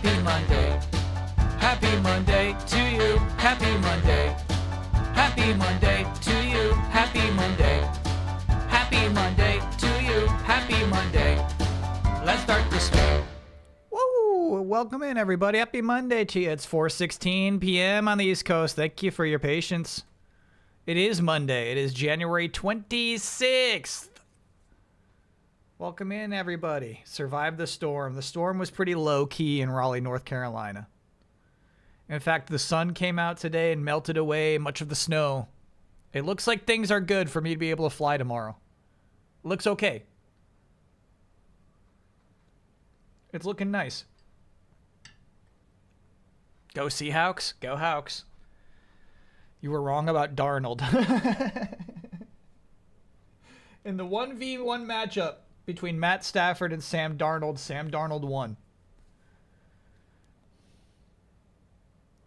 Happy Monday. Happy Monday to you. Happy Monday. Happy Monday to you. Happy Monday. Happy Monday to you. Happy Monday. Let's start this day. Woo! Welcome in, everybody. Happy Monday to you. It's 4:16 p.m. on the East Coast. Thank you for your patience. It is Monday. It is January 26th. Welcome in, everybody. Survived the storm. The storm was pretty low-key in Raleigh, North Carolina. In fact, the sun came out today and melted away much of the snow. It looks like things are good for me to be able to fly tomorrow. Looks okay. It's looking nice. Go Seahawks. Go Hawks. You were wrong about Darnold. In the 1v1 matchup between Matt Stafford and Sam Darnold won.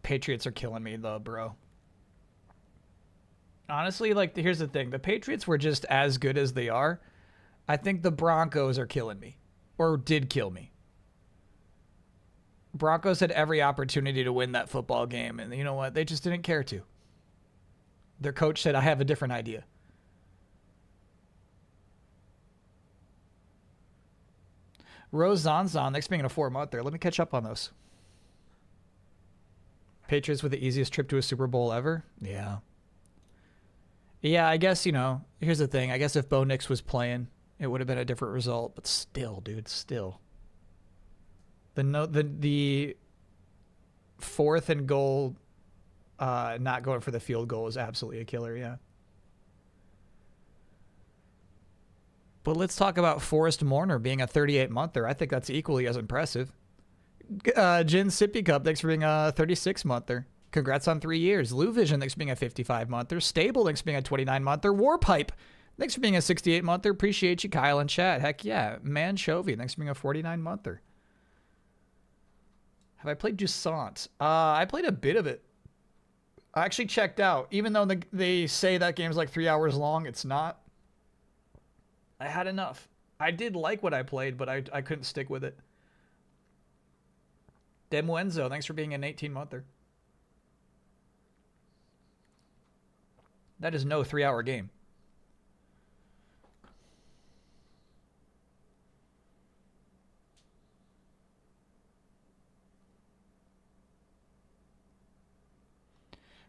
Patriots are killing me though, bro. Honestly, like, here's the thing. The Patriots were just as good as they are. I think the Broncos are killing me. Or did kill me. Broncos had every opportunity to win that football game, and you know what? They just didn't care to. Their coach said, I have a different idea. Rose Zanzan, thanks for being a 4-monther. Let me catch up on those. Patriots with the easiest trip to a Super Bowl ever? Yeah. Yeah, I guess, you know, here's the thing. I guess if Bo Nix was playing, it would have been a different result. But still, dude, still. The 4th and goal, not going for the field goal is absolutely a killer, yeah. But let's talk about Forrest Mourner being a 38-monther. I think that's equally as impressive. Jin Sippy Cup, thanks for being a 36-monther. Congrats on 3 years. Lou Vision, thanks for being a 55-monther. Stable, thanks for being a 29-monther. Warpipe, thanks for being a 68-monther. Appreciate you, Kyle and chat. Heck yeah. Man Chovy, thanks for being a 49-monther. Have I played Jusant? I played a bit of it. I actually checked out. Even though they say that game's like 3 hours long, it's not. I had enough. I did like what I played, but I couldn't stick with it. Demuenzo, thanks for being an 18-monther. That is no 3-hour game.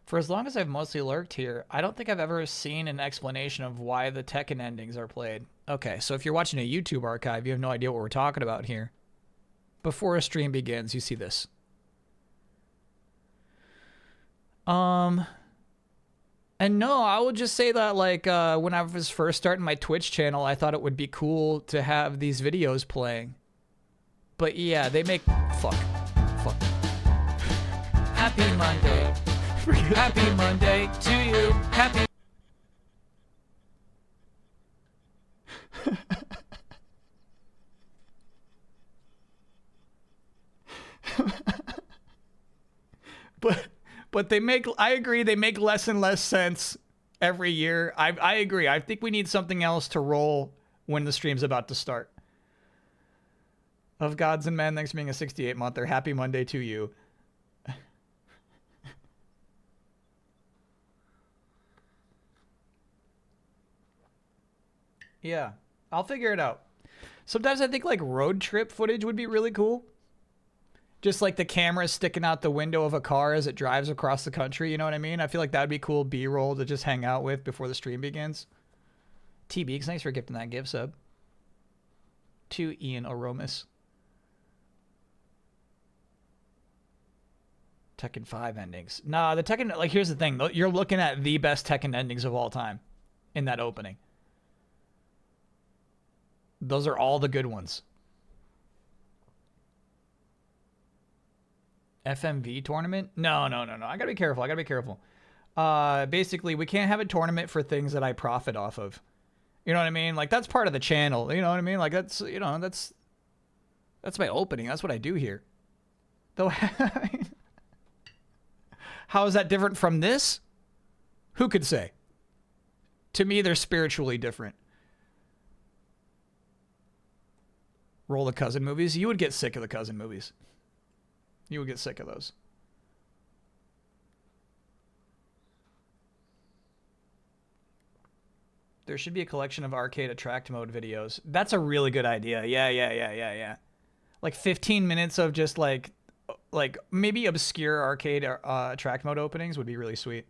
For as long as I've mostly lurked here, I don't think I've ever seen an explanation of why the Tekken endings are played. Okay, so if you're watching a YouTube archive, you have no idea what we're talking about here. Before a stream begins, you see this. And no, I would just say that, like, when I was first starting my Twitch channel, I thought it would be cool to have these videos playing. But yeah, they make... Fuck. Happy Monday. Happy Monday to you. Happy. But they make, I agree, they make less and less sense every year. I agree. I think we need something else to roll when the stream's about to start. Of Gods and Men, thanks for being a 68-monther. Happy Monday to you. Yeah, I'll figure it out. Sometimes I think like road trip footage would be really cool. Just like the camera sticking out the window of a car as it drives across the country, you know what I mean? I feel like that would be cool B-roll to just hang out with before the stream begins. T-Beaks, thanks for gifting that gift sub. To Ian Aromas. Tekken 5 endings. Nah, the Tekken, like, here's the thing. You're looking at the best Tekken endings of all time in that opening. Those are all the good ones. FMV tournament? No. I gotta be careful. Basically, we can't have a tournament for things that I profit off of. You know what I mean? Like, that's part of the channel. You know what I mean? Like, that's, you know, that's my opening. That's what I do here. Though, how is that different from this? Who could say? To me, they're spiritually different. Roll the Cousin movies. You would get sick of the Cousin movies. You would get sick of those. There should be a collection of arcade attract mode videos. That's a really good idea. Yeah. Like 15 minutes of just like maybe obscure arcade attract mode openings would be really sweet.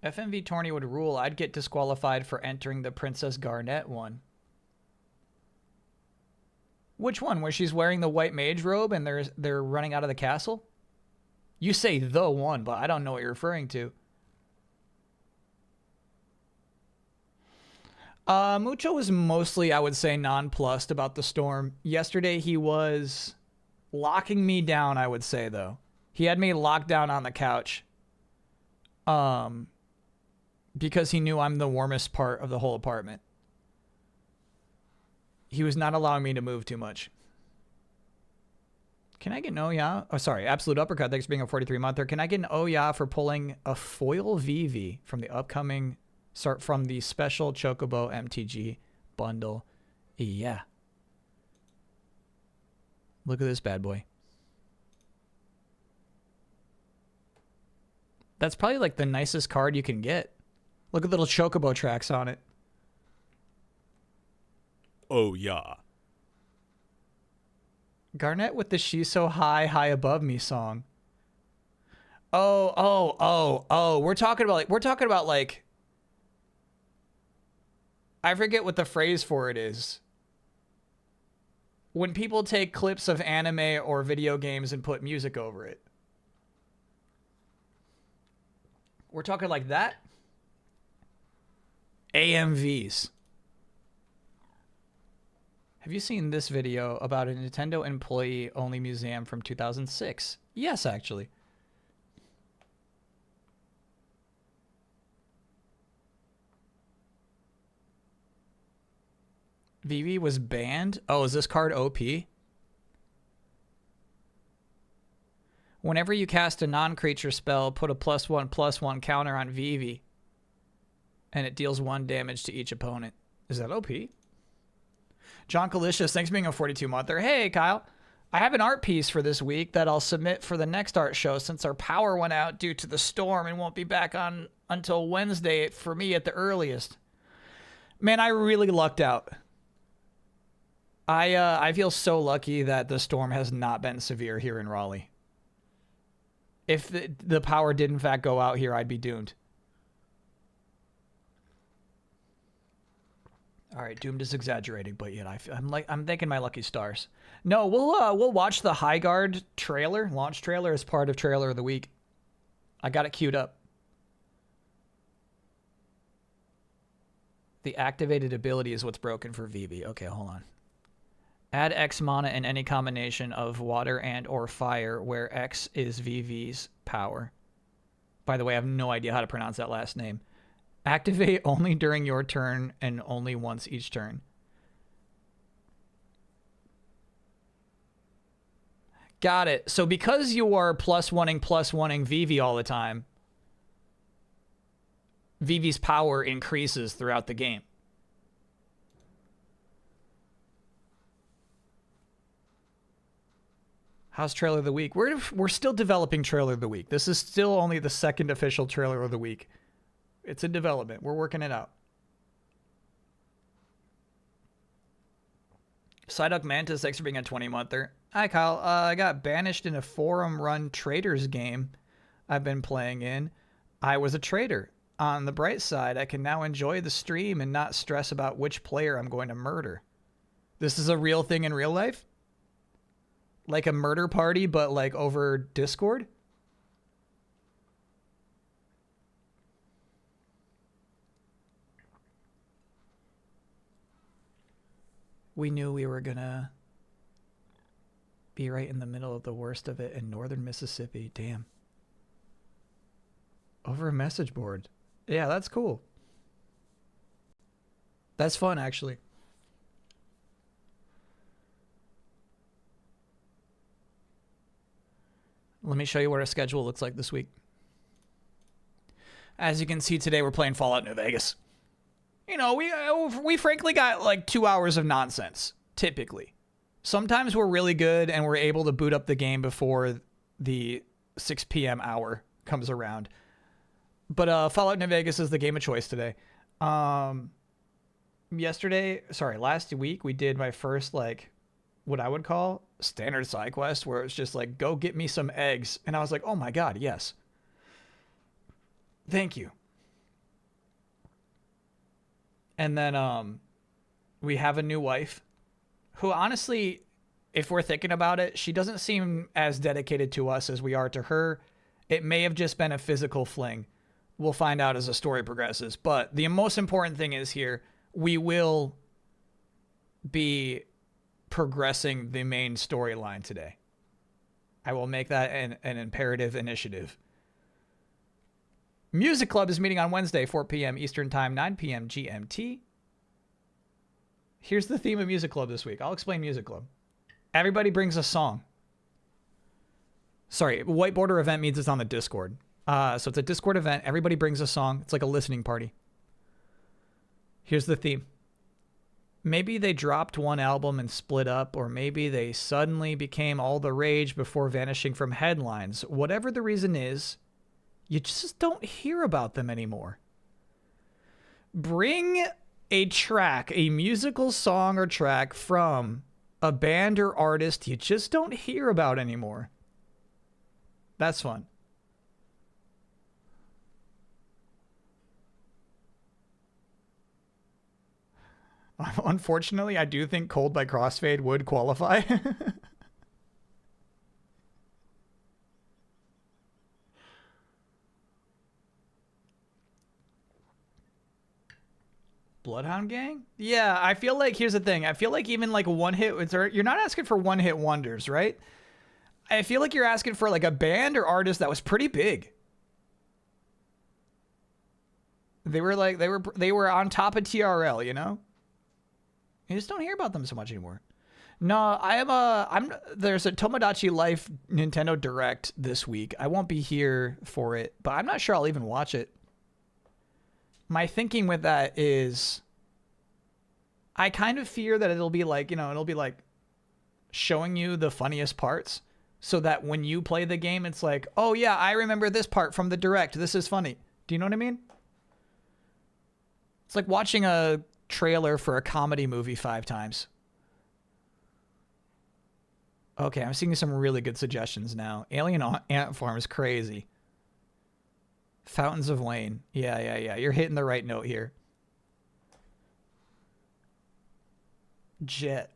FMV tourney would rule. I'd get disqualified for entering the Princess Garnet one. Which one? Where she's wearing the white mage robe and they're running out of the castle? You say the one, but I don't know what you're referring to. Mucho was mostly, I would say, nonplussed about the storm. Yesterday he was locking me down, I would say, though. He had me locked down on the couch. Because he knew I'm the warmest part of the whole apartment. He was not allowing me to move too much. Can I get an oh yeah? Oh, sorry. Absolute Uppercut. Thanks for being a 43-monther. Can I get an oh yeah for pulling a foil VV from the upcoming, from the special Chocobo MTG bundle? Yeah. Look at this bad boy. That's probably like the nicest card you can get. Look at the little Chocobo tracks on it. Oh, yeah. Garnet with the She's So High, High Above Me song. Oh. We're talking about like, I forget what the phrase for it is. When people take clips of anime or video games and put music over it. We're talking like that? AMVs. Have you seen this video about a Nintendo employee-only museum from 2006? Yes, actually. Vivi was banned? Oh, is this card OP? Whenever you cast a non-creature spell, put a +1/+1 counter on Vivi. And it deals 1 damage to each opponent. Is that OP? John Calicious, thanks for being a 42-monther. Hey, Kyle. I have an art piece for this week that I'll submit for the next art show since our power went out due to the storm and won't be back on until Wednesday for me at the earliest. Man, I really lucked out. I feel so lucky that the storm has not been severe here in Raleigh. If the power did in fact go out here, I'd be doomed. All right, doomed is exaggerating, but yet I'm thinking my lucky stars. No, we'll watch the High Guard trailer, launch trailer, as part of trailer of the week. I got it queued up. The activated ability is what's broken for Vivi. Okay, hold on. Add X mana in any combination of water and or fire where X is Vivi's power. By the way, I have no idea how to pronounce that last name. Activate only during your turn and only once each turn. Got it. So because you are +1ing Vivi all the time, Vivi's power increases throughout the game. How's trailer of the week? We're still developing trailer of the week. This is still only the second official trailer of the week. It's in development. We're working it out. Psyduck Mantis, thanks for being a 20-monther. Hi, Kyle. I got banished in a forum-run traders game I've been playing in. I was a trader. On the bright side, I can now enjoy the stream and not stress about which player I'm going to murder. This is a real thing in real life? Like a murder party, but like over Discord? We knew we were gonna be right in the middle of the worst of it in northern Mississippi. Damn. Over a message board. Yeah, that's cool. That's fun, actually. Let me show you what our schedule looks like this week. As you can see today, we're playing Fallout New Vegas. You know, we frankly got like 2 hours of nonsense, typically. Sometimes we're really good and we're able to boot up the game before the 6 p.m. hour comes around. But Fallout New Vegas is the game of choice today. Last week we did my first, like, what I would call standard side quest, where it's just like, go get me some eggs. And I was like, oh my God, yes. Thank you. And then we have a new wife who, honestly, if we're thinking about it, she doesn't seem as dedicated to us as we are to her. It may have just been a physical fling. We'll find out as the story progresses. But the most important thing is here, we will be progressing the main storyline today. I will make that an imperative initiative. Music Club is meeting on Wednesday, 4 p.m. Eastern Time, 9 p.m. GMT. Here's the theme of Music Club this week. I'll explain Music Club. Everybody brings a song. Sorry, Whiteboarder event means it's on the Discord. So it's a Discord event. Everybody brings a song. It's like a listening party. Here's the theme. Maybe they dropped one album and split up, or maybe they suddenly became all the rage before vanishing from headlines. Whatever the reason is, you just don't hear about them anymore. Bring a track, a musical song or track from a band or artist you just don't hear about anymore. That's fun. Unfortunately, I do think Cold by Crossfade would qualify. Bloodhound Gang? Yeah, I feel like, here's the thing. I feel like even like one hit, you're not asking for one hit wonders, right? I feel like you're asking for like a band or artist that was pretty big. They were on top of TRL, you know? You just don't hear about them so much anymore. No, there's a Tomodachi Life Nintendo Direct this week. I won't be here for it, but I'm not sure I'll even watch it. My thinking with that is I kind of fear that it'll be like showing you the funniest parts so that when you play the game, it's like, oh yeah, I remember this part from the Direct. This is funny. Do you know what I mean? It's like watching a trailer for a comedy movie 5 times. Okay, I'm seeing some really good suggestions now. Alien Ant Farm is crazy. Fountains of Wayne. Yeah. You're hitting the right note here. Jet.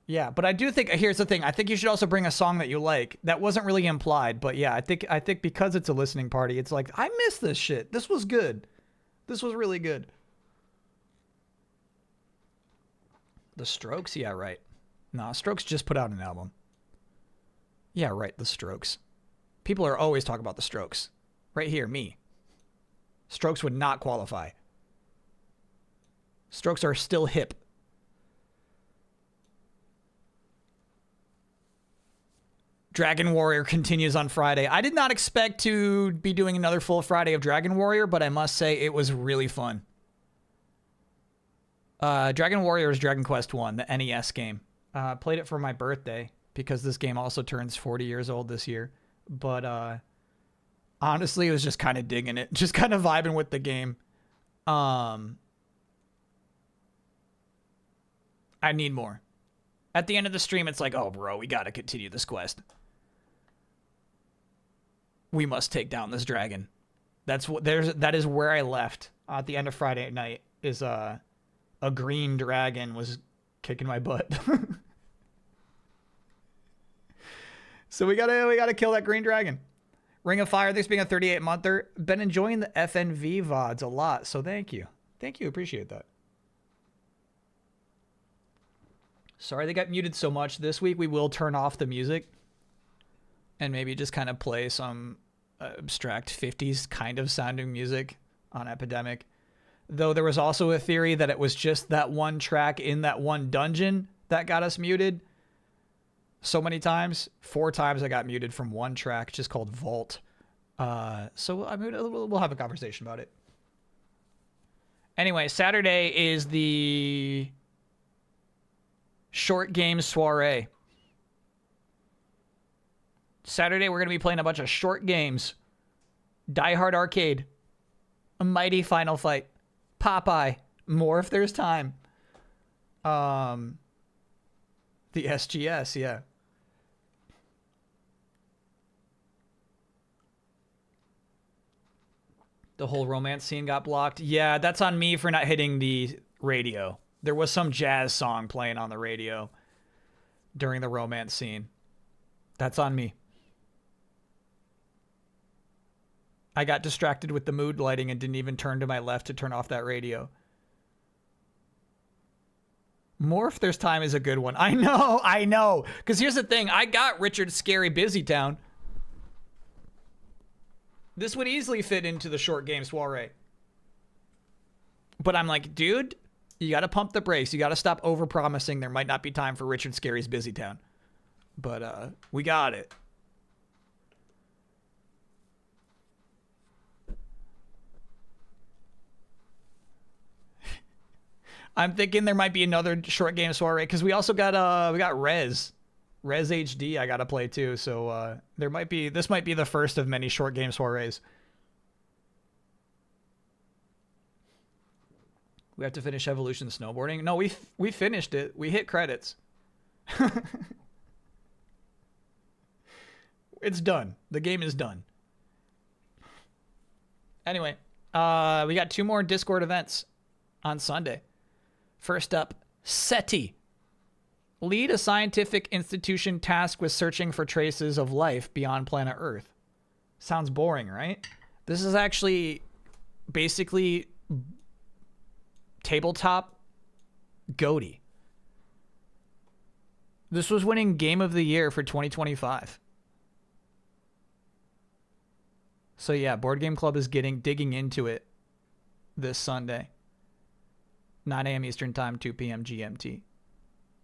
Yeah, but I do think, here's the thing. I think you should also bring a song that you like. That wasn't really implied, but yeah, I think because it's a listening party, it's like, I miss this shit. This was good. This was really good. The Strokes? Yeah, right. Nah, Strokes just put out an album. Yeah, right, The Strokes. People are always talking about The Strokes. Right here, me. Strokes would not qualify. Strokes are still hip. Dragon Warrior continues on Friday. I did not expect to be doing another full Friday of Dragon Warrior, but I must say it was really fun. Dragon Warrior is Dragon Quest 1, the NES game. Played it for my birthday because this game also turns 40 years old this year. But honestly, it was just kind of digging it. Just kind of vibing with the game. I need more. At the end of the stream, it's like, oh, bro, we got to continue this quest. We must take down this dragon. That is where I left at the end of Friday night, is a green dragon was kicking my butt. So we gotta kill that green dragon. Ring of Fire, this being a 38-monther. Been enjoying the FNV VODs a lot, so thank you. Thank you, appreciate that. Sorry they got muted so much. This week we will turn off the music and maybe just kind of play some abstract 50s kind of sounding music on Epidemic. Though there was also a theory that it was just that one track in that one dungeon that got us muted so many times. 4 times I got muted from one track just called Vault. So I mean, we'll have a conversation about it. Anyway, Saturday is the short game soiree. Saturday, we're going to be playing a bunch of short games. Die Hard Arcade. A Mighty Final Fight. Popeye. More if there's time. The SGS, yeah. The whole romance scene got blocked. Yeah, that's on me for not hitting the radio. There was some jazz song playing on the radio during the romance scene. That's on me. I got distracted with the mood lighting and didn't even turn to my left to turn off that radio. More if there's time is a good one. I know. Because here's the thing. I got Richard's Scary Busy Town. This would easily fit into the short game soiree. But I'm like, dude, you got to pump the brakes. You got to stop over-promising there might not be time for Richard Scary's Busy Town. But we got it. I'm thinking there might be another short game soiree because we also got we got Rez HD I gotta play too. So this might be the first of many short game soirees. We have to finish Evolution Snowboarding. No, we finished it. We hit credits. It's done. The game is done. Anyway, we got 2 more Discord events on Sunday. First up, SETI. Lead a scientific institution tasked with searching for traces of life beyond planet Earth. Sounds boring, right? This is actually basically tabletop GOTY. This was winning Game of the Year for 2025. So yeah, Board Game Club is digging into it this Sunday. 9 a.m. Eastern Time, 2 p.m. GMT.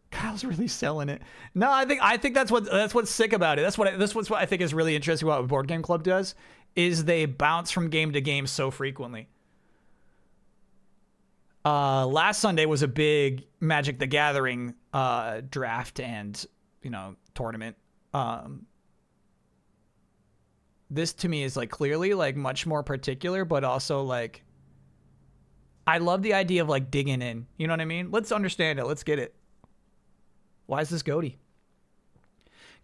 Kyle's really selling it. No, I think that's what's sick about it. That's what I think is really interesting about what Board Game Club does is they bounce from game to game so frequently. Last Sunday was a big Magic the Gathering draft and tournament. This to me is like clearly like much more particular, but also like I love the idea of like digging in. You know what I mean? Let's understand it. Let's get it. Why is this GOTY?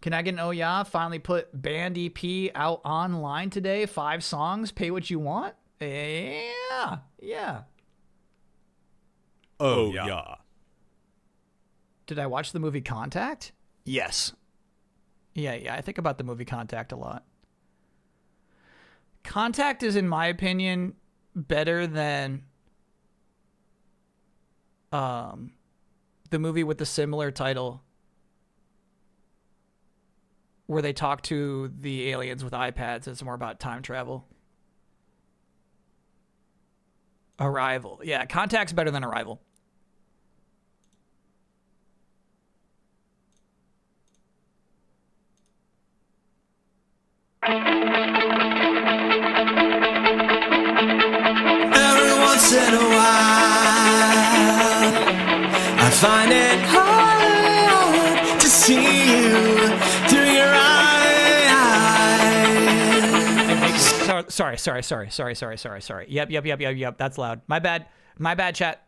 Can I get an oh yeah? Finally put band EP out online today. 5 songs. Pay what you want. Yeah. Oh yeah. Did I watch the movie Contact? Yes. Yeah. I think about the movie Contact a lot. Contact is, in my opinion, better than the movie with the similar title where they talk to the aliens with iPads. It's more about time travel. Arrival. Yeah, Contact's better than Arrival. Every once in a while, I find it hard to see you through your eyes. Sorry. Yep. That's loud. My bad, chat.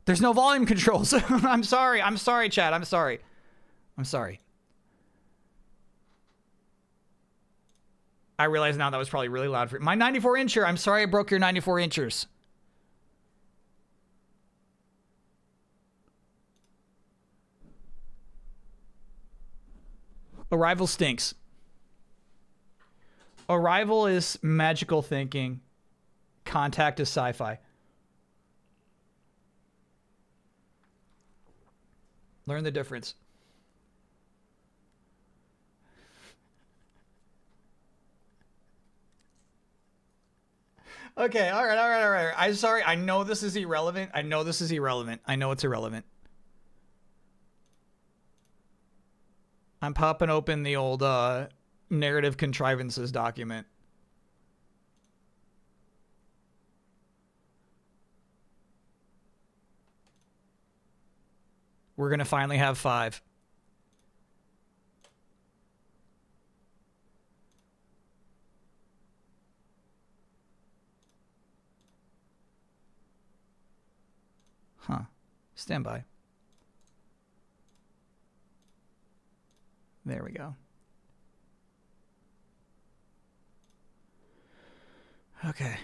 There's no volume controls. I'm sorry, chat. I'm sorry. I realize now that was probably really loud for my 94-incher. I'm sorry I broke your 94-inchers. Arrival stinks. Arrival is magical thinking. Contact is sci-fi. Learn the difference. Okay, all right. I'm sorry. I know this is irrelevant. I know it's irrelevant. I'm popping open the old narrative contrivances document. We're going to finally have 5. Huh. Stand by. There we go. Okay.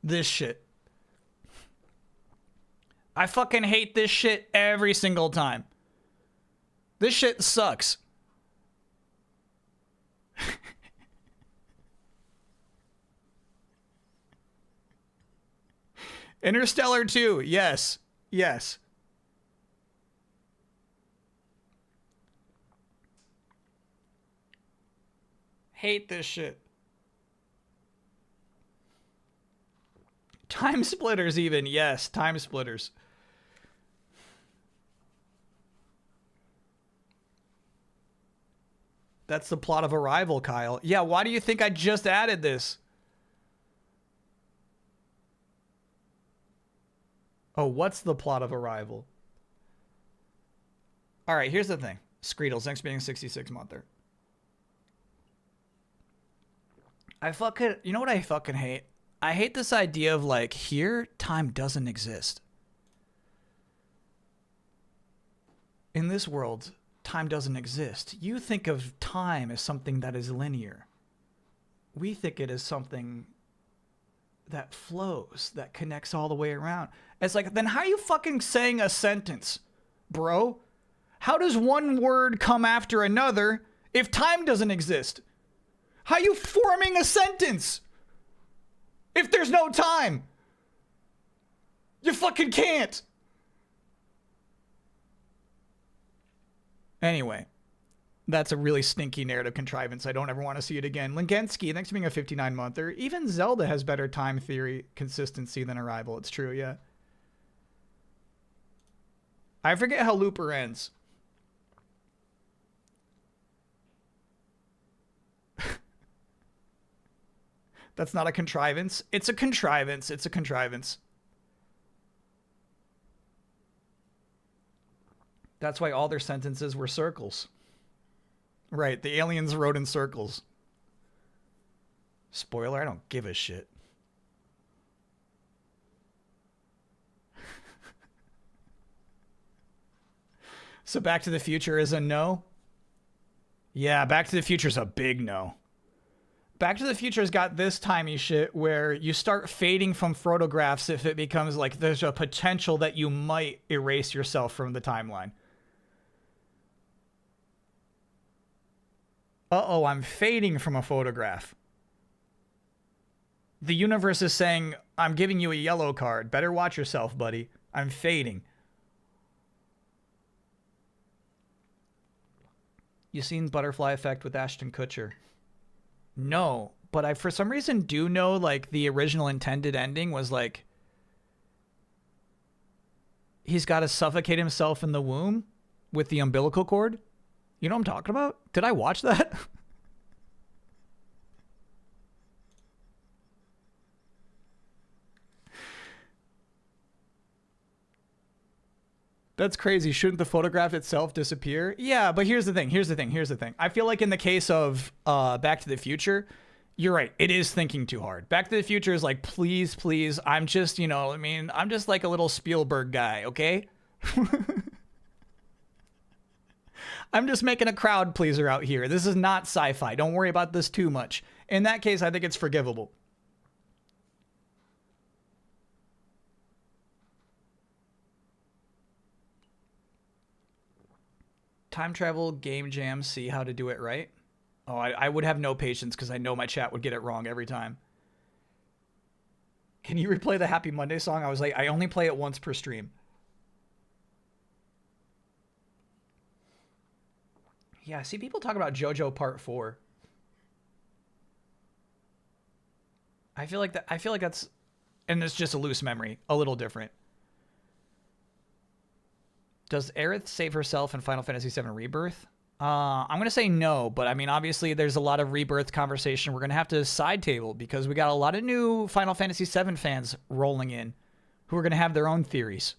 This shit. I fucking hate this shit every single time. This shit sucks. Interstellar 2, yes. Yes. Hate this shit. Time splitters even, yes, time splitters. That's the plot of Arrival, Kyle. Yeah, why do you think I just added this? Oh, what's the plot of Arrival? All right, here's the thing. Screedles, thanks for being a 66-monther. You know what I fucking hate? I hate this idea of like, here, time doesn't exist. In this world, time doesn't exist. You think of time as something that is linear. We think it as something that flows, that connects all the way around. It's like, then how are you fucking saying a sentence, bro? How does one word come after another if time doesn't exist? How are you forming a sentence if there's no time? You fucking can't. Anyway, that's a really stinky narrative contrivance. I don't ever want to see it again. Linkensky, thanks for being a 59-monther. Even Zelda has better time theory consistency than Arrival. It's true, yeah. I forget how Looper ends. That's not a contrivance. It's a contrivance. It's a contrivance. That's why all their sentences were circles. Right, the aliens wrote in circles. Spoiler, I don't give a shit. So Back to the Future is a no? Yeah, Back to the Future is a big no. Back to the Future's got this timey shit where you start fading from photographs if it becomes like there's a potential that you might erase yourself from the timeline. Uh-oh, I'm fading from a photograph. The universe is saying, I'm giving you a yellow card. Better watch yourself, buddy. I'm fading. You seen Butterfly Effect with Ashton Kutcher? No, but I for some reason do know like the original intended ending was like he's got to suffocate himself in the womb with the umbilical cord. You know what I'm talking about? Did I watch that? That's crazy. Shouldn't the photograph itself disappear? Yeah, but here's the thing. I feel like in the case of Back to the Future, you're right. It is thinking too hard. Back to the Future is like, please, please. I'm just, I'm just like a little Spielberg guy, okay? I'm just making a crowd pleaser out here. This is not sci-fi. Don't worry about this too much. In that case, I think it's forgivable. Time travel game jam, see how to do it right. Oh, I would have no patience because I know my chat would get it wrong every time. Can you replay the Happy Monday song? I was like, I only play it once per stream. Yeah, see, people talk about JoJo Part 4. I feel like that's, and it's just a loose memory, a little different. Does Aerith save herself in Final Fantasy VII Rebirth? I'm going to say no, but I mean, obviously there's a lot of Rebirth conversation we're going to have to side table because we got a lot of new Final Fantasy VII fans rolling in who are going to have their own theories,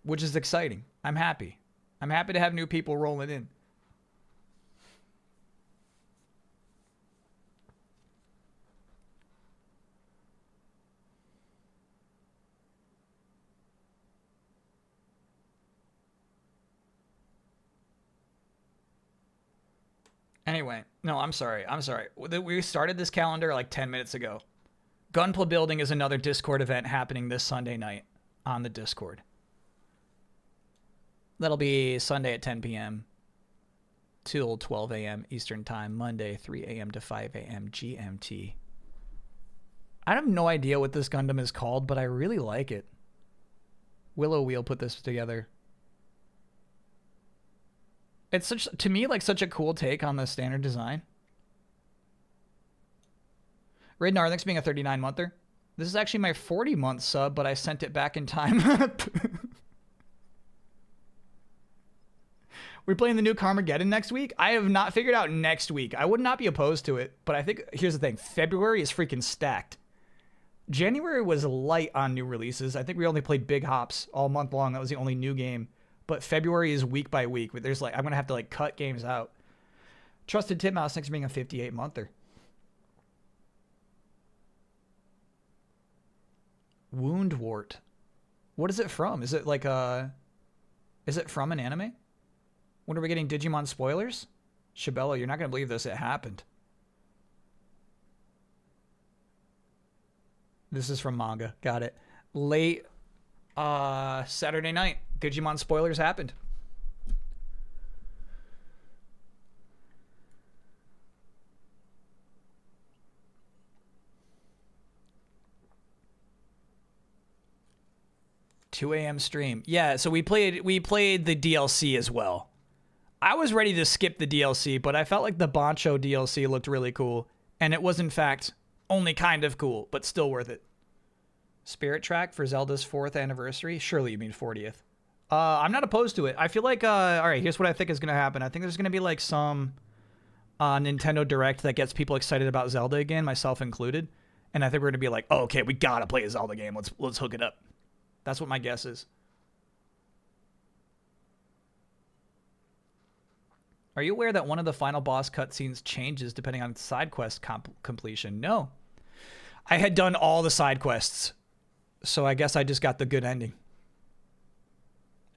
which is exciting. I'm happy. I'm happy to have new people rolling in. Anyway, no, I'm sorry. We started this calendar like 10 minutes ago. Gunpla Building is another Discord event happening this Sunday night on the Discord. That'll be Sunday at 10 p.m. till 12 a.m. Eastern Time, Monday 3 a.m. to 5 a.m. GMT. I have no idea what this Gundam is called, but I really like it. Willow Wheel put this together. It's to me such a cool take on the standard design. Raiden thanks for being a 39-monther. This is actually my 40-month sub, but I sent it back in time. We're playing the new Carmageddon next week. I have not figured out next week. I would not be opposed to it, but I think, here's the thing. February is freaking stacked. January was light on new releases. I think we only played Big Hops all month long. That was the only new game. But February is week by week. There's I'm going to have to cut games out. Trusted Titmouse, thanks for being a 58-monther. Woundwort. What is it from? Is it is it from an anime? When are we getting Digimon spoilers? Shabello, you're not going to believe this. It happened. This is from manga. Got it. Late Saturday night. Digimon spoilers happened. $2 a.m. stream. Yeah, so we played the DLC as well. I was ready to skip the DLC, but I felt like the Bancho DLC looked really cool, and it was in fact only kind of cool, but still worth it. Spirit Track for Zelda's 4th anniversary? Surely you mean 40th. I'm not opposed to it. I feel like, all right, here's what I think is going to happen. I think there's going to be some Nintendo Direct that gets people excited about Zelda again, myself included. And I think we're going to be like, oh, okay, we got to play a Zelda game. Let's hook it up. That's what my guess is. Are you aware that one of the final boss cutscenes changes depending on side quest completion? No. I had done all the side quests, so I guess I just got the good ending.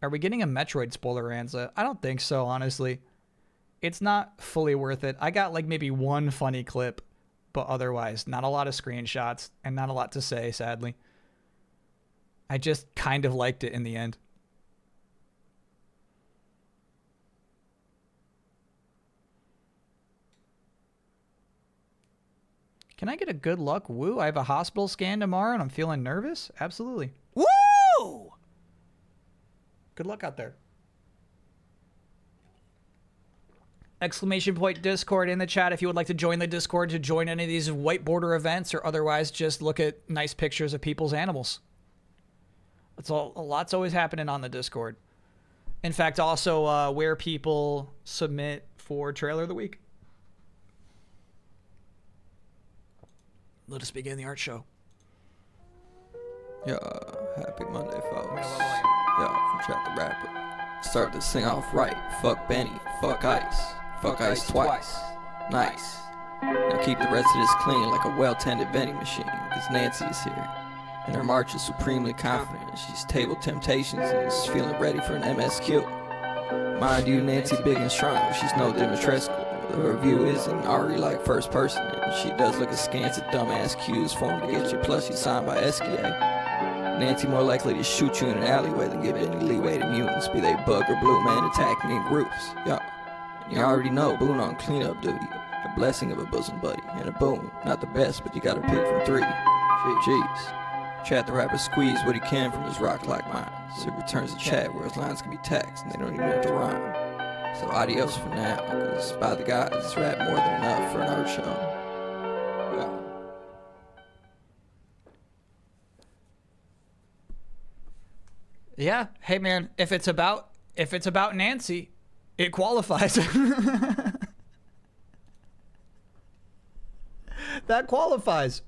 Are we getting a Metroid spoiler, Ranza? I don't think so, honestly. It's not fully worth it. I got maybe one funny clip, but otherwise, not a lot of screenshots and not a lot to say, sadly. I just kind of liked it in the end. Can I get a good luck woo? I have a hospital scan tomorrow and I'm feeling nervous? Absolutely. Woo! Good luck out there. Exclamation point Discord in the chat if you would like to join the Discord to join any of these white border events or otherwise just look at nice pictures of people's animals. That's all. A lot's always happening on the Discord. In fact, also where people submit for Trailer of the Week. Let us begin the art show. Yeah, happy Monday, folks. Yeah, from Chat the Rapper. Start to sing off right. Fuck Benny, fuck Ice. Fuck Ice twice. Nice. Now keep the rest of this clean like a well-tended vending machine, because Nancy is here. And her march is supremely confident. She's tabled temptations and is feeling ready for an MSQ. Mind you, Nancy big and strong. She's no Dimitrescu. Her review isn't already like first person, and she does look askance at dumbass cues formed to get your plushie signed by SKA. Nancy more likely to shoot you in an alleyway than give any leeway to mutants, be they bug or blue man attacking in groups. Yo, you already know Boone on cleanup duty, a blessing of a bosom buddy, and a Boone, not the best, but you gotta pick from three. Jeez. Chat the Rapper squeeze what he can from his rock-like mind, so he returns to chat where his lines can be text and they don't even have to rhyme. So adios for now, cause by the gods, it's rap more than enough for an art show. Yeah. Hey man, if it's about Nancy, it qualifies. That qualifies.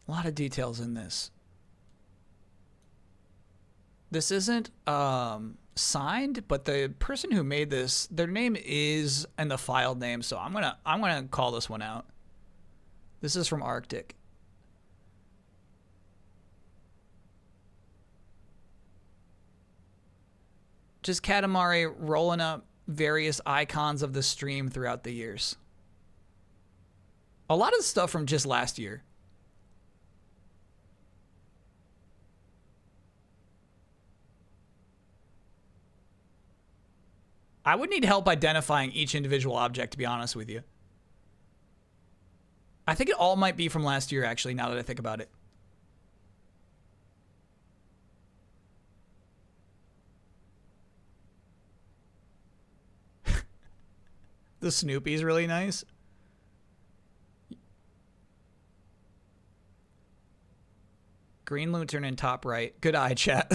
A lot of details in this. This isn't signed, but the person who made this, their name is in the file name, so I'm gonna call this one out. This is from Arctic. Just Katamari rolling up various icons of the stream throughout the years. A lot of stuff from just last year. I would need help identifying each individual object, to be honest with you. I think it all might be from last year, actually, now that I think about it. The Snoopy's really nice. Green Lantern in top right. Good eye, chat.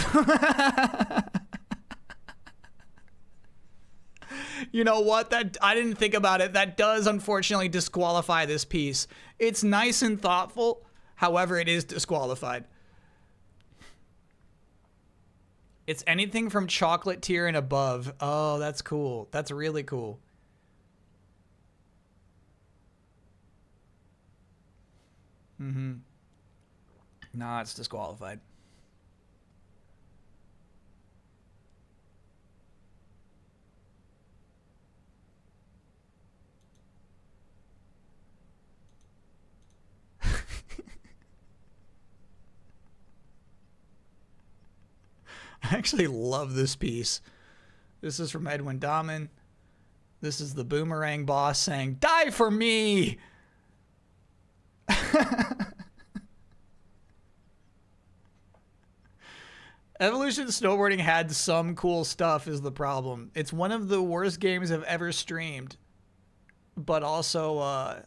You know what? That I didn't think about it. That does unfortunately disqualify this piece. It's nice and thoughtful. However, it is disqualified. It's anything from chocolate tier and above. Oh, that's cool. That's really cool. Nah, it's disqualified. I actually love this piece. This is from Edwin Dahman. This is the Boomerang boss saying, "Die for me!" Evolution Snowboarding had some cool stuff is the problem. It's one of the worst games I've ever streamed. But also, I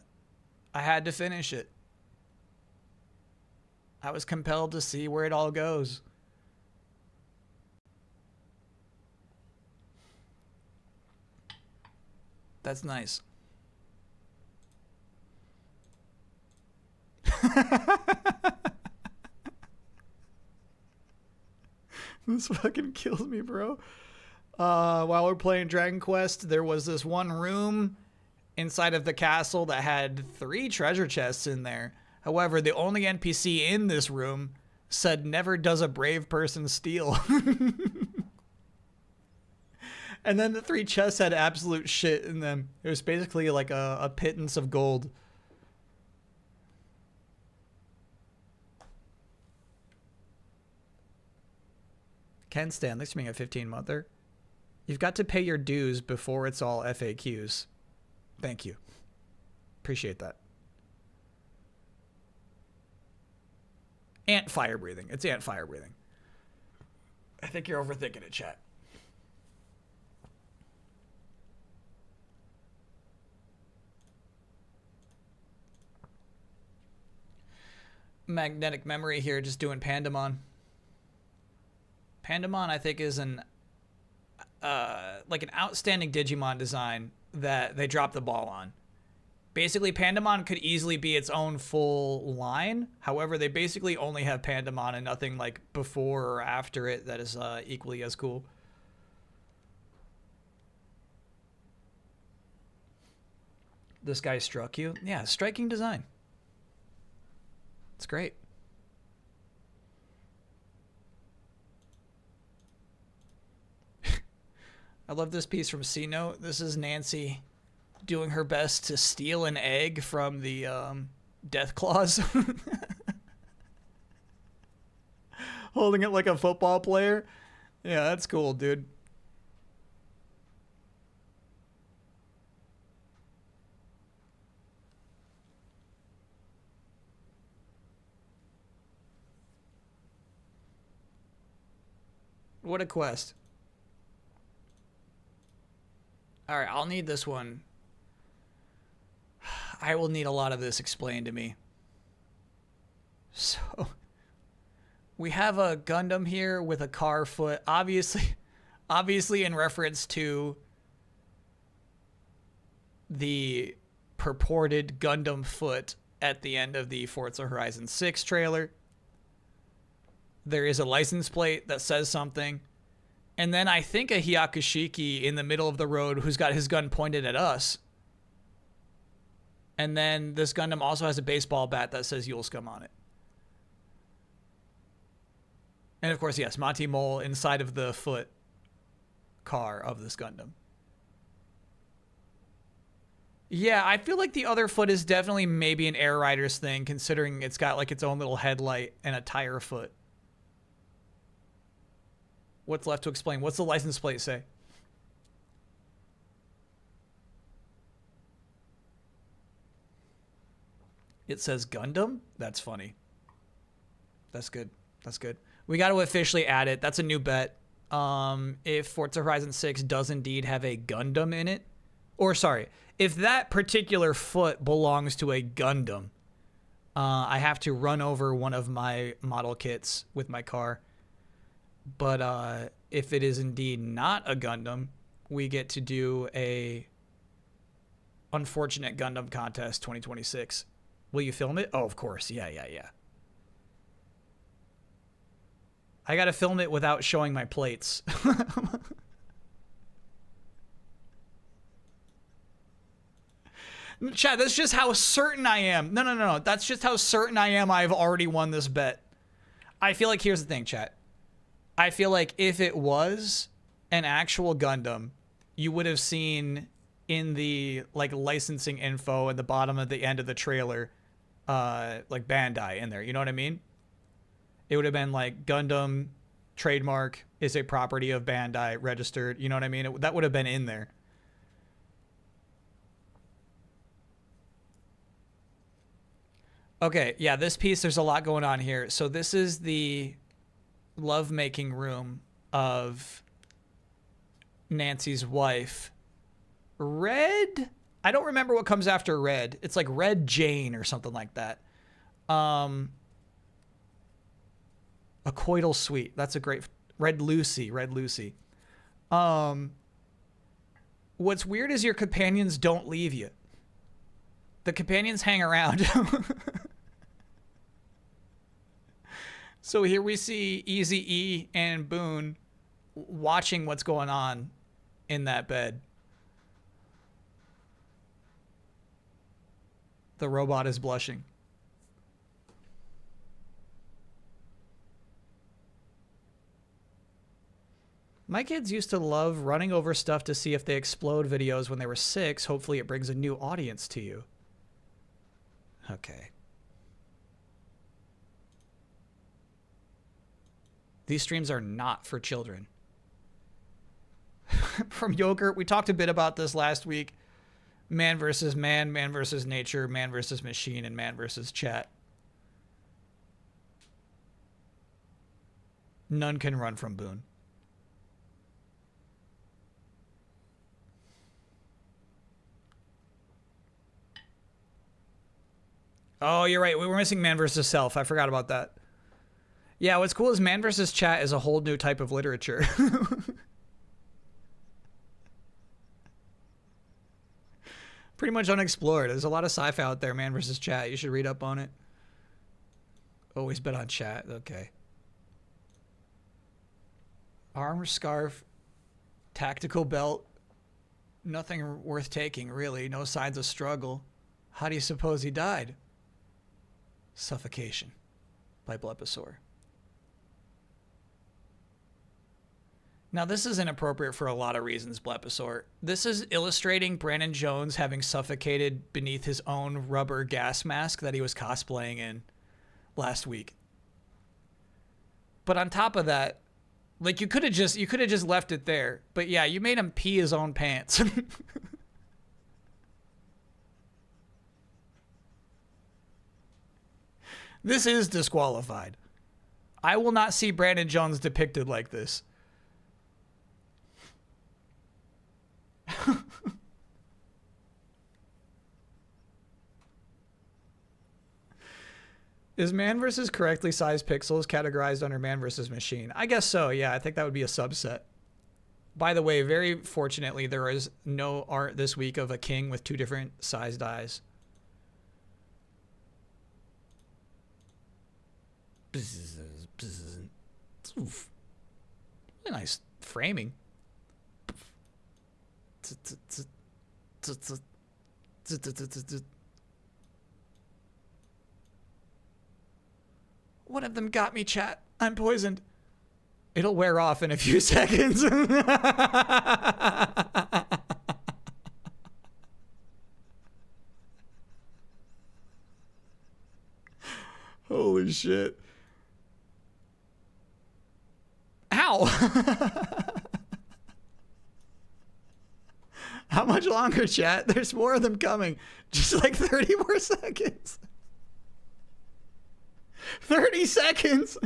had to finish it. I was compelled to see where it all goes. That's nice. This fucking kills me, bro. While we're playing Dragon Quest, there was this one room inside of the castle that had 3 treasure chests in there. However, the only NPC in this room said, "Never does a brave person steal." And then the 3 chests had absolute shit in them. It was basically like a pittance of gold. Ken Stan, thanks for being a 15-monther. You've got to pay your dues before it's all FAQs. Thank you. Appreciate that. Ant fire breathing. It's ant fire breathing. I think you're overthinking it, chat. Magnetic memory here, just doing Pandamon. Pandamon, I think, is an like an outstanding Digimon design that they dropped the ball on. Basically, Pandamon could easily be its own full line. However, they basically only have Pandamon and nothing like before or after it that is equally as cool. This guy struck you? Yeah, striking design. It's great. I love this piece from C-Note. This is Nancy doing her best to steal an egg from the Death Claws. Holding it like a football player. Yeah, that's cool, dude. What a quest. All right, I'll need this one. I will need a lot of this explained to me. So, we have a Gundam here with a car foot, obviously in reference to the purported Gundam foot at the end of the Forza Horizon 6 trailer. There is a license plate that says something. And then I think a Hyakushiki in the middle of the road who's got his gun pointed at us. And then this Gundam also has a baseball bat that says Yule Scum on it. And of course, yes, Monty Mole inside of the foot car of this Gundam. Yeah, I feel like the other foot is definitely maybe an Air Riders thing, considering it's got like its own little headlight and a tire foot. What's left to explain? What's the license plate say? It says Gundam? That's funny. That's good. That's good. We got to officially add it. That's a new bet. If Forza Horizon 6 does indeed have a Gundam in it, or sorry, if that particular foot belongs to a Gundam, I have to run over one of my model kits with my car. But if it is indeed not a Gundam, we get to do a Unfortunate Gundam Contest 2026. Will you film it? Oh, of course. Yeah. I got to film it without showing my plates. Chat, that's just how certain I am. No. That's just how certain I am I've already won this bet. I feel like, here's the thing, chat. I feel like if it was an actual Gundam, you would have seen in the like licensing info at the bottom of the end of the trailer, like Bandai in there. You know what I mean? It would have been like Gundam trademark is a property of Bandai registered. You know what I mean? That would have been in there. Okay, yeah, this piece, there's a lot going on here. So this is the lovemaking room of Nancy's wife. Red? I don't remember what comes after Red. It's like Red Jane or something like that. A coital suite. That's a great... Red Lucy. What's weird is your companions don't leave you. The companions hang around. So here we see Eazy-E and Boone watching what's going on in that bed. The robot is blushing. My kids used to love running over stuff to see if they explode videos when they were 6. Hopefully it brings a new audience to you. Okay. These streams are not for children. From Yogurt, we talked a bit about this last week. Man versus man, man versus nature, man versus machine, and man versus chat. None can run from Boone. Oh, you're right. We were missing man versus self. I forgot about that. Yeah, what's cool is man versus chat is a whole new type of literature. Pretty much unexplored. There's a lot of sci-fi out there, man versus chat. You should read up on it. Always bet on chat. Okay. Armor, scarf, tactical belt. Nothing worth taking, really. No signs of struggle. How do you suppose he died? Suffocation by Blepisaur. Now, this is inappropriate for a lot of reasons, Blepisaur. This is illustrating Brandon Jones having suffocated beneath his own rubber gas mask that he was cosplaying in last week. But on top of that, like you could have just left it there. But yeah, you made him pee his own pants. This is disqualified. I will not see Brandon Jones depicted like this. Is man versus correctly sized pixels categorized under man versus machine? I guess so. Yeah, I think that would be a subset. By the way, very fortunately, there is no art this week of a king with 2 different sized eyes. Oof. Really nice framing. One of them got me, chat. I'm poisoned. It'll wear off in a few seconds. Holy shit. Ow! How much longer, chat? There's more of them coming. Just like 30 more seconds. 30 seconds!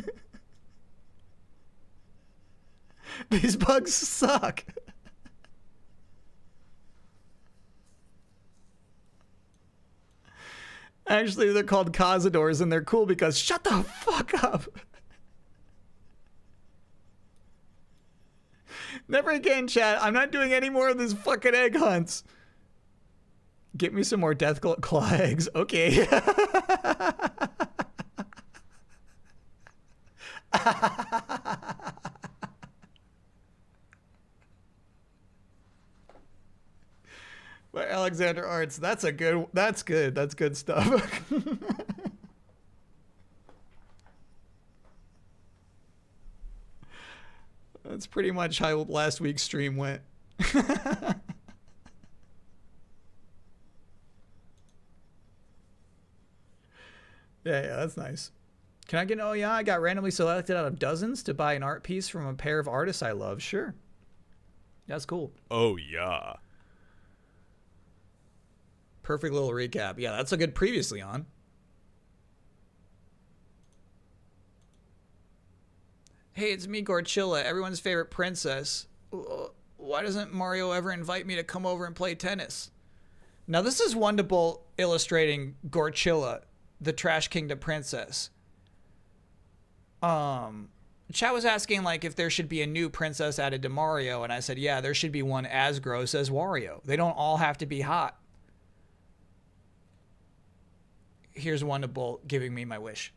These bugs suck. Actually, they're called Cazadors, and they're cool because shut the fuck up. Never again, chat. I'm not doing any more of these fucking egg hunts. Get me some more death claw eggs. Okay. By Alexander Arts. That's good. That's good stuff. That's pretty much how last week's stream went. Yeah, that's nice. Can I get an oh yeah? I got randomly selected out of dozens to buy an art piece from a pair of artists I love. Sure. That's cool. Oh yeah. Perfect little recap. Yeah, that's a good previously on. Hey, it's me, Gorchilla, everyone's favorite princess. Why doesn't Mario ever invite me to come over and play tennis? Now, this is Wonderbolt illustrating Gorchilla, the Trash Kingdom princess. Chat was asking, like, if there should be a new princess added to Mario, and I said, yeah, there should be one as gross as Wario. They don't all have to be hot. Here's Wonderbolt giving me my wish.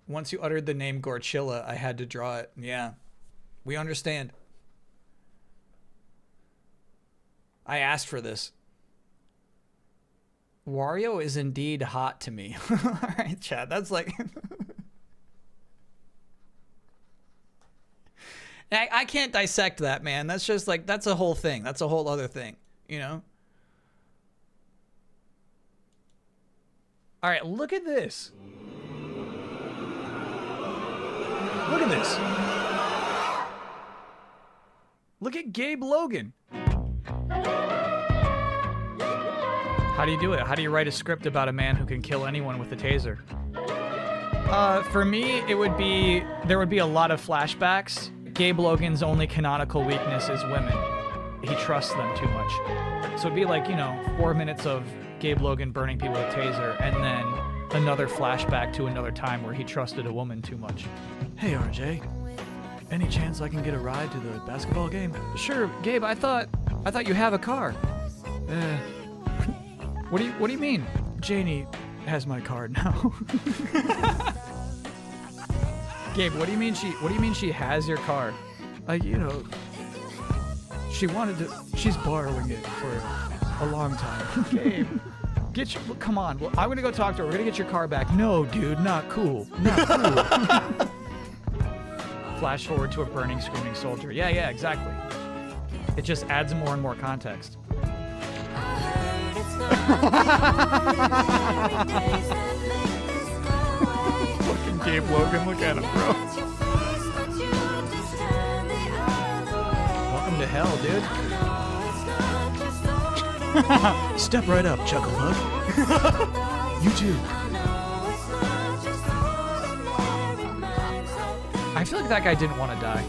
Once you uttered the name Gorchilla, I had to draw it. Yeah, we understand. I asked for this. Wario is indeed hot to me. All right, chat. That's like... I can't dissect that, man. That's just like, that's a whole thing. That's a whole other thing, you know? All right, look at this. Look at this. Look at Gabe Logan. How do you do it? How do you write a script about a man who can kill anyone with a taser? For me, there would be a lot of flashbacks. Gabe Logan's only canonical weakness is women. He trusts them too much. So it'd be like, 4 minutes of Gabe Logan burning people with a taser, and then another flashback to another time where he trusted a woman too much. Hey, RJ. Any chance I can get a ride to the basketball game? Sure, Gabe, I thought you have a car. What do you mean? Janie has my card now. Gabe, what do you mean she has your car? She's borrowing it for a long time. Gabe, come on. Well, I'm gonna go talk to her. We're gonna get your car back. No, dude, not cool. Not cool. Flash forward to a burning, screaming soldier. Yeah, exactly. It just adds more and more context. Fucking Gabe Logan, look at him, bro. Welcome to hell, dude. Step right up, Chucklefuck. You too. I feel like that guy didn't want to die.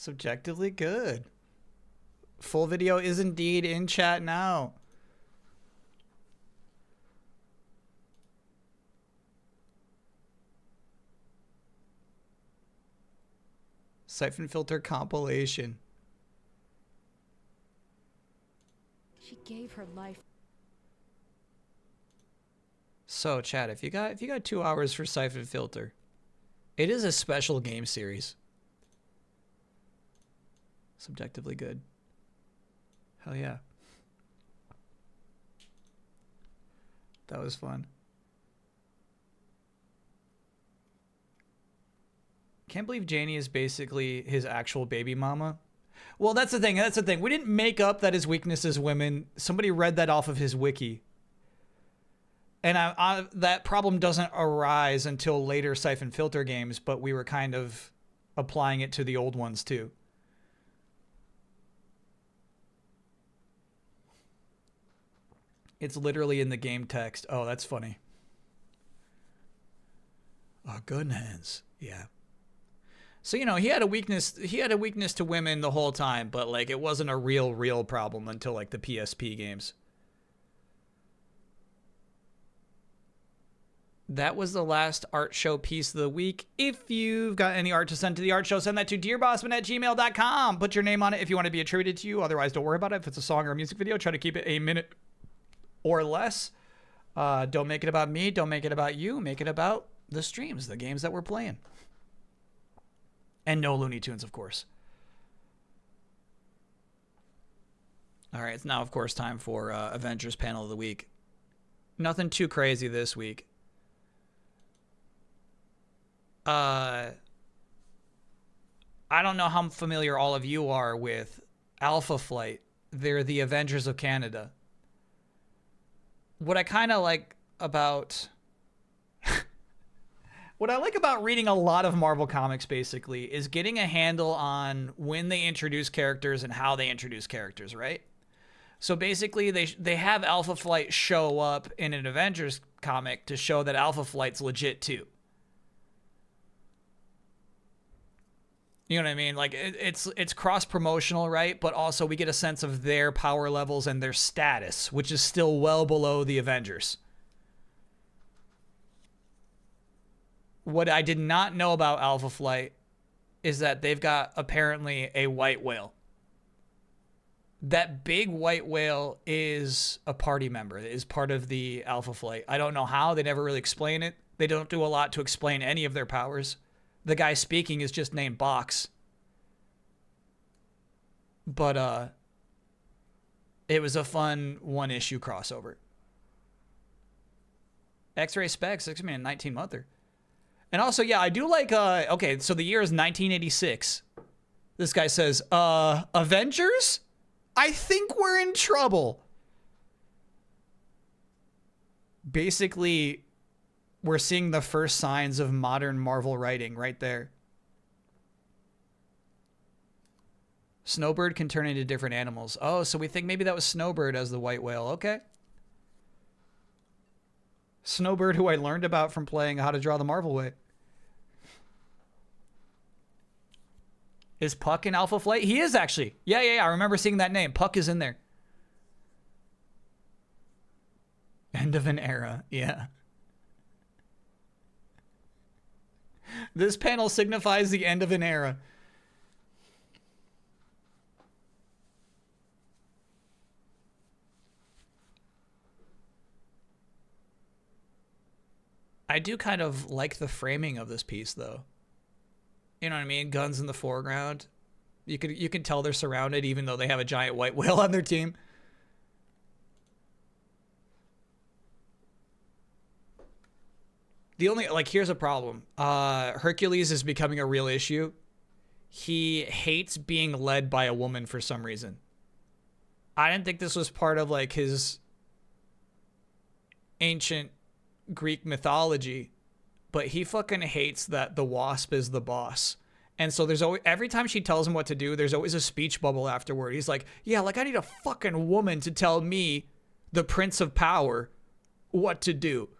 Subjectively good. Full video is indeed in chat now. Siphon Filter compilation. She gave her life. So, chat, if you got 2 hours for Siphon Filter, it is a special game series. Subjectively good. Hell yeah. That was fun. Can't believe Janie is basically his actual baby mama. Well, that's the thing. That's the thing. We didn't make up that his weakness is women. Somebody read that off of his wiki. And that problem doesn't arise until later Siphon Filter games, but we were kind of applying it to the old ones too. It's literally in the game text. Oh, that's funny. Oh, gun hands. Yeah. So, you know, he had a weakness to women the whole time, but like it wasn't a real problem until like the PSP games. That was the last art show piece of the week. If you've got any art to send to the art show, send that to dearbossman@gmail.com. Put your name on it if you want to be attributed to you. Otherwise, don't worry about it. If it's a song or a music video, try to keep it a minute or less. Don't make it about me. Don't make it about you. Make it about the streams, the games that we're playing. And no Looney Tunes, of course. All right, it's now, of course, time for Avengers Panel of the Week. Nothing too crazy this week. I don't know how familiar all of you are with Alpha Flight. They're the Avengers of Canada. What I kind of like about... What I like about reading a lot of Marvel Comics, basically, is getting a handle on when they introduce characters and how they introduce characters, right? So basically, they have Alpha Flight show up in an Avengers comic to show that Alpha Flight's legit, too. You know what I mean? Like, it's cross-promotional, right? But also, we get a sense of their power levels and their status, which is still well below the Avengers. What I did not know about Alpha Flight is that they've got apparently a white whale. That big white whale is a party member, is part of the Alpha Flight. I don't know how. They never really explain it. They don't do a lot to explain any of their powers. The guy speaking is just named Box. But it was a fun one-issue crossover. X-Ray Specs, X-Men 19-monther. And also, yeah, I do like, okay, so the year is 1986. This guy says, Avengers? I think we're in trouble. Basically, we're seeing the first signs of modern Marvel writing right there. Snowbird can turn into different animals. Oh, so we think maybe that was Snowbird as the white whale. Okay. Snowbird, who I learned about from playing How to Draw the Marvel Way. Is Puck in Alpha Flight? He is actually. Yeah. I remember seeing that name. Puck is in there. End of an era. Yeah. This panel signifies the end of an era. I do kind of like the framing of this piece, though. You know what I mean? Guns in the foreground. You can tell they're surrounded, even though they have a giant white whale on their team. The only, like, here's a problem. Hercules is becoming a real issue. He hates being led by a woman for some reason. I didn't think this was part of, like, his ancient Greek mythology, but he fucking hates that the Wasp is the boss. And so there's always, every time she tells him what to do, there's always a speech bubble afterward. He's like, yeah, like I need a fucking woman to tell me, the Prince of Power, what to do.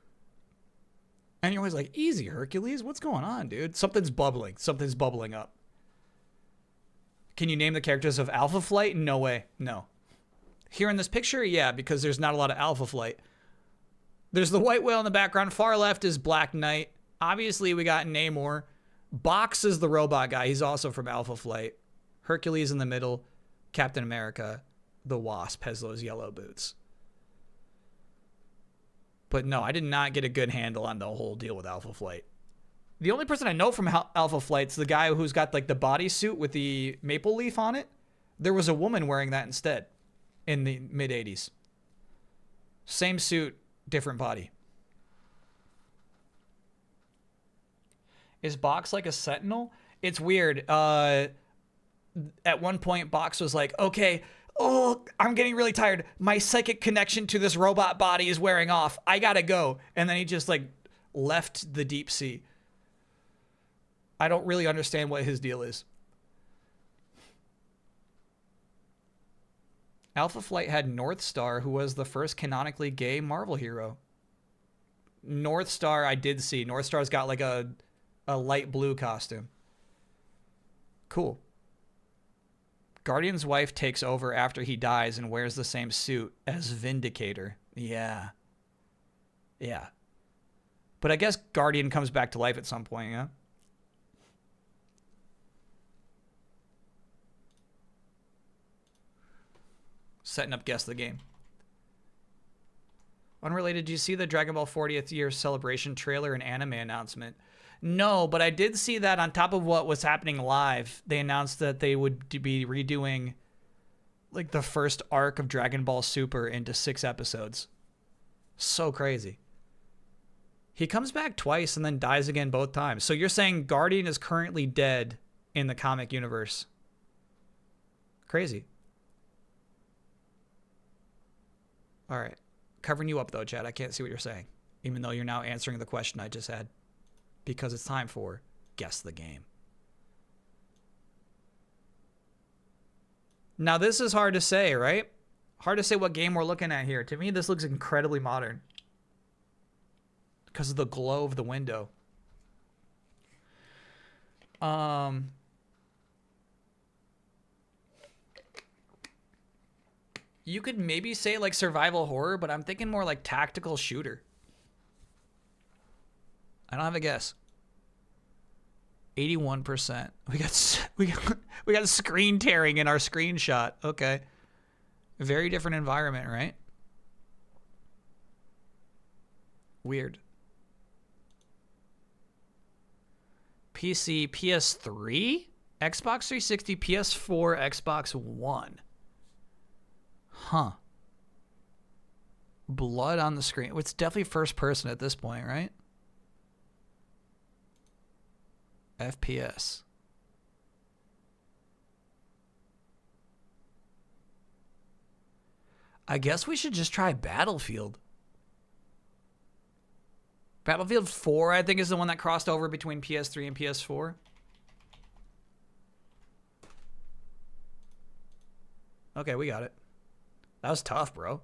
And you're always like, easy, Hercules. What's going on, dude? Something's bubbling. Something's bubbling up. Can you name the characters of Alpha Flight? No way. No. Here in this picture, yeah, because there's not a lot of Alpha Flight. There's the white whale in the background. Far left is Black Knight. Obviously, we got Namor. Box is the robot guy. He's also from Alpha Flight. Hercules in the middle. Captain America. The Wasp has those yellow boots. But no, I did not get a good handle on the whole deal with Alpha Flight. The only person I know from Alpha Flight's the guy who's got like the bodysuit with the maple leaf on it. There was a woman wearing that instead in the mid 80s. Same suit, different body. Is Box like a sentinel? It's weird. At one point, Box was like, okay, oh, I'm getting really tired. My psychic connection to this robot body is wearing off. I gotta go. And then he just like left the deep sea. I don't really understand what his deal is. Alpha Flight had North Star, who was the first canonically gay Marvel hero. North Star, I did see. North Star's got like a light blue costume. Cool. Guardian's wife takes over after he dies and wears the same suit as Vindicator. Yeah. Yeah. But I guess Guardian comes back to life at some point, yeah? Setting up Guess the Game. Unrelated, did you see the Dragon Ball 40th year celebration trailer and anime announcement? No, but I did see that on top of what was happening live, they announced that they would be redoing like the first arc of Dragon Ball Super into 6 episodes. So crazy. He comes back twice and then dies again both times. So you're saying Guardian is currently dead in the comic universe. Crazy. All right. Covering you up though, Chad. I can't see what you're saying, even though you're now answering the question I just had. Because it's time for Guess the Game. Now, this is hard to say, right? Hard to say what game we're looking at here. To me, this looks incredibly modern because of the glow of the window. You could maybe say like survival horror, but I'm thinking more like tactical shooter. I don't have a guess. 81%. We got screen tearing in our screenshot. Okay. Very different environment, right? Weird. PC, PS3, Xbox 360, PS4, Xbox One. Huh. Blood on the screen. It's definitely first person at this point, right? FPS. I guess we should just try Battlefield. Battlefield 4, I think, is the one that crossed over between PS3 and PS4. Okay, we got it. That was tough, bro.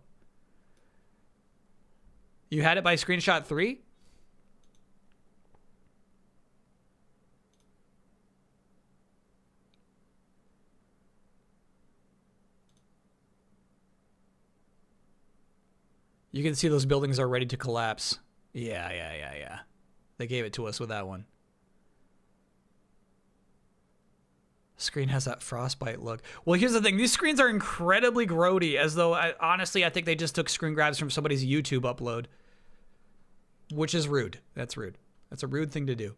You had it by screenshot 3? You can see those buildings are ready to collapse. Yeah. They gave it to us with that one. Screen has that frostbite look. Well, here's the thing. These screens are incredibly grody, as though, honestly, I think they just took screen grabs from somebody's YouTube upload. Which is rude. That's rude. That's a rude thing to do.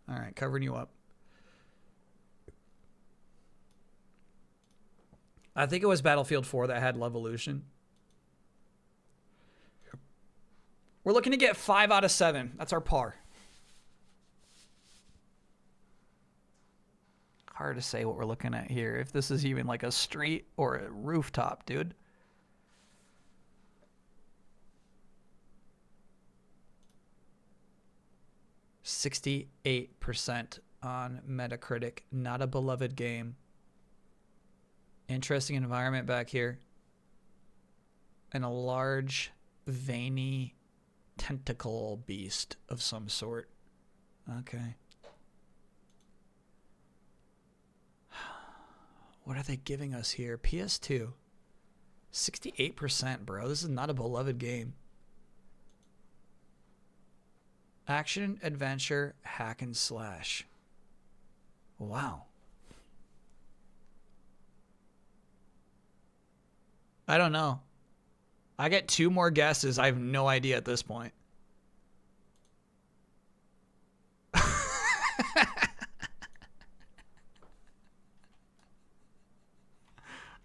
All right, covering you up. I think it was Battlefield 4 that had Levolution. We're looking to get 5 out of 7. That's our par. Hard to say what we're looking at here. If this is even like a street or a rooftop, dude. %68% on Metacritic. Not a beloved game. Interesting environment back here. And a large, veiny tentacle beast of some sort. Okay. What are they giving us here? PS2. 68%, bro. This is not a beloved game. Action, adventure, hack and slash. Wow. I don't know. I get 2 more guesses. I have no idea at this point.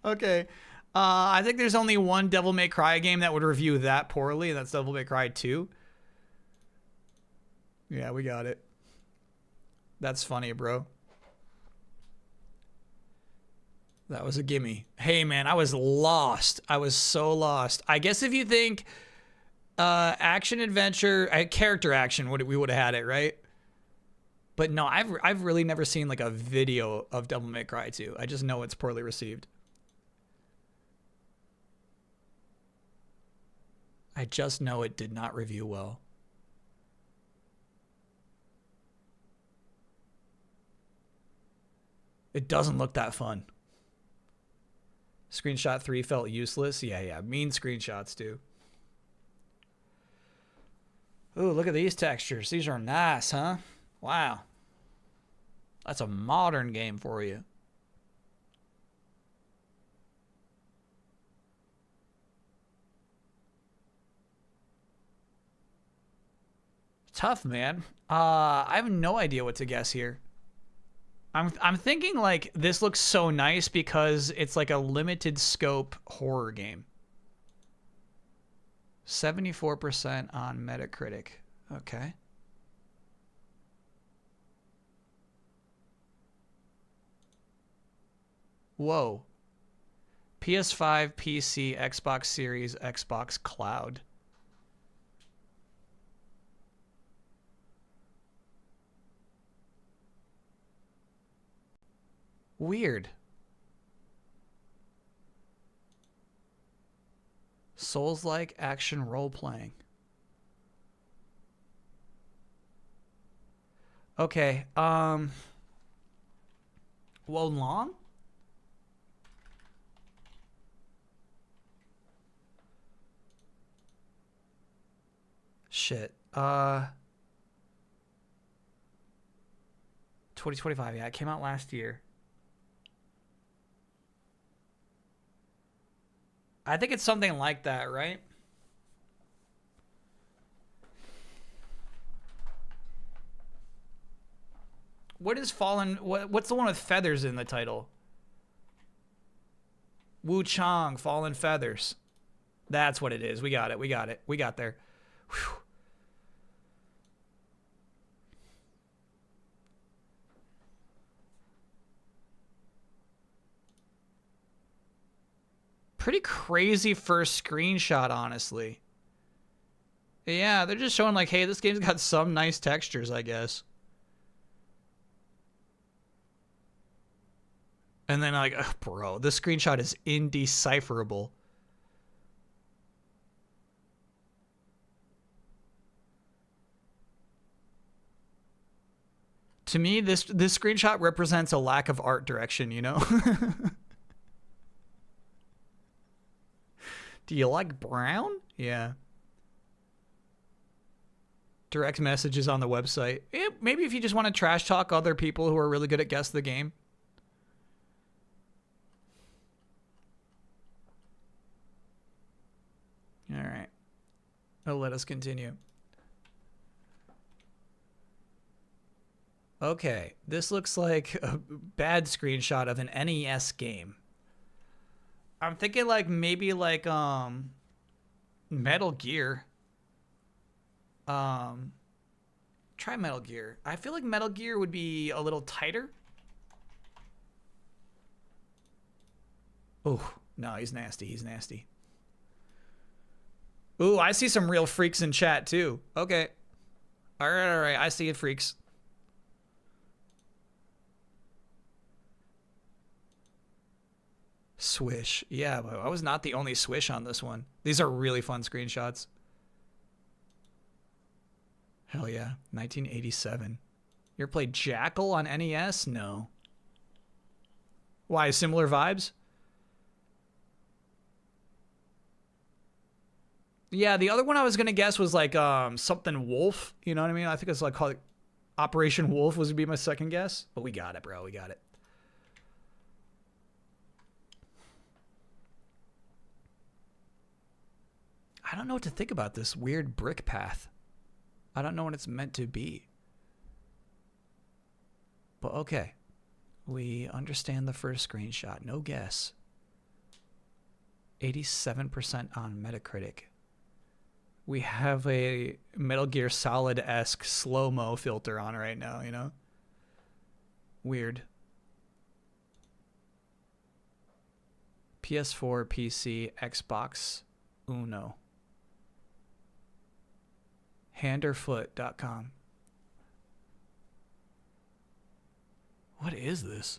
Okay. I think there's only one Devil May Cry game that would review that poorly, and that's Devil May Cry 2. Yeah, we got it. That's funny, bro. That was a gimme. Hey, man, I was lost. I was so lost. I guess if you think action, adventure, character action, we would have had it, right? But no, I've really never seen like a video of Devil May Cry 2. I just know it's poorly received. I just know it did not review well. It doesn't look that fun. Screenshot 3 felt useless. Yeah. Mean screenshots do. Ooh, look at these textures. These are nice, huh? Wow. That's a modern game for you. Tough, man. I have no idea what to guess here. I'm thinking like this looks so nice because it's like a limited scope horror game. 74% on Metacritic. Okay. Whoa. PS5, PC, Xbox Series, Xbox Cloud. Weird. Souls-like action role-playing. Okay, Wo Long? Shit. 2025, yeah, it came out last year. I think it's something like that, right? What is Fallen? What's the one with feathers in the title? Wu Chang, Fallen Feathers. That's what it is. We got it. We got it. We got there. Whew. Pretty crazy first screenshot, honestly. Yeah, they're just showing like, hey, this game's got some nice textures, I guess. And then like, oh, bro, this screenshot is indecipherable. To me, this screenshot represents a lack of art direction, you know? Do you like brown? Yeah. Direct messages on the website. Maybe if you just want to trash talk other people who are really good at guess the game. All right. Let us continue. Okay. This looks like a bad screenshot of an NES game. I'm thinking like maybe like Metal Gear. Try Metal Gear. I feel like Metal Gear would be a little tighter. Oh, no, he's nasty. He's nasty. Ooh, I see some real freaks in chat too. Okay. All right. I see it, freaks. Swish. Yeah, but I was not the only swish on this one. These are really fun screenshots. Hell yeah. 1987. You ever played Jackal on NES? No. Why? Similar vibes? Yeah, the other one I was gonna guess was like something Wolf. You know what I mean? I think it's like called Operation Wolf was gonna be my second guess. But we got it, bro. We got it. I don't know what to think about this weird brick path. I don't know what it's meant to be. But okay. We understand the first screenshot. No guess. 87% on Metacritic. We have a Metal Gear Solid-esque slow-mo filter on right now, you know? Weird. PS4, PC, Xbox, Uno. Handerfoot.com. What is this?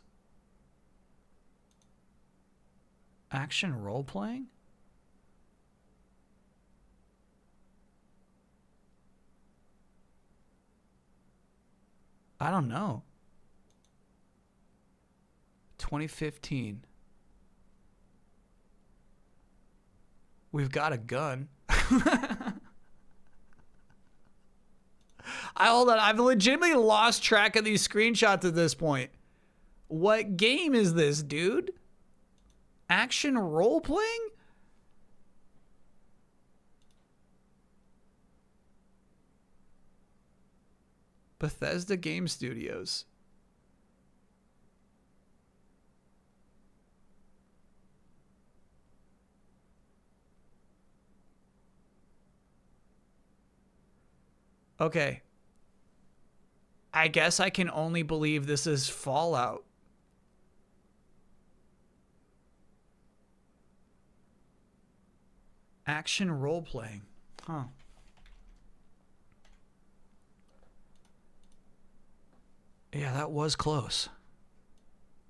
Action role-playing? I don't know. 2015. We've got a gun. Hold on. I've legitimately lost track of these screenshots at this point. What game is this, dude? Action role-playing? Bethesda Game Studios. Okay. I guess I can only believe this is Fallout. Action role-playing. Huh. Yeah, that was close.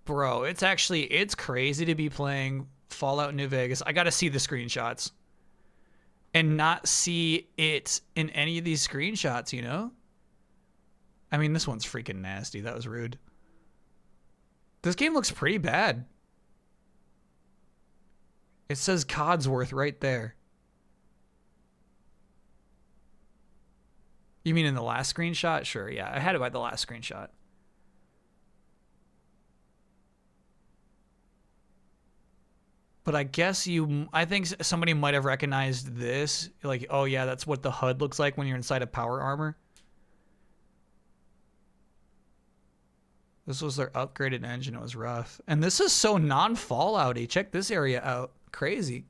Bro, it's crazy to be playing Fallout New Vegas. I gotta see the screenshots. And not see it in any of these screenshots, you know? I mean, this one's freaking nasty. That was rude. This game looks pretty bad. It says Codsworth right there. You mean in the last screenshot? Sure, yeah. I had it by the last screenshot. But I guess I think somebody might have recognized this. Like, oh yeah, that's what the HUD looks like when you're inside of Power Armor. This was their upgraded engine. It was rough. And this is so non-Fallout-y. Check this area out. Crazy.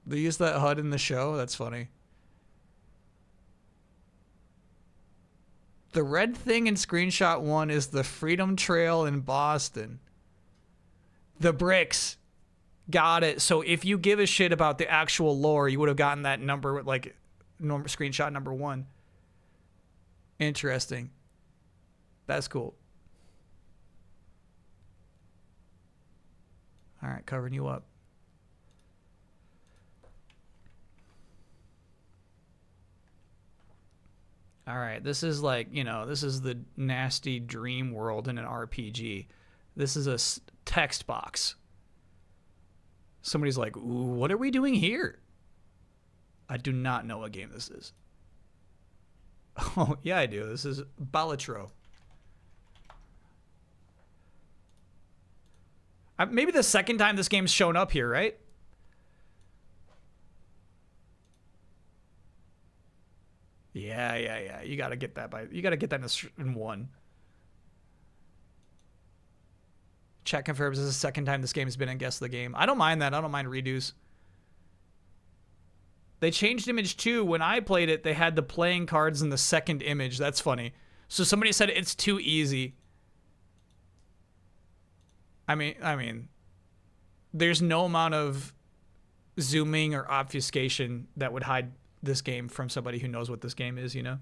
They use that HUD in the show? That's funny. The red thing in screenshot 1 is the Freedom Trail in Boston. The bricks. Got it. So if you give a shit about the actual lore, you would have gotten that number, like screenshot number 1. Interesting. That's cool. All right, covering you up. All right, this is like, you know, this is the nasty dream world in an RPG. This is a text box. Somebody's like, ooh, what are we doing here? I do not know what game this is. Oh, yeah, I do. This is Balatro. Maybe the second time this game's shown up here, right? Yeah. You gotta get that in 1. Chat confirms this is the second time this game has been in Guess the Game. I don't mind that. I don't mind redos. They changed image 2. When I played it, they had the playing cards in the second image. That's funny. So somebody said it's too easy. I mean, there's no amount of zooming or obfuscation that would hide this game from somebody who knows what this game is, you know?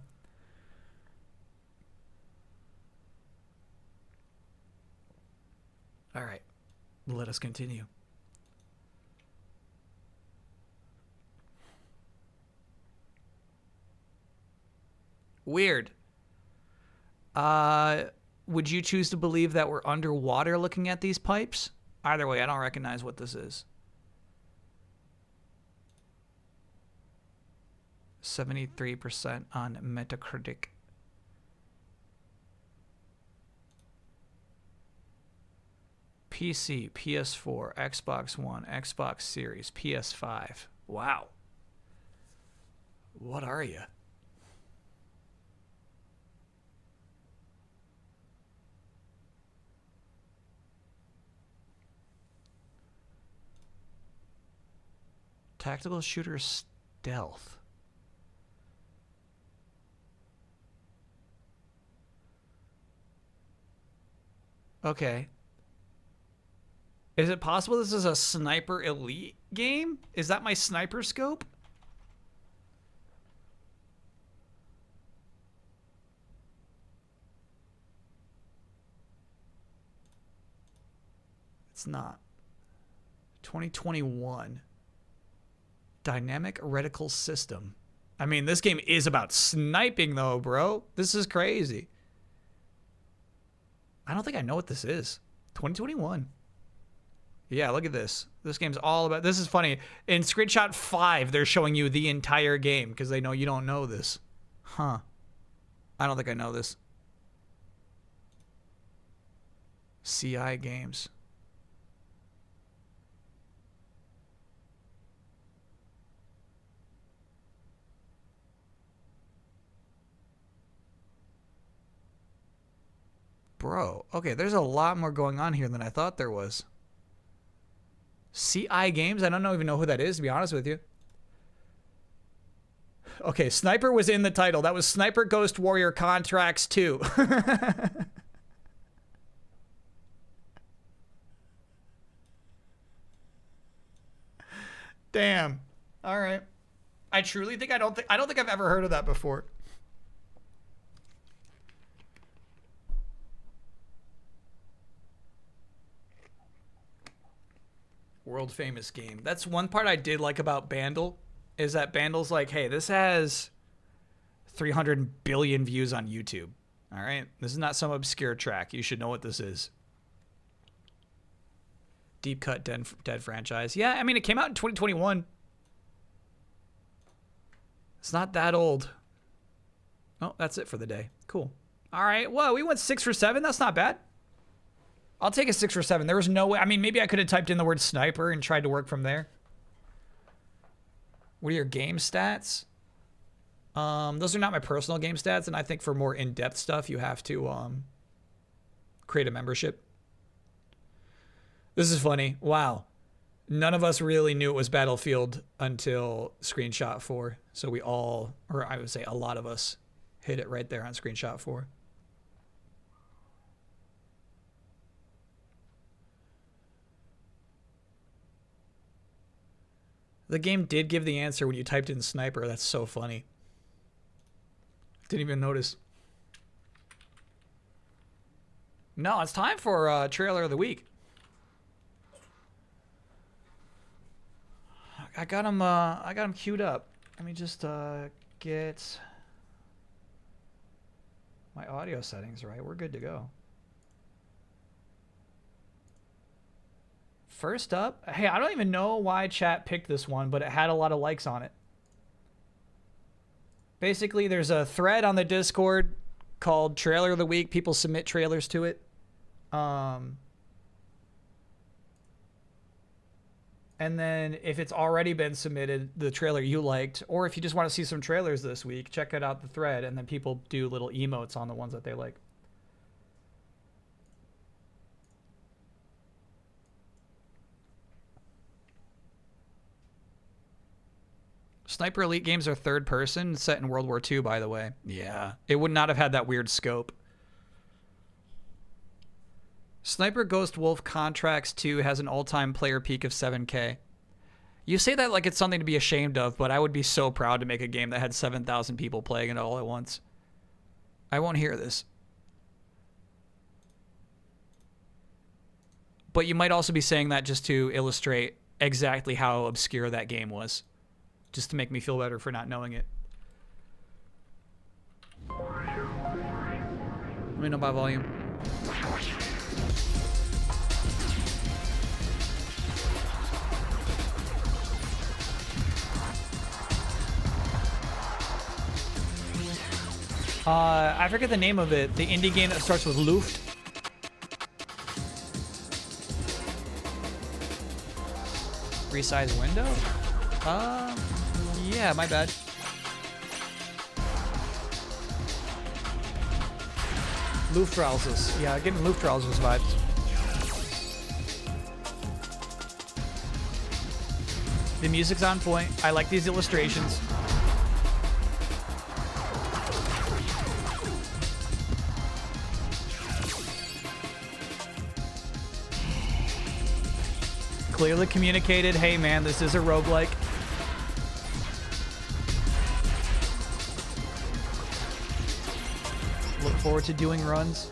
All right, let us continue. Weird. Would you choose to believe that we're underwater looking at these pipes? Either way, I don't recognize what this is. 73% on Metacritic. PC, PS4, Xbox One, Xbox Series, PS5. Wow. What are you? Tactical shooter stealth. Okay. Is it possible this is a Sniper Elite game? Is that my sniper scope? It's not. 2021. Dynamic reticle system. I mean, this game is about sniping though, bro. This is crazy. I don't think I know what this is. 2021. Yeah, look at this. This game's all about... This is funny. In Screenshot 5, they're showing you the entire game because they know you don't know this. Huh. I don't think I know this. CI Games. Bro, okay, there's a lot more going on here than I thought there was. CI Games? I don't even know who that is, to be honest with you. Okay, Sniper was in the title. That was Sniper Ghost Warrior Contracts 2. Damn. All right. I truly think I don't think I've ever heard of that before. World famous game. That's one part I did like about Bandle, is that Bandle's like, hey, this has 300 billion views on YouTube. All right? This is not some obscure track. You should know what this is. Deep Cut Dead franchise. Yeah, I mean, it came out in 2021. It's not that old. Oh, that's it for the day. Cool. All right. Whoa, we went 6 for 7. That's not bad. I'll take a 6 for 7. There was no way. I mean, maybe I could have typed in the word sniper and tried to work from there. What are your game stats? Those are not my personal game stats, and I think for more in-depth stuff, you have to create a membership. This is funny. Wow. None of us really knew it was Battlefield until Screenshot 4. So we all, or I would say a lot of us, hit it right there on Screenshot 4. The game did give the answer when you typed in sniper. That's so funny. Didn't even notice. No, it's time for trailer of the week. I got him queued up. Let me just get my audio settings right. We're good to go. First up, hey, I don't even know why chat picked this one, but it had a lot of likes on it. Basically, there's a thread on the Discord called Trailer of the Week. People submit trailers to it. And then if it's already been submitted, the trailer you liked, or if you just want to see some trailers this week, check it out the thread, and then people do little emotes on the ones that they like. Sniper Elite games are third person, set in World War II, by the way. Yeah. It would not have had that weird scope. Sniper Ghost Wolf Contracts 2 has an all-time player peak of 7K. You say that like it's something to be ashamed of, but I would be so proud to make a game that had 7,000 people playing it all at once. I won't hear this. But you might also be saying that just to illustrate exactly how obscure that game was. Just to make me feel better for not knowing it. Let me know by volume. I forget the name of it. The indie game that starts with Luft. Resize window? Yeah, my bad. Luftrausers. Yeah, getting Luftrausers vibes. The music's on point. I like these illustrations. Clearly communicated, hey man, this is a roguelike. Look forward to doing runs.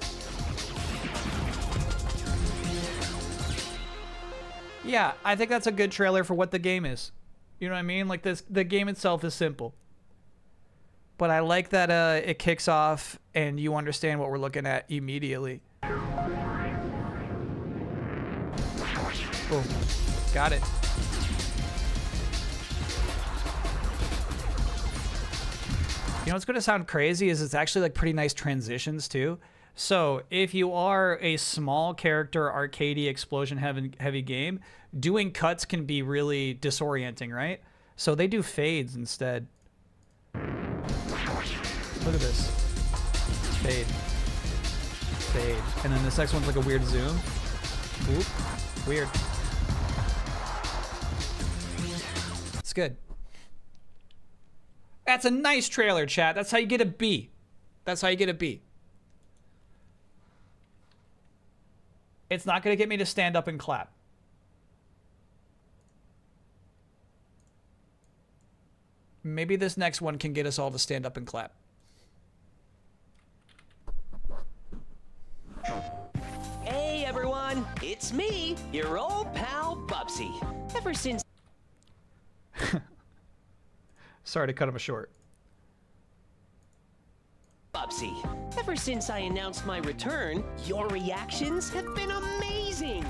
Yeah, I think that's a good trailer for what the game is. You know what I mean? Like the game itself is simple. But I like that it kicks off and you understand what we're looking at immediately. Boom. Got it. You know what's going to sound crazy is it's actually like pretty nice transitions too. So if you are a small character arcadey explosion heavy game, doing cuts can be really disorienting, right? So they do fades instead. Look at this. Fade. Fade. And then this next one's like a weird zoom. Oop. Weird. It's good. That's a nice trailer, chat. That's how you get a B. That's how you get a B. It's not going to get me to stand up and clap. Maybe this next one can get us all to stand up and clap. Hey everyone, it's me, your old pal Bubsy. Ever since Sorry to cut him short. Bubsy, ever since I announced my return, your reactions have been amazing.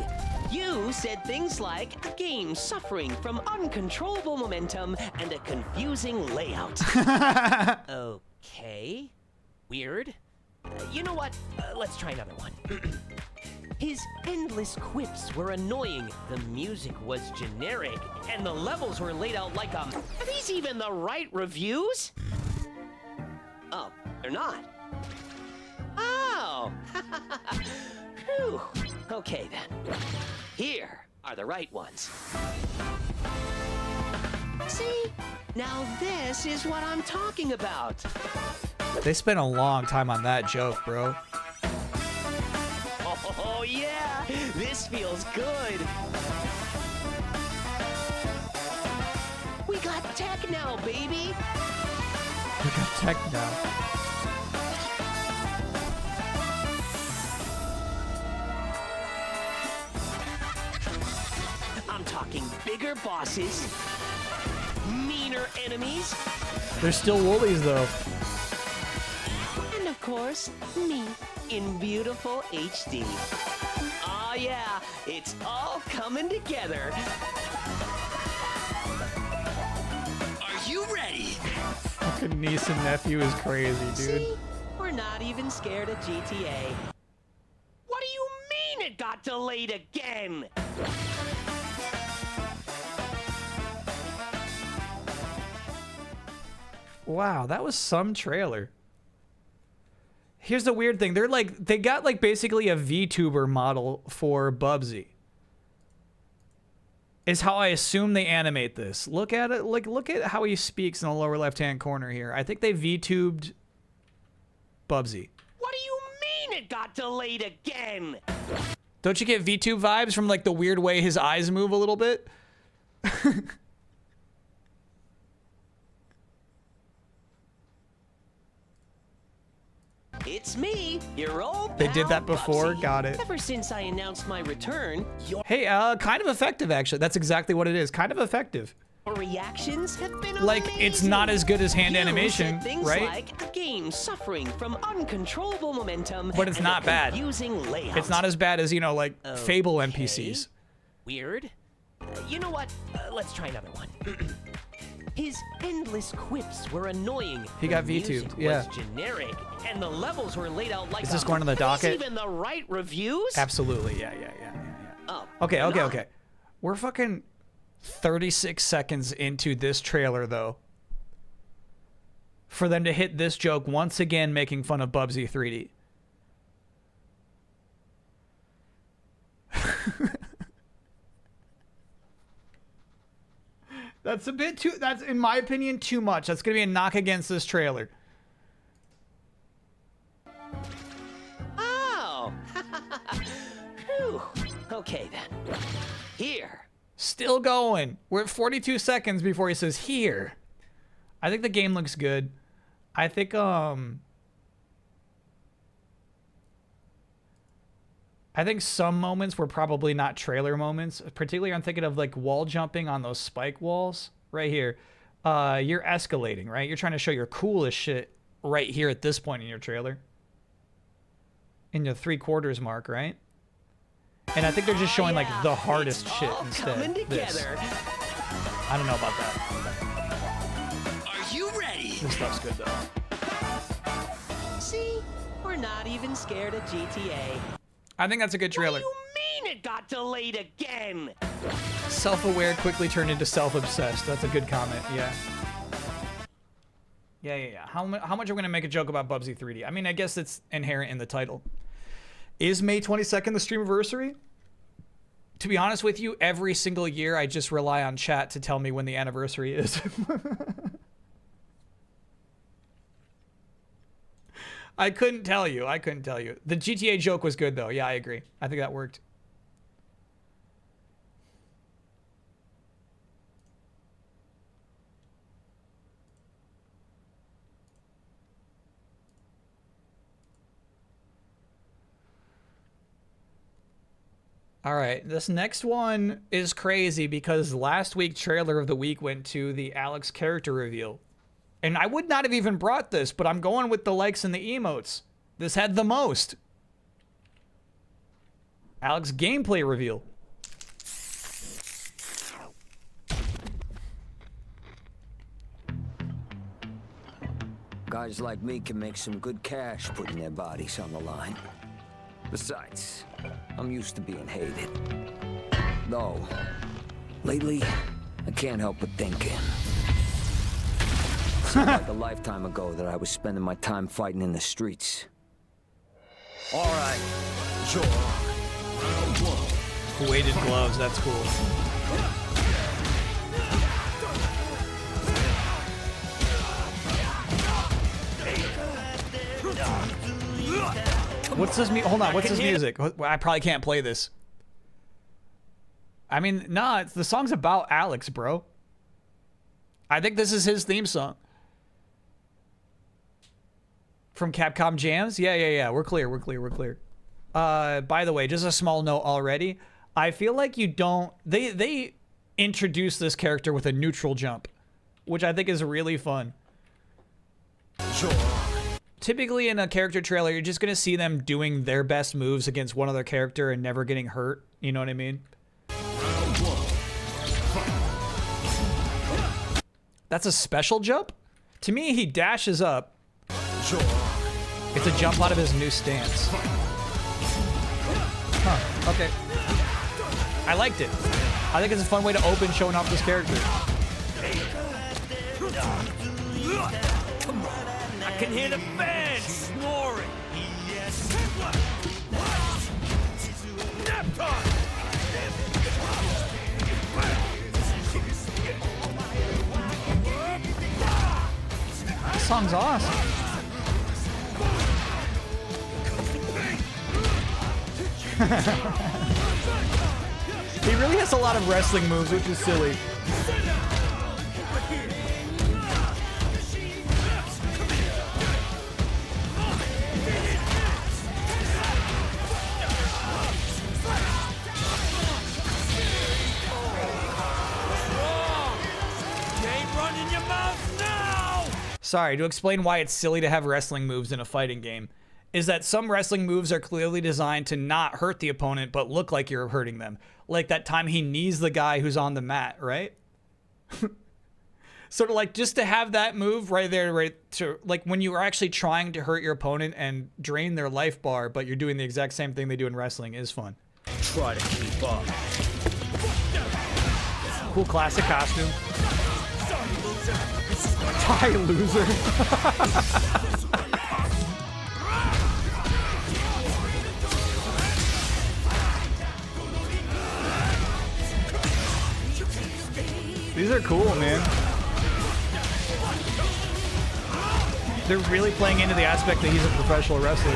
You said things like, a game suffering from uncontrollable momentum and a confusing layout. Okay. Weird. You know what? Let's try another one. His endless quips were annoying, the music was generic, and the levels were laid out like Are these even the right reviews? Oh, they're not. Oh! Phew. Okay then. Here are the right ones. See? Now this is what I'm talking about. They spent a long time on that joke, bro. Oh yeah, this feels good. We got tech now, baby. We got tech now. I'm talking bigger bosses, meaner enemies, They're still woolies though. and of course, me in beautiful HD. Oh yeah, it's all coming together. Are you ready? Fucking niece and nephew is crazy, dude. See? We're not even scared of GTA. What do you mean it got delayed again? Wow, that was some trailer. Here's the weird thing. They got like basically a VTuber model for Bubsy. Is how I assume they animate this. Look at it. Look at how he speaks in the lower left-hand corner here. I think they VTubed Bubsy. What do you mean it got delayed again? Don't you get VTube vibes from like the weird way his eyes move a little bit? It's me, your old They pal did that before. Bubsy. Got it. Ever since I announced my return, your Hey, kind of effective actually. That's exactly what it is. Kind of effective. Reactions have been Like, it's not as good as hand You animation, said things right? like a game suffering from uncontrollable momentum, But it's and not a bad. confusing layout. It's not as bad as, you know, like Fable Okay. NPCs. Weird. You know what? Let's try another one. His endless quips were annoying. He got The music VTubed, yeah. was generic, and the levels were laid out like. Is this a- going on the These docket? even the right reviews? Absolutely, yeah. Oh, Okay, they're not. okay. We're fucking 36 seconds into this trailer, though. For them to hit this joke once again, making fun of Bubsy 3D. That's a bit too, that's, in my opinion, too much. That's going to be a knock against this trailer. Oh. Phew. Okay then. Here. Still going. We're at 42 seconds before he says here. I think the game looks good. I think some moments were probably not trailer moments. Particularly I'm thinking of like wall jumping on those spike walls right here. You're escalating, right? You're trying to show your coolest shit right here at this point in your trailer. In your 3/4 mark, right? And I think they're just showing like the hardest shit All instead. coming This. together. I don't know about that. Are you ready? This stuff's good though. See, we're not even scared of GTA. I think that's a good trailer. What do you mean it got delayed again? Self-aware quickly turned into self-obsessed. That's a good comment. Yeah. Yeah. How much are we gonna make a joke about Bubsy 3D? I mean, I guess it's inherent in the title. Is May 22nd the streamiversary? To be honest with you, every single year I just rely on chat to tell me when the anniversary is. I couldn't tell you. The GTA joke was good though. Yeah, I agree. I think that worked. All right, this next one is crazy because last week trailer of the week went to the Alex character reveal. And I would not have even brought this, but I'm going with the likes and the emotes. This had the most. Alex gameplay reveal. Guys like me can make some good cash putting their bodies on the line. Besides, I'm used to being hated. Though, lately, I can't help but thinking. Seemed like a lifetime ago that I was spending my time fighting in the streets. All right, you're on. Round one. Weighted gloves, that's cool. What's this hold on, what's this music? I probably can't play this. I mean, nah, the song's about Alex, bro. I think this is his theme song. From Capcom Jams? Yeah. We're clear. By the way, just a small note already. I feel like you don't... They introduce this character with a neutral jump, which I think is really fun. Sure. Typically in a character trailer, you're just going to see them doing their best moves against one other character and never getting hurt. You know what I mean? Round one. That's a special jump? To me, he dashes up. Sure. It's a jump out of his new stance. Huh, okay. I liked it. I think it's a fun way to open showing off this character. I can hear the fans snoring. Nap time. This song's awesome. He really has a lot of wrestling moves, which is silly. sorry, to explain why it's silly to have wrestling moves in a fighting game, is that some wrestling moves are clearly designed to not hurt the opponent, but look like you're hurting them. Like that time he knees the guy who's on the mat, right? Sort of like just to have that move right there, right to like when you are actually trying to hurt your opponent and drain their life bar, but you're doing the exact same thing they do in wrestling is fun. Try to keep up. Cool classic costume. Die, loser. These are cool, man. They're really playing into the aspect that he's a professional wrestler.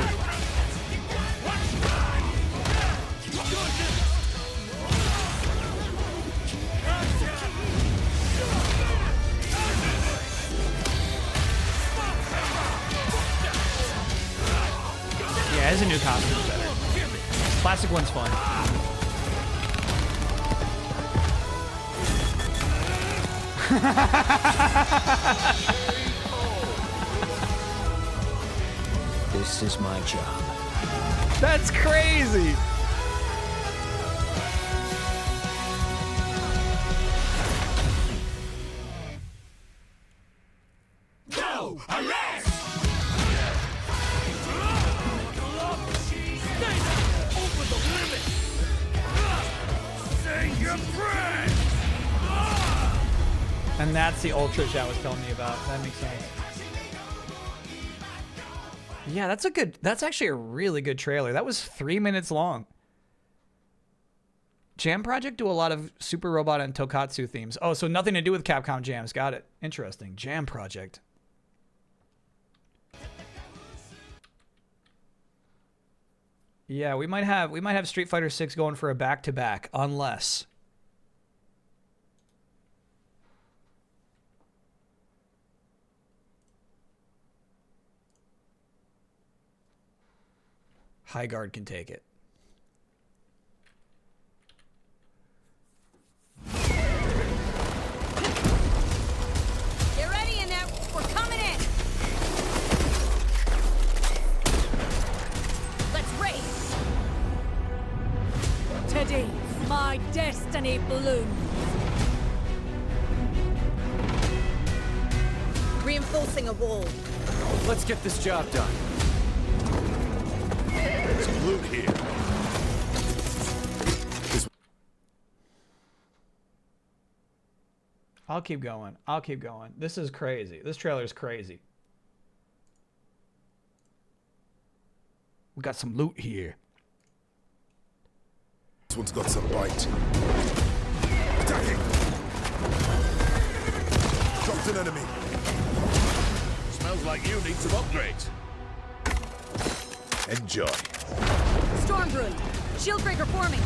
Yeah, his new costume is better. Classic one's fun. This is my job. That's crazy. Go! Arrest! Over the limit! Say your prayer! And that's the Ultra chat was telling me about. That makes sense. Yeah, that's actually a really good trailer. That was 3 minutes long. Jam Project do a lot of Super Robot and Tokatsu themes. Oh, so nothing to do with Capcom Jams. Got it. Interesting. Jam Project. Yeah, we might have Street Fighter 6 going for a back-to-back, unless High Guard can take it. Get ready in there. We're coming in. Let's race. Today, my destiny blooms. Reinforcing a wall. Let's get this job done. There's loot here. I'll keep going. I'll keep going. This is crazy. This trailer is crazy. We got some loot here. This one's got some bite. Attacking! Dropped an enemy. Smells like you need some upgrades. Enjoy. Stormbrew. Shieldbreaker forming.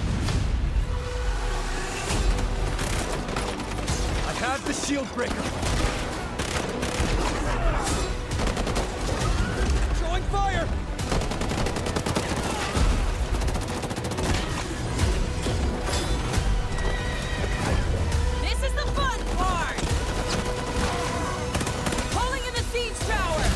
I have the shield breaker. Throwing fire! This is the fun part. Pulling in the siege tower.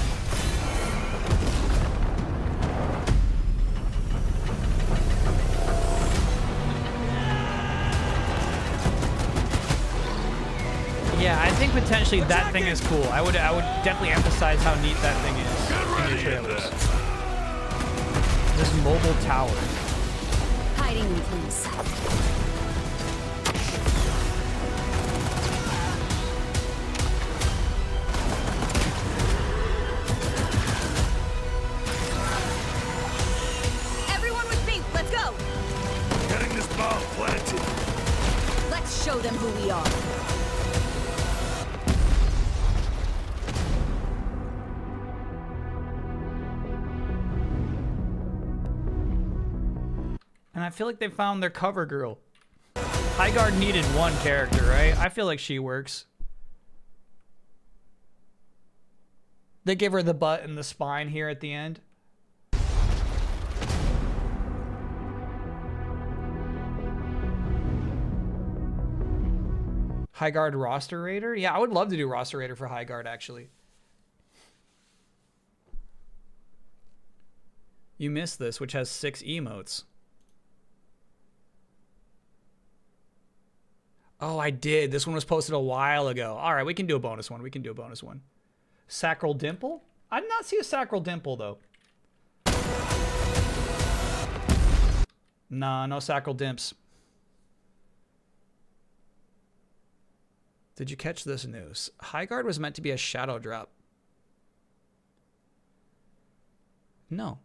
Yeah, I think potentially that thing is cool. I would definitely emphasize how neat that thing is in the trailers. This mobile tower. Hiding in plain sight. Everyone with me, let's go. Getting this bomb planted. Let's show them who we are. And I feel like they found their cover girl. High Guard needed one character, right? I feel like she works. They give her the butt and the spine here at the end. High Guard roster raider? Yeah, I would love to do roster raider for High Guard, actually. You missed this, which has 6 emotes. Oh, I did. This one was posted a while ago. All right, we can do a bonus one. We can do a bonus one. Sacral dimple? I did not see a sacral dimple, though. Nah, no sacral dimps. Did you catch this news? Highguard was meant to be a shadow drop. No.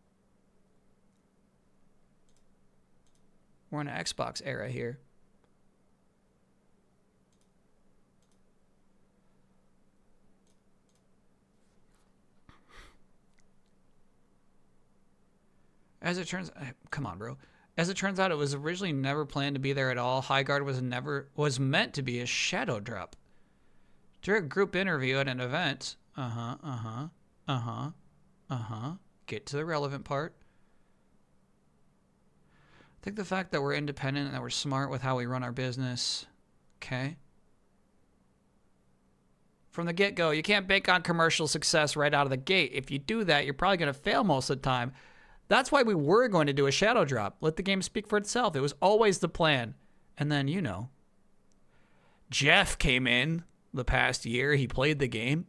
We're in an Xbox era here. As it turns, come on, bro. As it turns out, it was originally never planned to be there at all. Highguard was meant to be a shadow drop. During a group interview at an event. Get to the relevant part. I think the fact that we're independent and that we're smart with how we run our business. Okay. From the get-go, you can't bank on commercial success right out of the gate. If you do that, you're probably going to fail most of the time. That's why we were going to do a shadow drop. Let the game speak for itself. It was always the plan. And then, you know, Jeff came in the past year. He played the game.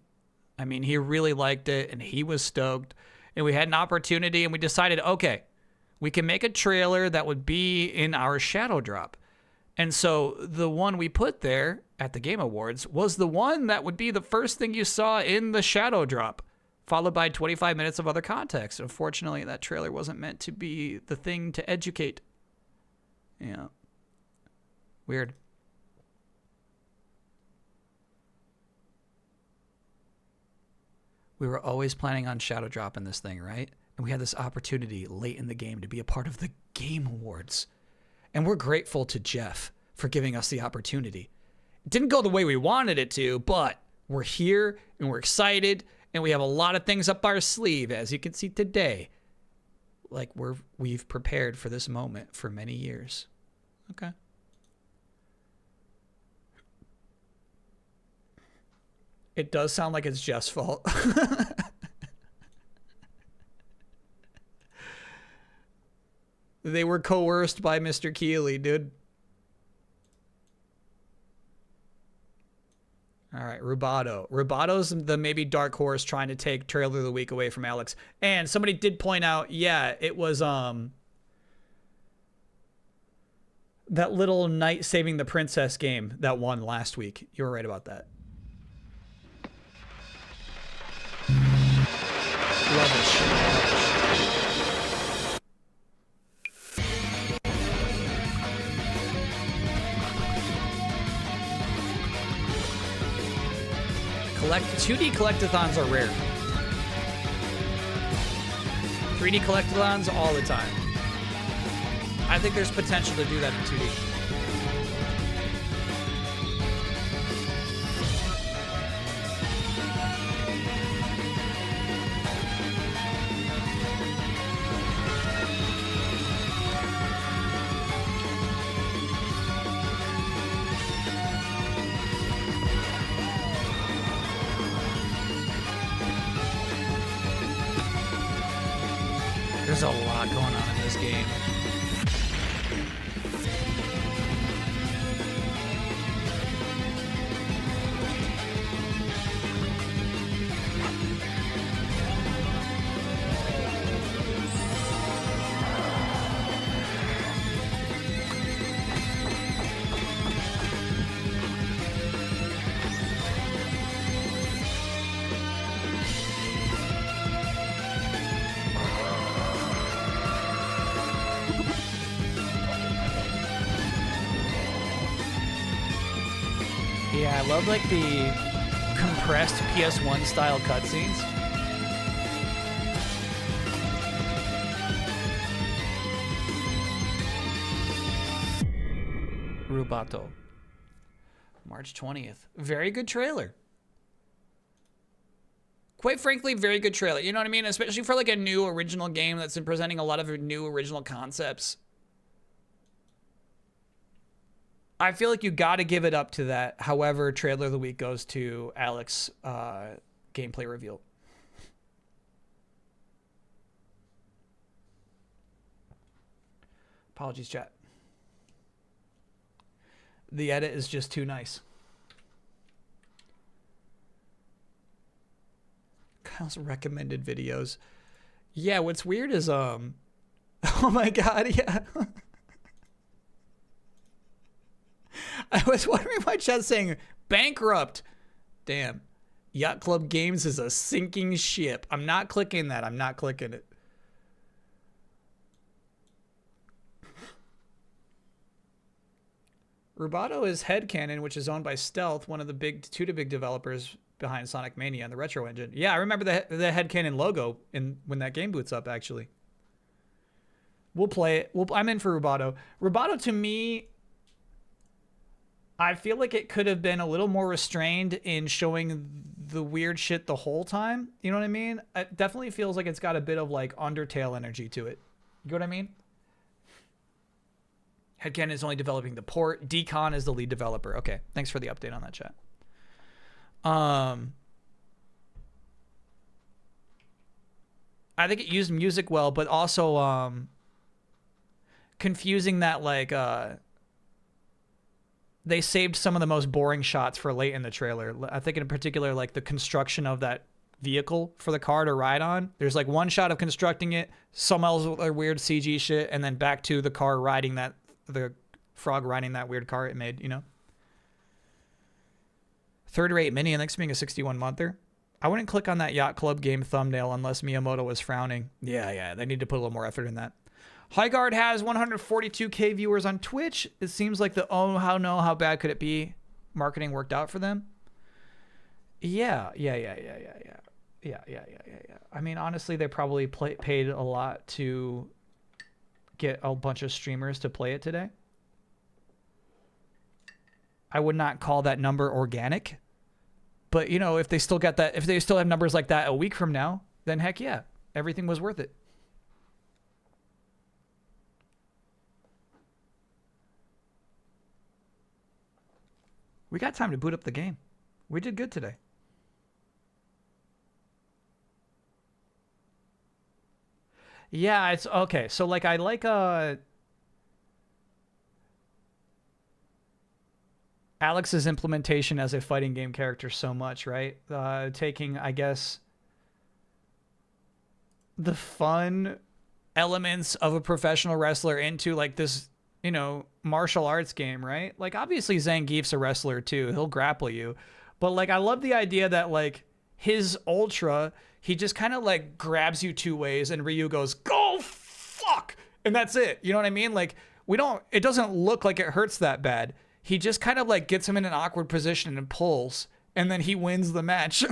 I mean, he really liked it, and he was stoked. And we had an opportunity, and we decided, okay, we can make a trailer that would be in our shadow drop. And so the one we put there at the Game Awards was the one that would be the first thing you saw in the shadow drop, followed by 25 minutes of other context. Unfortunately, that trailer wasn't meant to be the thing to educate. Yeah. Weird. We were always planning on shadow dropping this thing, right? And we had this opportunity late in the game to be a part of the Game Awards. And we're grateful to Jeff for giving us the opportunity. It didn't go the way we wanted it to, but we're here and we're excited. And we have a lot of things up our sleeve, as you can see today. Like we've prepared for this moment for many years. Okay. It does sound like it's Jeff's fault. They were coerced by Mr. Keeley, dude. All right, Rubato. Rubato's the maybe dark horse trying to take trailer of the week away from Alex. And somebody did point out, yeah, it was that little knight saving the princess game that won last week. You were right about that. Collect 2D collectathons are rare. 3D collectathons all the time. I think there's potential to do that in 2D. There's a lot going on in this game. Yeah, I love like the compressed PS1 style cutscenes. Rubato. March 20th. Very good trailer. Quite frankly, very good trailer. You know what I mean? Especially for like a new original game that's been presenting a lot of new original concepts. I feel like you got to give it up to that. However, trailer of the week goes to Alex gameplay reveal. Apologies, chat. The edit is just too nice. Kyle's recommended videos. Yeah, what's weird is oh my god, yeah. I was wondering why chat's saying bankrupt. Damn. Yacht Club Games is a sinking ship. I'm not clicking that. I'm not clicking it. Rubato is Headcanon, which is owned by Stealth, one of the two big developers behind Sonic Mania and the Retro Engine. Yeah, I remember the Headcanon logo when that game boots up, actually. We'll play it. I'm in for Rubato. Rubato, to me, I feel like it could have been a little more restrained in showing the weird shit the whole time. You know what I mean? It definitely feels like it's got a bit of like Undertale energy to it. You know what I mean? Headcanon is only developing the port. Decon is the lead developer. Okay, thanks for the update on that, chat. I think it used music well, but also confusing that like they saved some of the most boring shots for late in the trailer. I think in particular like the construction of that vehicle for the car to ride on. There's like one shot of constructing it, some other weird CG shit, and then back to the car riding that, the frog riding that weird car it made, you know? Third-rate mini, and thanks for being a 61-monther. I wouldn't click on that Yacht Club game thumbnail unless Miyamoto was frowning. Yeah, they need to put a little more effort in that. Highguard has 142k viewers on Twitch. It seems like the how bad could it be marketing worked out for them. Yeah. I mean, honestly, they probably paid a lot to get a bunch of streamers to play it today. I would not call that number organic, but you know, if they still got that, if they still have numbers like that a week from now, then heck yeah, everything was worth it. We got time to boot up the game. We did good today. Yeah, it's okay. So like I like Alex's implementation as a fighting game character so much, right? Taking, I guess, the fun elements of a professional wrestler into like this, you know, martial arts game, right? Like obviously Zangief's a wrestler too. He'll grapple you. But like I love the idea that like his ultra, he just kind of like grabs you two ways and Ryu goes, "Go fuck!" And that's it. You know what I mean? Like it doesn't look like it hurts that bad. He just kind of like gets him in an awkward position and pulls, and then he wins the match.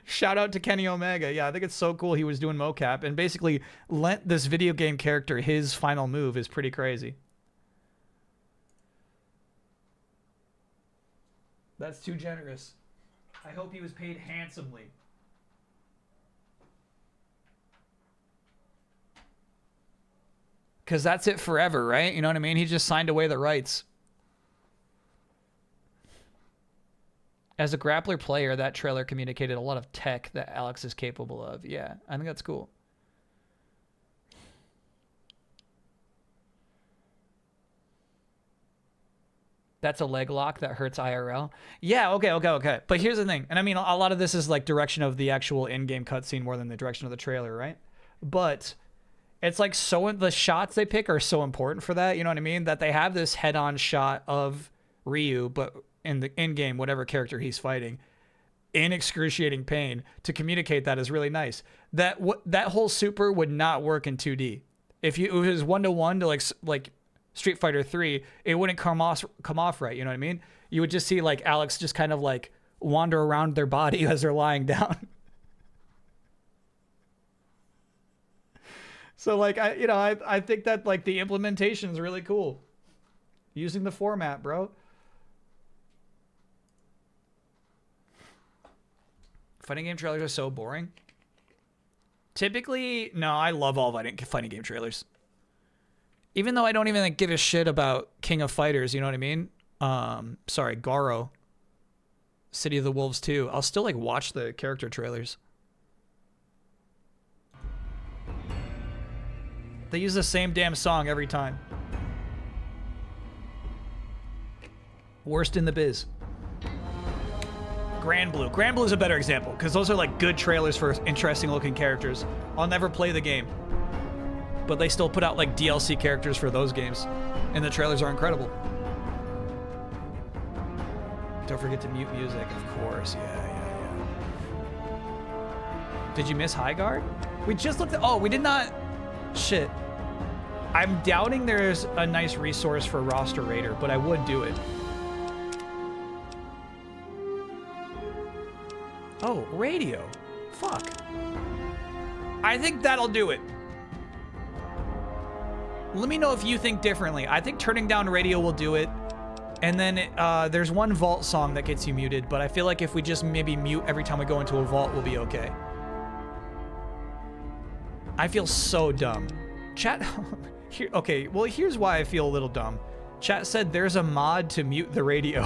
Shout out to Kenny Omega. Yeah, I think it's so cool he was doing mocap and basically lent this video game character his final move is pretty crazy. That's too generous. I hope he was paid handsomely. Because that's it forever, right? You know what I mean? He just signed away the rights. As a grappler player, that trailer communicated a lot of tech that Alex is capable of. Yeah, I think that's cool. That's a leg lock that hurts IRL. Yeah, okay. But here's the thing. And I mean, a lot of this is like direction of the actual in-game cutscene more than the direction of the trailer, right? But it's like the shots they pick are so important for that. You know what I mean? That they have this head-on shot of Ryu, but in the in-game, whatever character he's fighting, in excruciating pain, to communicate that is really nice. That whole super would not work in 2D. If it was 1-to-1 to like Street Fighter 3, it wouldn't come off right. You know what I mean? You would just see like Alex just kind of like wander around their body as they're lying down. So like I think that like the implementation is really cool. Using the format, bro. Fighting game trailers are so boring. Typically, no, I love all fighting game trailers. Even though I don't even like, give a shit about King of Fighters, you know what I mean? Sorry, Garo. City of the Wolves 2. I'll still like watch the character trailers. They use the same damn song every time. Worst in the biz. Grand Blue. Grand Blue is a better example because those are like good trailers for interesting looking characters. I'll never play the game, but they still put out like DLC characters for those games, and the trailers are incredible. Don't forget to mute music, of course. Yeah. Did you miss High Guard? We just looked at. Oh, we did not. Shit. I'm doubting there's a nice resource for Roster Raider, but I would do it. Oh, radio. Fuck. I think that'll do it. Let me know if you think differently. I think turning down radio will do it. And then there's one vault song that gets you muted, but I feel like if we just maybe mute every time we go into a vault, we'll be okay. I feel so dumb. Chat, here, okay, well, here's why I feel a little dumb. Chat said there's a mod to mute the radio.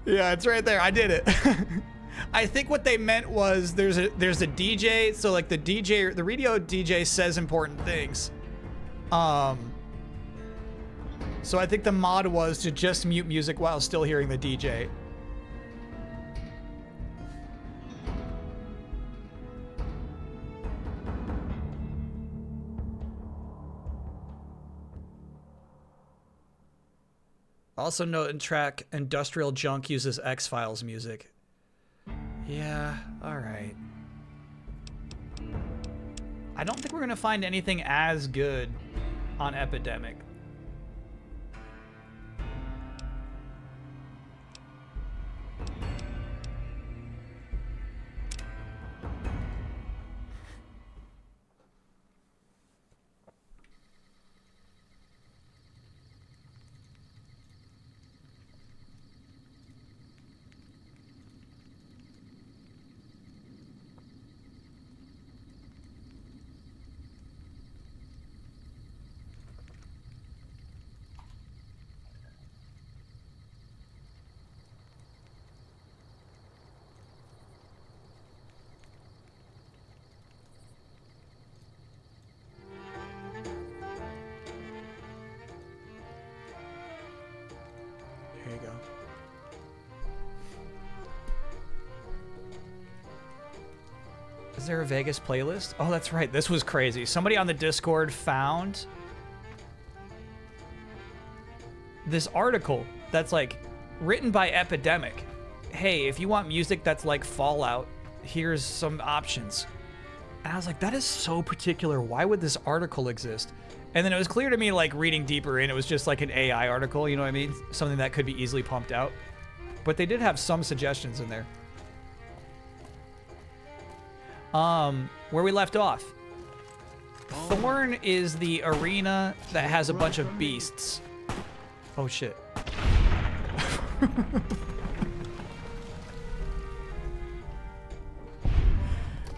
Yeah, it's right there. I did it. I think what they meant was there's a DJ, so like the radio DJ says important things. So I think the mod was to just mute music while still hearing the DJ. Also note in track, Industrial Junk uses X-Files music. Yeah, alright. I don't think we're gonna find anything as good on Epidemic. Here you go. Is there a Vegas playlist? Oh, that's right. This was crazy. Somebody on the Discord found this article that's like written by Epidemic. Hey, if you want music that's like Fallout, here's some options. And I was like, that is so particular. Why would this article exist? And then it was clear to me, like, reading deeper in, it was just like an AI article, you know what I mean? Something that could be easily pumped out. But they did have some suggestions in there. Where we left off. Thorn is the arena that has a bunch of beasts. Oh, shit.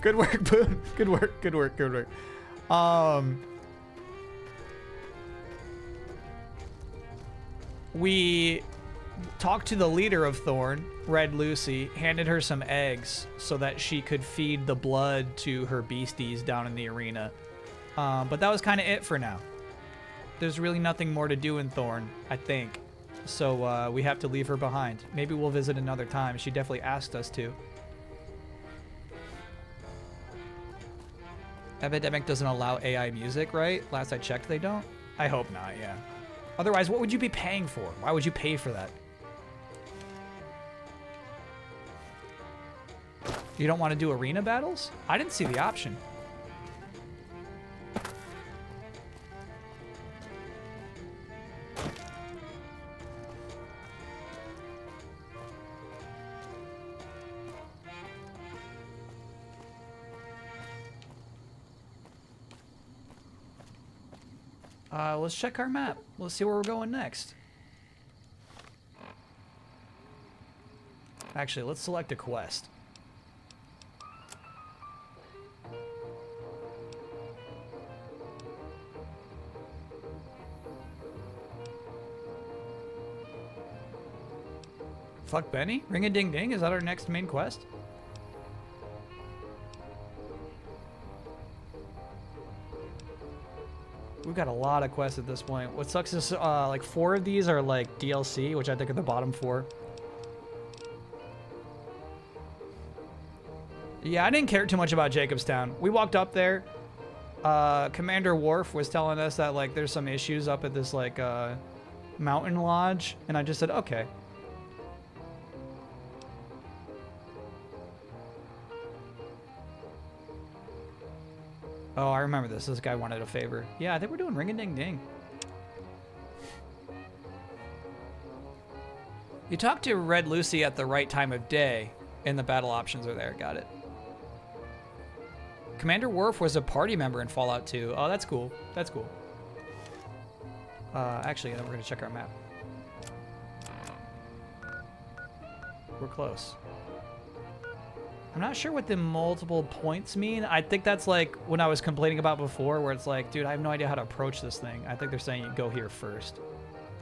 Good work, Boone. Good work, good work, good work. We talked to the leader of Thorn, Red Lucy, handed her some eggs so that she could feed the blood to her beasties down in the arena. But that was kind of it for now. There's really nothing more to do in Thorn, I think. So we have to leave her behind. Maybe we'll visit another time. She definitely asked us to. Epidemic doesn't allow AI music, right? Last I checked, they don't. I hope not, yeah. Otherwise, what would you be paying for? Why would you pay for that? You don't want to do arena battles? I didn't see the option. Let's check our map. Let's see where we're going next. Actually, let's select a quest. Fuck Benny? Ring a ding ding? Is that our next main quest? We've got a lot of quests at this point. What sucks is like 4 of these are like DLC, which I think are the bottom 4. Yeah, I didn't care too much about Jacobstown. We walked up there. Commander Worf was telling us that like there's some issues up at this like mountain lodge, and I just said okay. Oh, I remember this. This guy wanted a favor. Yeah, I think we're doing ring a ding ding. You talk to Red Lucy at the right time of day, and the battle options are there. Got it. Commander Worf was a party member in Fallout 2. Oh, that's cool. That's cool. Actually, then we're gonna check our map. We're close. I'm not sure what the multiple points mean. I think that's like when I was complaining about before, where it's like, dude, I have no idea how to approach this thing. I think they're saying you go here first.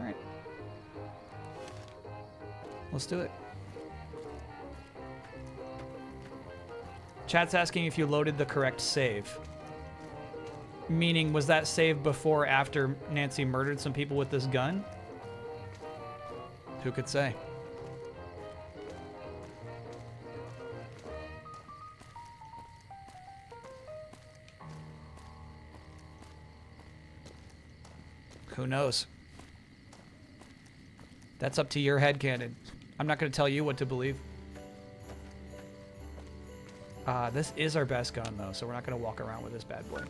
All right. Let's do it. Chat's asking if you loaded the correct save. Meaning, was that save before or after Nancy murdered some people with this gun? Who could say? Who knows? That's up to your headcanon. I'm not going to tell you what to believe. This is our best gun, though, so we're not going to walk around with this bad boy.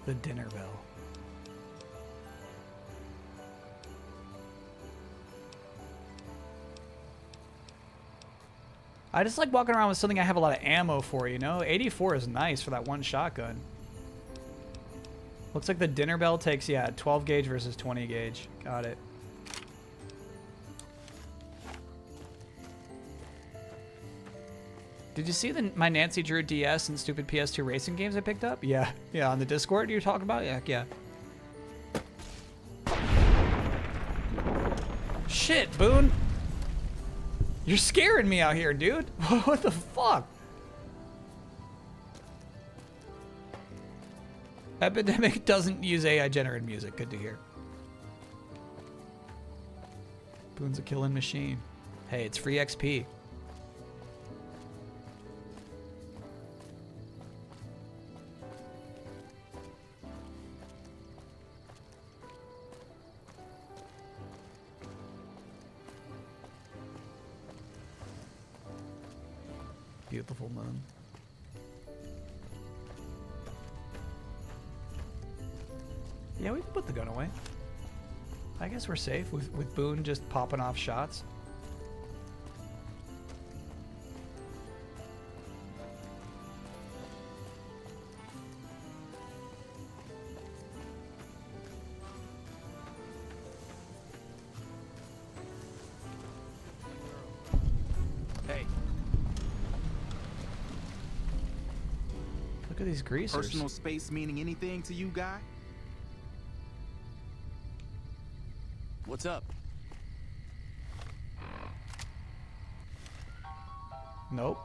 The dinner bell. I just like walking around with something I have a lot of ammo for, you know? 84 is nice for that one shotgun. Looks like the dinner bell takes, yeah, 12 gauge versus 20 gauge. Got it. Did you see my Nancy Drew DS and stupid PS2 racing games I picked up? Yeah. Yeah, on the Discord you're talking about? Yeah, yeah. Shit, Boone. You're scaring me out here, dude. What the fuck? Epidemic doesn't use AI-generated music. Good to hear. Boone's a killing machine. Hey, it's free XP. Beautiful moon. Yeah, we can put the gun away. I guess we're safe with Boone just popping off shots. Hey. Look at these greasers. Personal space meaning anything to you, guy? What's up? Nope.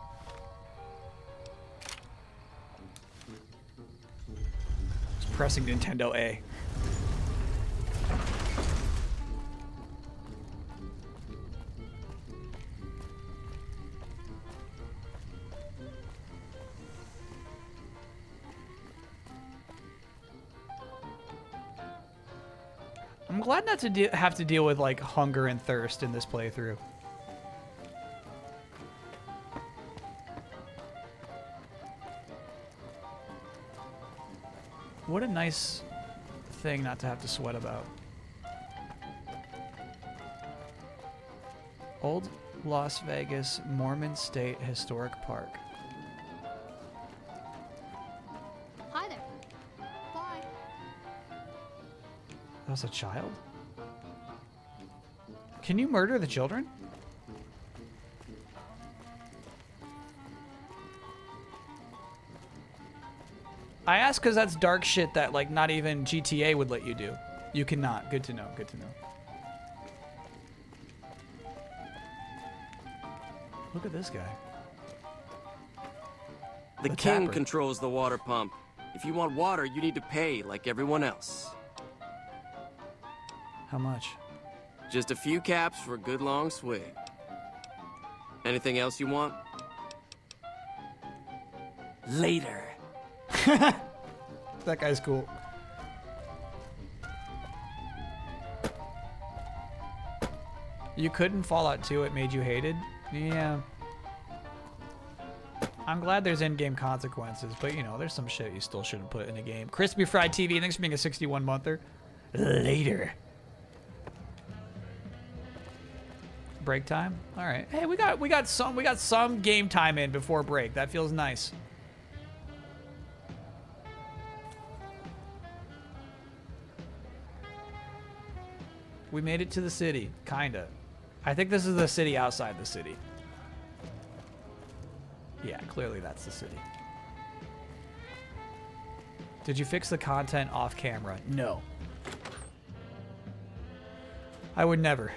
Just pressing Nintendo A. I'm glad not to have to deal with like hunger and thirst in this playthrough. What a nice thing not to have to sweat about. Old Las Vegas Mormon State Historic Park. Hi there. Bye. That was a child? Can you murder the children? I ask because that's dark shit that like not even GTA would let you do. You cannot. Good to know. Good to know. Look at this guy. The The king tapper. controls the water pump. If you want water, you need to pay like everyone else. How much? Just a few caps for a good long swig. Anything else you want? Later. That guy's cool. You couldn't Fallout 2, it made you hated? Yeah. I'm glad there's in-game consequences, but you know, there's some shit you still shouldn't put in a game. Crispy Fried TV, thanks for being a 61-monther. Later. Break time? All right. Hey, we got some game time in before break. That feels nice. We made it to the city, kinda. I think this is the city outside the city. Yeah, clearly that's the city. Did you fix the content off camera? No. I would never.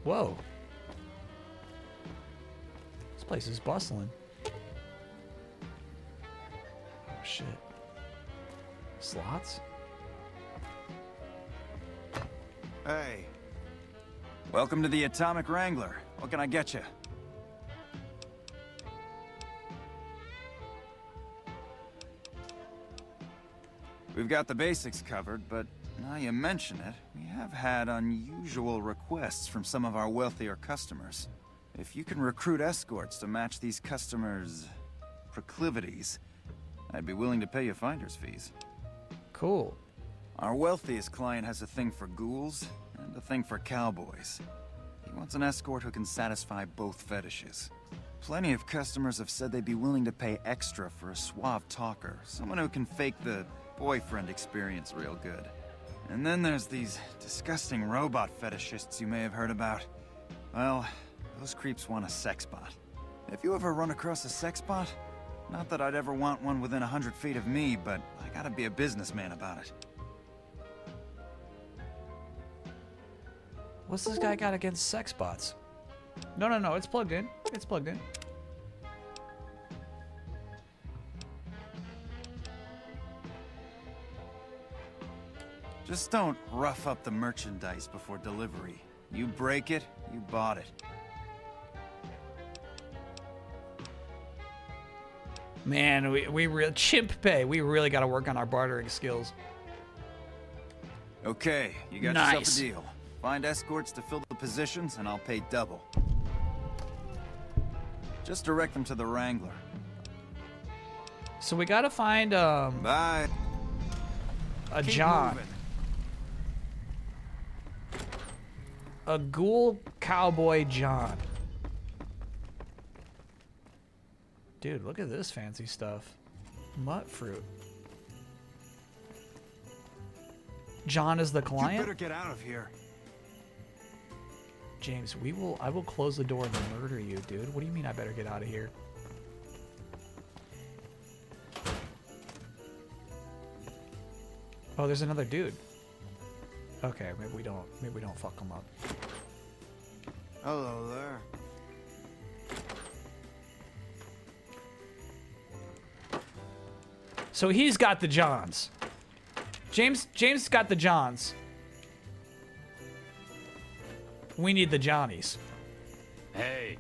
Whoa. This place is bustling. Oh, shit. Slots? Hey. Welcome to the Atomic Wrangler. What can I get you? We've got the basics covered, but now you mention it, we have had unusual requests from some of our wealthier customers. If you can recruit escorts to match these customers' proclivities, I'd be willing to pay you finder's fees. Cool. Our wealthiest client has a thing for ghouls and a thing for cowboys. He wants an escort who can satisfy both fetishes. Plenty of customers have said they'd be willing to pay extra for a suave talker, someone who can fake the boyfriend experience real good. And then there's these disgusting robot fetishists you may have heard about. Well, those creeps want a sex bot. If you ever run across a sex bot, not that I'd ever want one within 100 feet of me, but I gotta be a businessman about it. What's this guy got against sex bots? No, it's plugged in. It's plugged in. Just don't rough up the merchandise before delivery. You break it, you bought it. Man, chimp pay. We really got to work on our bartering skills. Okay, you got Nice. yourself a deal. Find escorts to fill the positions, and I'll pay double. Just direct them to the Wrangler. So we got to find Bye. a Keep John. moving. A ghoul cowboy John. Dude, look at this fancy stuff. Mutt fruit. John is the You client? better get out of here. James, I will close the door and murder you, dude. What do you mean I better get out of here? Oh, there's another dude. Okay, maybe we don't fuck him up. Hello there. So he's got the Johns. James got the Johns. We need the Johnnies. Hey.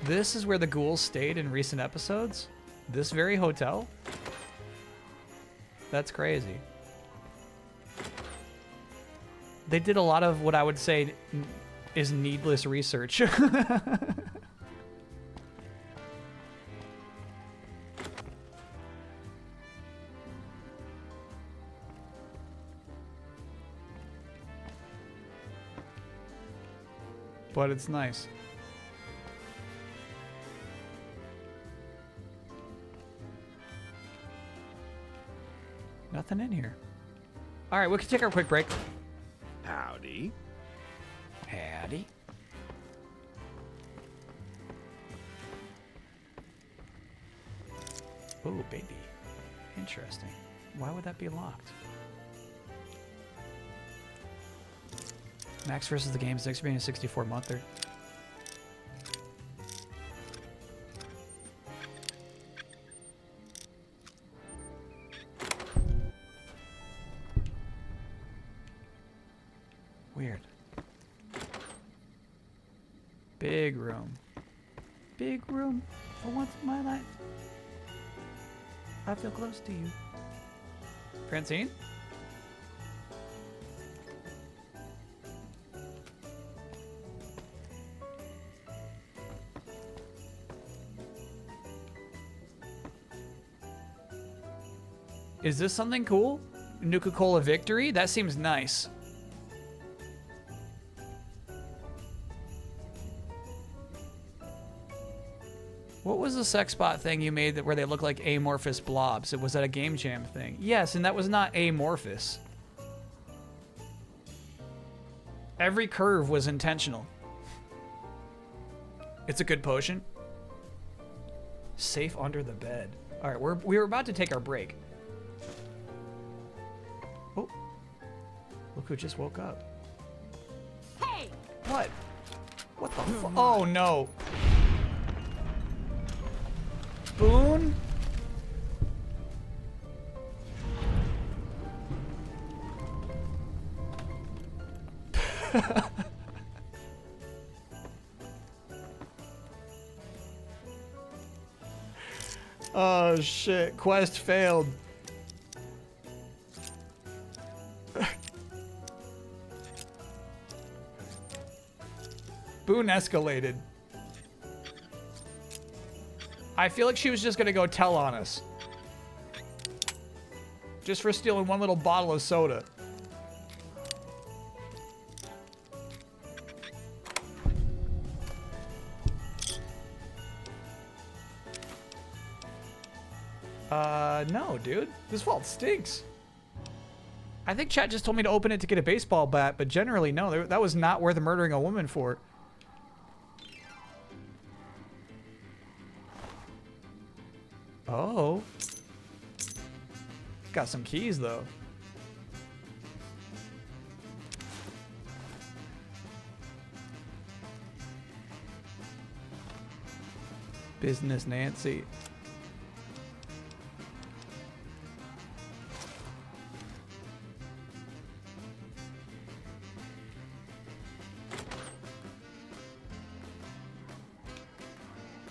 This is where the ghouls stayed in recent episodes? This very hotel? That's crazy. They did a lot of what I would say is needless research. But it's nice. Nothing in here. All right, we can take our quick break. Howdy. Howdy. Oh, baby. Interesting. Why would that be locked? Max versus the Games next being a 64-monther. Weird. Big room. Big room for once in my life. I feel close to you. Francine? Is this something cool? Nuka-Cola Victory? That seems nice. What was the sex bot thing you made that where they look like amorphous blobs? Was that a Game Jam thing? Yes, and that was not amorphous. Every curve was intentional. It's a good potion. Safe under the bed. All right, we were about to take our break. Oh, look who just woke up. Hey! What? What the fuck? Oh no. Boone? Oh shit, quest failed. Boone escalated. I feel like she was just gonna go tell on us. Just for stealing one little bottle of soda. No, dude. This vault stinks. I think chat just told me to open it to get a baseball bat, but generally, no. That was not worth murdering a woman for. Oh. Got some keys, though. Business Nancy.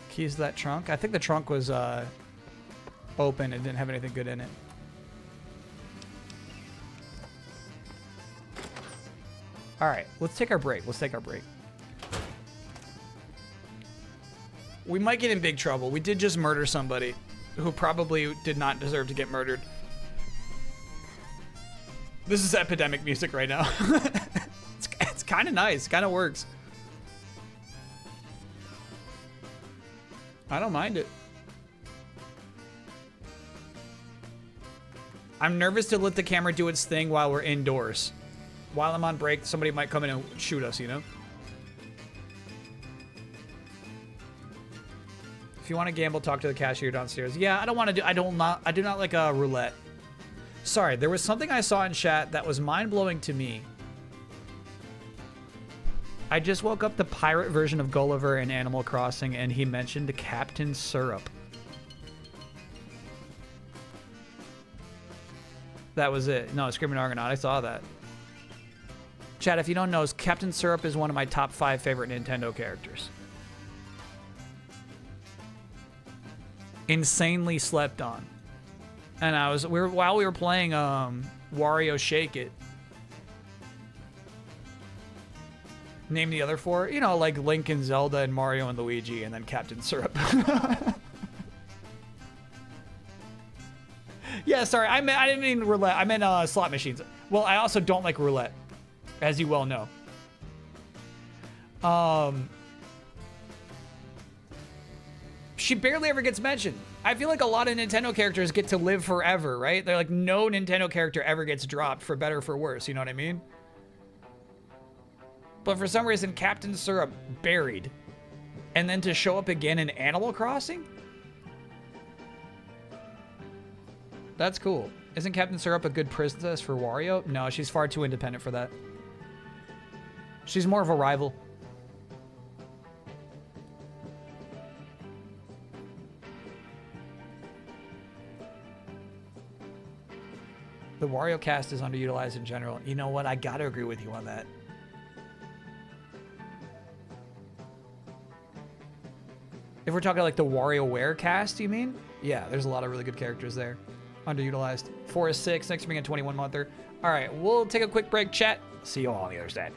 Keys to that trunk? I think the trunk was open and didn't have anything good in it. All right, let's take our break. Let's take our break. We might get in big trouble. We did just murder somebody who probably did not deserve to get murdered. This is epidemic music right now. It's kind of nice. Kind of works. I don't mind it. I'm nervous to let the camera do its thing while we're indoors. While I'm on break, somebody might come in and shoot us, you know? If you want to gamble, talk to the cashier downstairs. Yeah, I don't want to do... I do not like a roulette. Sorry, there was something I saw in chat that was mind-blowing to me. I just woke up the pirate version of Gulliver in Animal Crossing, and he mentioned Captain Syrup. That was it. No, Screaming Argonaut. I saw that. Chat, if you don't know, Captain Syrup is one of my top 5 favorite Nintendo characters. Insanely slept on. And while we were playing Wario Shake It. Name the other 4. You know, like Link and Zelda and Mario and Luigi, and then Captain Syrup. Yeah, sorry. I didn't mean roulette. I meant slot machines. Well, I also don't like roulette, as you well know. She barely ever gets mentioned. I feel like a lot of Nintendo characters get to live forever, right? They're like, no Nintendo character ever gets dropped, for better or for worse. You know what I mean? but for some reason Captain Syrup buried. And then to show up again in Animal Crossing? That's cool. Isn't Captain Syrup a good princess for Wario? No, she's far too independent for that. She's more of a rival. The Wario cast is underutilized in general. You know what? I gotta agree with you on that. If we're talking like the WarioWare cast, you mean? Yeah, there's a lot of really good characters there. Underutilized. Forest 6, next to being a 21-monther. All right, we'll take a quick break, chat. See you all on the other side.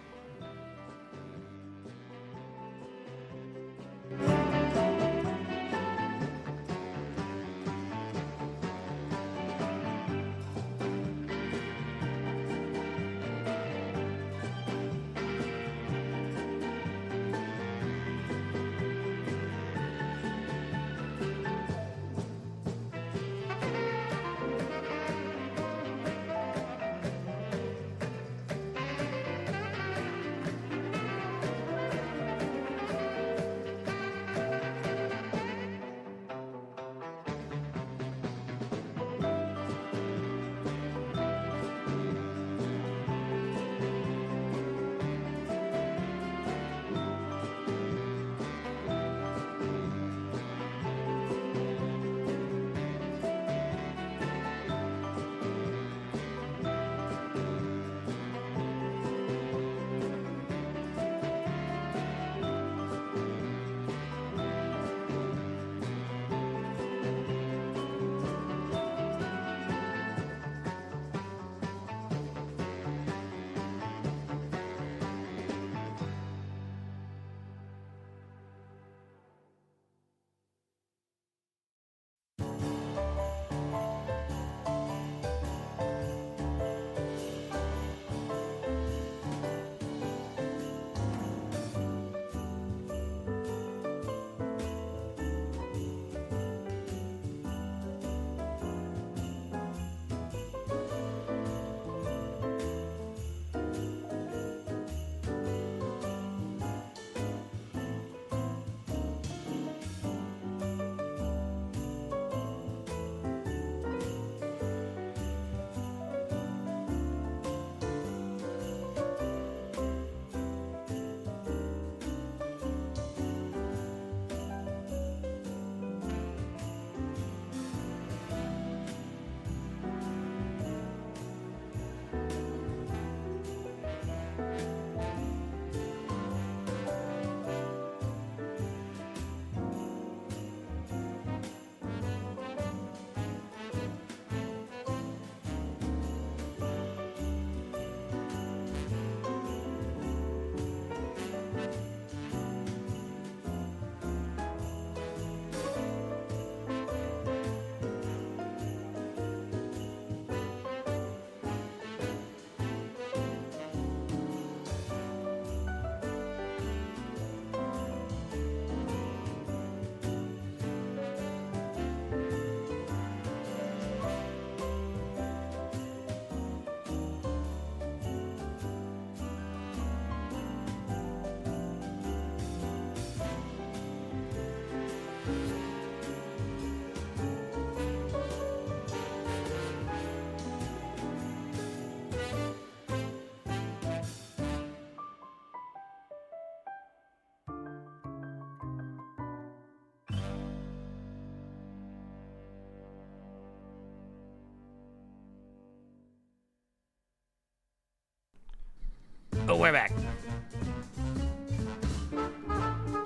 Oh, we're back.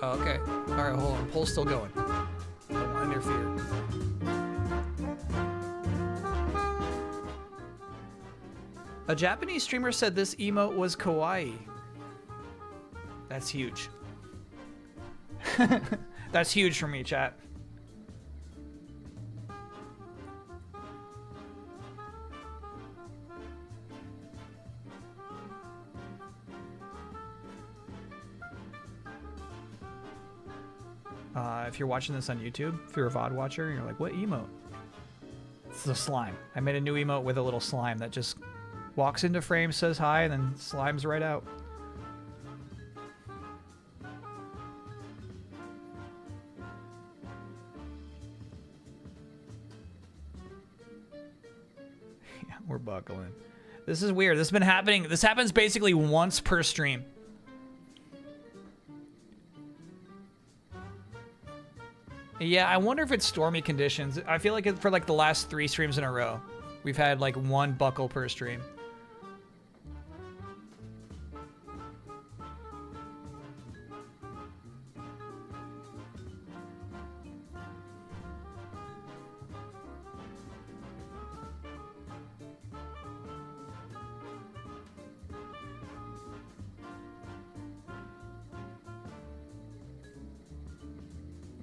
Oh, okay. All right, hold on. Poll's still going. Don't want to interfere. A Japanese streamer said this emote was kawaii. That's huge. That's huge for me, chat. If you're watching this on YouTube, if you're a VOD watcher, and you're like, what emote? It's the slime. I made a new emote with a little slime that just walks into frame, says hi, and then slimes right out. buckle in. This is weird. This has been happening. This happens basically once per stream. Yeah, I wonder if it's stormy conditions. I feel like for like the last 3 streams in a row, we've had like 1 buckle per stream.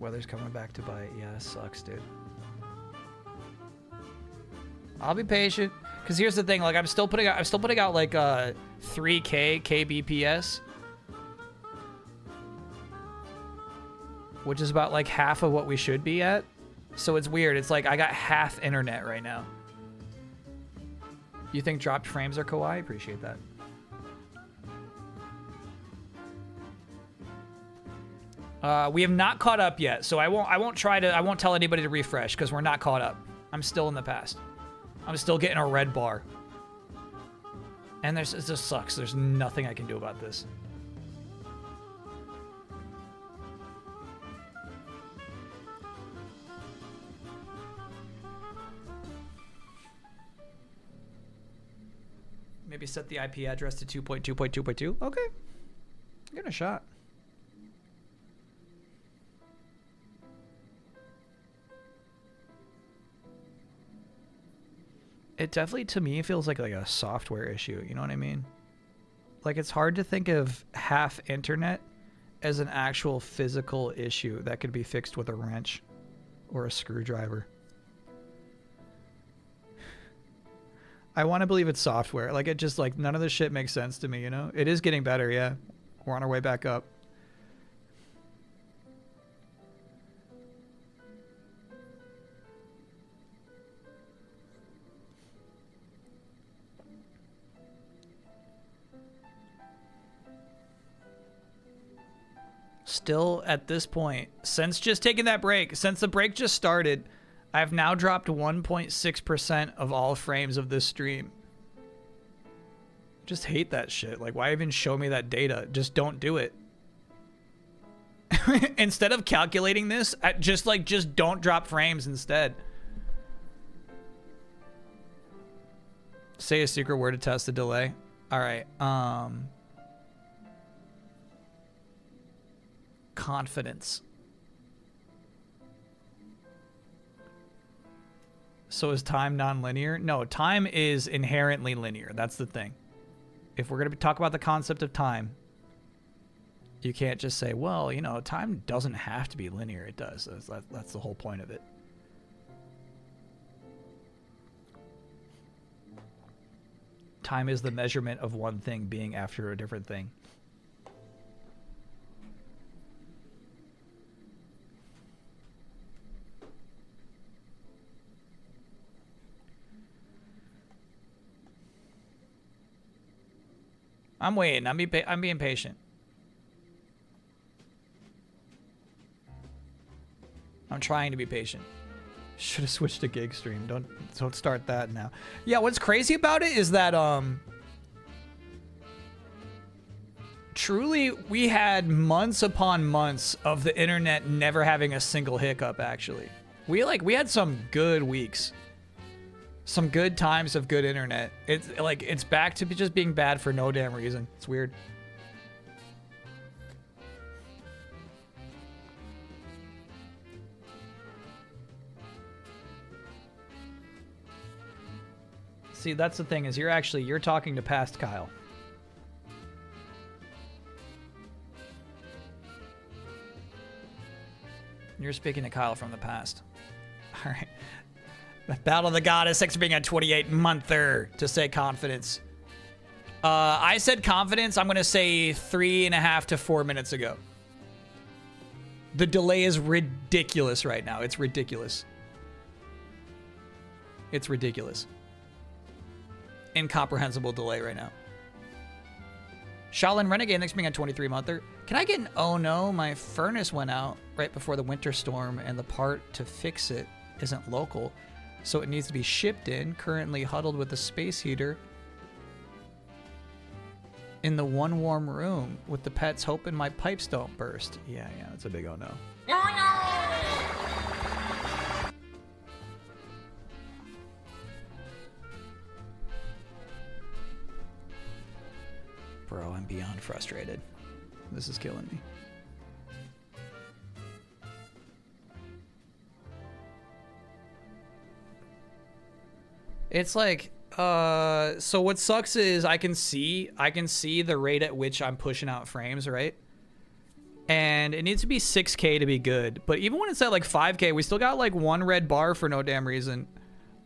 Weather's coming back to bite. Yeah, it sucks, dude. I'll be patient, cause here's the thing. Like, I'm still putting out like 3K kbps, which is about like half of what we should be at. So it's weird. It's like I got half internet right now. You think dropped frames are kawaii? Appreciate that. We have not caught up yet, so I won't tell anybody to refresh because we're not caught up. I'm still in the past. I'm still getting a red bar. And it just sucks. There's nothing I can do about this. Maybe set the IP address to 2.2.2.2. Okay. Give it a shot. It definitely, to me, feels like a software issue. You know what I mean? Like, it's hard to think of half internet as an actual physical issue that could be fixed with a wrench or a screwdriver. I want to believe it's software. Like, it just, like, none of this shit makes sense to me, you know? It is getting better, yeah. We're on our way back up. Still at this point, since just taking that break, since the break just started, I've now dropped 1.6% of all frames of this stream. Just hate that shit. Like, why even show me that data? Just don't do it. Instead of calculating this, just don't drop frames instead. Say a secret word to test the delay. All right. Confidence. So is time non-linear? No, time is inherently linear. That's the thing. If we're going to talk about the concept of time, you can't just say, well, you know, time doesn't have to be linear. It does. That's the whole point of it. Time is the measurement of one thing being after a different thing. I'm waiting. I'm being patient. I'm trying to be patient. Should have switched to gig stream. Don't start that now. Yeah, what's crazy about it is that truly we had months upon months of the internet never having a single hiccup. Actually, we had some good weeks. Some good times of good internet. It's back to just being bad for no damn reason. It's weird. See, that's the thing, is you're talking to past Kyle. You're speaking to Kyle from the past. All right. Battle of the Goddess, thanks for being a 28-monther to say confidence. I said confidence, I'm going to say 3.5 to 4 minutes ago. The delay is ridiculous right now. It's ridiculous. It's ridiculous. Incomprehensible delay right now. Shaolin Renegade, thanks for being a 23-monther. Can I get an oh no? My furnace went out right before the winter storm and the part to fix it isn't local. So it needs to be shipped in, currently huddled with a space heater in the one warm room with the pets hoping my pipes don't burst. Yeah, that's a big oh no. Bro, I'm beyond frustrated. This is killing me. It's like, so what sucks is I can see the rate at which I'm pushing out frames, right? And it needs to be 6K to be good. But even when it's at like 5K, we still got like one red bar for no damn reason.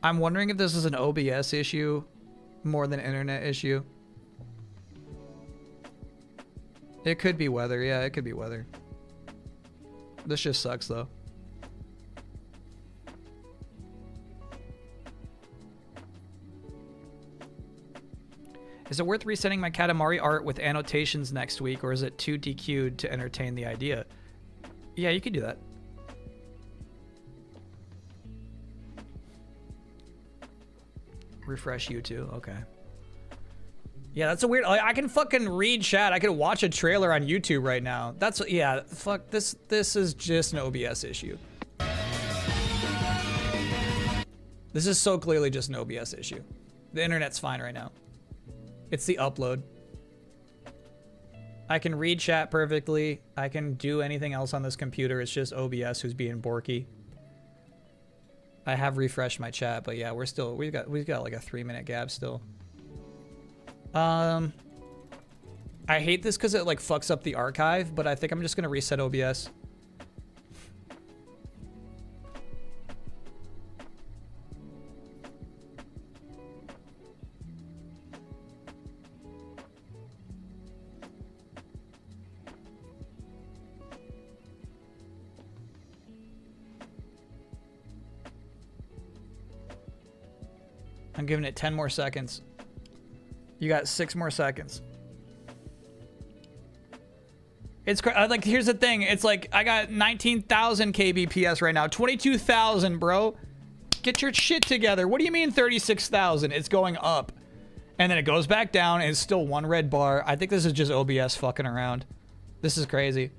I'm wondering if this is an OBS issue more than an internet issue. It could be weather. Yeah, it could be weather. This just sucks though. Is it worth resetting my Katamari art with annotations next week, or is it too DQ'd to entertain the idea? Yeah, you could do that. Refresh YouTube, okay. Yeah, that's a weird, I can fucking read chat. I can watch a trailer on YouTube right now. That's, yeah, fuck, this is just an OBS issue. This is so clearly just an OBS issue. The internet's fine right now. It's the upload. I can read chat perfectly. I can do anything else on this computer. It's just OBS who's being borky. I have refreshed my chat, but yeah, we've got like a 3-minute gap still. I hate this because it like fucks up the archive, but I think I'm just gonna reset OBS. I'm giving it 10 more seconds. You got 6 more seconds. It's like, here's the thing. It's like, I got 19,000 kbps right now. 22,000, bro. Get your shit together. What do you mean 36,000? It's going up. And then it goes back down and it's still one red bar. I think this is just OBS fucking around. This is crazy.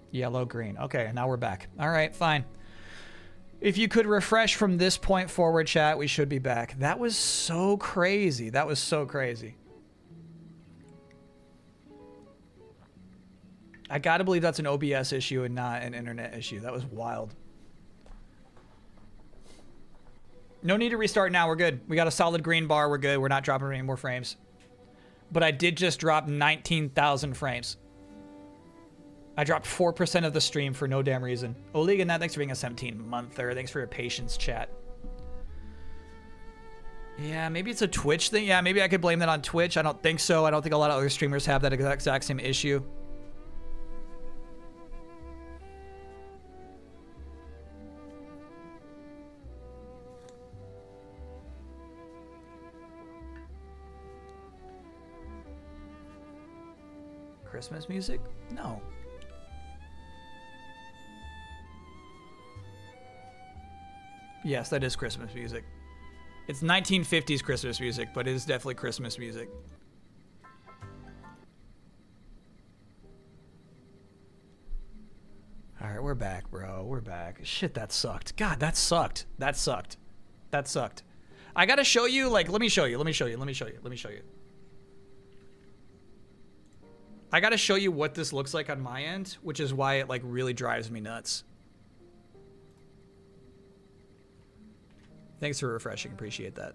Yellow, green. Okay, now we're back. All right, fine. If you could refresh from this point forward, chat, we should be back. That was so crazy. That was so crazy. I gotta believe that's an OBS issue and not an internet issue. That was wild. No need to restart now. We're good. We got a solid green bar. We're good. We're not dropping any more frames. But I did just drop 19,000 frames. I dropped 4% of the stream for no damn reason. Oliga, thanks for being a 17-monther. Thanks for your patience, chat. Yeah, maybe it's a Twitch thing. Yeah, maybe I could blame that on Twitch. I don't think so. I don't think a lot of other streamers have that exact same issue. Christmas music? No. Yes, that is Christmas music. It's 1950s Christmas music, but it is definitely Christmas music. All right, we're back, bro. We're back. Shit, that sucked. God, that sucked. That sucked. That sucked. I gotta show you, like, let me show you. I gotta show you what this looks like on my end, which is why it, like, really drives me nuts. Thanks for refreshing. Appreciate that.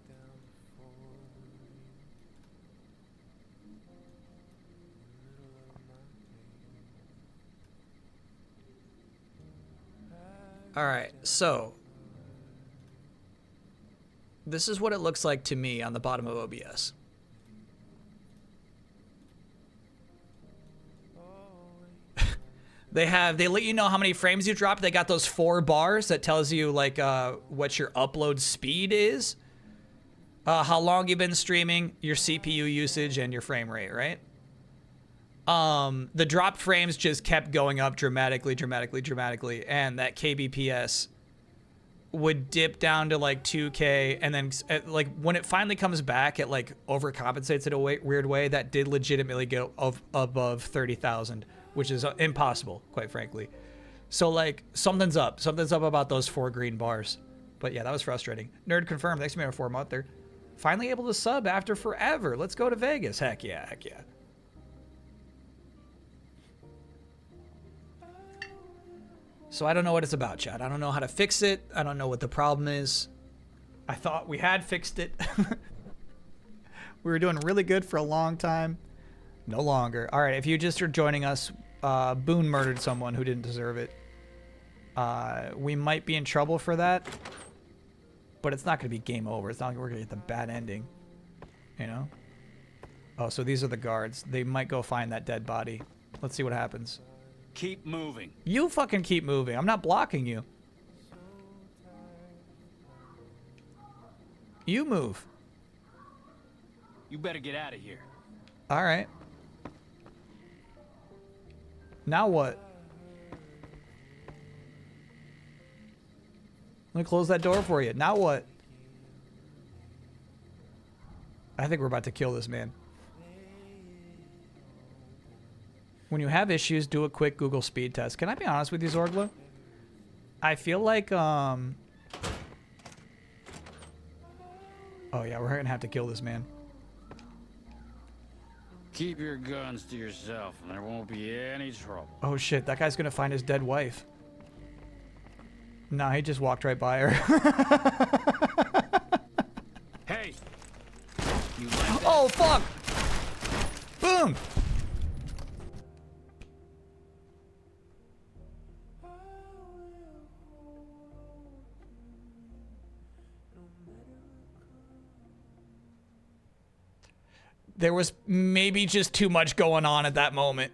All right, so this is what it looks like to me on the bottom of OBS. They let you know how many frames you dropped. They got those 4 bars that tells you like what your upload speed is. How long you've been streaming, your CPU usage, and your frame rate, right? The dropped frames just kept going up dramatically, and that kbps would dip down to like 2K, and then like when it finally comes back, it like overcompensates in a weird way that did legitimately go above 30,000, which is impossible, quite frankly. So like something's up about those 4 green bars. But yeah, that was frustrating. Nerd confirmed. Thanks to me for 4 monther. Finally able to sub after forever. Let's go to Vegas. Heck yeah, heck yeah. So I don't know what it's about, Chad. I don't know how to fix it. I don't know what the problem is. I thought we had fixed it. We were doing really good for a long time. No longer. All right, if you just are joining us, Boone murdered someone who didn't deserve it. We might be in trouble for that, but it's not going to be game over. It's not like we're going to get the bad ending, you know? Oh, so these are the guards. They might go find that dead body. Let's see what happens. Keep moving. You fucking keep moving. I'm not blocking you. You move. You better get out of here. All right. Now what? Let me close that door for you. Now what? I think we're about to kill this man. When you have issues, do a quick Google speed test. Can I be honest with you, Zorgla? I feel like, oh yeah, we're gonna have to kill this man. Keep your guns to yourself and there won't be any trouble. Oh shit, that guy's gonna find his dead wife. Nah, he just walked right by her. Hey! You like that? Oh fuck! Boom! There was maybe just too much going on at that moment.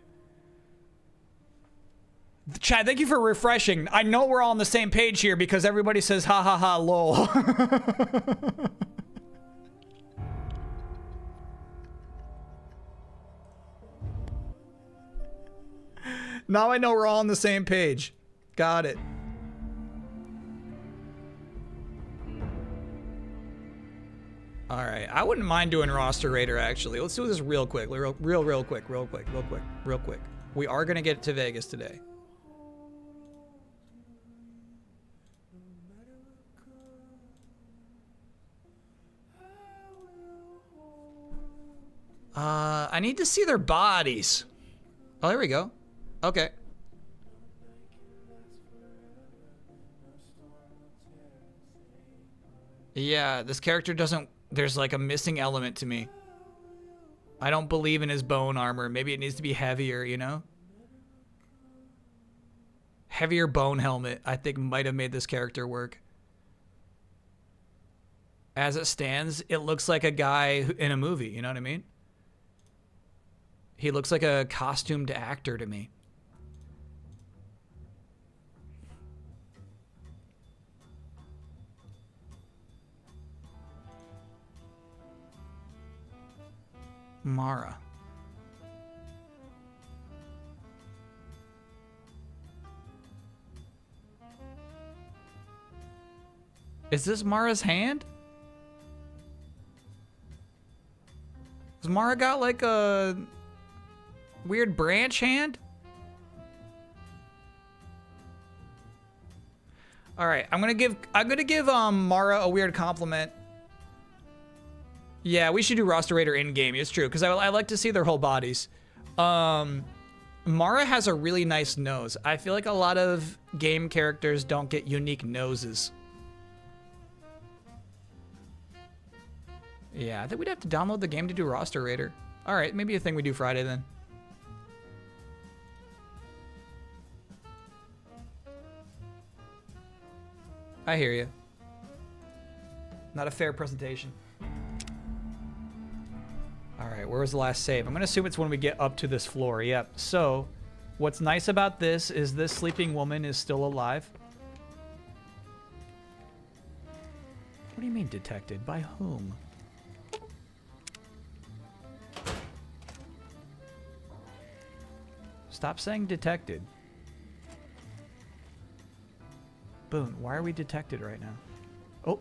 Chad, thank you for refreshing. I know we're all on the same page here because everybody says ha ha ha lol. Now I know we're all on the same page. Got it. All right, I wouldn't mind doing roster raider actually. Let's do this real quick, real quick. We are gonna get to Vegas today. I need to see their bodies. Oh, there we go. Okay. Yeah, this character doesn't... There's like a missing element to me. I don't believe in his bone armor. Maybe it needs to be heavier, you know? Heavier bone helmet, I think, might have made this character work. As it stands, it looks like a guy in a movie, you know what I mean? He looks like a costumed actor to me. Mara. Is this Mara's hand? Has Mara got like a weird branch hand? All right, I'm gonna give Mara a weird compliment. Yeah, we should do roster raider in game. It's true because I like to see their whole bodies. Mara has a really nice nose. I feel like a lot of game characters don't get unique noses. Yeah, I think we'd have to download the game to do roster raider. All right, maybe a thing we do Friday then. I hear you. Not a fair presentation. All right, where was the last save? I'm gonna assume it's when we get up to this floor. Yep. So, what's nice about this is this sleeping woman is still alive. What do you mean detected? By whom? Stop saying detected. Boone, why are we detected right now? Oh.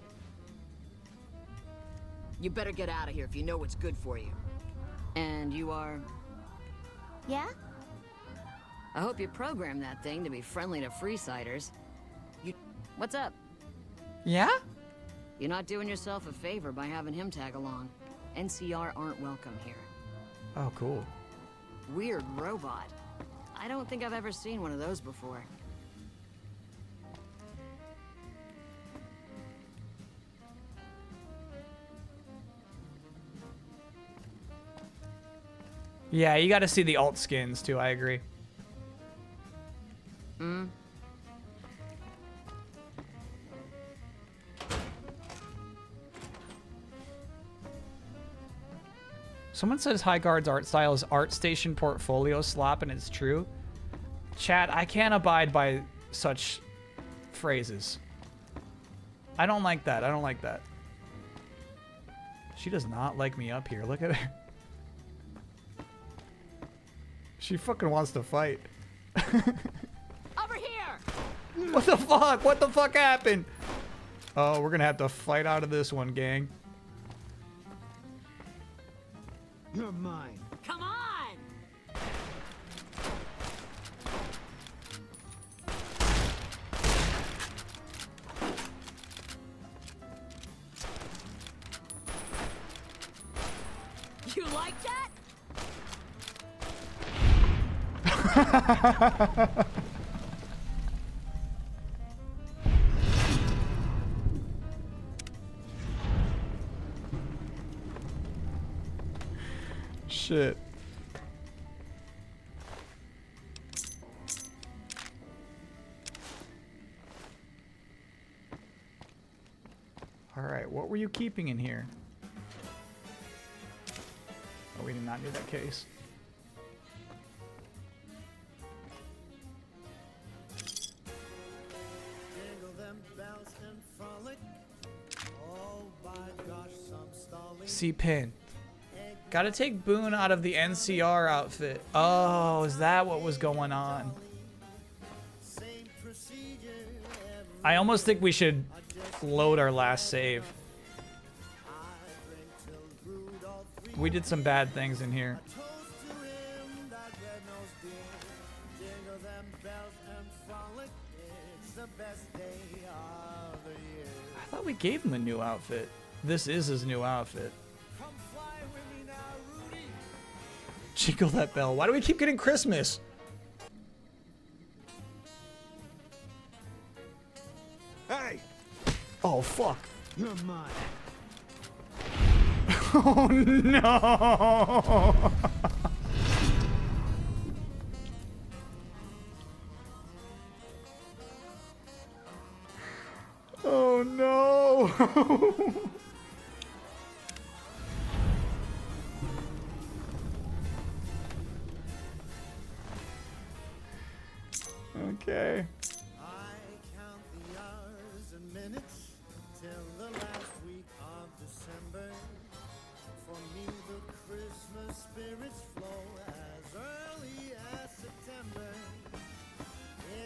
You better get out of here if you know what's good for you. And you are? Yeah? I hope you programmed that thing to be friendly to Freesiders. What's up? Yeah? You're not doing yourself a favor by having him tag along. NCR aren't welcome here. Oh, cool. Weird robot. I don't think I've ever seen one of those before. Yeah, you got to see the alt skins too. I agree. Someone says Highguard's art style is ArtStation portfolio slop, and it's true. Chat, I can't abide by such phrases. I don't like that. I don't like that. She does not like me up here. Look at her. She fucking wants to fight. Over here! What the fuck? What the fuck happened? Oh, we're gonna have to fight out of this one, gang. You're mine. Come on! You like that? Shit. All right, what were you keeping in here? Oh, we did not need that case. C-Pin. Gotta take Boone out of the NCR outfit. Oh, is that what was going on? I almost think we should load our last save. We did some bad things in here. I thought we gave him a new outfit. This is his new outfit. Jingle that bell. Why do we keep getting Christmas? Hey! Oh, fuck. You're mine. Oh, no! Oh, no! Okay. I count the hours and minutes till the last week of December. For me, the Christmas spirits flow as early as September.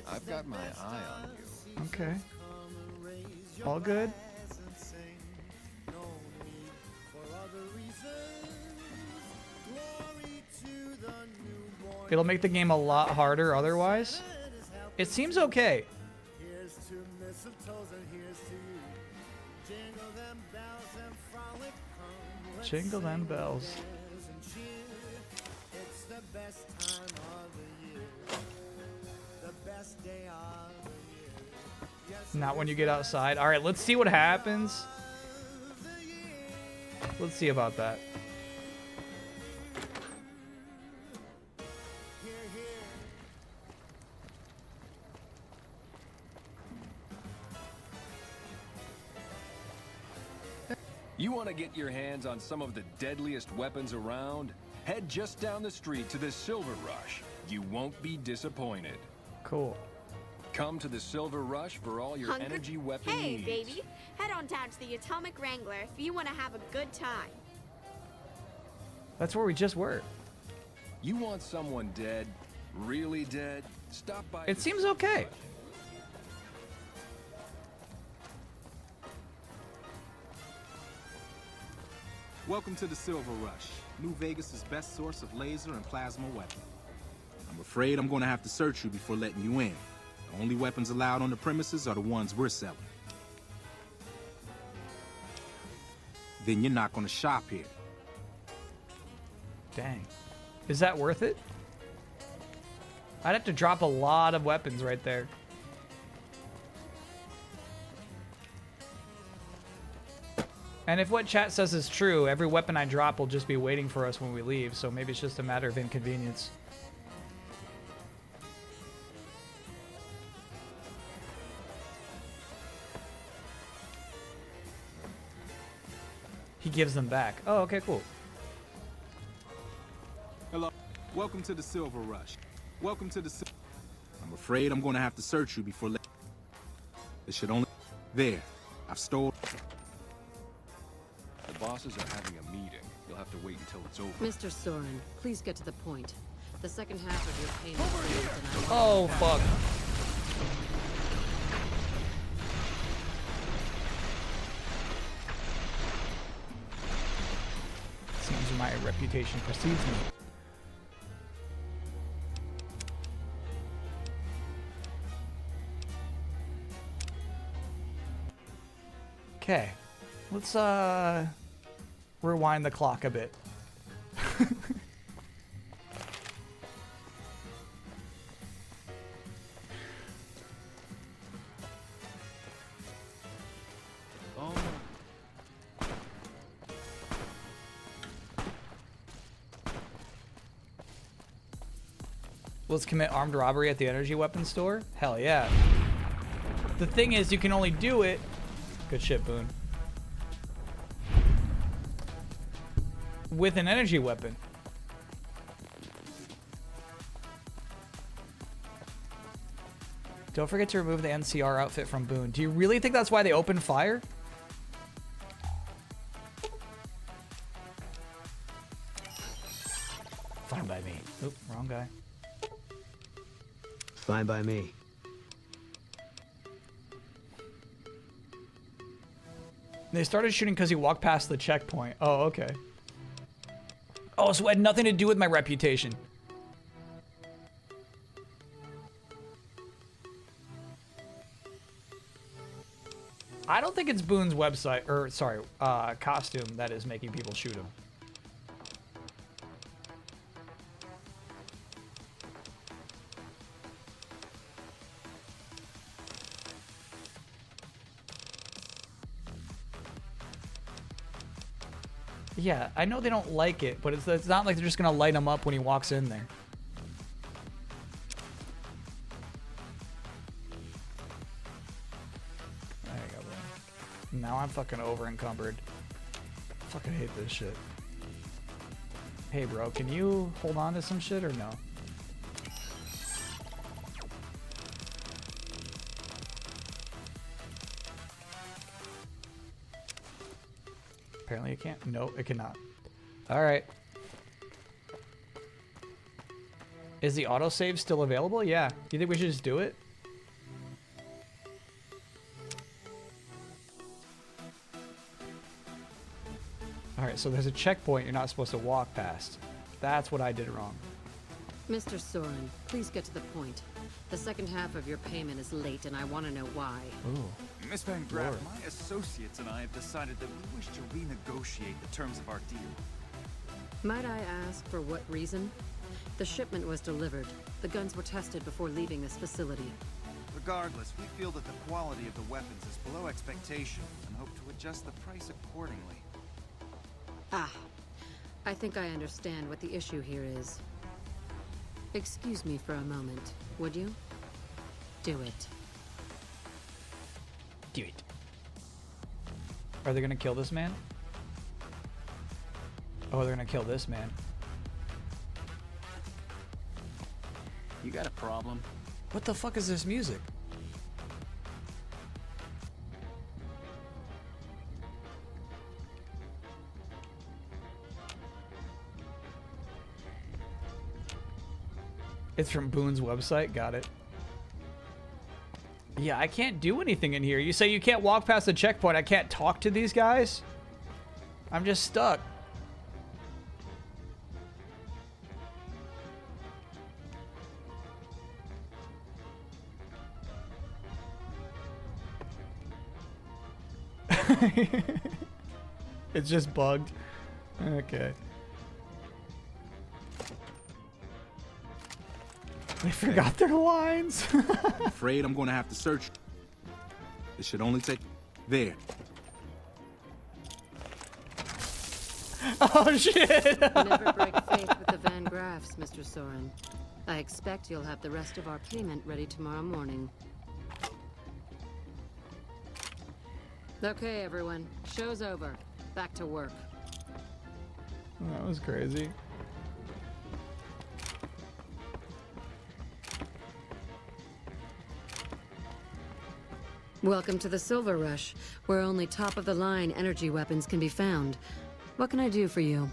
I've got my eye on you. Okay. All good? No need for other reasons. Glory to the newborn. It'll make the game a lot harder otherwise. It seems okay. Here's to mistletoes and here's to you. Jingle them bells and frolic home. Let's Jingle them sing bells. prayers and cheer. It's the best time of the year. The best day of the year. Yes, Not when you get outside. All right, let's see what happens. Let's see about that. You want to get your hands on some of the deadliest weapons around? Head just down the street to the Silver Rush. You won't be disappointed. Cool. Come to the Silver Rush for all your Hunger? energy weapon Hey, needs. baby. Head on down to the Atomic Wrangler if you want to have a good time. That's where we just were. You want someone dead? Really dead? Stop by. It seems okay. Welcome to the Silver Rush, New Vegas' best source of laser and plasma weapons. I'm afraid I'm going to have to search you before letting you in. The only weapons allowed on the premises are the ones we're selling. Then you're not going to shop here. Dang. Is that worth it? I'd have to drop a lot of weapons right there. And if what chat says is true, every weapon I drop will just be waiting for us when we leave, so maybe it's just a matter of inconvenience. He gives them back. Oh, okay, cool. Hello. Welcome to the Silver Rush. Welcome to the I'm afraid I'm going to have to search you before it should only... There. I've stolen... The bosses are having a meeting. You'll have to wait until it's over. Mr. Soren, please get to the point. The second half of your payment is late, and I Oh, want fuck. Seems my reputation precedes me. Okay, let's rewind the clock a bit. Oh. Let's commit armed robbery at the energy weapons store? Hell yeah. The thing is, you can only do it... Good shit, Boone. With an energy weapon. Don't forget to remove the NCR outfit from Boone. Do you really think that's why they opened fire? Fine by me. Oop, wrong guy. Fine by me. They started shooting because he walked past the checkpoint. Oh, okay. Oh, so it had nothing to do with my reputation. I don't think it's Boone's website, or sorry, costume that is making people shoot him. Yeah, I know they don't like it, but it's not like they're just gonna light him up when he walks in there. There you go, bro. Now I'm fucking over encumbered. Fucking hate this shit. Hey, bro, can you hold on to some shit or no? Apparently it can't. No, it cannot. All right. Is the autosave still available? Yeah. Do you think we should just do it? All right, so there's a checkpoint you're not supposed to walk past. That's what I did wrong. Mr. Soren, please get to the point. The second half of your payment is late, and I want to know why. Ooh. Miss Van Graff, Lord. my associates and I have decided that we wish to renegotiate the terms of our deal. Might I ask for what reason? The shipment was delivered. The guns were tested before leaving this facility. Regardless, we feel that the quality of the weapons is below expectation and hope to adjust the price accordingly. Ah, I think I understand what the issue here is. Excuse me for a moment, would you? Do it. Do it. Are they gonna kill this man? Oh, they're gonna kill this man. You got a problem? What the fuck is this music? It's from Boone's website. Got it. Yeah, I can't do anything in here. You say you can't walk past the checkpoint. I can't talk to these guys? I'm just stuck. It's just bugged. Okay. They forgot their lines. I'm afraid I'm gonna have to search. It should only take... There. Oh, shit! Never break faith with the Van Graffs, Mr. Soren. I expect you'll have the rest of our payment ready tomorrow morning. Okay, everyone. Show's over. Back to work. That was crazy. Welcome to the Silver Rush, where only top-of-the-line energy weapons can be found. What can I do for you?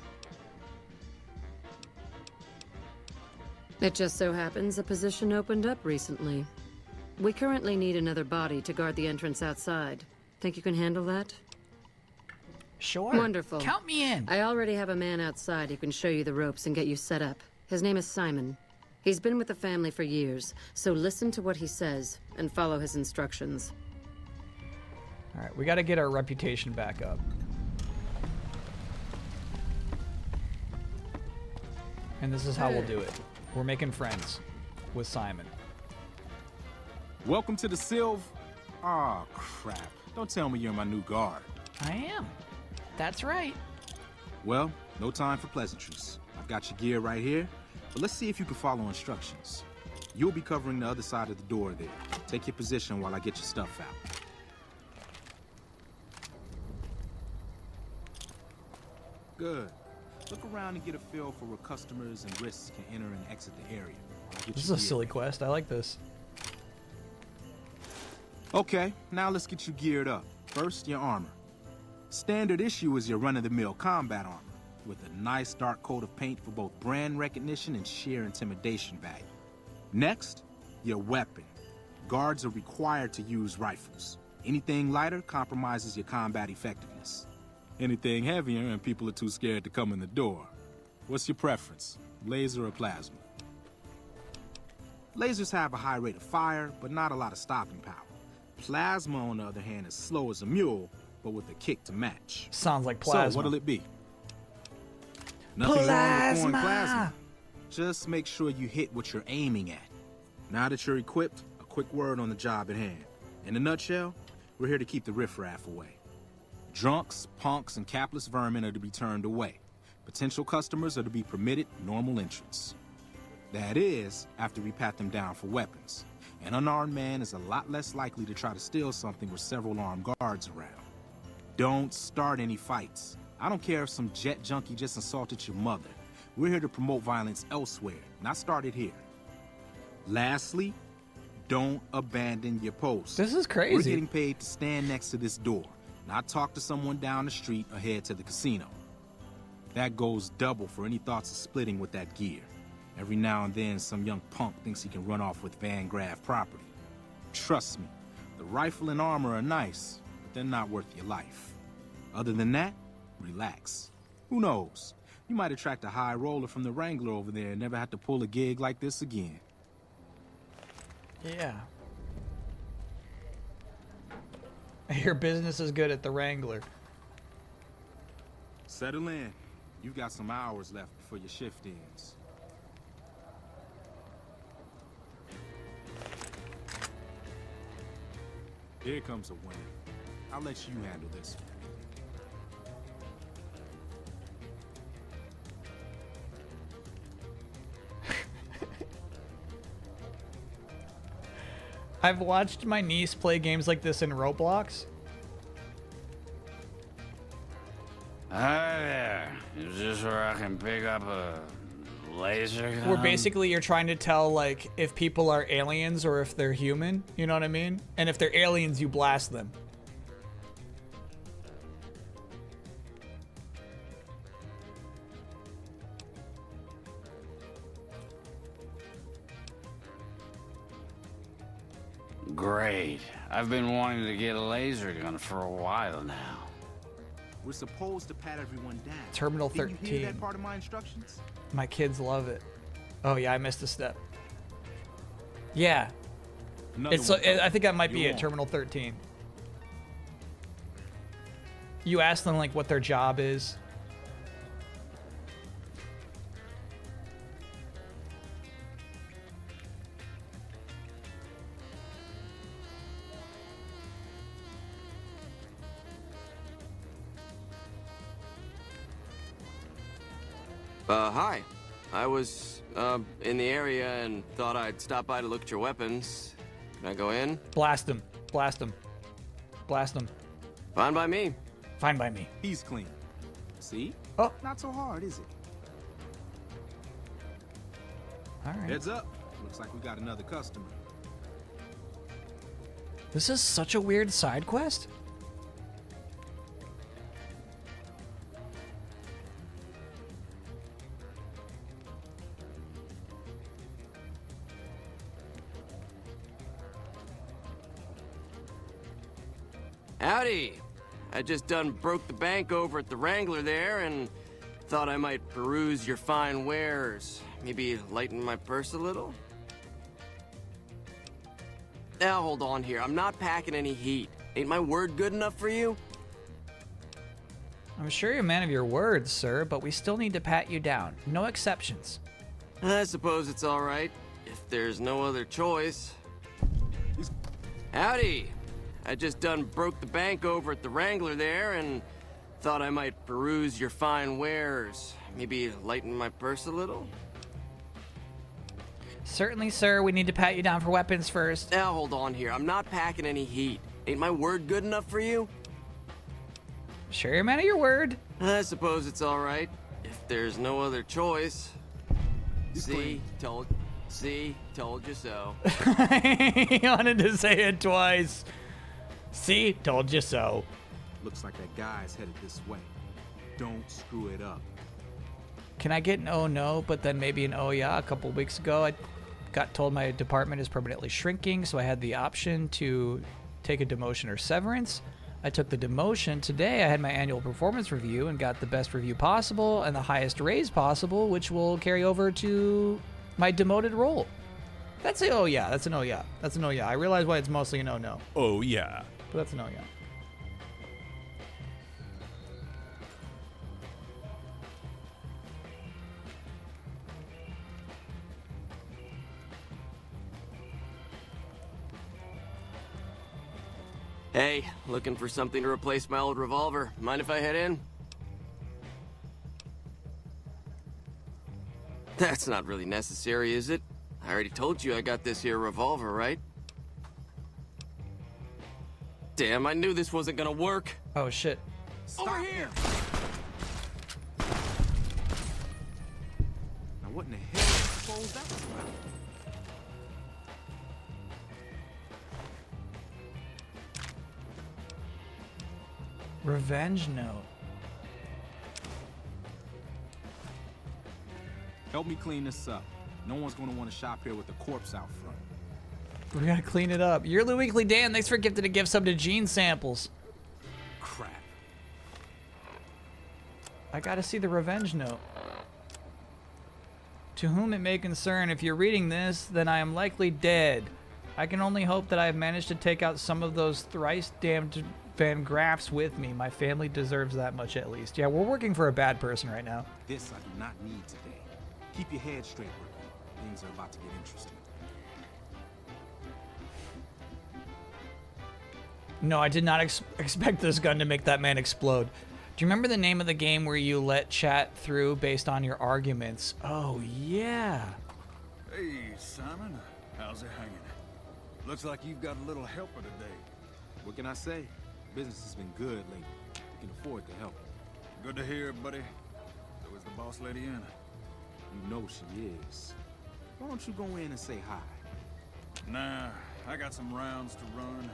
It just so happens a position opened up recently. We currently need another body to guard the entrance outside. Think you can handle that? Sure. Wonderful. Count me in. I already have a man outside who can show you the ropes and get you set up. His name is Simon. He's been with the family for years, so listen to what he says and follow his instructions. All right, we got to get our reputation back up. And this is how we'll do it. We're making friends with Simon. Welcome to the Silv... Aw, crap. Don't tell me you're my new guard. I am. That's right. Well, no time for pleasantries. I've got your gear right here, but let's see if you can follow instructions. You'll be covering the other side of the door there. Take your position while I get your stuff out. Good. Look around and get a feel for where customers and risks can enter and exit the area. This is a silly quest. I like this. Okay, now let's get you geared up. First, your armor. Standard issue is your run-of-the-mill combat armor, with a nice dark coat of paint for both brand recognition and sheer intimidation value. Next, your weapon. Guards are required to use rifles. Anything lighter compromises your combat effectiveness. Anything heavier and people are too scared to come in the door. What's your preference, laser or plasma? Lasers have a high rate of fire, but not a lot of stopping power. Plasma, on the other hand, is slow as a mule, but with a kick to match. Sounds like plasma. So, what'll it be? Nothing wrong with pouring plasma. Just make sure you hit what you're aiming at. Now that you're equipped, a quick word on the job at hand. In a nutshell, we're here to keep the riffraff away. Drunks, punks, and capless vermin are to be turned away. Potential customers are to be permitted normal entrance. That is, after we pat them down for weapons. An unarmed man is a lot less likely to try to steal something with several armed guards around. Don't start any fights. I don't care if some jet junkie just insulted your mother. We're here to promote violence elsewhere, not start it here. Lastly, don't abandon your post. This is crazy. We're getting paid to stand next to this door, not talk to someone down the street or head to the casino. That goes double for any thoughts of splitting with that gear. Every now and then, some young punk thinks he can run off with Van Graff property. Trust me, the rifle and armor are nice, but they're not worth your life. Other than that, relax. Who knows? You might attract a high roller from the Wrangler over there and never have to pull a gig like this again. Yeah. Your business is good at the Wrangler. Settle in. You've got some hours left before your shift ends. Here comes a win. I'll let you handle this one. I've watched my niece play games like this in Roblox. Hi there. Is this where I can pick up a laser gun? Where basically you're trying to tell like if people are aliens or if they're human, you know what I mean? And if they're aliens, you blast them. Great. I've been wanting to get a laser gun for a while now. We're supposed to pat everyone down. Terminal Didn't you hear 13. that part of my instructions? My kids love it. Oh yeah, I missed a step. Yeah. Another It's. one. I think that might be You're it. on. Terminal 13. You ask them like what their job is. Hi. I was, in the area and thought I'd stop by to look at your weapons. Can I go in? Blast him. Blast him. Blast him. Fine by me. Fine by me. He's clean. See? Oh. Not so hard, is it? All right. Heads up. Looks like we got another customer. This is such a weird side quest. Howdy. I just done broke the bank over at the Wrangler there and thought I might peruse your fine wares. Maybe lighten my purse a little? Now hold on here. I'm not packing any heat. Ain't my word good enough for you? I'm sure you're a man of your words, sir, but we still need to pat you down. No exceptions. I suppose it's all right, if there's no other choice. Howdy. I just done broke the bank over at the Wrangler there and thought I might peruse your fine wares. Maybe lighten my purse a little? Certainly, sir. We need to pat you down for weapons first. Now hold on here. I'm not packing any heat. Ain't my word good enough for you? Sure you're a man of your word. I suppose it's all right, if there's no other choice. See, told you so. He wanted to say it twice. See, told you so. Looks like that guy's headed this way. Don't screw it up. Can I get an oh no, but then maybe an oh yeah? A couple weeks ago, I got told my department is permanently shrinking, so I had the option to take a demotion or severance. I took the demotion. Today, I had my annual performance review and got the best review possible and the highest raise possible, which will carry over to my demoted role. That's an oh yeah. That's an oh yeah. That's an oh yeah. I realize why it's mostly an oh no. Oh yeah. But that's an oh yeah. Hey, looking for something to replace my old revolver. Mind if I head in? That's not really necessary, is it? I already told you I got this here revolver, right? Damn, I knew this wasn't gonna work. Oh shit. Over here! Now what in the hell do you suppose that was about? Revenge note. Help me clean this up. No one's gonna want to shop here with a corpse out front. We gotta clean it up. Yearly Weekly Dan, thanks for gifting a gift sub to Gene Samples. Crap. I gotta see the revenge note. To whom it may concern, if you're reading this, then I am likely dead. I can only hope that I have managed to take out some of those thrice damned Van Graffs with me. My family deserves that much at least. Yeah, we're working for a bad person right now. This I do not need today. Keep your head straight, Rookie. Things are about to get interesting. No, I did not expect this gun to make that man explode. Do you remember the name of the game where you let chat through based on your arguments? Oh, yeah. Hey, Simon. How's it hanging? Looks like you've got a little helper today. What can I say? Business has been good lately. We can afford to help. Good to hear, buddy. So is the boss lady in? You know she is. Why don't you go in and say hi? Nah, I got some rounds to run.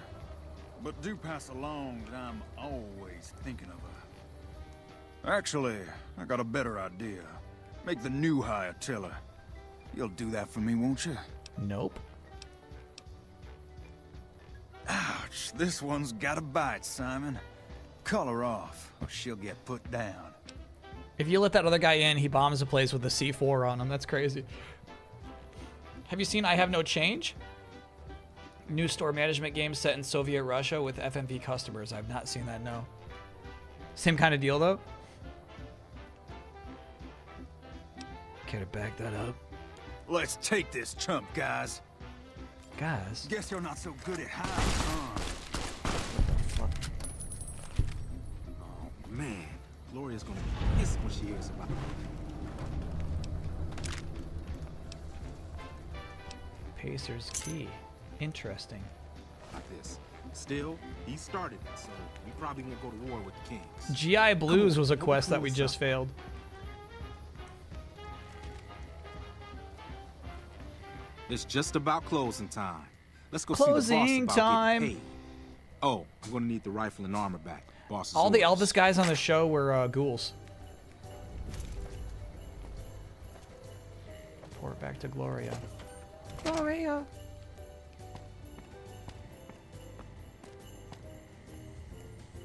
But do pass along that I'm always thinking of her. Actually, I got a better idea. Make the new hire tell her. You'll do that for me, won't you? Nope. This one's got a bite, Simon. Call her off, or she'll get put down. If you let that other guy in, he bombs the place with a C4 on him. That's crazy. Have you seen I Have No Change? New store management game set in Soviet Russia with FMV customers. I've not seen that, no. Same kind of deal, though? Care to back that up? Let's take this chump, guys. Guys? Guess you're not so good at hiding, huh? Oh, man. Gloria's gonna be pissed when she hears about it. Pacer's key. Interesting. Like this. Still, he started it, so we probably won't go to war with the Kings. GI Blues was a Go quest that cool we just failed. It's just about closing time. Let's go see the Closing boss about time. getting paid. Oh, I'm gonna need the rifle and armor back. Boss's All the orders. Elvis guys on the show were ghouls. Report back to Gloria. Gloria.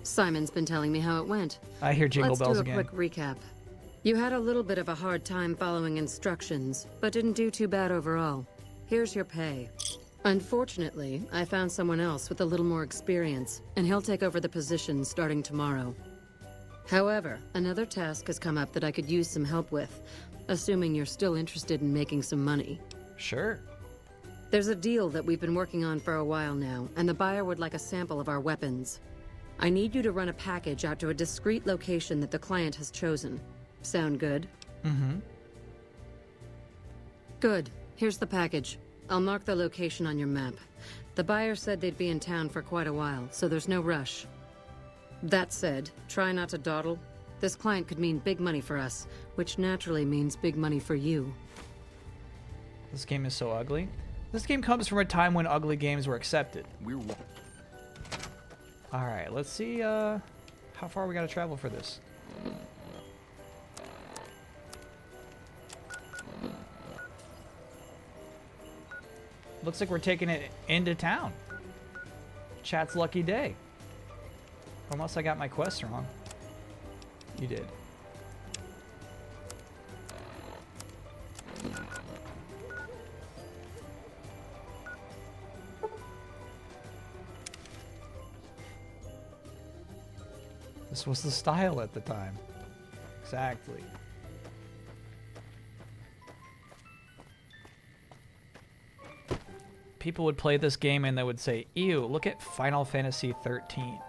Simon's been telling me how it went. I hear jingle Let's bells do a again. quick recap. You had a little bit of a hard time following instructions, but didn't do too bad overall. Here's your pay. Unfortunately, I found someone else with a little more experience, and he'll take over the position starting tomorrow. However, another task has come up that I could use some help with, assuming you're still interested in making some money. Sure. There's a deal that we've been working on for a while now, and the buyer would like a sample of our weapons. I need you to run a package out to a discreet location that the client has chosen. Sound good? Mm-hmm. Good. Here's the package. I'll mark the location on your map. The buyer said they'd be in town for quite a while, so there's no rush. That said, try not to dawdle. This client could mean big money for us, which naturally means big money for you. This game is so ugly. This game comes from a time when ugly games were accepted. Alright, let's see how far we gotta travel for this. Looks like we're taking it into town. Chat's lucky day. Unless I got my quest wrong. You did. This was the style at the time. Exactly. People would play this game and they would say, ew, look at Final Fantasy 13.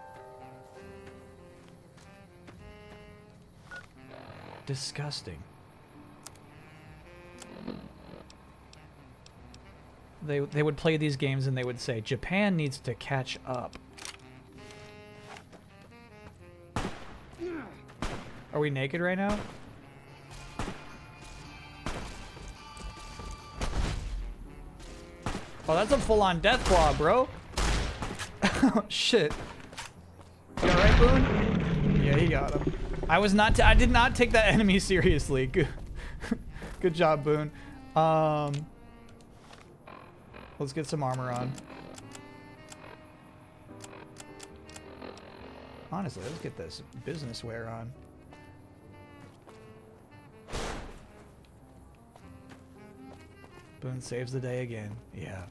Disgusting. They would play these games and they would say, Japan needs to catch up. Are we naked right now? Oh, that's a full-on Deathclaw, bro. Oh, shit. You alright, Boone? Yeah, he got him. I did not take that enemy seriously. Good, good job, Boone. Let's get some armor on. Honestly, let's get this business wear on. Boone saves the day again. Yeah.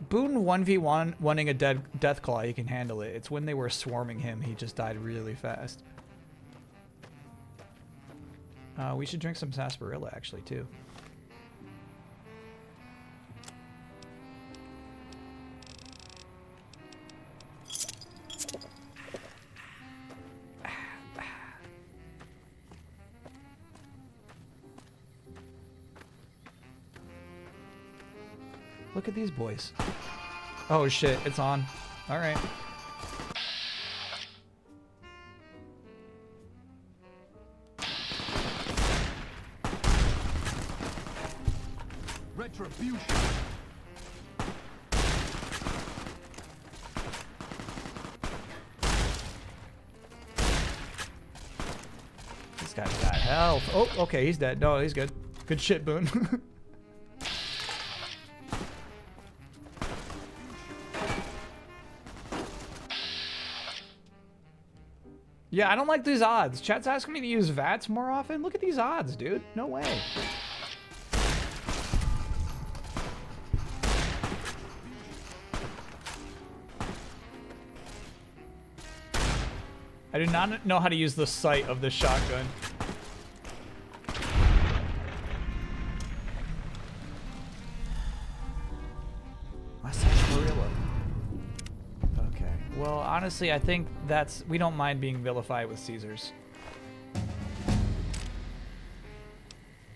Boone 1v1 wanting a Deathclaw, he can handle it. It's when they were swarming him, he just died really fast. We should drink some sarsaparilla, actually, too. Look at these boys. Oh shit, it's on. Alright. Retribution. This guy's got health. Oh, okay, he's dead. No, he's good. Good shit, Boone. Yeah, I don't like these odds. Chat's asking me to use VATS more often. Look at these odds, dude. No way. I do not know how to use the sight of this shotgun. West Gorilla. Okay. Well, honestly, I think that's... We don't mind being vilified with Caesars.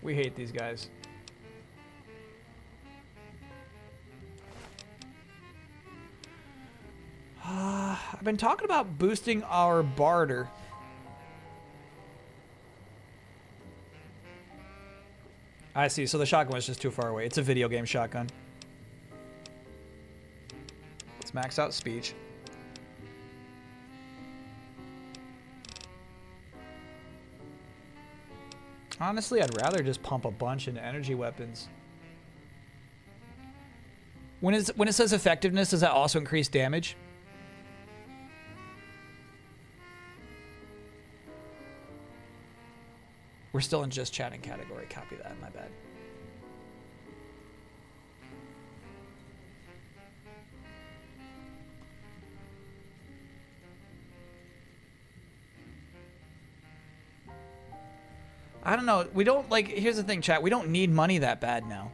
We hate these guys. I've been talking about boosting our barter. I see, so the shotgun was just too far away. It's a video game shotgun. Let's max out speech. Honestly, I'd rather just pump a bunch into energy weapons. When it says effectiveness, does that also increase damage? We're still in just chatting category. Copy that, my bad. I don't know. We don't, like, here's the thing, chat. We don't need money that bad now.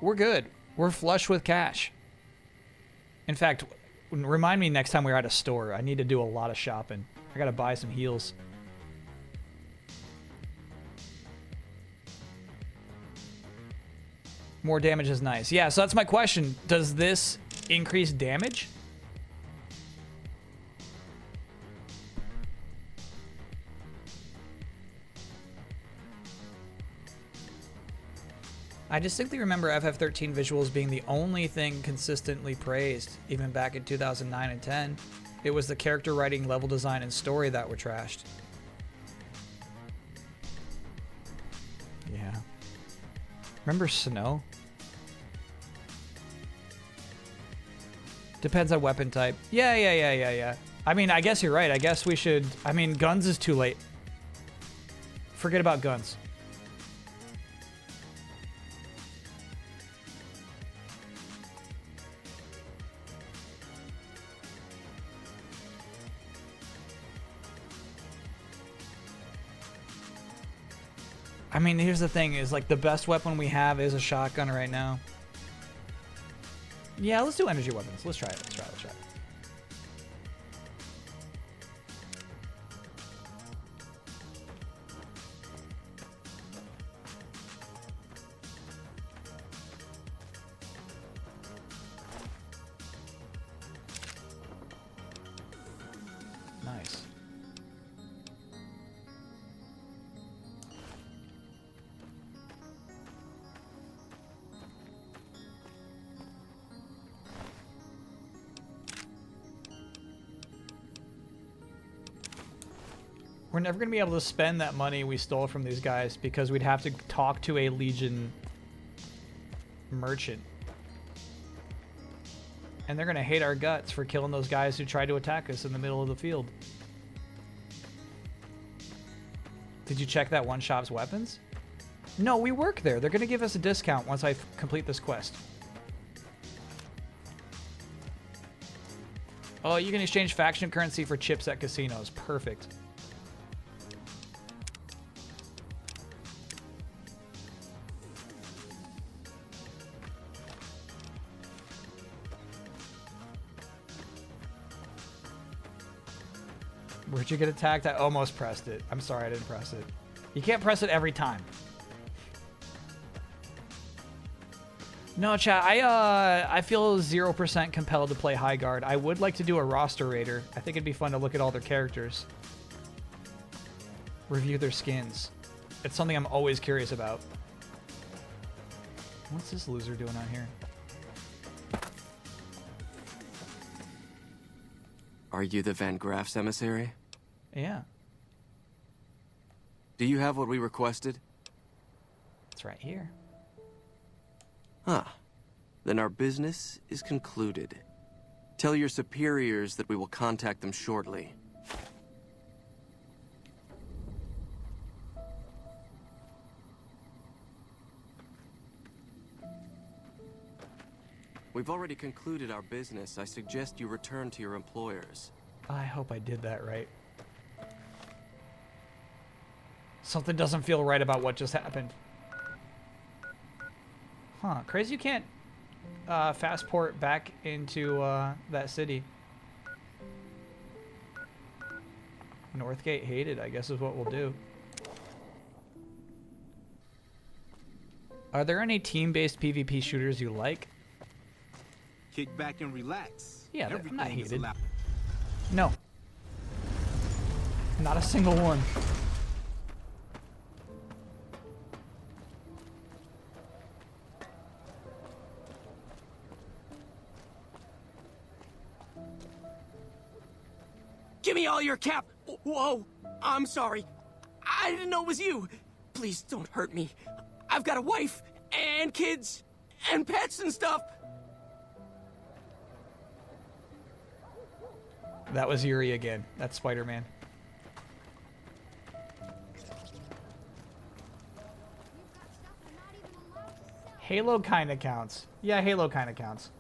We're good. We're flush with cash. In fact, remind me next time we're at a store. I need to do a lot of shopping. I gotta buy some heals. More damage is nice. Yeah, so that's my question. Does this increase damage? I distinctly remember FF13 visuals being the only thing consistently praised, even back in 2009 and 10. It was the character writing, level design, and story that were trashed. Yeah. Remember Snow? Depends on weapon type. Yeah. I mean, I guess you're right. I guess we should... I mean, guns is too late. Forget about guns. I mean, here's the thing, is like the best weapon we have is a shotgun right now. Yeah, let's do energy weapons. Let's try it. Let's try it. Nice. We're never going to be able to spend that money we stole from these guys because we'd have to talk to a Legion merchant. And they're going to hate our guts for killing those guys who tried to attack us in the middle of the field. Did you check that one shop's weapons? No, we work there. They're going to give us a discount once I complete this quest. Oh, you can exchange faction currency for chips at casinos. Perfect. Where'd you get attacked? I almost pressed it. I'm sorry I didn't press it. You can't press it every time. No, chat, I feel 0% compelled to play High Guard. I would like to do a roster raider. I think it'd be fun to look at all their characters. Review their skins. It's something I'm always curious about. What's this loser doing out here? Are you the Van Graff's emissary? Yeah. Do you have what we requested? It's right here. Huh. Then our business is concluded. Tell your superiors that we will contact them shortly. We've already concluded our business. I suggest you return to your employers. I hope I did that right. Something doesn't feel right about what just happened. Huh, crazy you can't fast port back into that city. Northgate hated, I guess is what we'll do. Are there any team-based PvP shooters you like? Kick back and relax. Yeah, I'm not Everything is heated. allowed. No. Not a single one. Give me all your cap. Whoa, I'm sorry. I didn't know it was you. Please don't hurt me. I've got a wife and kids and pets and stuff. That was Yuri again. That's Spider-Man. Halo kinda counts. Yeah, Halo kinda counts.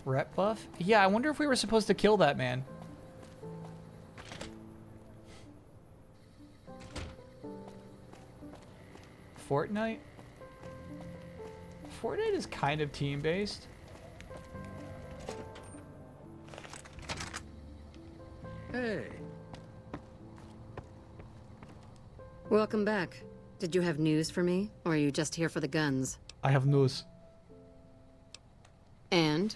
Rep buff? Yeah, I wonder if we were supposed to kill that man. Fortnite? Fortnite is kind of team-based. Hey. Welcome back. Did you have news for me, or are you just here for the guns? I have news. And?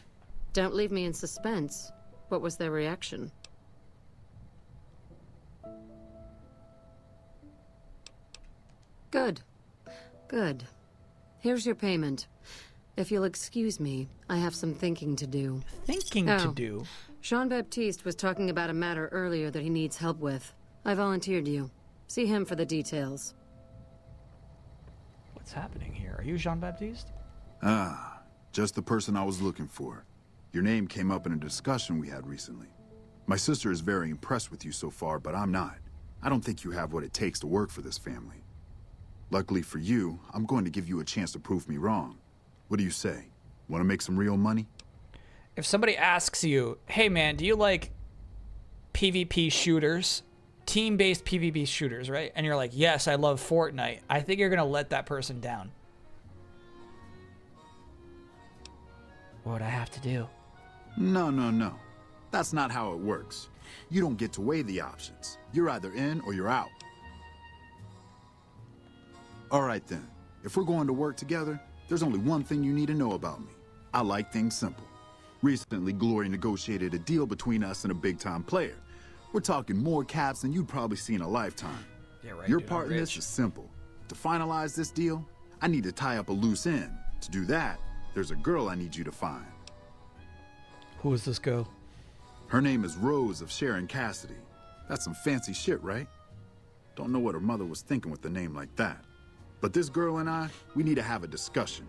Don't leave me in suspense. What was their reaction? Good. Good. Here's your payment. If you'll excuse me, I have some thinking to do. Thinking to do? Jean-Baptiste was talking about a matter earlier that he needs help with. I volunteered you. See him for the details. What's happening here? Are you Jean-Baptiste? Ah, just the person I was looking for. Your name came up in a discussion we had recently. My sister is very impressed with you so far, but I'm not. I don't think you have what it takes to work for this family. Luckily for you, I'm going to give you a chance to prove me wrong. What do you say? Want to make some real money? If somebody asks you, hey man, do you like PvP shooters? Team-based PvP shooters, right? And you're like, yes, I love Fortnite. I think you're going to let that person down. What would I have to do? No. That's not how it works. You don't get to weigh the options. You're either in or you're out. All right then. If we're going to work together, there's only one thing you need to know about me. I like things simple. Recently, Glory negotiated a deal between us and a big-time player. We're talking more caps than you'd probably see in a lifetime. Yeah, right, Your dude, part I'm in this rich. is simple. To finalize this deal, I need to tie up a loose end. To do that, there's a girl I need you to find. Who is this girl? Her name is Rose of Sharon Cassidy. That's some fancy shit, right? Don't know what her mother was thinking with a name like that. But this girl and I, we need to have a discussion.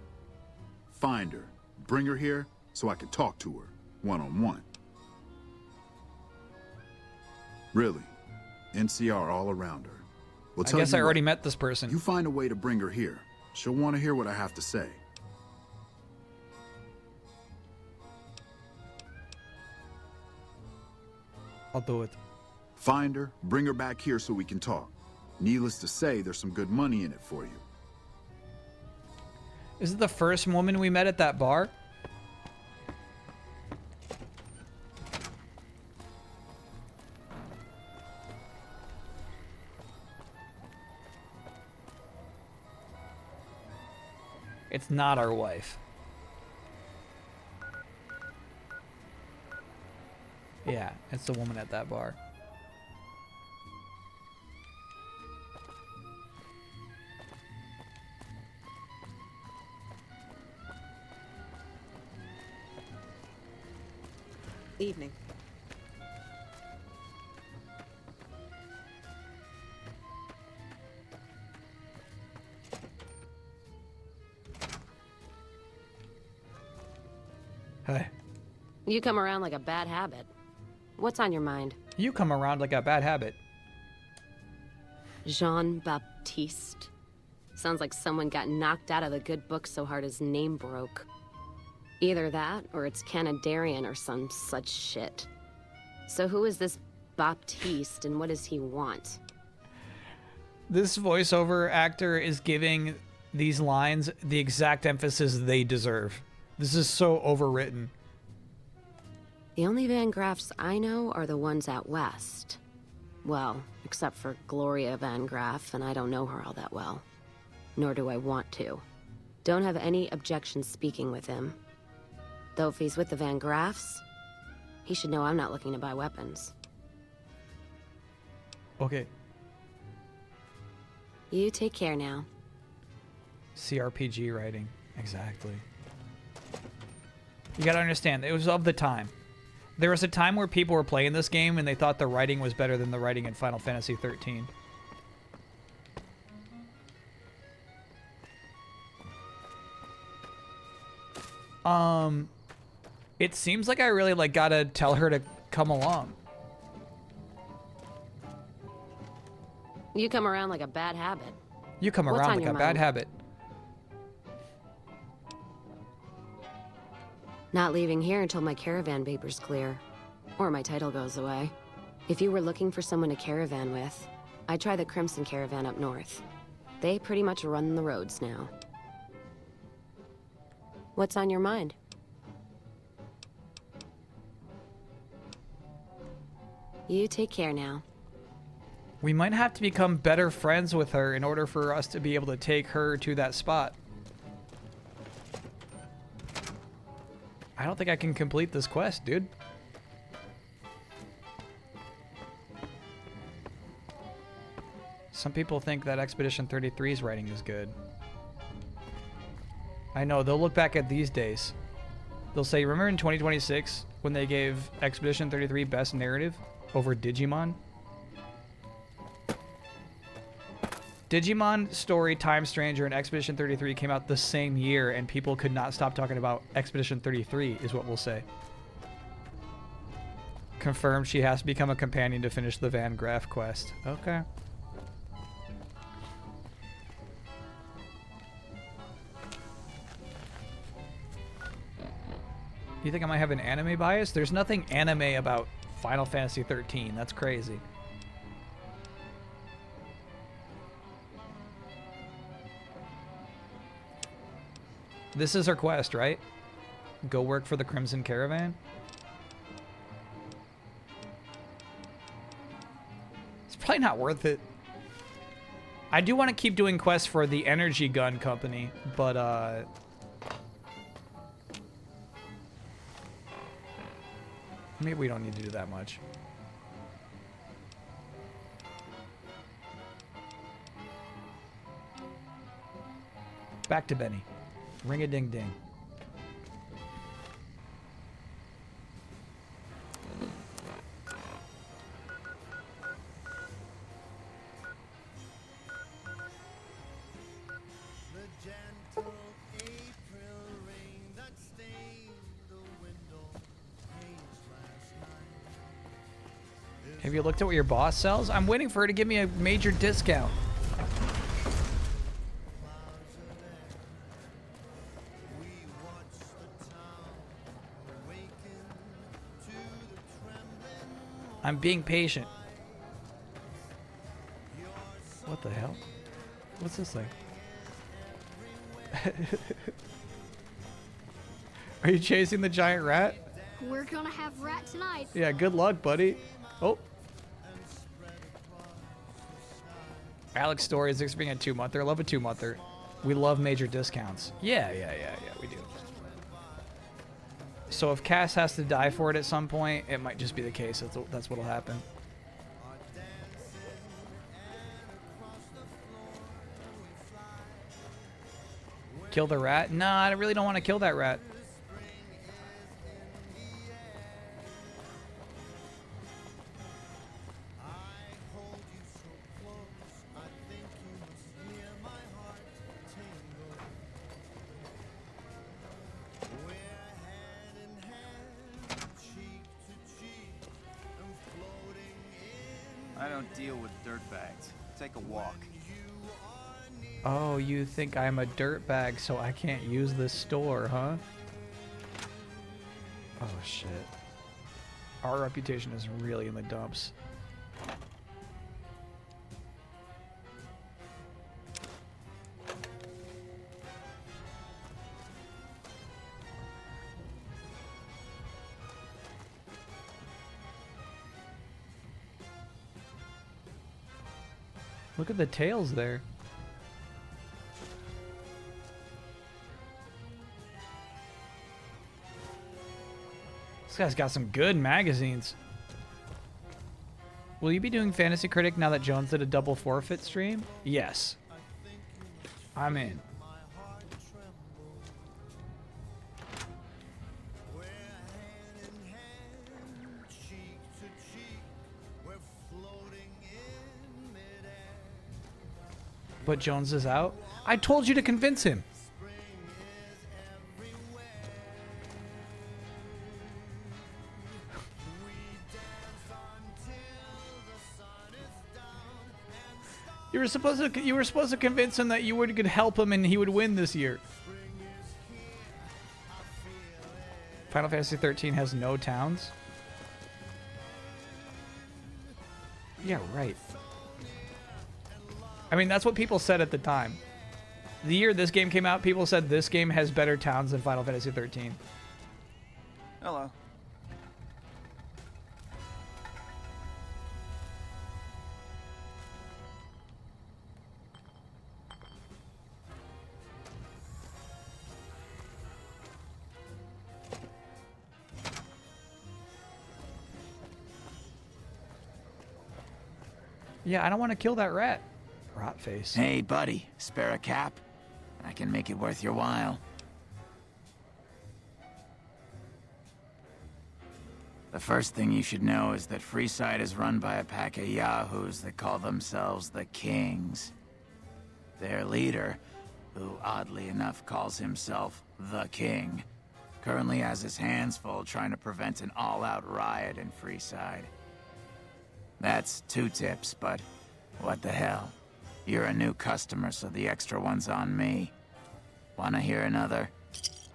Find her, bring her here, so I can talk to her, one-on-one. Really, NCR all around her. We'll I tell guess you I already what, met this person. You find a way to bring her here. She'll want to hear what I have to say. I'll do it. Find her, bring her back here so we can talk. Needless to say, there's some good money in it for you. Is it the first woman we met at that bar? It's not our wife. Yeah, it's the woman at that bar. Evening. Hey. You come around like a bad habit. What's on your mind? You come around like a bad habit. Jean-Baptiste. Sounds like someone got knocked out of the good book so hard his name broke. Either that, or it's Canadarian or some such shit. So who is this Baptiste, and what does he want? This voiceover actor is giving these lines the exact emphasis they deserve. This is so overwritten. The only Van Graffs I know are the ones out west. Well, except for Gloria Van Graff, and I don't know her all that well. Nor do I want to. Don't have any objection speaking with him. Though if he's with the Van Graffs, he should know I'm not looking to buy weapons. Okay. You take care now. CRPG writing. Exactly. You gotta understand, it was of the time. There was a time where people were playing this game and they thought the writing was better than the writing in Final Fantasy 13. It seems like I really gotta tell her to come along. You come around like a bad habit. You come What's around on like your a bad mind? habit. Not leaving here until my caravan paper's clear. Or my title goes away. If you were looking for someone to caravan with, I'd try the Crimson Caravan up north. They pretty much run the roads now. What's on your mind? You take care now. We might have to become better friends with her in order for us to be able to take her to that spot. I don't think I can complete this quest, dude. Some people think that Expedition 33's writing is good. I know, they'll look back at these days. They'll say, remember in 2026 when they gave Expedition 33 Best Narrative over Digimon? Digimon Story Time Stranger and Expedition 33 came out the same year, and people could not stop talking about Expedition 33, is what we'll say. Confirmed she has to become a companion to finish the Van Graff quest. Okay. You think I might have an anime bias? There's nothing anime about Final Fantasy 13. That's crazy. This is her quest, right? Go work for the Crimson Caravan? It's probably not worth it. I do want to keep doing quests for the Energy Gun Company, but maybe we don't need to do that much. Back to Benny. Ring-a-ding-ding. Have you looked at what your boss sells? I'm waiting for her to give me a major discount. I'm being patient. What the hell? What's this thing? Are you chasing the giant rat? We're gonna have rat tonight. Yeah, good luck, buddy. Oh. Alex Story is expecting a 2-monther. I love a 2-monther. We love major discounts. Yeah, we do. So if Cass has to die for it at some point, it might just be the case. That's what'll happen. Kill the rat? Nah, I really don't want to kill that rat. I don't deal with dirtbags. Take a walk. Oh, you think I'm a dirtbag, so I can't use this store, huh? Oh, shit. Our reputation is really in the dumps. Look at the tails there. This guy's got some good magazines. Will you be doing Fantasy Critic now that Jones did a double forfeit stream? Yes. I'm in. But Jones is out? I told you to convince him. You were supposed to convince him that you could help him and he would win this year. Final Fantasy 13 has no towns? Yeah, right. I mean, that's what people said at the time. The year this game came out, people said this game has better towns than Final Fantasy 13. Hello. Yeah, I don't want to kill that rat. Rot face. Hey, buddy, spare a cap? I can make it worth your while. The first thing you should know is that Freeside is run by a pack of yahoos that call themselves the Kings. Their leader, who oddly enough calls himself the King, currently has his hands full trying to prevent an all-out riot in Freeside. That's 2 tips, but what the hell? You're a new customer, so the extra one's on me. Wanna hear another?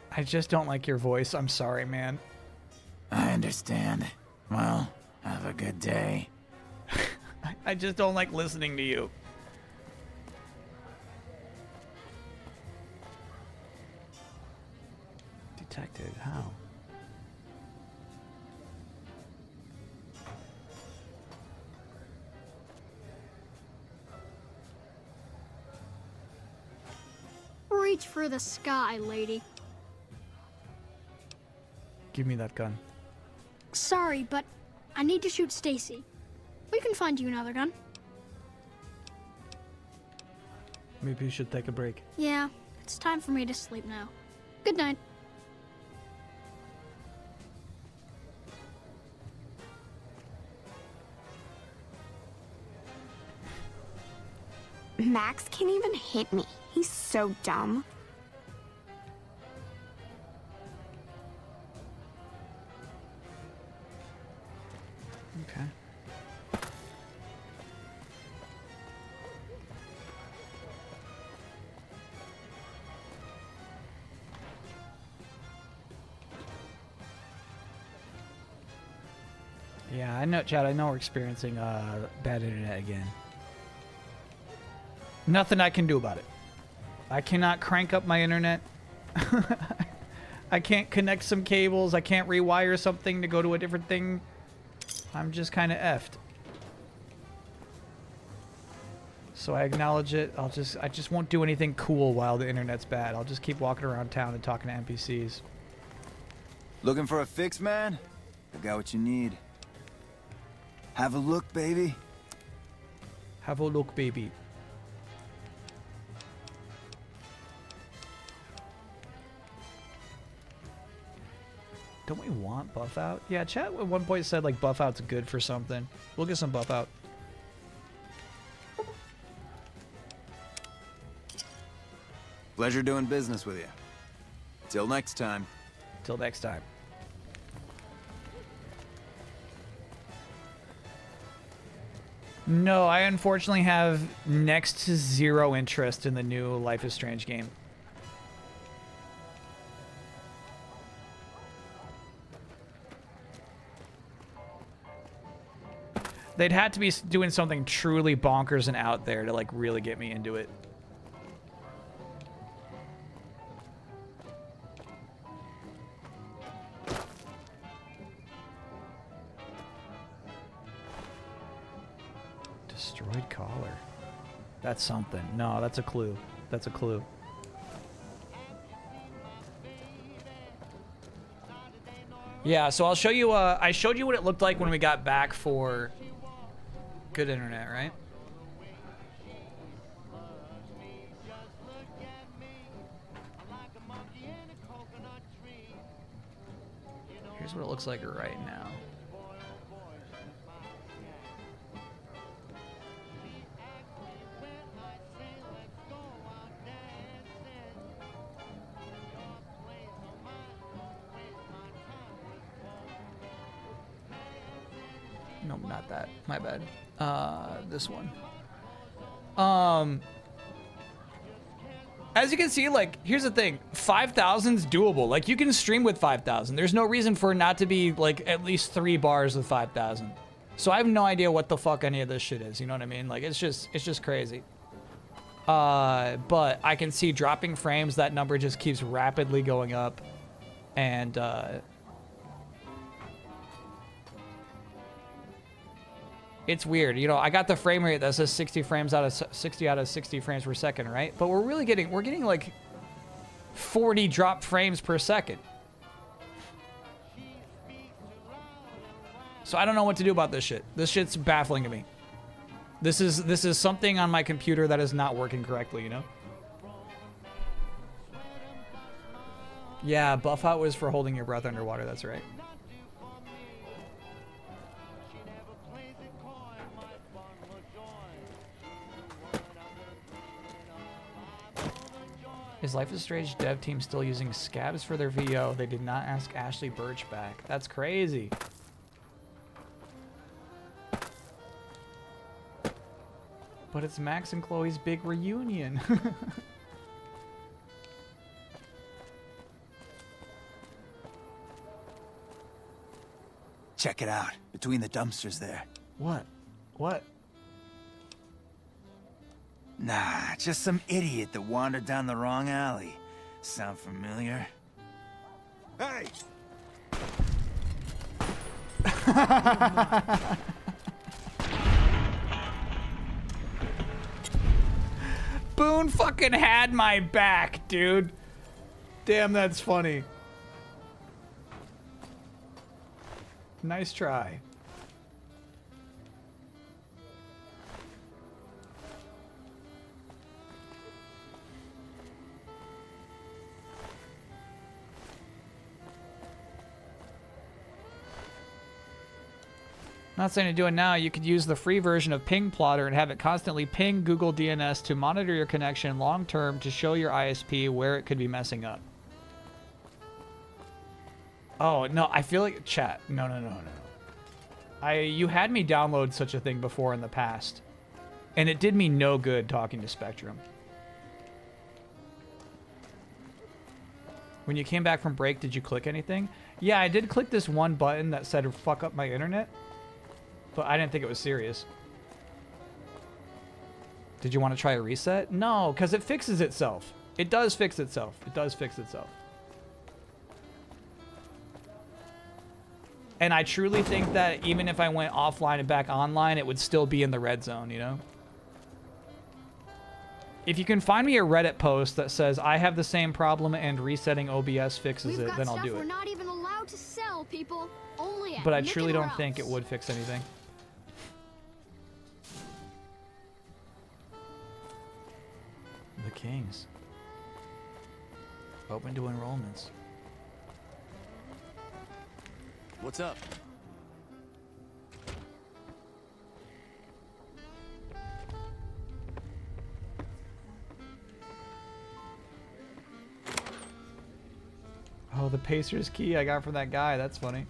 I just don't like your voice. I'm sorry, man. I understand. Well, have a good day. I just don't like listening to you. Detected? How? Reach for the sky, lady. Give me that gun. Sorry, but I need to shoot Stacy. We can find you another gun. Maybe you should take a break. Yeah, it's time for me to sleep now. Good night. Max can't even hit me. He's so dumb. Okay. Yeah, I know, Chad. I know we're experiencing bad internet again. Nothing I can do about it. I cannot crank up my internet. I can't connect some cables. I can't rewire something to go to a different thing. I'm just kind of effed. So I acknowledge it. I just won't do anything cool while the internet's bad. I'll just keep walking around town and talking to NPCs. Looking for a fix, man? I got what you need. Have a look, baby. Have a look, baby. Don't we want buff out? Yeah, chat at one point said like buff out's good for something. We'll get some buff out. Pleasure doing business with you. Till next time. Till next time. No, I unfortunately have next to zero interest in the new Life is Strange game. They'd had to be doing something truly bonkers and out there to like really get me into it. Destroyed collar. That's something. No, that's a clue. That's a clue. Yeah, so I'll show you, I showed you what it looked like when we got back for good internet, right? Here's what it looks like right now. Nope, not that. My bad. This one. As you can see, like, here's the thing. 5,000's doable. Like, you can stream with 5,000. There's no reason for it not to be, like, at least 3 bars with 5,000. So I have no idea what the fuck any of this shit is. You know what I mean? Like, it's just crazy. But I can see dropping frames. That number just keeps rapidly going up. And, it's weird, you know. I got the frame rate that says 60 out of 60 frames per second, right? But we're getting like 40 drop frames per second. So I don't know what to do about this shit. This shit's baffling to me. This is something on my computer that is not working correctly, you know? Yeah, buff out was for holding your breath underwater, that's right. Is Life is Strange dev team still using scabs for their VO? They did not ask Ashley Birch back. That's crazy. But it's Max and Chloe's big reunion. Check it out. Between the dumpsters there. What? What? Nah, just some idiot that wandered down the wrong alley. Sound familiar? Hey! Boone fucking had my back, dude. Damn, that's funny. Nice try. Not saying to do it now. You could use the free version of Ping Plotter and have it constantly ping Google DNS to monitor your connection long term to show your ISP where it could be messing up. Oh, no, I feel like chat. No. You had me download such a thing before in the past, and it did me no good talking to Spectrum. When you came back from break, did you click anything? Yeah, I did click this one button that said fuck up my internet. But I didn't think it was serious. Did you want to try a reset? No, because it fixes itself. It does fix itself. It does fix itself. And I truly think that even if I went offline and back online, it would still be in the red zone, you know? If you can find me a Reddit post that says, I have the same problem and resetting OBS fixes it, then I'll do it. We're not even allowed to sell, people. Only at But I Nick truly and don't think it Ralph's. would fix anything. The Kings. Open to enrollments. What's up? Oh, the Pacers key I got from that guy. That's funny.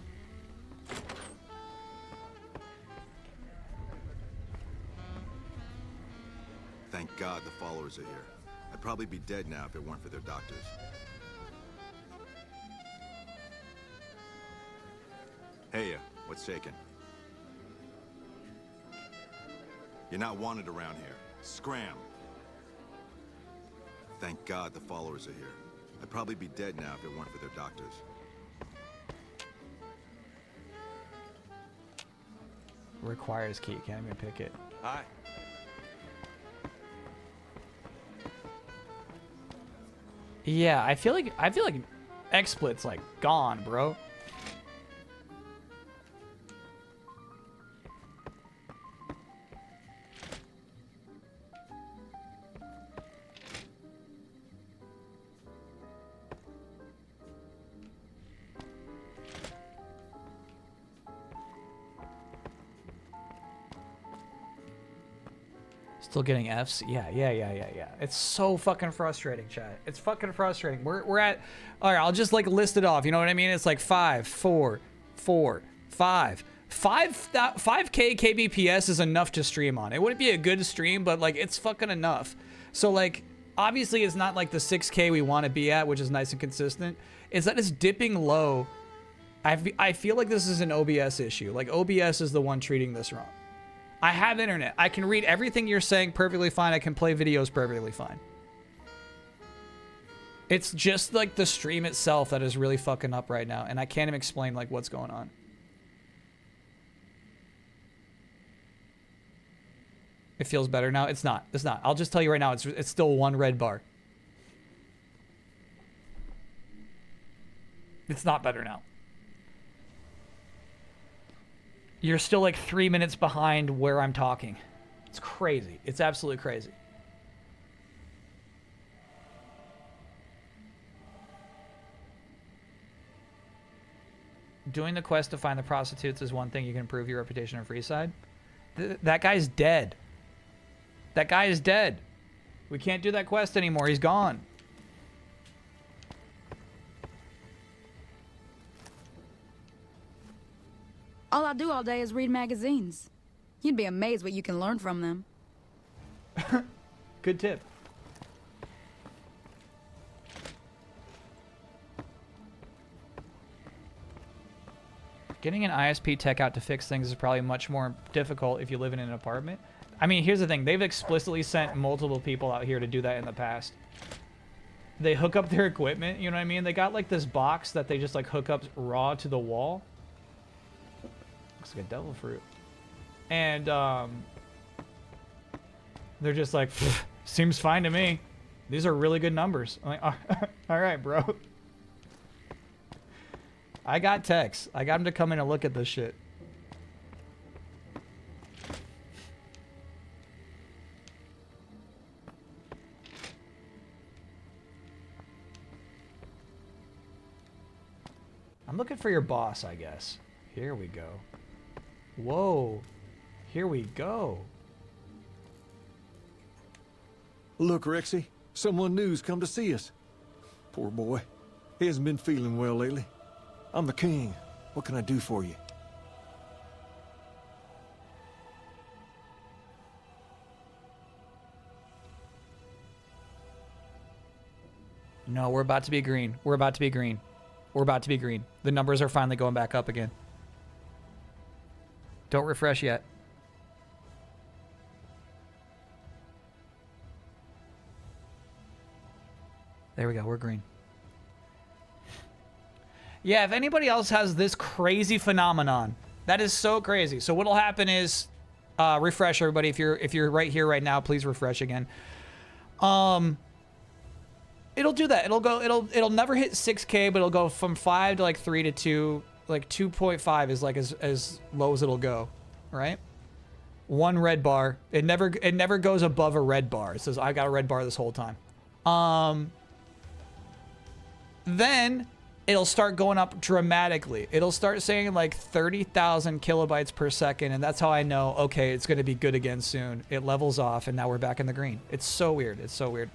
followers are here. I'd probably be dead now if it weren't for their doctors. Hey, what's shaking? You're not wanted around here. Scram! Thank God the followers are here. I'd probably be dead now if it weren't for their doctors. Requires key. Can't even pick it. Hi. Yeah, I feel like XSplit's like gone, bro. Still getting Fs? Yeah. It's so fucking frustrating, chat. It's fucking frustrating. We're at... All right, I'll just like list it off. You know what I mean? It's like 5, 4, 4, 5. 5K kbps is enough to stream on. It wouldn't be a good stream, but like it's fucking enough. So like, obviously it's not like the 6K we want to be at, which is nice and consistent. It's that it's dipping low. I feel like this is an OBS issue. Like OBS is the one treating this wrong. I have internet. I can read everything you're saying perfectly fine. I can play videos perfectly fine. It's just like the stream itself that is really fucking up right now, and I can't even explain like what's going on. It feels better now. It's not. It's not. I'll just tell you right now. It's still one red bar. It's not better now. You're still like 3 minutes behind where I'm talking. It's crazy. It's absolutely crazy. Doing the quest to find the prostitutes is one thing. You can improve your reputation on Freeside. That guy's dead. That guy is dead. We can't do that quest anymore. He's gone. All I do all day is read magazines. You'd be amazed what you can learn from them. Good tip. Getting an ISP tech out to fix things is probably much more difficult if you live in an apartment. I mean, here's the thing. They've explicitly sent multiple people out here to do that in the past. They hook up their equipment, you know what I mean? They got like this box that they just like hook up raw to the wall. Looks like a devil fruit. And they're just like, seems fine to me. These are really good numbers. I'm like, all right, bro. I got techs. I got them to come in and look at this shit. I'm looking for your boss, I guess. Here we go. Whoa. Here we go. Look, Rexy. Someone new's come to see us. Poor boy. He hasn't been feeling well lately. I'm the king. What can I do for you? No, we're about to be green. We're about to be green. We're about to be green. The numbers are finally going back up again. Don't refresh yet. There we go. We're green. Yeah, if anybody else has this crazy phenomenon, that is so crazy. So what'll happen is, refresh everybody. If you're right here right now, please refresh again. It'll do that. It'll never hit 6K, but it'll go from 5 to like 3 to 2. Like 2.5 is like as low as it'll go, right? One red bar. It never goes above a red bar. It says I got a red bar this whole time. Then it'll start going up dramatically. It'll start saying like 30,000 kilobytes per second, and that's how I know, okay, it's going to be good again soon. It levels off, and now we're back in the green. It's so weird. It's so weird.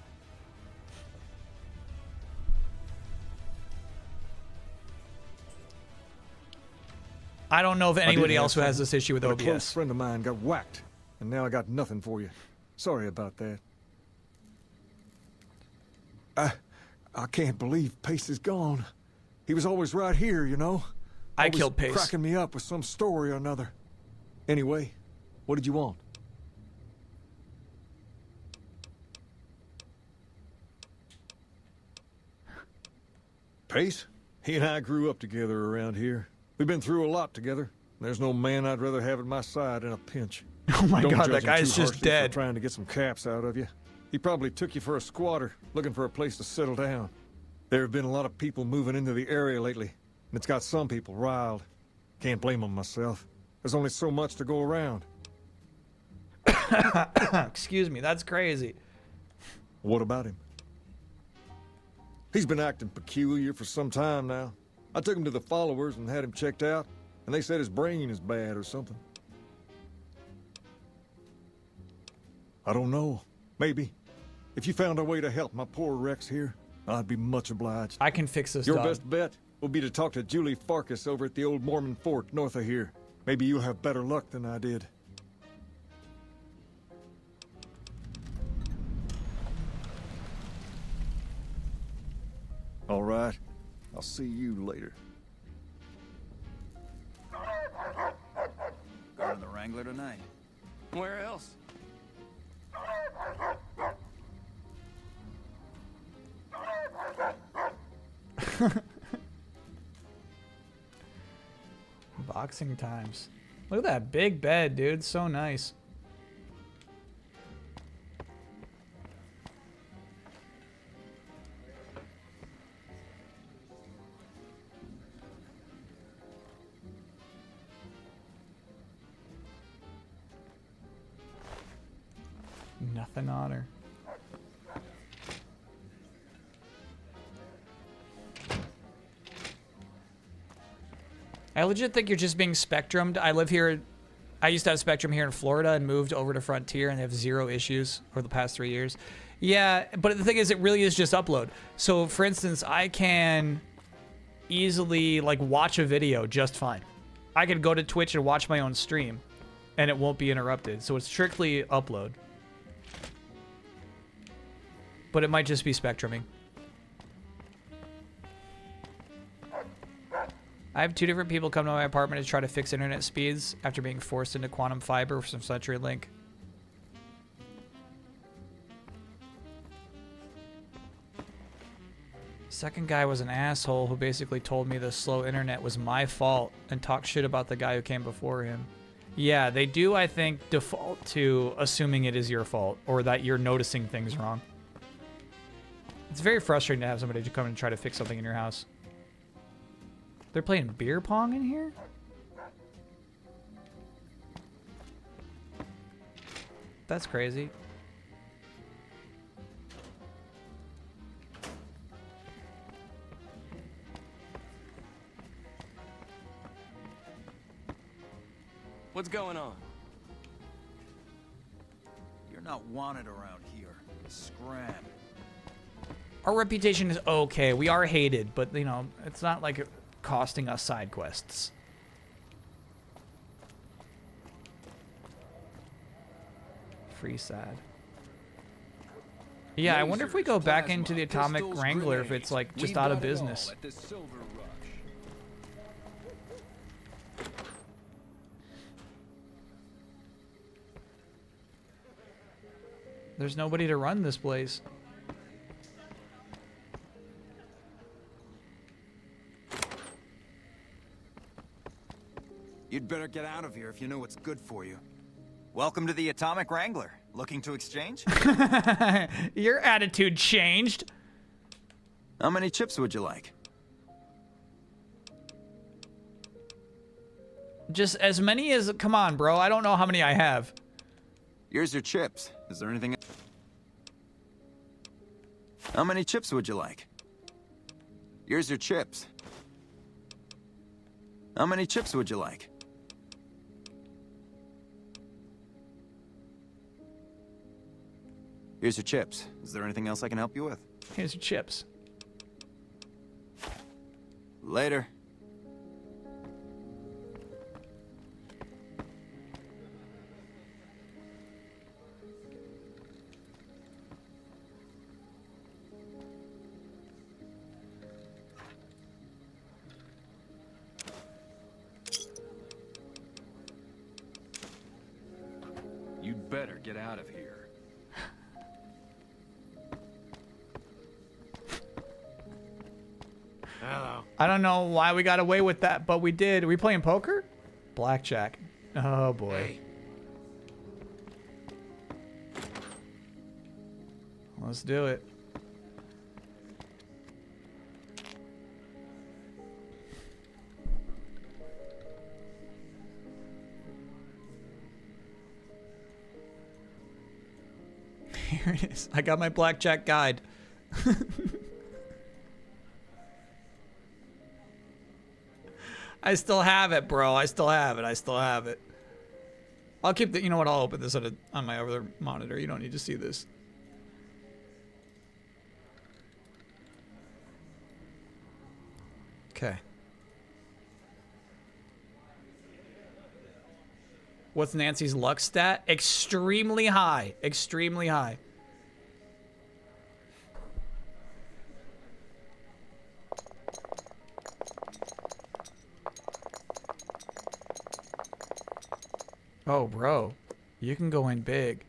I don't know of anybody else who has this issue with OBS. A close friend of mine got whacked, and now I got nothing for you. Sorry about that. I can't believe Pace is gone. He was always right here, you know? I Always killed Pace. cracking me up with some story or another. Anyway, what did you want? Pace? He and I grew up together around here. We've been through a lot together. There's no man I'd rather have at my side in a pinch. Oh my Don't God, judge that him guy's too just harshly for dead. trying to get some caps out of you. He probably took you for a squatter, looking for a place to settle down. There have been a lot of people moving into the area lately, and it's got some people riled. Can't blame them myself. There's only so much to go around. Excuse me, that's crazy. What about him? He's been acting peculiar for some time now. I took him to the followers and had him checked out, and they said his brain is bad or something. I don't know. Maybe. If you found a way to help my poor Rex here, I'd be much obliged. I can fix this Your dog. best bet will be to talk to Julie Farkas over at the old Mormon fort north of here. Maybe you'll have better luck than I did. All right. I'll see you later. Guarding the Wrangler tonight. Where else? Boxing times. Look at that big bed, dude. So nice. Nothing on her. I legit think you're just being spectrumed. I live here. I used to have Spectrum here in Florida and moved over to Frontier, and they have 0 issues over the past 3 years. Yeah, but the thing is, it really is just upload. So, for instance, I can easily like watch a video just fine. I could go to Twitch and watch my own stream, and it won't be interrupted. So it's strictly upload. But it might just be spectruming. I have 2 different people come to my apartment to try to fix internet speeds after being forced into quantum fiber from CenturyLink. Second guy was an asshole who basically told me the slow internet was my fault and talked shit about the guy who came before him. Yeah, they do, I think, default to assuming it is your fault or that you're noticing things wrong. It's very frustrating to have somebody to come and try to fix something in your house. They're playing beer pong in here? That's crazy. What's going on? You're not wanted around here. Scram. Our reputation is okay. We are hated, but, you know, it's not like costing us side quests. Free sad. Yeah, I wonder if we go back into the Atomic Wrangler if it's like just out of business. There's nobody to run this place. You'd better get out of here if you know what's good for you. Welcome to the Atomic Wrangler. Looking to exchange? Your attitude changed. How many chips would you like? Just as many as... Come on, bro. I don't know how many I have. Here's your chips. Is there anything... How many chips would you like? Here's your chips. How many chips would you like? Here's your chips. Is there anything else I can help you with? Here's your chips. Later. better get out of here. Hello. I don't know why we got away with that, but we did. Are we playing poker? Blackjack. Oh boy. Let's do it. Here it is. I got my blackjack guide. I still have it, bro. I still have it. I still have it. I'll keep the. You know what? I'll open this on my other monitor. You don't need to see this. Okay. What's Nancy's luck stat? Extremely high. Extremely high. Oh, bro. You can go in big.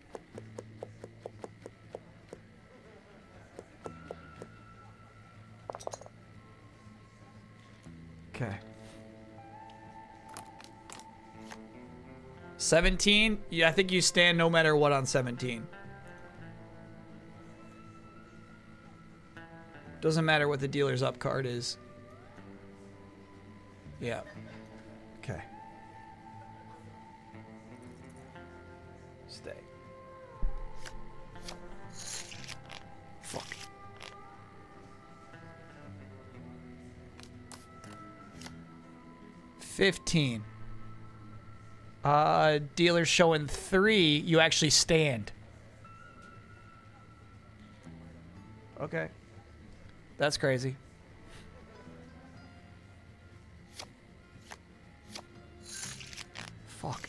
Okay. 17? Yeah, I think you stand no matter what on 17. Doesn't matter what the dealer's up card is. Yeah. Okay. Stay. Fuck. $15. Dealer showing 3. You actually stand. Okay. That's crazy. Fuck.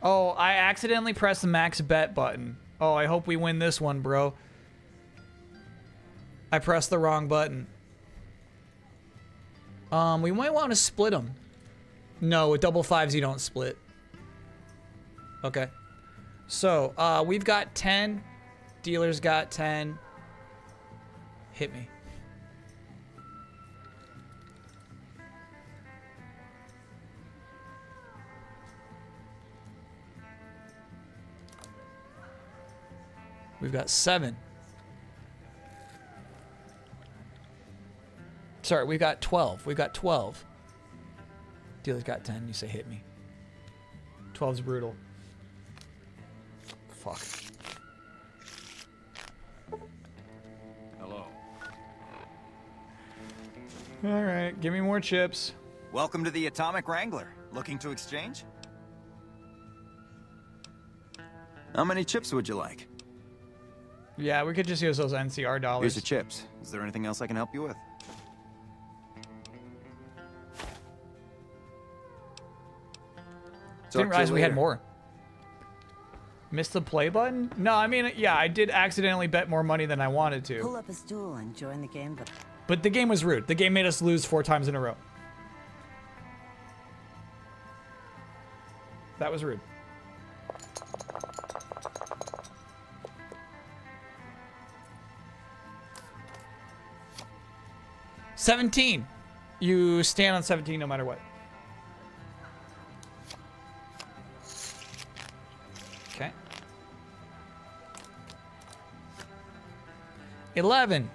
Oh, I accidentally pressed the max bet button. Oh, I hope we win this one, bro. I pressed the wrong button. We might want to split them. No, with double fives you don't split. Okay. So, we've got 10. Dealer's got 10. Hit me. We've got 7. Sorry, we've got 12. We've got 12. Dealer's got 10. You say hit me. 12's brutal. Fuck. Hello. All right, give me more chips. Welcome to the Atomic Wrangler. Looking to exchange? How many chips would you like? Yeah, we could just use those NCR dollars. Here's your chips. Is there anything else I can help you with? Didn't realize we had more. Missed the play button? No, I mean, yeah, I did accidentally bet more money than I wanted to. Pull up a stool and join the game. But the game was rude. The game made us lose 4 times in a row. That was rude. $17. You stand on 17 no matter what. Okay. 11.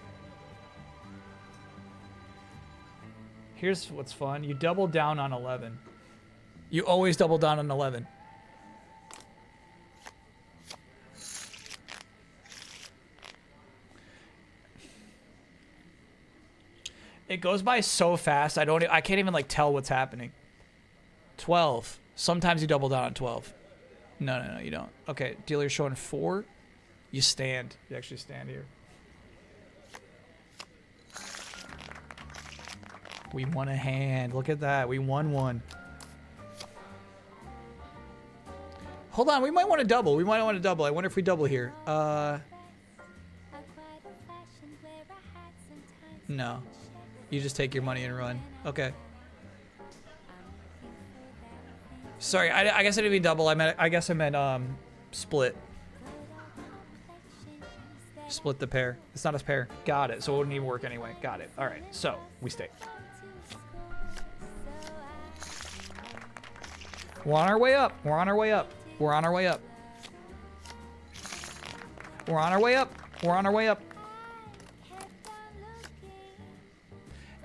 Here's what's fun. You double down on 11. You always double down on 11. It goes by so fast. I can't even like tell what's happening. 12. Sometimes you double down on 12. No, you don't. Okay, dealer's showing 4. You stand. You actually stand here. We won a hand. Look at that. We won one. Hold on. We might want to double. We might want to double. I wonder if we double here. No. You just take your money and run. Okay. Sorry, I guess I didn't mean double. I guess I meant split. Split the pair. It's not a pair. Got it. So it wouldn't even work anyway. Got it. All right. So we stay. We're on our way up. We're on our way up. We're on our way up. We're on our way up. We're on our way up.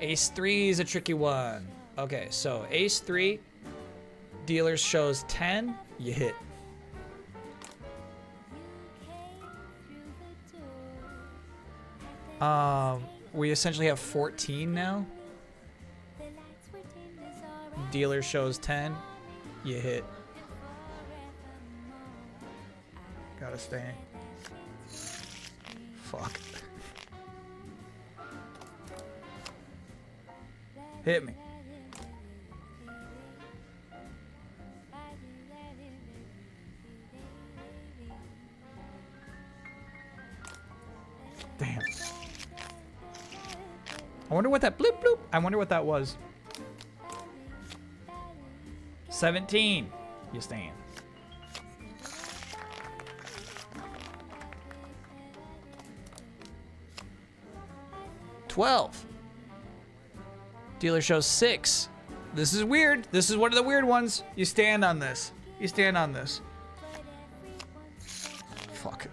Ace 3 is a tricky one. Okay, so ace 3. Dealer shows 10. You hit. We essentially have 14 now. Dealer shows 10. You hit. Gotta stay. Fuck. Hit me. Damn. I wonder what that bloop bloop. I wonder what that was. 17. You stand. $12. Dealer shows 6. This is weird. This is one of the weird ones. You stand on this. You stand on this. Fuck.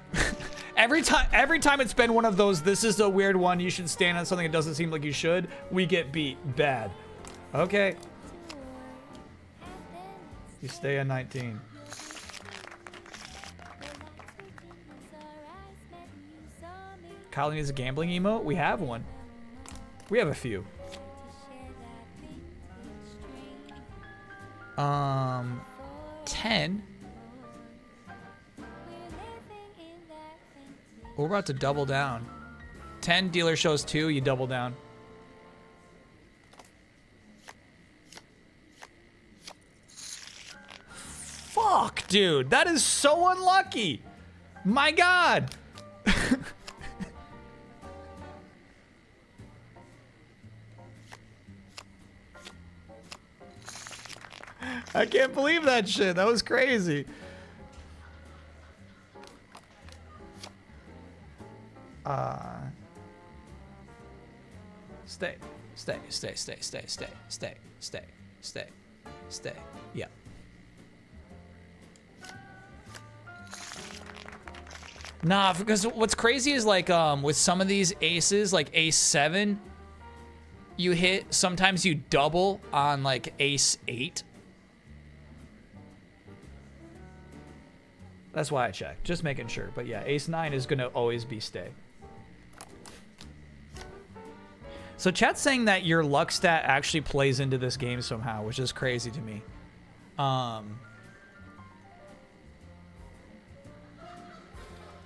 Every time it's been one of those, this is a weird one, you should stand on something that doesn't seem like you should, we get beat. Bad. Okay. You stay on 19. Kyle needs a gambling emote? We have one. We have a few. 10. We're about to double down. 10, dealer shows 2, you double down. Fuck, dude. That is so unlucky. My God. I can't believe that shit. That was crazy. Stay. Yeah. Nah, because what's crazy is like with some of these aces, like ace 7, you hit, sometimes you double on like ace 8. That's why I checked, just making sure. But yeah, ace 9 is gonna always be stay. So chat's saying that your luck stat actually plays into this game somehow, which is crazy to me.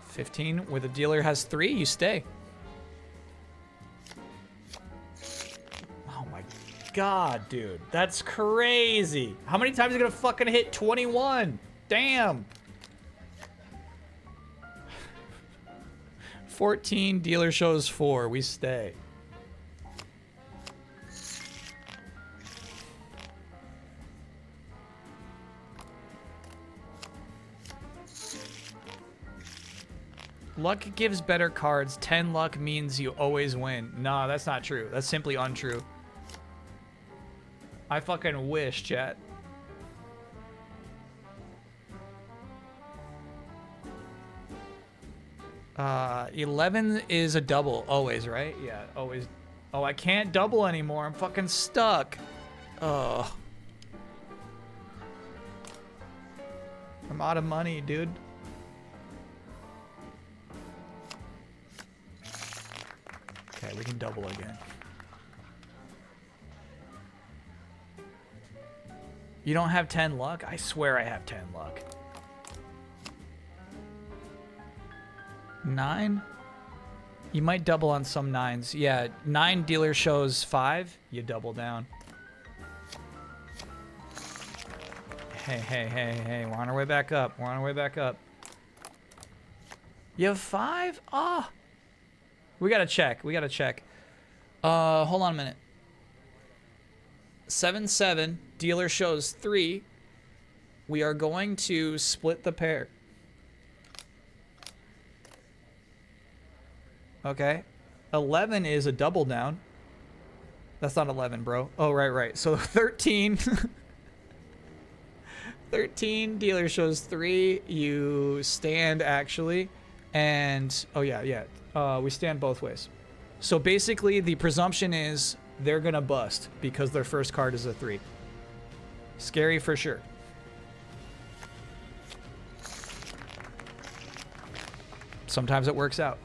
15, where the dealer has 3, you stay. Oh my God, dude. That's crazy. How many times are you gonna fucking hit 21? Damn. 14, dealer shows 4, we stay. Luck gives better cards. 10 luck means you always win. Nah, that's not true. That's simply untrue. I fucking wish, chat. Uh, 11 is a double, always, right? Yeah, always. Oh, I can't double anymore. I'm fucking stuck. Oh. I'm out of money, dude. Okay, we can double again. You don't have 10 luck? I swear I have 10 luck. 9? You might double on some 9s. Yeah, 9 dealer shows 5. You double down. Hey. We're on our way back up. We're on our way back up. You have 5? Ah. Oh. We gotta check. We gotta check. Hold on a minute. 7-7. Dealer shows 3. We are going to split the pair. Okay. 11 is a double down. That's not 11, bro. Oh, right. So 13. 13. Dealer shows 3. You stand, actually. And, oh, yeah. We stand both ways. So basically, the presumption is they're going to bust because their first card is a 3. Scary for sure. Sometimes it works out.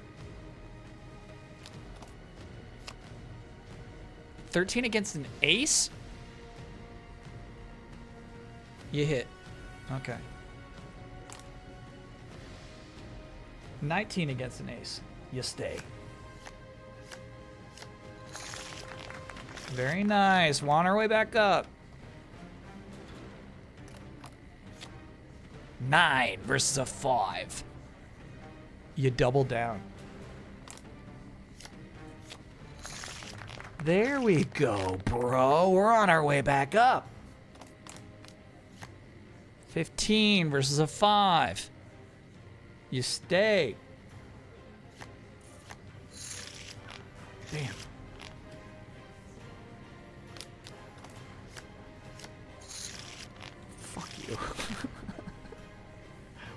13 against an ace? You hit. Okay. 19 against an ace. You stay. Very nice. We're on our way back up. 9 versus a 5. You double down. There we go, bro. We're on our way back up. 15 versus a 5. You stay. Damn. Fuck you.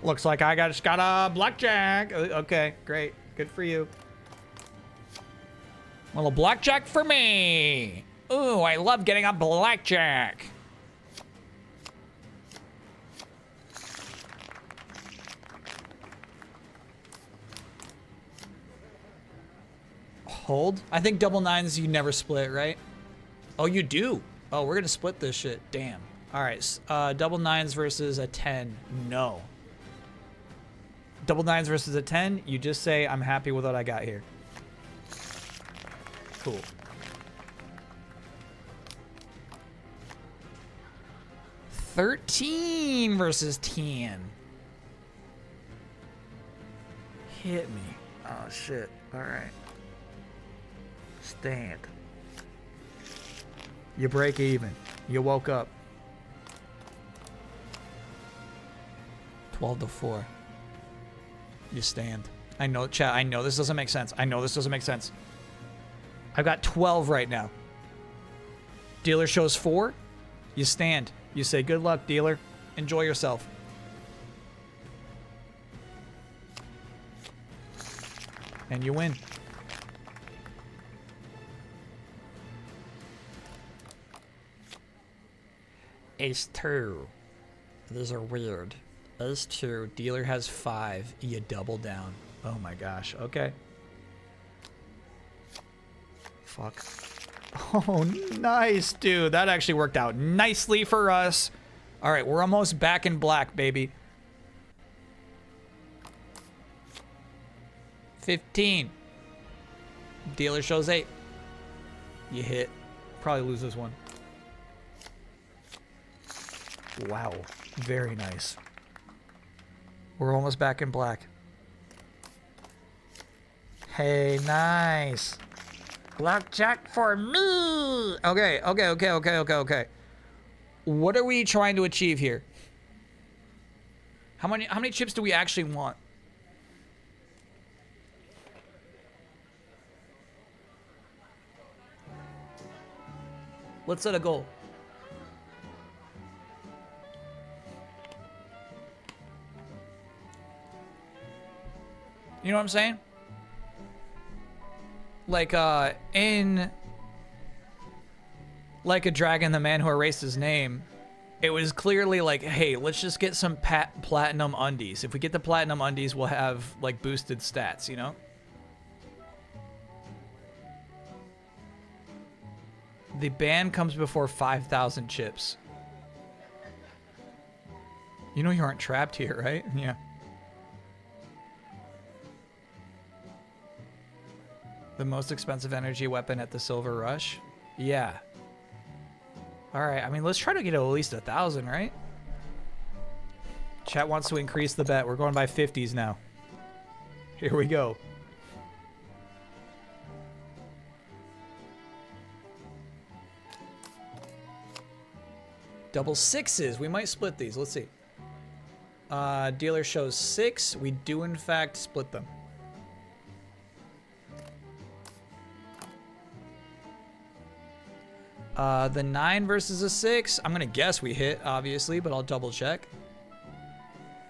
Looks like I just got a blackjack. Okay, great. Good for you. A little blackjack for me. Ooh, I love getting a blackjack. Hold? I think double 9s you never split, right? Oh, you do? Oh, we're gonna split this shit. Damn. All right, double 9s versus a 10. No. Double 9s versus a 10, you just say, I'm happy with what I got here. Cool. $13 versus 10. Hit me. Oh, shit. All right. Stand. You break even. You woke up. 12-4. You stand. I know, chat. I know this doesn't make sense. I know this doesn't make sense. I've got 12 right now. Dealer shows 4. You stand. You say, good luck, dealer. Enjoy yourself. And you win. Ace 2. These are weird. Ace 2. Dealer has 5. You double down. Oh my gosh. Okay. Fuck. Oh, nice, dude. That actually worked out nicely for us. All right, we're almost back in black, baby. 15. Dealer shows 8. You hit. Probably lose this one. Wow. Very nice. We're almost back in black. Hey, nice. Blackjack for me. Okay. What are we trying to achieve here? How many chips do we actually want? Let's set a goal. You know what I'm saying? Like, in Like a Dragon, the Man Who Erased His Name, it was clearly like, hey, let's just get some platinum undies. If we get the platinum undies, we'll have, like, boosted stats, you know? The ban comes before 5,000 chips. You know you aren't trapped here, right? Yeah. The most expensive energy weapon at the Silver Rush? Yeah. Alright, I mean, let's try to get at least 1,000, right? Chat wants to increase the bet. We're going by 50s now. Here we go. Double sixes. We might split these. Let's see. Dealer shows 6. We do, in fact, split them. The 9 versus a 6. I'm going to guess we hit, obviously, but I'll double check.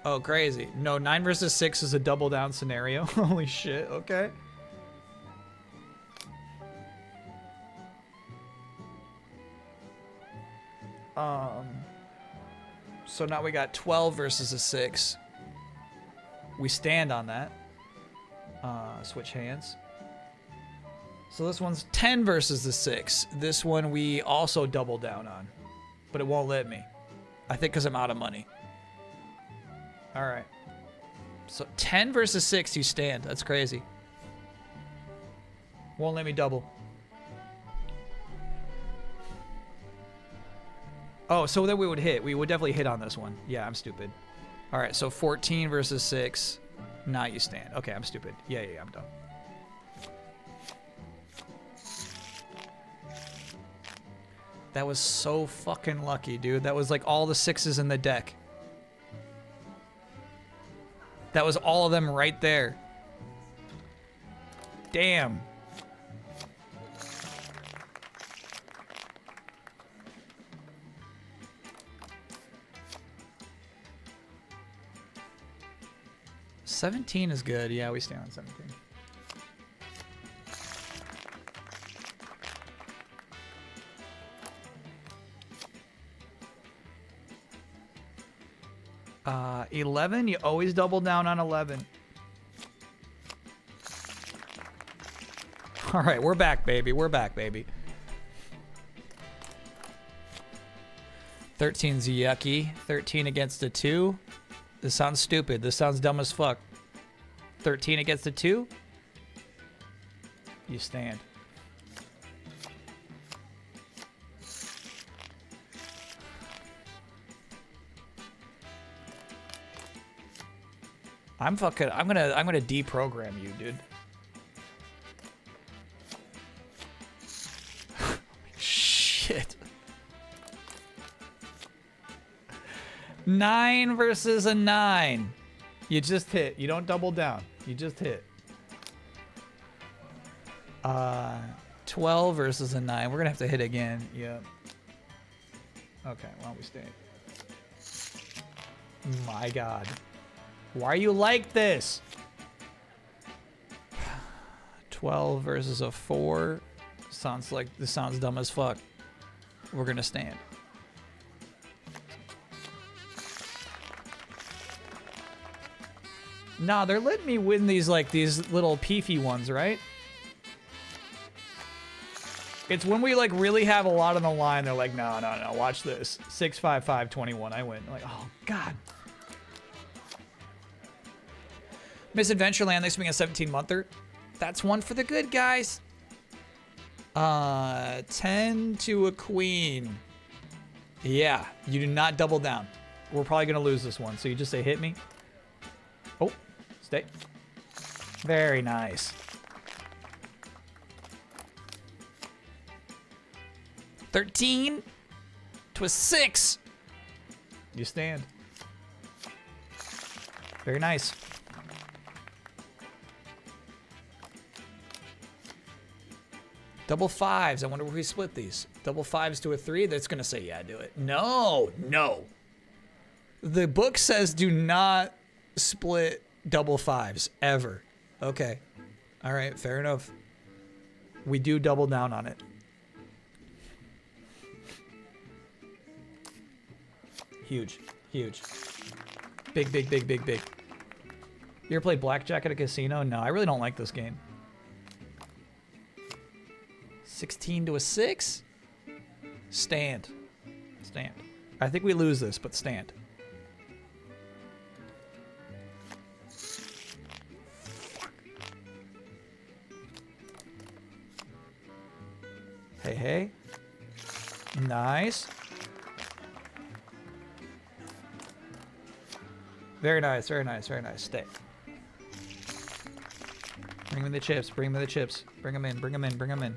Oh, crazy. No, 9 versus 6 is a double down scenario. Holy shit. Okay. So now we got 12 versus a 6. We stand on that. Switch hands. So this one's 10 versus the 6. This one we also double down on. But it won't let me. I think because I'm out of money. Alright. So 10 versus 6 you stand. That's crazy. Won't let me double. Oh, so then we would hit. We would definitely hit on this one. Yeah, I'm stupid. Alright, so 14 versus 6. Now you stand. Okay, I'm stupid. Yeah, I'm done. That was so fucking lucky, dude. That was like all the 6s in the deck. That was all of them right there. Damn. $17 is good. Yeah, we stay on 17. Uh, 11, you always double down on 11. All right, we're back, baby. We're back, baby. 13's yucky. 13 against a 2. This sounds stupid. This sounds dumb as fuck. 13 against a 2. You stand. I'm gonna deprogram you, dude. Shit. 9 versus a 9. You just hit. You don't double down. You just hit. 12 versus a 9. We're gonna have to hit again. Yep. Okay, why don't we stay? My God. Why are you like this? 12 versus a 4. Sounds like this sounds dumb as fuck. We're gonna stand. Nah, they're letting me win these like these little peefy ones, right? It's when we like really have a lot on the line. They're like, no, watch this. 6, 5, 5, 21. I win. I'm like, oh God. Miss Adventureland, thanks for being a 17-monther. That's one for the good guys. 10 to a queen. Yeah, you do not double down. We're probably going to lose this one, so you just say hit me. Oh, stay. Very nice. 13 to a 6. You stand. Very nice. Double 5s. I wonder if we split these. Double 5s to a 3. That's going to say, yeah, do it. No. The book says do not split double 5s ever. Okay. All right. Fair enough. We do double down on it. Huge. Big. You ever play blackjack at a casino? No, I really don't like this game. 16 to a 6. Stand. I think we lose this, but stand. Hey. Nice. Very nice. Stay. Bring me the chips. Bring them in.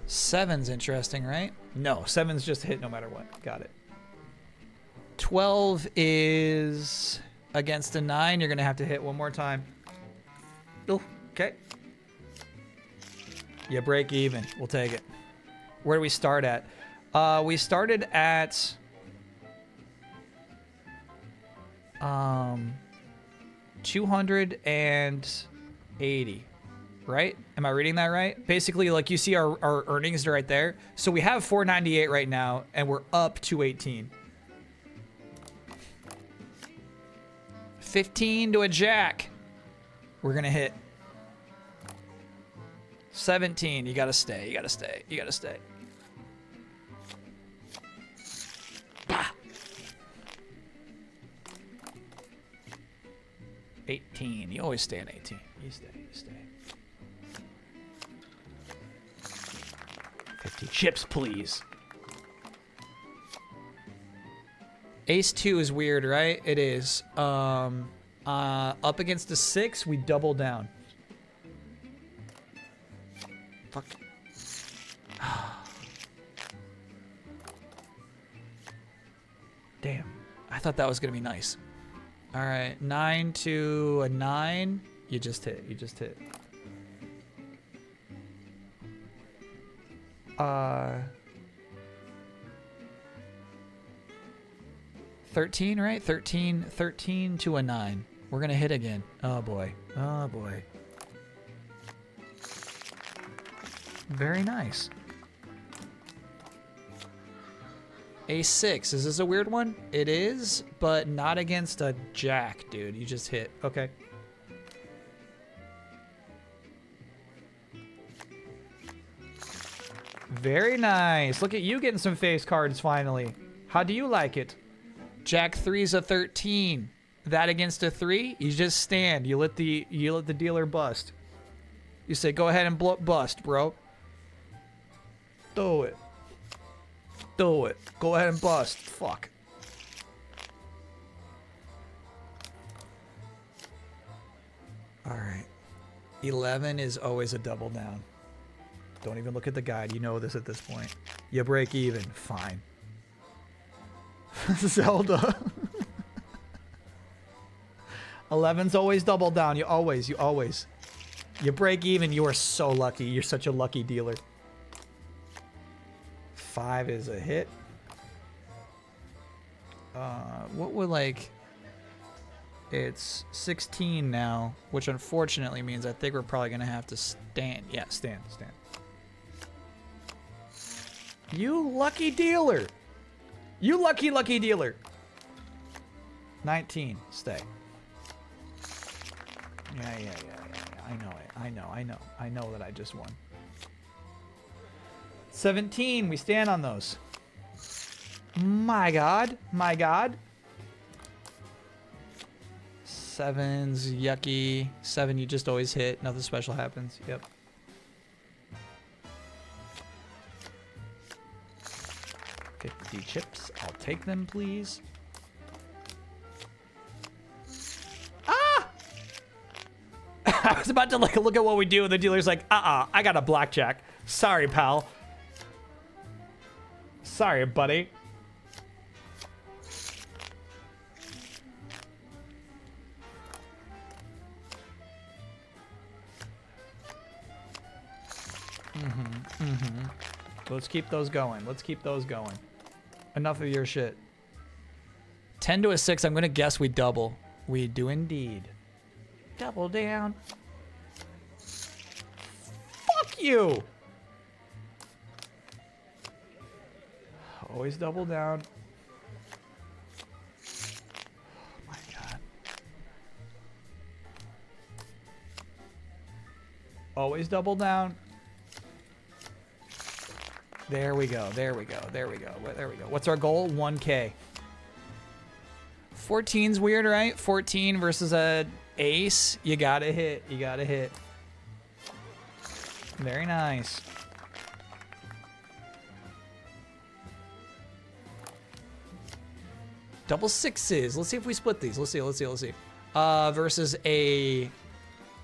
7's interesting, right? No, 7's just a hit no matter what. Got it. 12 is against a 9. You're going to have to hit one more time. Oh, okay. You break even. We'll take it. Where do we start at? We started at 280, right? Am I reading that right? Basically, like you see our earnings are right there. So we have 498 right now, and we're up 218. 15 to a jack. We're gonna hit. 17. You gotta stay. You gotta stay. You gotta stay. Bah. 18. You always stay on 18. You stay. You stay. 50 chips, please. Ace 2 is weird, right? It is. Up against a 6, we double down. Fuck. Damn. I thought that was gonna be nice. All right, 9 to a 9. You just hit. You just hit. 13, right? 13 to a 9. We're gonna hit again. Oh boy. Oh boy. Very nice. A6. Is this a weird one? It is, but not against a jack, dude. You just hit. Okay. Very nice. Look at you getting some face cards finally. How do you like it? Jack 3's a 13. That against a 3, you just stand. You let the dealer bust. You say, go ahead and bust, bro. Do it. Do it. Go ahead and bust. Fuck. All right. 11 is always a double down. Don't even look at the guide. You know this at this point. You break even. Fine. Zelda. 11's always double down. You always. You break even. You are so lucky. You're such a lucky dealer. 5 is a hit. What would like... It's 16 now, which unfortunately means I think we're probably going to have to stand. Yeah, stand. You lucky dealer. You lucky dealer. 19, stay. Yeah. I know it. I know that I just won. 17, we stand on those. My God. 7's yucky. 7, you just always hit. Nothing special happens. Yep. $50 chips. I'll take them, please. Ah! I was about to look at what we do, and the dealer's like, I got a blackjack. Sorry, pal. Sorry, buddy. Let's keep those going. Enough of your shit. 10 to a 6, I'm gonna guess we double. We do indeed. Double down. Fuck you! Always double down. Oh my God. Always double down. There we go. What's our goal? 1K. 14's weird, right? 14 versus a ace. You gotta hit. Very nice. Double 6s. Let's see if we split these. Let's see. Versus a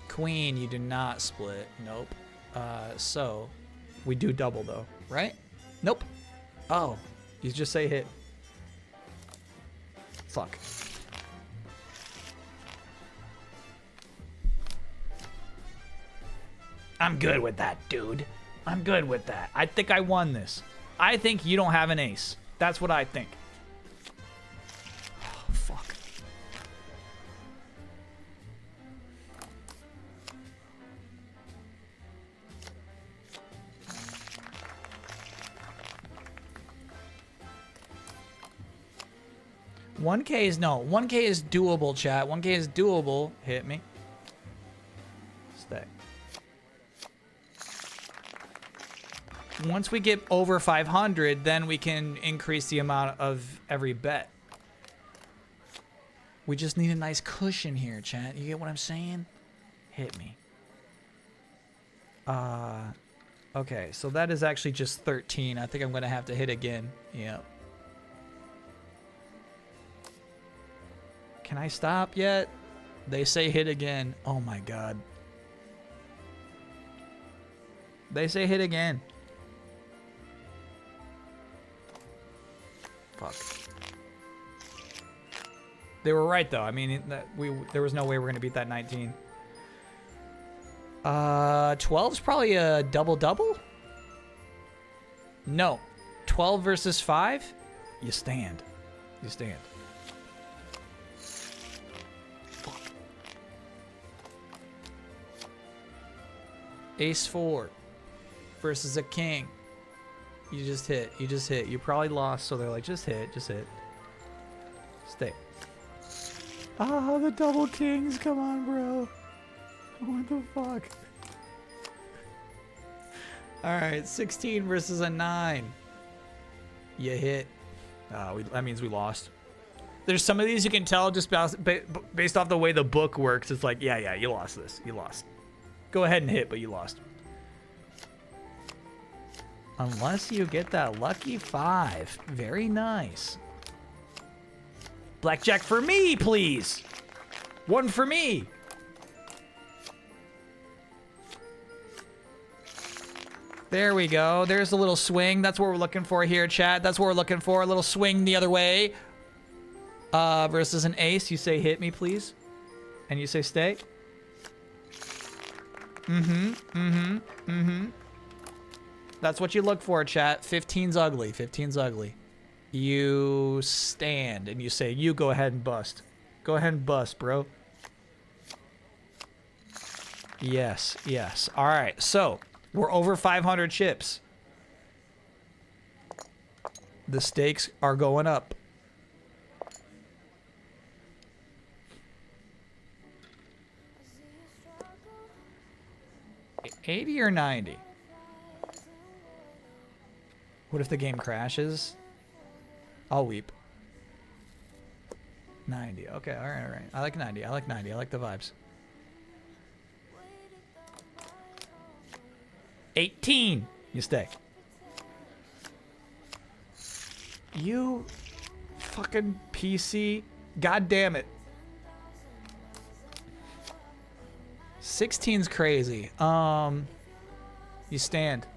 queen, you do not split. Nope. So We do double though, right? Nope. Oh, you just say hit. Fuck. I'm good with that, dude. I'm good with that. I think I won this. I think you don't have an ace. That's what I think. Oh, fuck. $1K is no. 1K is doable, chat. 1K is doable. Hit me. Stay. Once we get over 500, then we can increase the amount of every bet. We just need a nice cushion here, chat. You get what I'm saying? Hit me. Okay, so that is actually just 13. I think I'm gonna have to hit again. Yep. Can I stop yet? They say hit again. Oh my god. They say hit again. Fuck. They were right though. I mean, there was no way we're gonna beat that 19. 12's probably a double-double? No. 12 versus 5? You stand. You stand. Fuck. Ace 4 versus a king. You just hit. You just hit. You probably lost, so they're like, just hit. Just hit. Stay. Ah, the double kings. Come on, bro. What the fuck? Alright, 16 versus a 9. You hit. That means we lost. There's some of these you can tell just based off the way the book works. It's like, yeah, you lost this. You lost. Go ahead and hit, but you lost. Unless you get that lucky 5. Very nice. Blackjack for me, please. 1 for me. There we go. There's a little swing. That's what we're looking for here, chat. That's what we're looking for. A little swing the other way. Versus an ace. You say hit me, please. And you say stay. That's what you look for, chat. 15's ugly. 15's ugly. You stand and you say, you go ahead and bust. Go ahead and bust, bro. Yes, yes. All right, so we're over 500 chips. The stakes are going up. $80 or $90? What if the game crashes? I'll weep. 90. Okay, all right, all right. I like 90. I like 90. I like the vibes. 18. You stay. You fucking PC. God damn it. 16's crazy. You stand.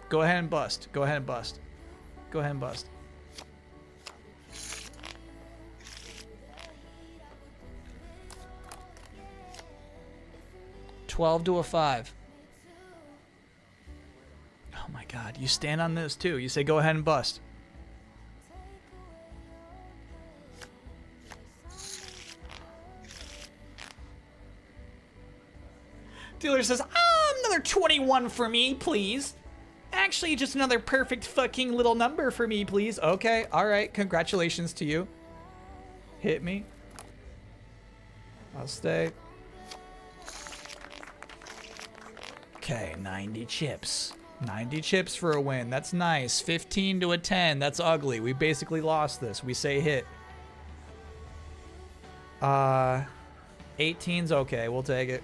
Go ahead and bust. Go ahead and bust. Go ahead and bust. $12 to a 5. Oh my god, you stand on this too. You say go ahead and bust. Dealer says, another 21 for me, please. Actually, just another perfect fucking little number for me, please. Okay, all right. Congratulations to you. Hit me. I'll stay. Okay, 90 chips. 90 chips for a win. That's nice. 15 to a 10. That's ugly. We basically lost this. We say hit. 18's okay. We'll take it.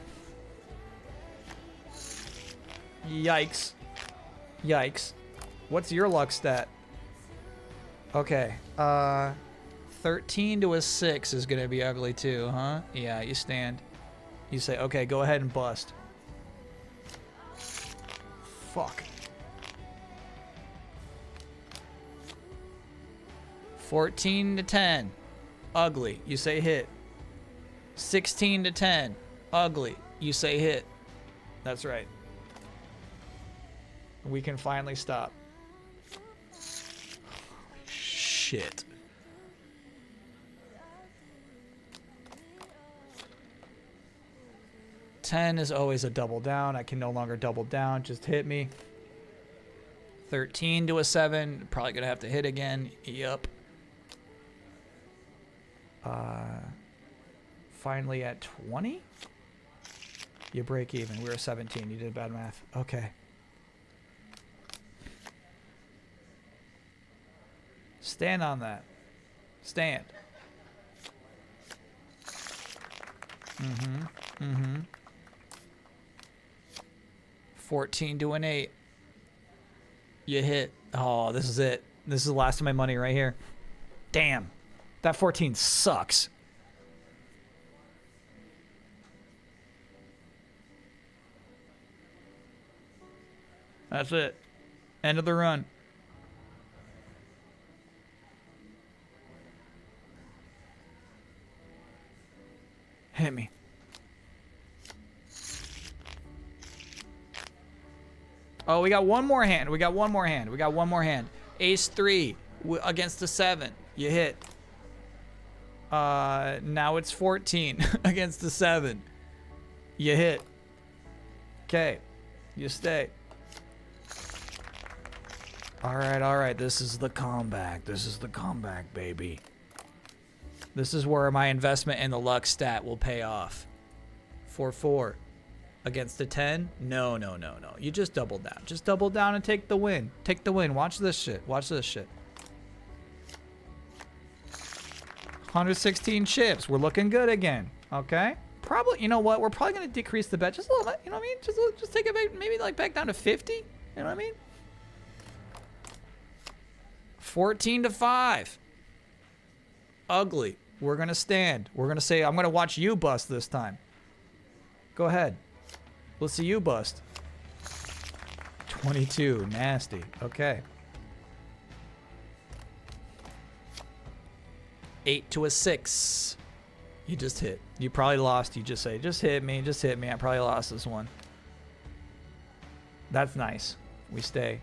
Yikes. Yikes. What's your luck stat? Okay. 13 to a 6 is going to be ugly too, huh? Yeah, you stand. You say, okay, go ahead and bust. Fuck. 14 to 10. Ugly. You say hit. 16 to 10. Ugly. You say hit. That's right. We can finally stop. Shit. $10 is always a double down. I can no longer double down. Just hit me. 13 to a 7. Probably gonna have to hit again. Yup. Finally at 20? You break even. We were 17. You did bad math. Okay. Stand on that. Stand. Mm-hmm. Mm-hmm. 14 to an 8. You hit. Oh, this is it. This is the last of my money right here. Damn. That 14 sucks. That's it. End of the run. Hit me. Oh, we got one more hand. We got one more hand. We got one more hand. Ace 3 against the 7. You hit. Now it's 14 against the 7. You hit. Okay. You stay. All right. This is the comeback. This is the comeback, baby. This is where my investment in the luck stat will pay off. 4-4. Against a 10? No. You just double down. Just double down and take the win. Take the win. Watch this shit. Watch this shit. 116 chips. We're looking good again. Okay? Probably, you know what? We're probably going to decrease the bet just a little bit. You know what I mean? Just take it back, maybe like back down to 50. You know what I mean? 14 to 5. Ugly. We're going to stand. We're going to say, I'm going to watch you bust this time. Go ahead. Let's see you bust. 22. Nasty. Okay. 8 to a 6. You just hit. You probably lost. You just say, just hit me. Just hit me. I probably lost this one. That's nice. We stay.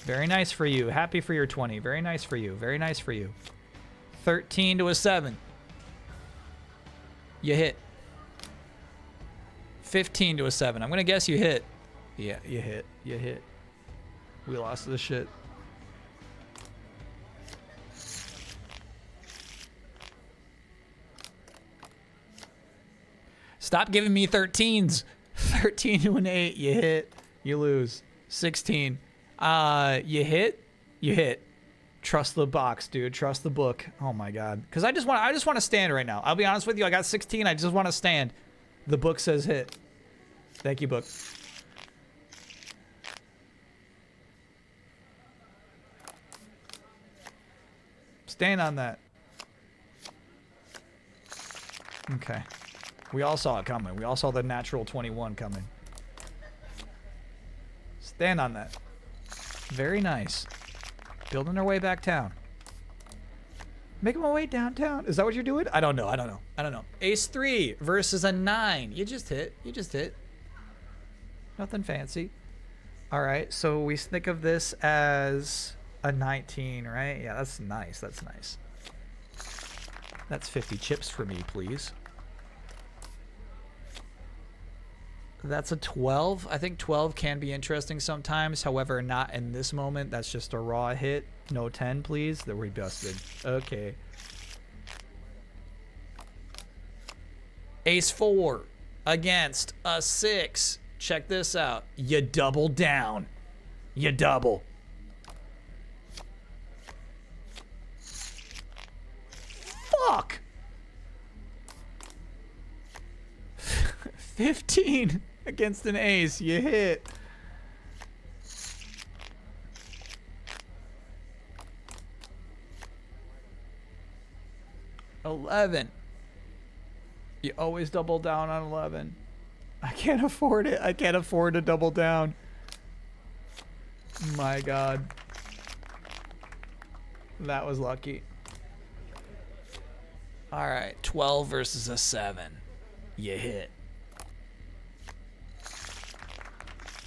Very nice for you. Happy for your 20. Very nice for you. Very nice for you. 13 to a 7. You hit. 15 to a 7. I'm going to guess you hit. Yeah, you hit. You hit. We lost this shit. Stop giving me 13s. 13 to an 8. You hit. You lose. 16. You hit. You hit. Trust the box, dude. Trust the book. Oh my god. Because I just want to stand right now. I'll be honest with you. I got 16. I just want to stand. The book says hit. Thank you, book. Stand on that. Okay. We all saw it coming. We all saw the natural 21 coming. Stand on that. Very nice. Building our way back down. Making my way downtown. Is that what you're doing? I don't know. Ace 3 versus a 9. You just hit. You just hit. Nothing fancy. All right. So we think of this as a 19, right? Yeah, that's nice. That's nice. That's 50 chips for me, please. That's a 12. I think 12 can be interesting sometimes. However, not in this moment. That's just a raw hit. No 10, please. That we busted. Okay. Ace 4 against a 6. Check this out. You double down. You double. Fuck. 15 against an ace. You hit. $11. You always double down on 11. I can't afford it. I can't afford to double down. My God. That was lucky. All right, 12 versus a 7. You hit.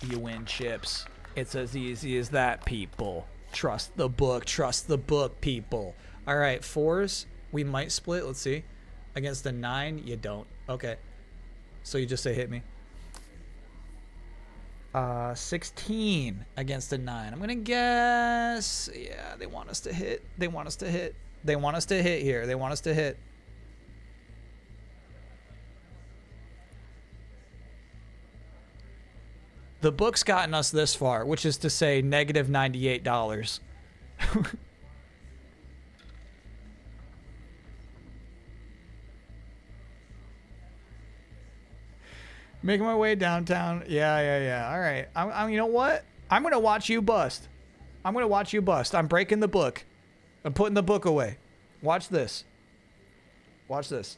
You win chips. It's as easy as that, people. Trust the book. Trust the book, people. All right, 4s. We might split. Let's see. Against a 9, you don't. Okay. So you just say hit me. 16 against a 9. I'm going to guess. Yeah, they want us to hit. They want us to hit. They want us to hit here. They want us to hit. The book's gotten us this far, which is to say negative $98. Making my way downtown. Yeah. All right. I'm you know what? I'm going to watch you bust. I'm going to watch you bust. I'm breaking the book. I'm putting the book away. Watch this. Watch this.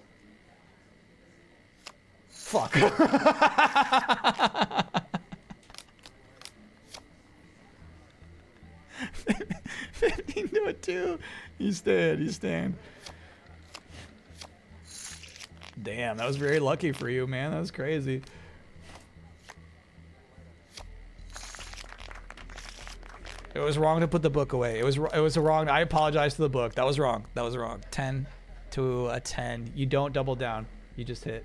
Fuck. 15 to a 2. You stand. You stand. Damn, that was very lucky for you, man. That was crazy. It was wrong to put the book away. It was a wrong. I apologize to the book. That was wrong. That was wrong. 10 to a 10. You don't double down. You just hit.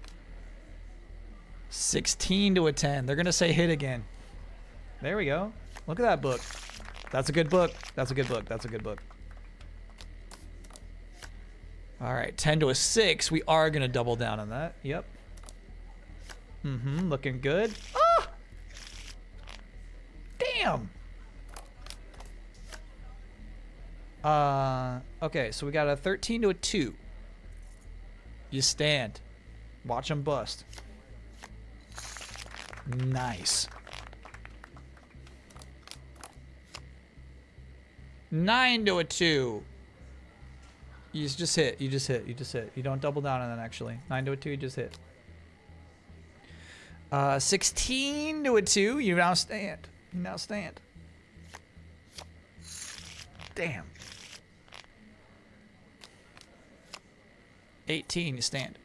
16 to a 10. They're gonna say hit again. There we go. Look at that book. That's a good book. That's a good book. That's a good book. All right, 10 to a 6. We are gonna double down on that. Yep. Looking good. Ah! Damn. Okay, so we got a 13 to a 2. You stand. Watch them bust. Nice. 9 to a 2. You just hit. You just hit. You just hit. You don't double down on that, actually. 9 to a 2, you just hit. 16 to a 2. You now stand. You now stand. Damn. 18, you stand.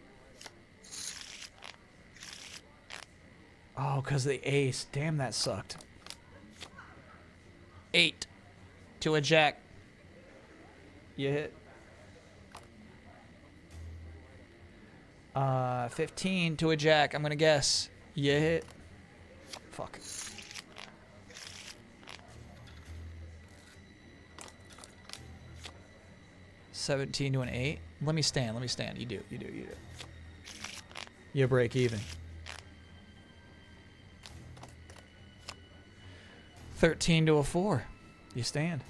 Oh, because the ace. Damn, that sucked. 8 to a jack. You hit. 15 to a jack. I'm going to guess. You hit. Fuck. $17 to an 8. Let me stand. Let me stand. You do. You do. You do. You break even. 13 to a 4. You stand.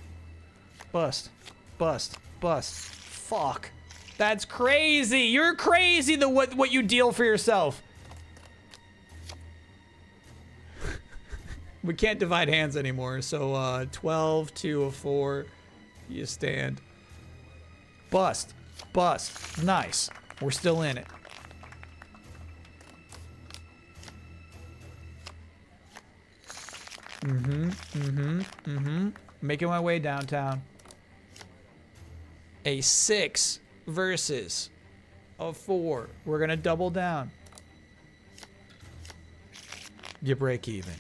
Bust. Bust. Bust. Fuck. That's crazy. You're crazy. What you deal for yourself. We can't divide hands anymore. So 12 to a 4. You stand. Bust. Bust. Nice. We're still in it. Making my way downtown. A 6 versus a 4. We're gonna double down. You break even.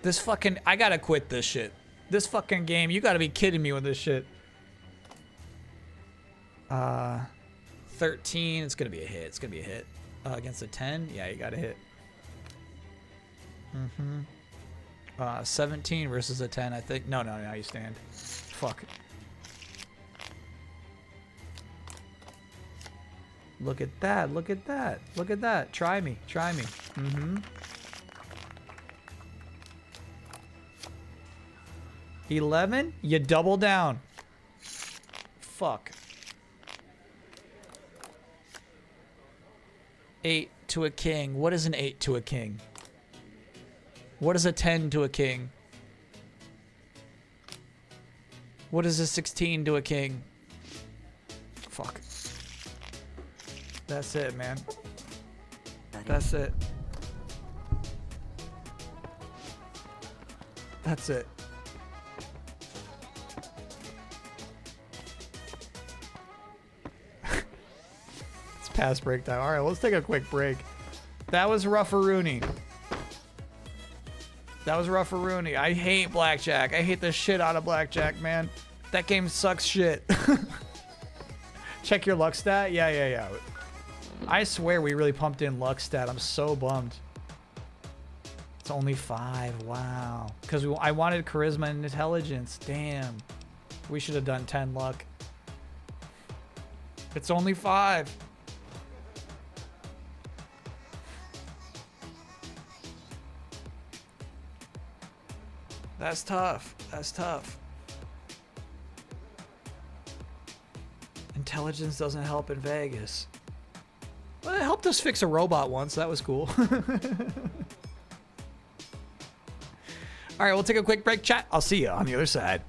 This fucking... I gotta quit this shit. This fucking game, you gotta be kidding me with this shit. 13, it's gonna be a hit. It's gonna be a hit. Against a 10, yeah, you gotta hit. 17 versus a 10, I think. No, you stand. Fuck. Look at that, look at that, look at that. Try me, try me. 11, you double down. Fuck. 8 to a king. What is an 8 to a king? What is a 10 to a king? What is a 16 to a king? Fuck. That's it, man. That's it. That's it. Past break time. All right, let's take a quick break. That was Rufferoony. That was Rufferoony. I hate blackjack. I hate the shit out of blackjack, man. That game sucks shit. Check your luck stat. Yeah. I swear we really pumped in luck stat. I'm so bummed. It's only 5. Wow. Because I wanted charisma and intelligence. Damn. We should have done 10 luck. It's only 5. That's tough. That's tough. Intelligence doesn't help in Vegas. Well, it helped us fix a robot once. That was cool. All right, we'll take a quick break, chat. I'll see you on the other side.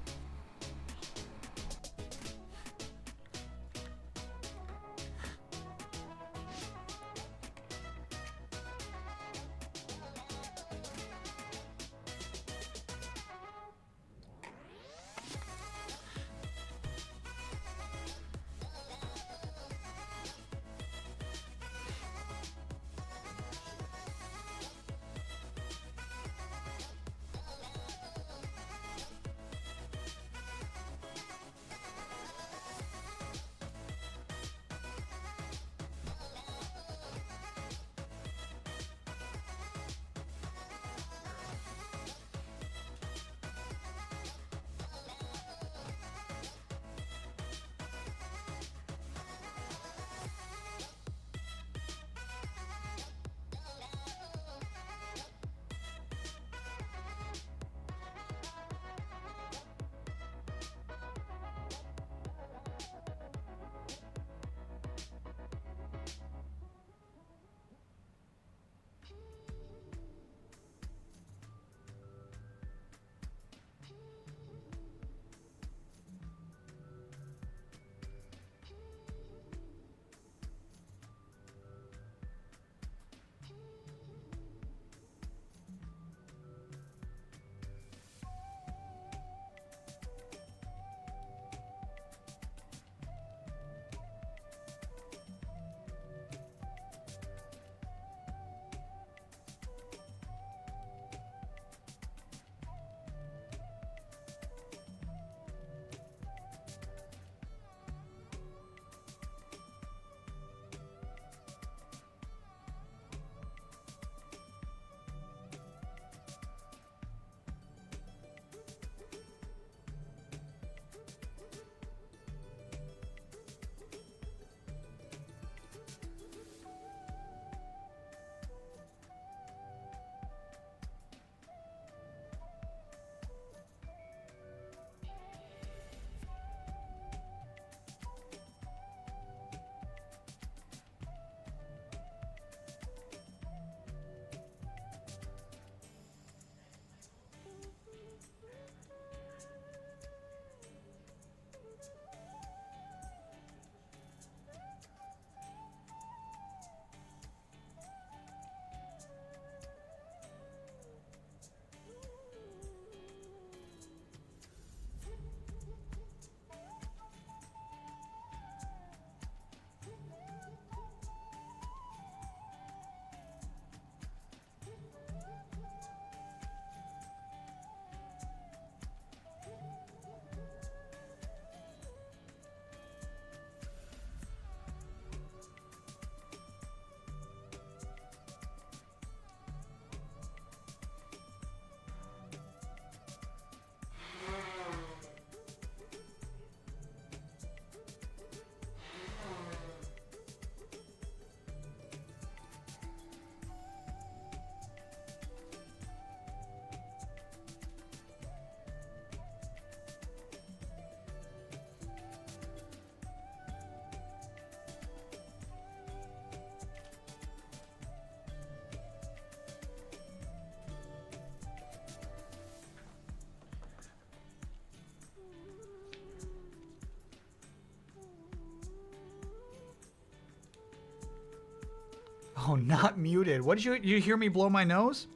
Oh, not muted. What did you hear me blow my nose?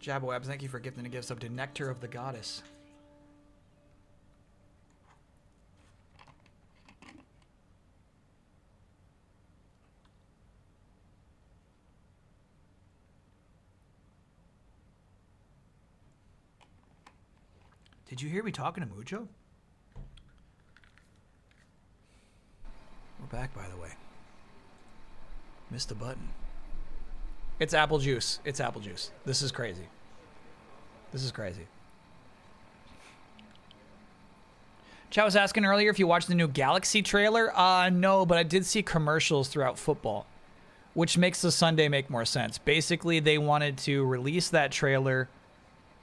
Jabawabs, thank you for gifting a gift sub to Nectar of the Goddess. Did you hear me talking to Mucho? We're back, by the way. Missed the button. It's apple juice. It's apple juice. This is crazy. This is crazy. Chat was asking earlier if you watched the new Galaxy trailer. No, but I did see commercials throughout football, which makes the Sunday make more sense. Basically, they wanted to release that trailer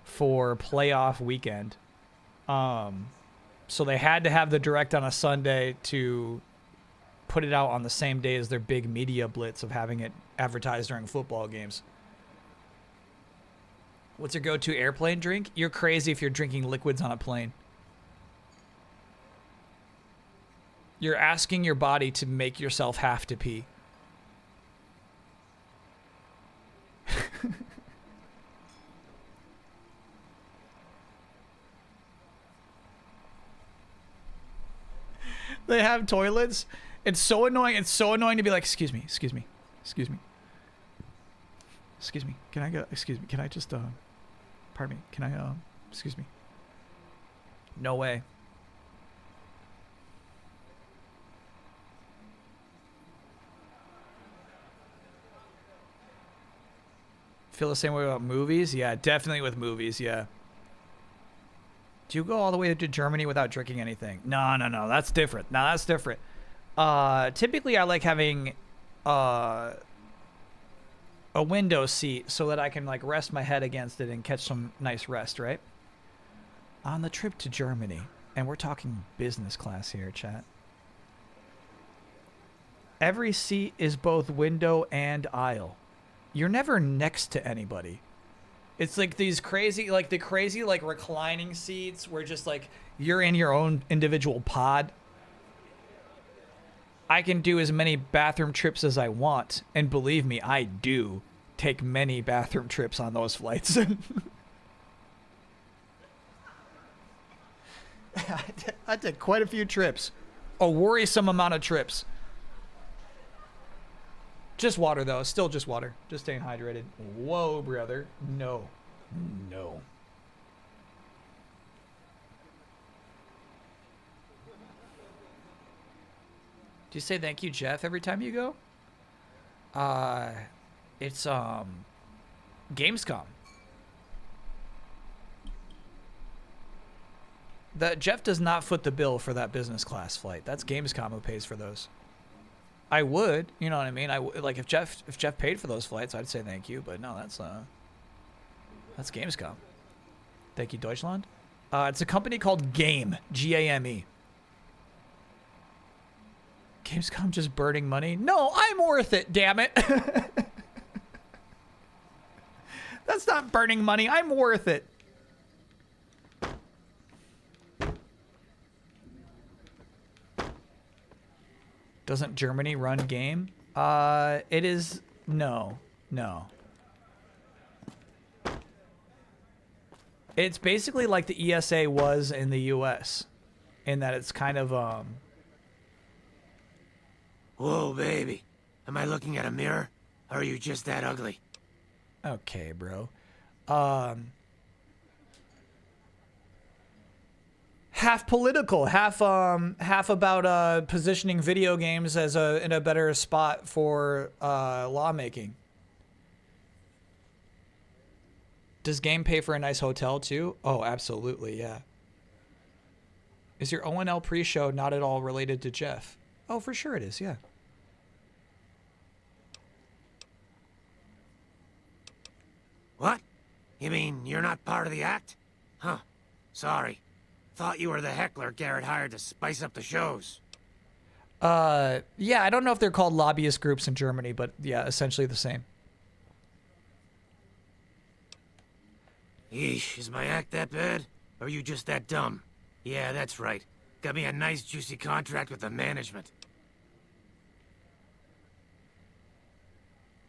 for playoff weekend. So they had to have the direct on a Sunday to put it out on the same day as their big media blitz of having it advertised during football games. What's your go-to airplane drink? You're crazy if you're drinking liquids on a plane. You're asking your body to make yourself have to pee. They have toilets. It's so annoying. It's so annoying to be like, excuse me, excuse me, excuse me. Excuse me. Can I go? Excuse me. Can I just, pardon me. Can I, excuse me. No way. Feel the same way about movies? Yeah, definitely with movies, yeah. Do you go all the way to Germany without drinking anything? No, that's different. No, that's different. Typically, I like having a window seat so that I can like rest my head against it and catch some nice rest, right? On the trip to Germany, and we're talking business class here, chat. Every seat is both window and aisle. You're never next to anybody. It's like these crazy, like the crazy, like reclining seats where just like you're in your own individual pod. I can do as many bathroom trips as I want. And believe me, I do take many bathroom trips on those flights. I did quite a few trips. A worrisome amount of trips. Just water, though. Still just water. Just staying hydrated. Whoa, brother. No. No. Do you say thank you, Jeff, every time you go? It's, Gamescom. Jeff does not foot the bill for that business class flight. That's Gamescom who pays for those. I would, you know what I mean? Like if Jeff paid for those flights, I'd say thank you, but no, that's Gamescom. Thank you, Deutschland. It's a company called Game, G-A-M-E. Gamescom just burning money? No, I'm worth it, damn it. That's not burning money. I'm worth it. Doesn't Germany run Game? It is... No. It's basically like the ESA was in the US. In that it's kind of, Whoa, baby. Am I looking at a mirror? Or are you just that ugly? Okay, bro. Half political, half about positioning video games as in a better spot for lawmaking. Does Game pay for a nice hotel too? Oh, absolutely, yeah. Is your ONL pre-show not at all related to Jeff? Oh, for sure it is, yeah. What? You mean you're not part of the act? Huh. Sorry. Thought you were the heckler Garrett hired to spice up the shows. Yeah, I don't know if they're called lobbyist groups in Germany, but yeah, essentially the same. Yeesh, is my act that bad? Or are you just that dumb? Yeah, that's right. Got me a nice juicy contract with the management.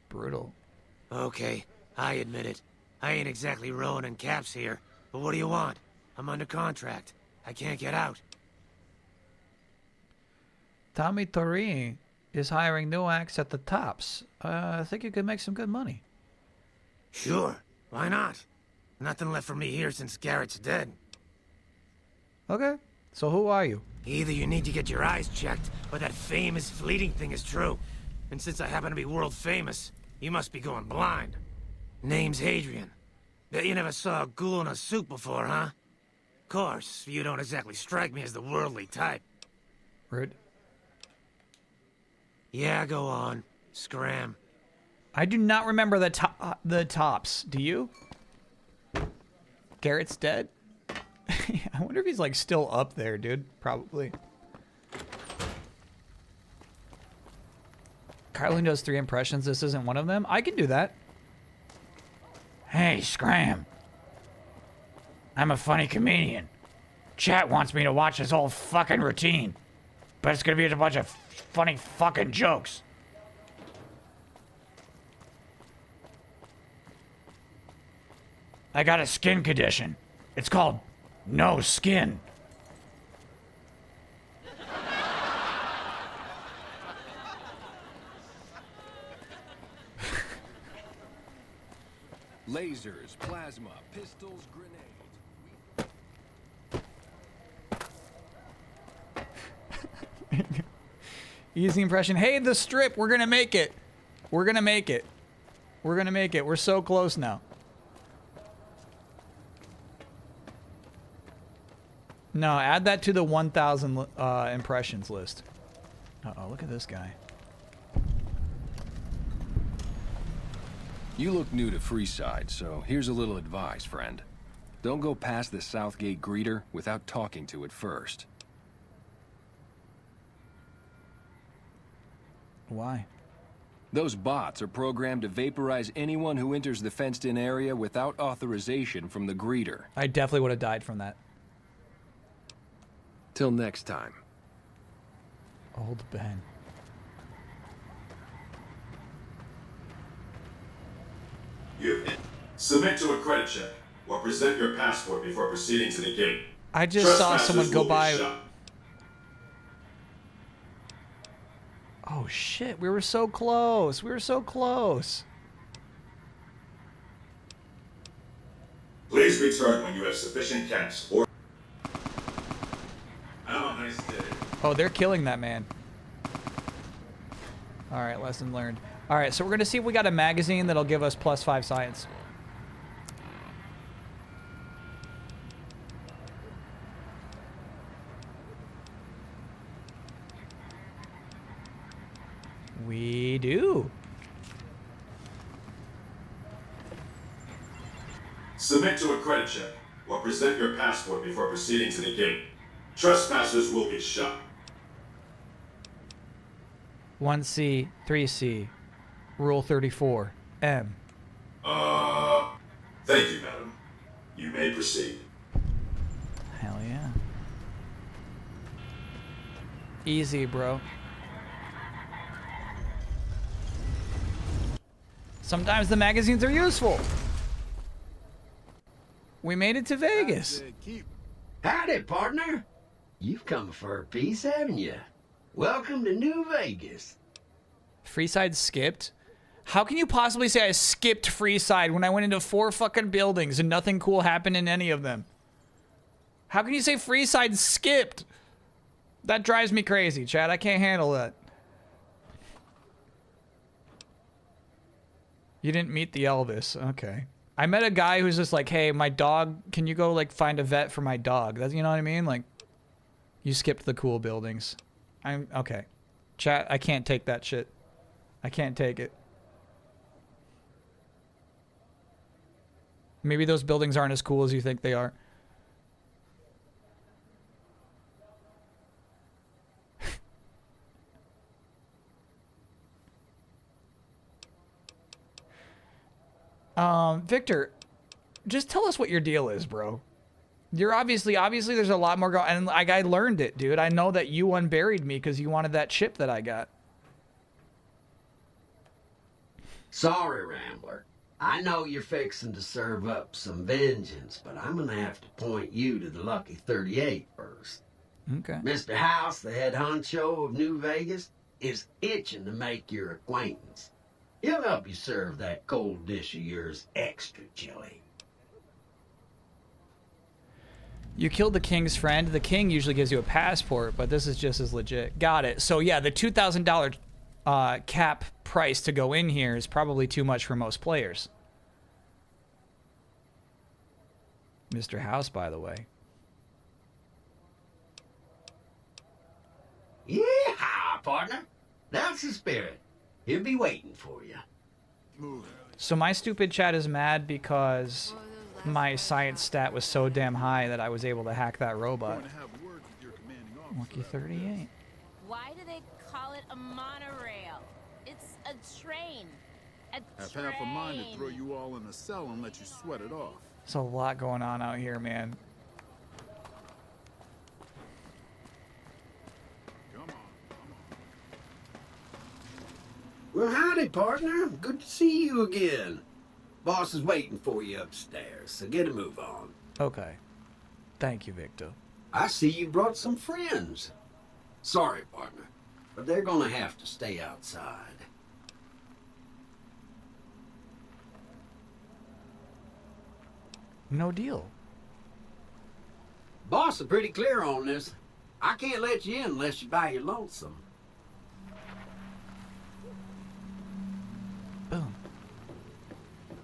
Brutal. Okay, I admit it. I ain't exactly rowing in caps here, but what do you want? I'm under contract. I can't get out. Tommy Torini is hiring new acts at the tops. I think you could make some good money. Sure, why not? Nothing left for me here since Garrett's dead. Okay. So who are you? Either you need to get your eyes checked, or that famous fleeting thing is true. And since I happen to be world famous, you must be going blind. Name's Hadrian. Bet you never saw a ghoul in a suit before, huh? Course, you don't exactly strike me as the worldly type. Rude. Yeah, go on. Scram. I do not remember the tops. Do you? Garrett's dead? I wonder if he's like still up there, dude. Probably. Carlin does 3 impressions. This isn't one of them. I can do that. Hey, Scram. I'm a funny comedian. Chat wants me to watch this whole fucking routine. But it's gonna be a bunch of funny fucking jokes. I got a skin condition. It's called no skin. Lasers, plasma, pistols, grenades. Easy impression. Hey, the strip. We're gonna make it. We're gonna make it. We're gonna make it. We're so close now. No, add that to the 1,000 impressions list. Uh-oh, look at this guy. You look new to Freeside, so here's a little advice, friend. Don't go past the Southgate greeter without talking to it first. Why? Those bots are programmed to vaporize anyone who enters the fenced-in area without authorization from the greeter. I definitely would have died from that. Till next time. Old Ben. You submit to a credit check or present your passport before proceeding to the gate. I just saw someone go by. Oh shit, we were so close. We were so close. Please return when you have sufficient cash or... Have a nice day. Oh, they're killing that man. Alright, lesson learned. Alright, so we're gonna see if we got a magazine that'll give us +5 science. We do. Submit to a credit check or present your passport before proceeding to the gate. Trespassers will be shot. 1C, 3C, Rule 34, M. Thank you, madam. You may proceed. Hell yeah. Easy, bro. Sometimes the magazines are useful. We made it to Vegas. Howdy, partner. You've come for a piece, haven't you? Welcome to New Vegas. Freeside skipped? How can you possibly say I skipped Freeside when I went into 4 fucking buildings and nothing cool happened in any of them? How can you say Freeside skipped? That drives me crazy, Chad. I can't handle that. You didn't meet the Elvis. Okay. I met a guy who's just like, hey, my dog, can you go like find a vet for my dog? That's, you know what I mean? Like, you skipped the cool buildings. I'm okay. Chat, I can't take that shit. I can't take it. Maybe those buildings aren't as cool as you think they are. Victor, just tell us what your deal is, bro. You're obviously there's a lot more going, and like I learned it, dude. I know that you unburied me because you wanted that chip that I got. Sorry, Rambler. I know you're fixing to serve up some vengeance, but I'm gonna have to point you to the Lucky 38 first. Okay. Mr. House, the head honcho of New Vegas, is itching to make your acquaintance. He'll help you serve that cold dish of yours extra chili. You killed the king's friend. The king usually gives you a passport, but this is just as legit. Got it. So yeah, the $2,000 cap price to go in here is probably too much for most players. Mr. House, by the way. Yeah, partner. That's the spirit. He'll be waiting for you. So my stupid chat is mad because my science stat was so damn high that I was able to hack that robot. Lucky 38. Why do they call it a monorail? It's a train. Have half a mind to throw you all in a cell and let you sweat it off. There's a lot going on out here, man. Well, howdy, partner. Good to see you again. Boss is waiting for you upstairs, so get a move on. Okay. Thank you, Victor. I see you brought some friends. Sorry, partner, but they're gonna have to stay outside. No deal. Boss is pretty clear on this. I can't let you in unless you buy your lonesome. Boom.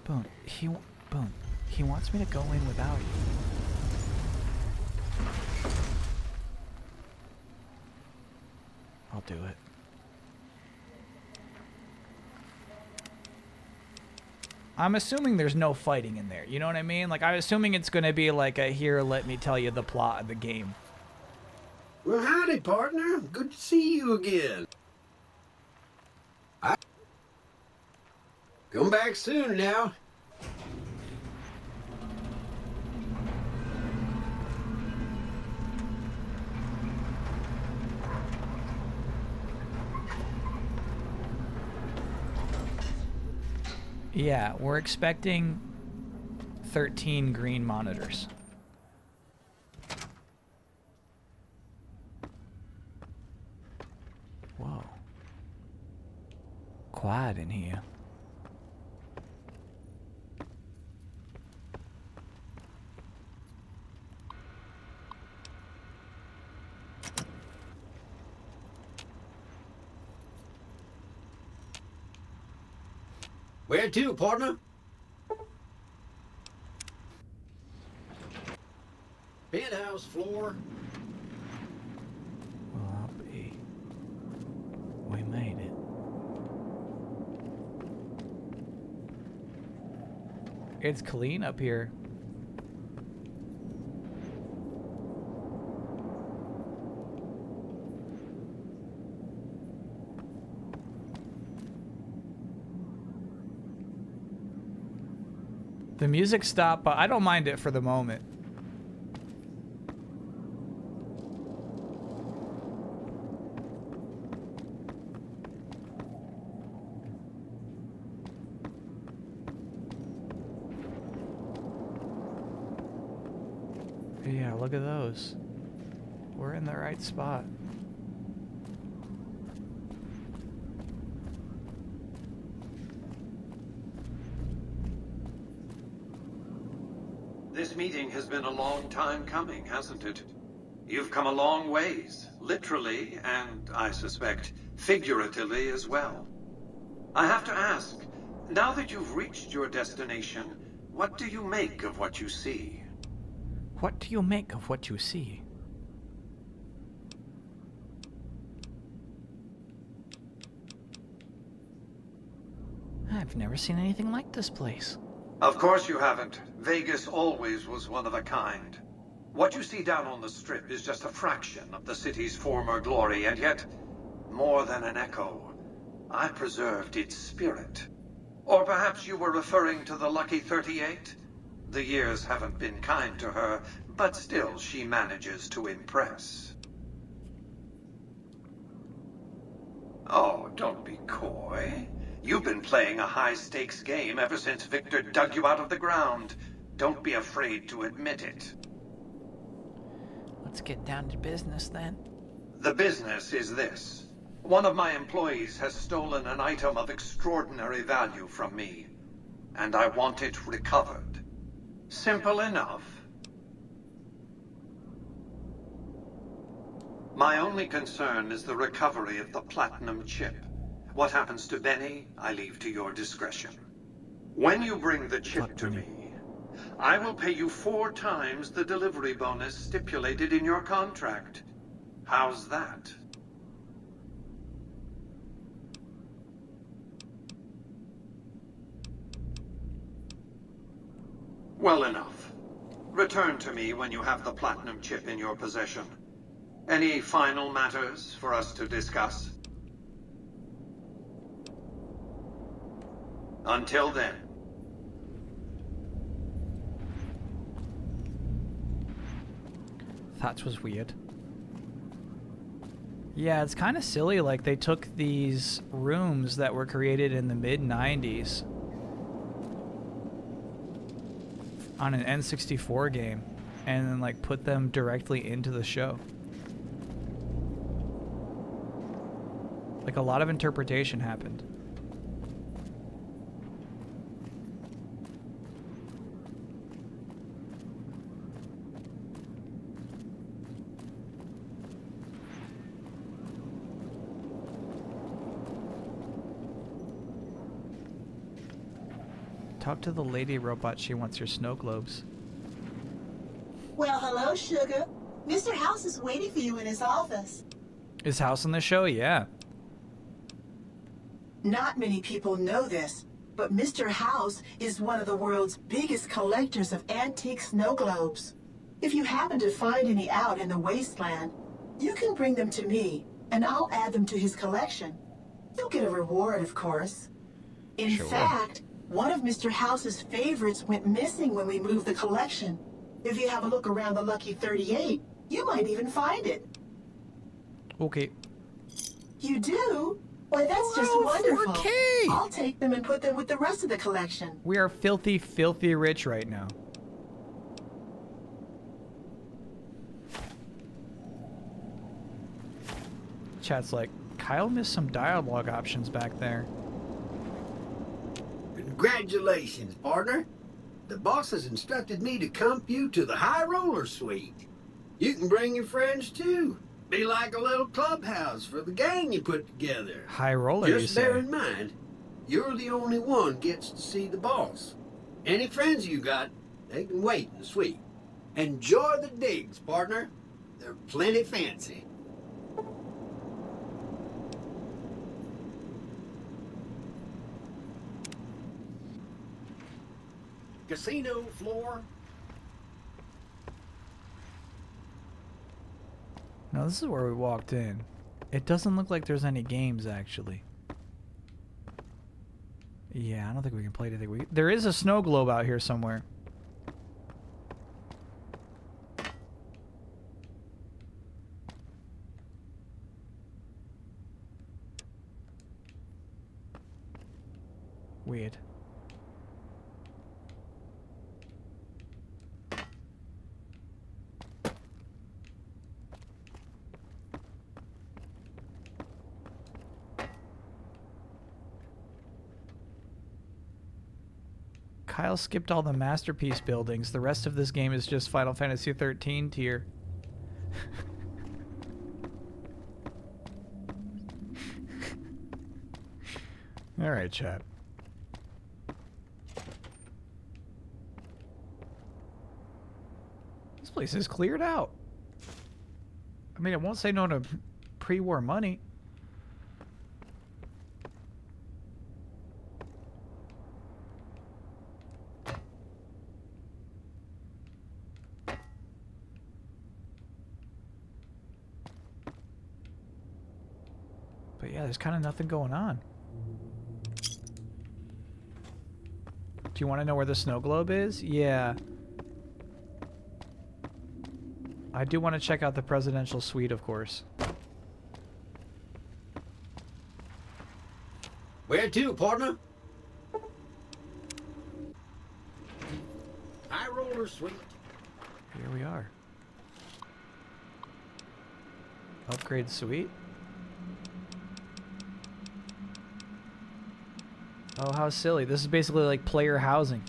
Boom. Boom. He wants me to go in without you. I'll do it. I'm assuming there's no fighting in there. You know what I mean? Like, I'm assuming it's going to be like a here, let me tell you the plot of the game. Well, howdy, partner. Good to see you again. Come back soon now. Yeah, we're expecting 13 green monitors. Whoa. Quiet in here. Where to, partner? Penthouse floor. Well, I'll be. We made it. It's clean up here. The music stopped, but I don't mind it for the moment. Yeah, look at those. We're in the right spot. This meeting has been a long time coming, hasn't it? You've come a long ways, literally, and I suspect figuratively as well. I have to ask, now that you've reached your destination, what do you make of what you see? What do you make of what you see? I've never seen anything like this place. Of course you haven't. Vegas always was one of a kind. What you see down on the Strip is just a fraction of the city's former glory, and yet, more than an echo, I preserved its spirit. Or perhaps you were referring to the Lucky 38? The years haven't been kind to her, but still she manages to impress. Oh, don't be coy. You've been playing a high-stakes game ever since Victor dug you out of the ground. Don't be afraid to admit it. Let's get down to business then. The business is this. One of my employees has stolen an item of extraordinary value from me, and I want it recovered. Simple enough. My only concern is the recovery of the platinum chip. What happens to Benny, I leave to your discretion. When you bring the chip to me, I will pay you 4 times the delivery bonus stipulated in your contract. How's that? Well enough. Return to me when you have the platinum chip in your possession. Any final matters for us to discuss? Until then. That was weird. Yeah, it's kind of silly. Like, they took these rooms that were created in the mid-90s on an N64 game and then, like, put them directly into the show. Like, a lot of interpretation happened. Talk to the lady robot. She wants your snow globes. Well, hello, Sugar. Mr. House is waiting for you in his office. Is House on the show? Yeah. Not many people know this, but Mr. House is one of the world's biggest collectors of antique snow globes. If you happen to find any out in the wasteland, you can bring them to me, and I'll add them to his collection. You'll get a reward, of course. In fact, one of Mr. House's favorites went missing when we moved the collection. If you have a look around the Lucky 38, you might even find it. Okay. You do? Why, that's just wonderful. 4K. I'll take them and put them with the rest of the collection. We are filthy, filthy rich right now. Chat's like, Kyle missed some dialogue options back there. Congratulations, partner. The boss has instructed me to comp you to the High Roller Suite. You can bring your friends too. Be like a little clubhouse for the gang you put together. High Roller, you Just say? bear in mind, you're the only one gets to see the boss. Any friends you got, they can wait in the suite. Enjoy the digs, partner. They're plenty fancy. Casino floor. No, this is where we walked in. It doesn't look like there's any games, actually. Yeah, I don't think we can play anything. There is a snow globe out here somewhere. Weird. Kyle skipped all the masterpiece buildings. The rest of this game is just Final Fantasy 13 tier. All right, chat. This place is cleared out. I mean, it won't say no to pre-war money. But yeah, there's kind of nothing going on. Do you want to know where the snow globe is? Yeah. I do want to check out the presidential suite, of course. Where to, partner? High Roller Suite. Here we are. Upgrade suite. Oh, how silly. This is basically like player housing.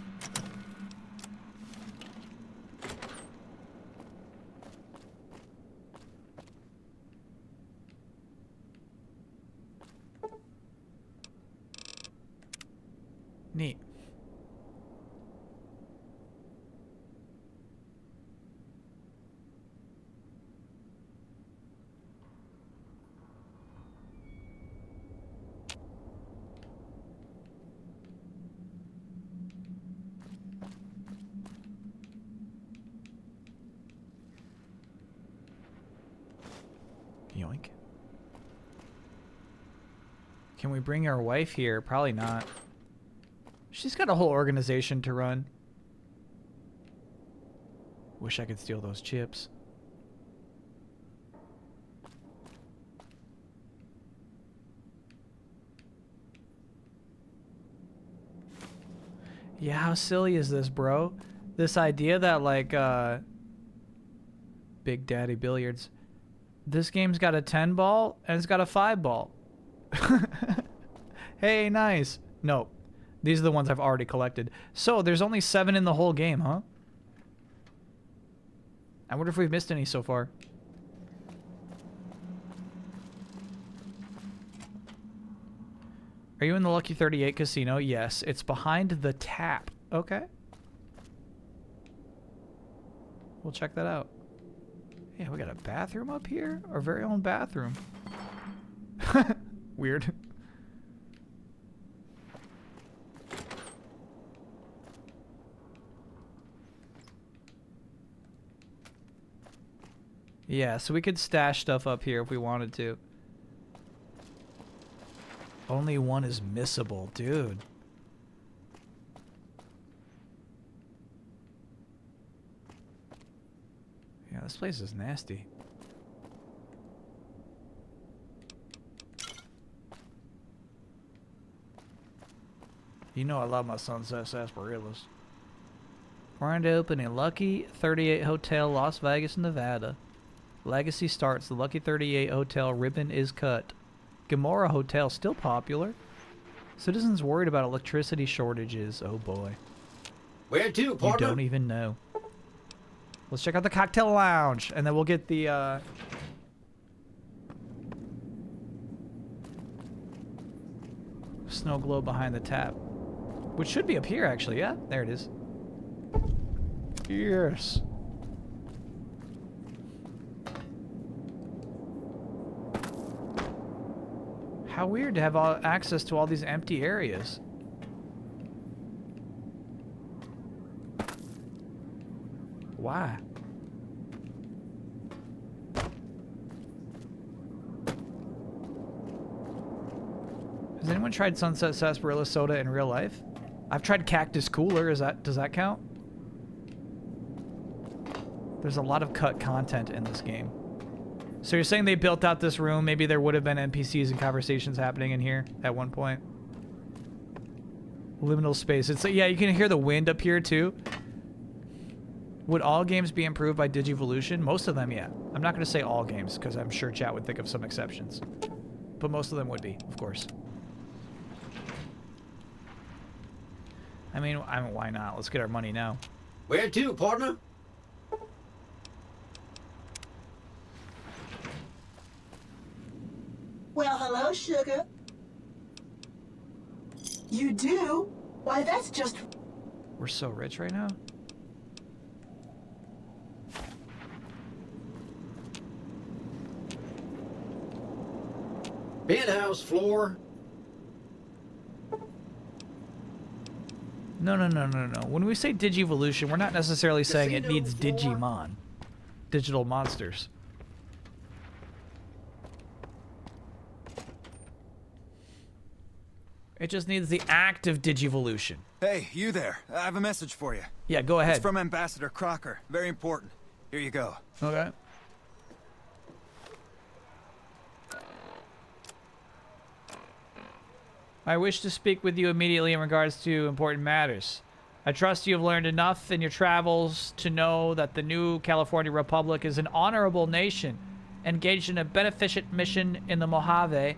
Neat. Yoink. Can we bring our wife here? Probably not. She's got a whole organization to run. Wish I could steal those chips. Yeah, how silly is this, bro? This idea that, like, Big Daddy Billiards. This game's got a 10 ball and it's got a 5 ball. Hey, nice. No, these are the ones I've already collected. So there's only 7 in the whole game, huh? I wonder if we've missed any so far. Are you in the Lucky 38 casino? Yes, it's behind the tap. Okay. We'll check that out. Yeah, we got a bathroom up here? Our very own bathroom. Weird. Yeah, so we could stash stuff up here if we wanted to. Only one is missable, dude. Yeah, this place is nasty. You know I love my Sunset Sarsaparillas. Trying to open a Lucky 38 Hotel, Las Vegas, Nevada. Legacy starts. The Lucky 38 Hotel ribbon is cut. Gamora Hotel still popular. Citizens worried about electricity shortages. Oh boy. Where to, partner? You don't even know. Let's check out the cocktail lounge, and then we'll get the snow globe behind the tap, which should be up here actually. Yeah, there it is. Yes. How weird to have access to all these empty areas. Why? Has anyone tried Sunset Sarsaparilla soda in real life? I've tried Cactus Cooler. Does that count? There's a lot of cut content in this game. So you're saying they built out this room, maybe there would have been NPCs and conversations happening in here at one point. Liminal space. It's yeah, you can hear the wind up here too. Would all games be improved by Digivolution? Most of them, yeah. I'm not going to say all games, because I'm sure chat would think of some exceptions. But most of them would be, of course. I mean, why not? Let's get our money now. Where to, partner? Well, hello, sugar. You do? Why, that's just... We're so rich right now. Penthouse floor. No. When we say Digivolution, we're not necessarily saying it needs Digimon. Digital monsters. It just needs the act of Digivolution. Hey, you there. I have a message for you. Yeah, go ahead. It's from Ambassador Crocker. Very important. Here you go. Okay. I wish to speak with you immediately in regards to important matters. I trust you have learned enough in your travels to know that the new California Republic is an honorable nation, engaged in a beneficent mission in the Mojave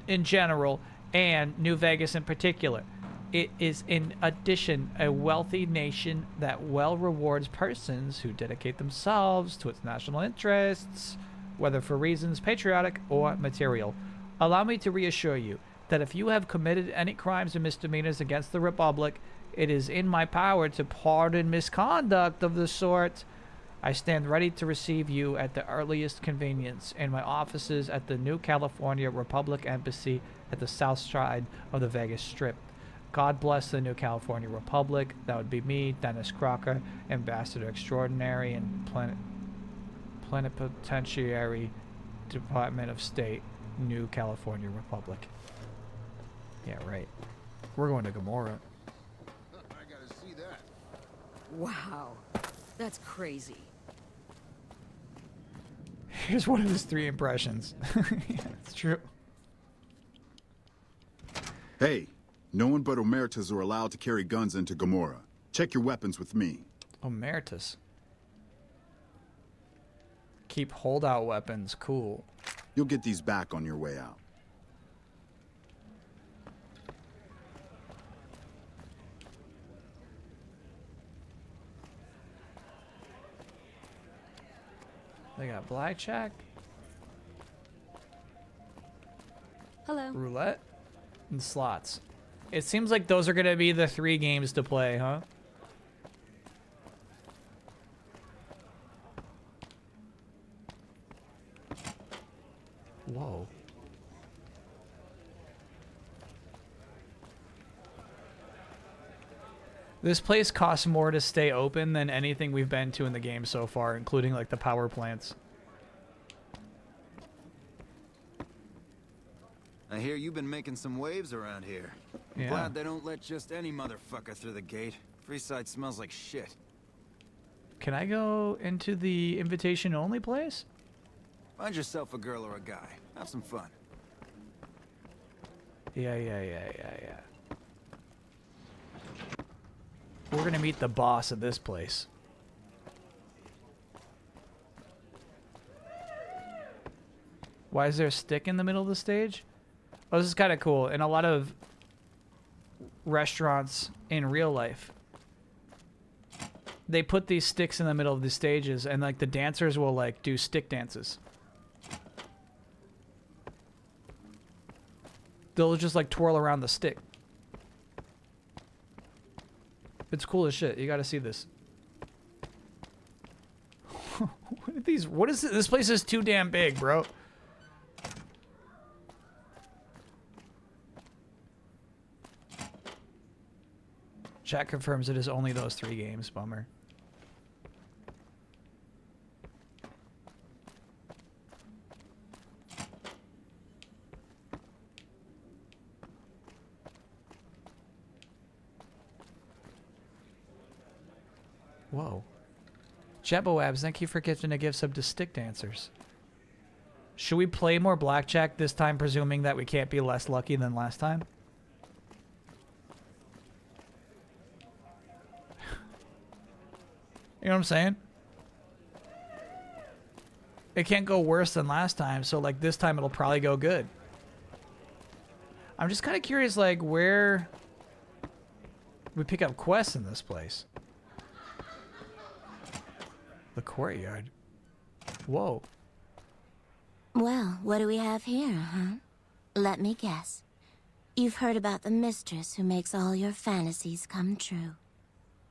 in general, and New Vegas in particular. It is, in addition, a wealthy nation that well rewards persons who dedicate themselves to its national interests, whether for reasons patriotic or material. Allow me to reassure you that if you have committed any crimes or misdemeanors against the Republic, it is in my power to pardon misconduct of the sort. I stand ready to receive you at the earliest convenience in my offices at the New California Republic Embassy at the south side of the Vegas Strip. God bless the New California Republic. That would be me, Dennis Crocker, Ambassador Extraordinary and Plenipotentiary, Department of State, New California Republic. Yeah, right. We're going to Gamora. I gotta see that. Wow. That's crazy. Here's one of his 3 impressions. Yeah, it's true. Hey, no one but Omertas are allowed to carry guns into Gamora. Check your weapons with me. Omertas. Keep holdout weapons cool. You'll get these back on your way out. They got blackjack, Hello. roulette, and slots. It seems like those are going to be the 3 games to play, huh? Whoa. This place costs more to stay open than anything we've been to in the game so far, including like the power plants. I hear you've been making some waves around here. Yeah. Glad they don't let just any motherfucker through the gate. Freeside smells like shit. Can I go into the invitation-only place? Find yourself a girl or a guy. Have some fun. Yeah. We're gonna meet the boss of this place. Why is there a stick in the middle of the stage? Oh, this is kind of cool. In a lot of restaurants in real life, they put these sticks in the middle of the stages, and like the dancers will like do stick dances. They'll just like twirl around the stick. It's cool as shit. You gotta see this. What are these? What is it? This place is too damn big, bro. Chat confirms it is only those 3 games. Bummer. Whoa. Jabboabs, thank you for gifting a gift sub to Stick Dancers. Should we play more blackjack this time, presuming that we can't be less lucky than last time? You know what I'm saying? It can't go worse than last time, so like this time it'll probably go good. I'm just kind of curious, like, where we pick up quests in this place. The courtyard. Whoa. Well, what do we have here, huh? Let me guess. You've heard about the mistress who makes all your fantasies come true.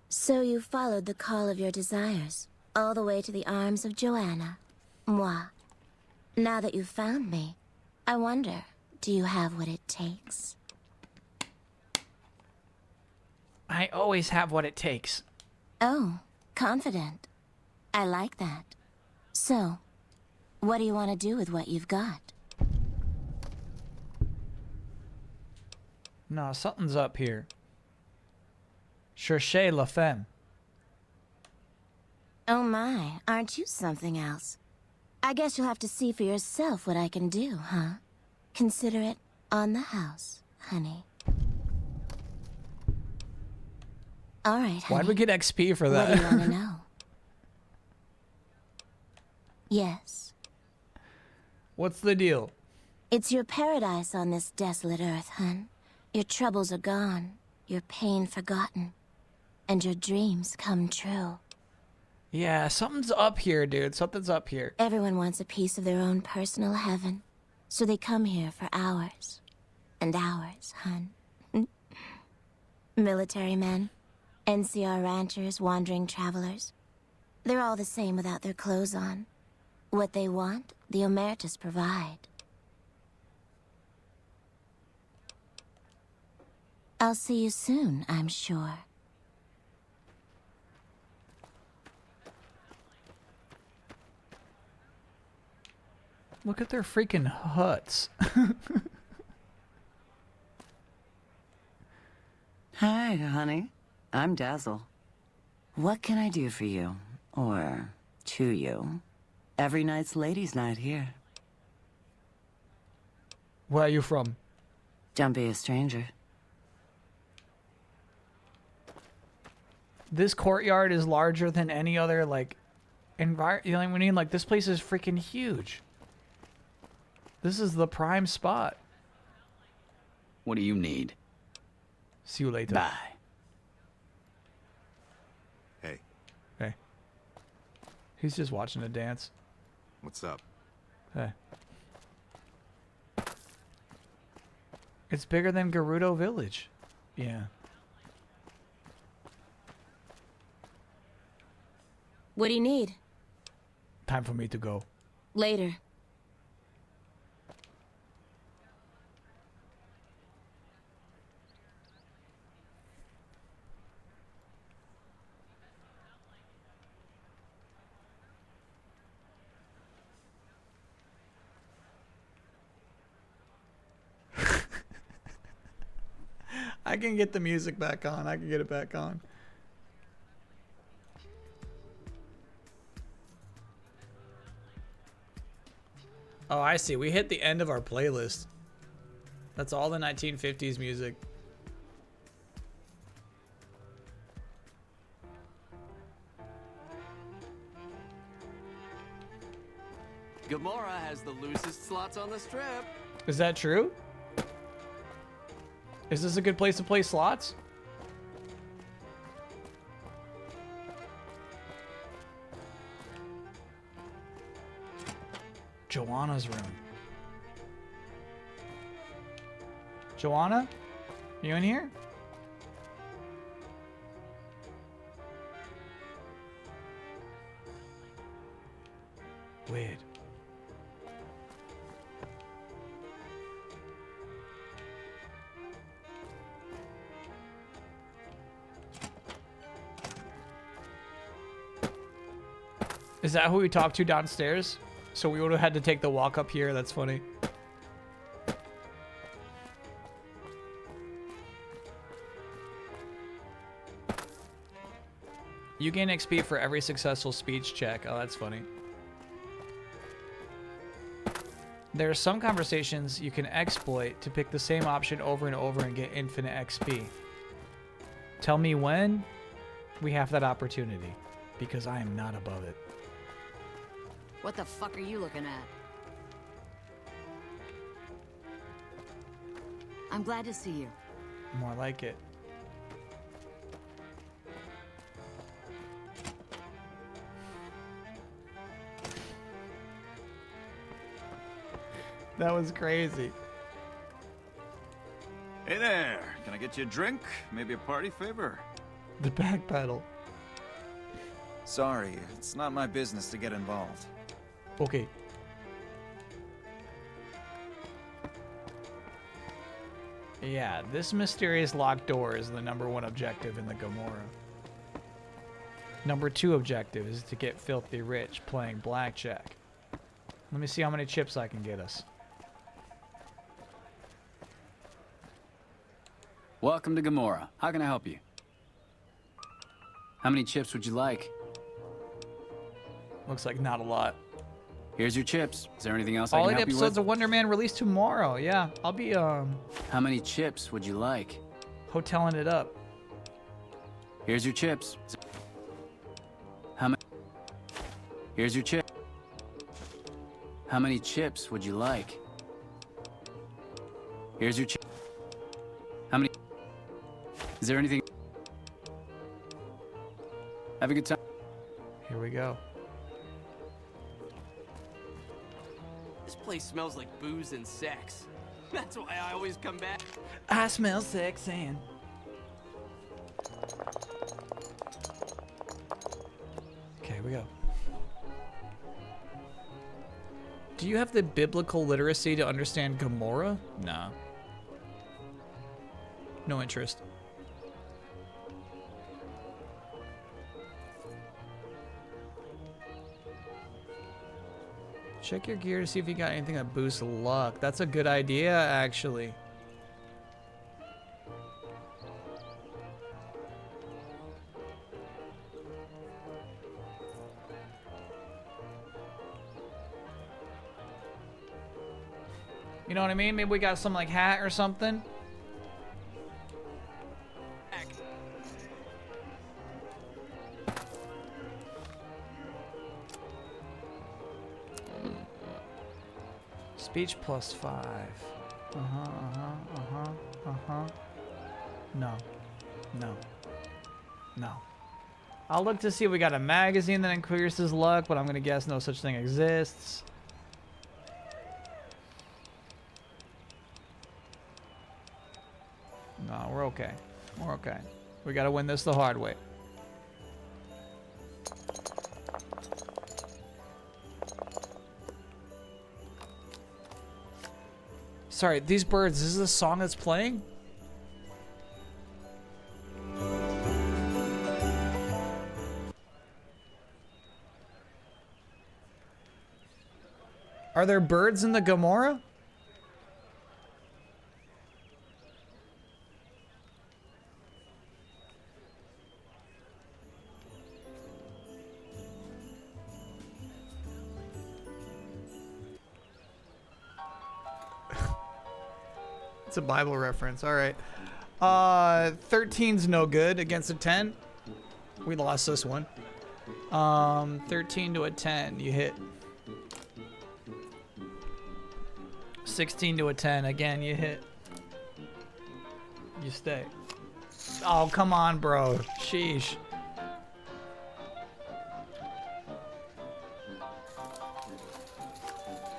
So you followed the call of your desires, all the way to the arms of Joanna. Moi. Now that you've found me, I wonder, do you have what it takes? I always have what it takes. Oh, confident. I like that. So, what do you want to do with what you've got? No, something's up here. Cherchez la femme. Oh my, aren't you something else? I guess you'll have to see for yourself what I can do, huh? Consider it on the house, honey. All right, honey. Why'd we get XP for that? What do you want to know? Yes. What's the deal? It's your paradise on this desolate earth, hun. Your troubles are gone, your pain forgotten, and your dreams come true. Yeah, something's up here, dude. Something's up here. Everyone wants a piece of their own personal heaven, so they come here for hours. and ours, hun. Military men, NCR ranchers, wandering travelers. They're all the same without their clothes on. What they want, the Omertas provide. I'll see you soon, I'm sure. Look at their freaking huts. Hi, honey. I'm Dazzle. What can I do for you? Or to you? Every night's ladies' night here. Where are you from? Don't be a stranger. This courtyard is larger than any other, like, you know what I mean? Like, this place is freaking huge. This is the prime spot. What do you need? See you later. Bye. Hey. Hey. He's just watching a dance. What's up? Hey. It's bigger than Gerudo Village. Yeah. What do you need? Time for me to go. Later. I can get the music back on. I can get it back on. Oh, I see. We hit the end of our playlist. That's all the 1950s music. Gamora has the loosest slots on the strip. Is that true? Is this a good place to play slots? Joanna's room. Joanna? You in here? Weird. Is that who we talked to downstairs? So we would have had to take the walk up here. That's funny. You gain XP for every successful speech check. Oh, that's funny. There are some conversations you can exploit to pick the same option over and over and get infinite XP. Tell me when we have that opportunity, because I am not above it. What the fuck are you looking at? I'm glad to see you. More like it. That was crazy. Hey there, can I get you a drink? Maybe a party favor? The back pedal. Sorry, it's not my business to get involved. Okay. Yeah, this mysterious locked door is the #1 objective in the Gamora. #2 objective is to get filthy rich playing blackjack. Let me see how many chips I can get us. Welcome to Gamora. How can I help you? How many chips would you like? Looks like not a lot. Here's your chips. Is there anything else I All can 8 help you with? episodes of Wonder Man released tomorrow. Yeah, I'll be How many chips would you like? hoteling it up. Here's your chips. How many? Here's your chip. How many chips would you like? Here's your chip. How many? Is there anything? Have a good time. Here we go. This place smells like booze and sex. That's why I always come back. I smell sex and... Okay, we go. Do you have the biblical literacy to understand Gamora? No. No interest. Check your gear to see if you got anything that boosts luck. That's a good idea, actually. You know what I mean? Maybe we got some like hat or something. Speech +5. No. No. No. I'll look to see if we got a magazine that increases luck, but I'm gonna guess no such thing exists. No, we're okay. We're okay. We gotta win this the hard way. Sorry, these birds, this is the song that's playing? Are there birds in the Gamora? It's a Bible reference. All right. 13's no good against a 10. We lost this one. 13 to a 10. You hit. 16 to a 10. Again, you hit. You stay. Oh, come on, bro. Sheesh.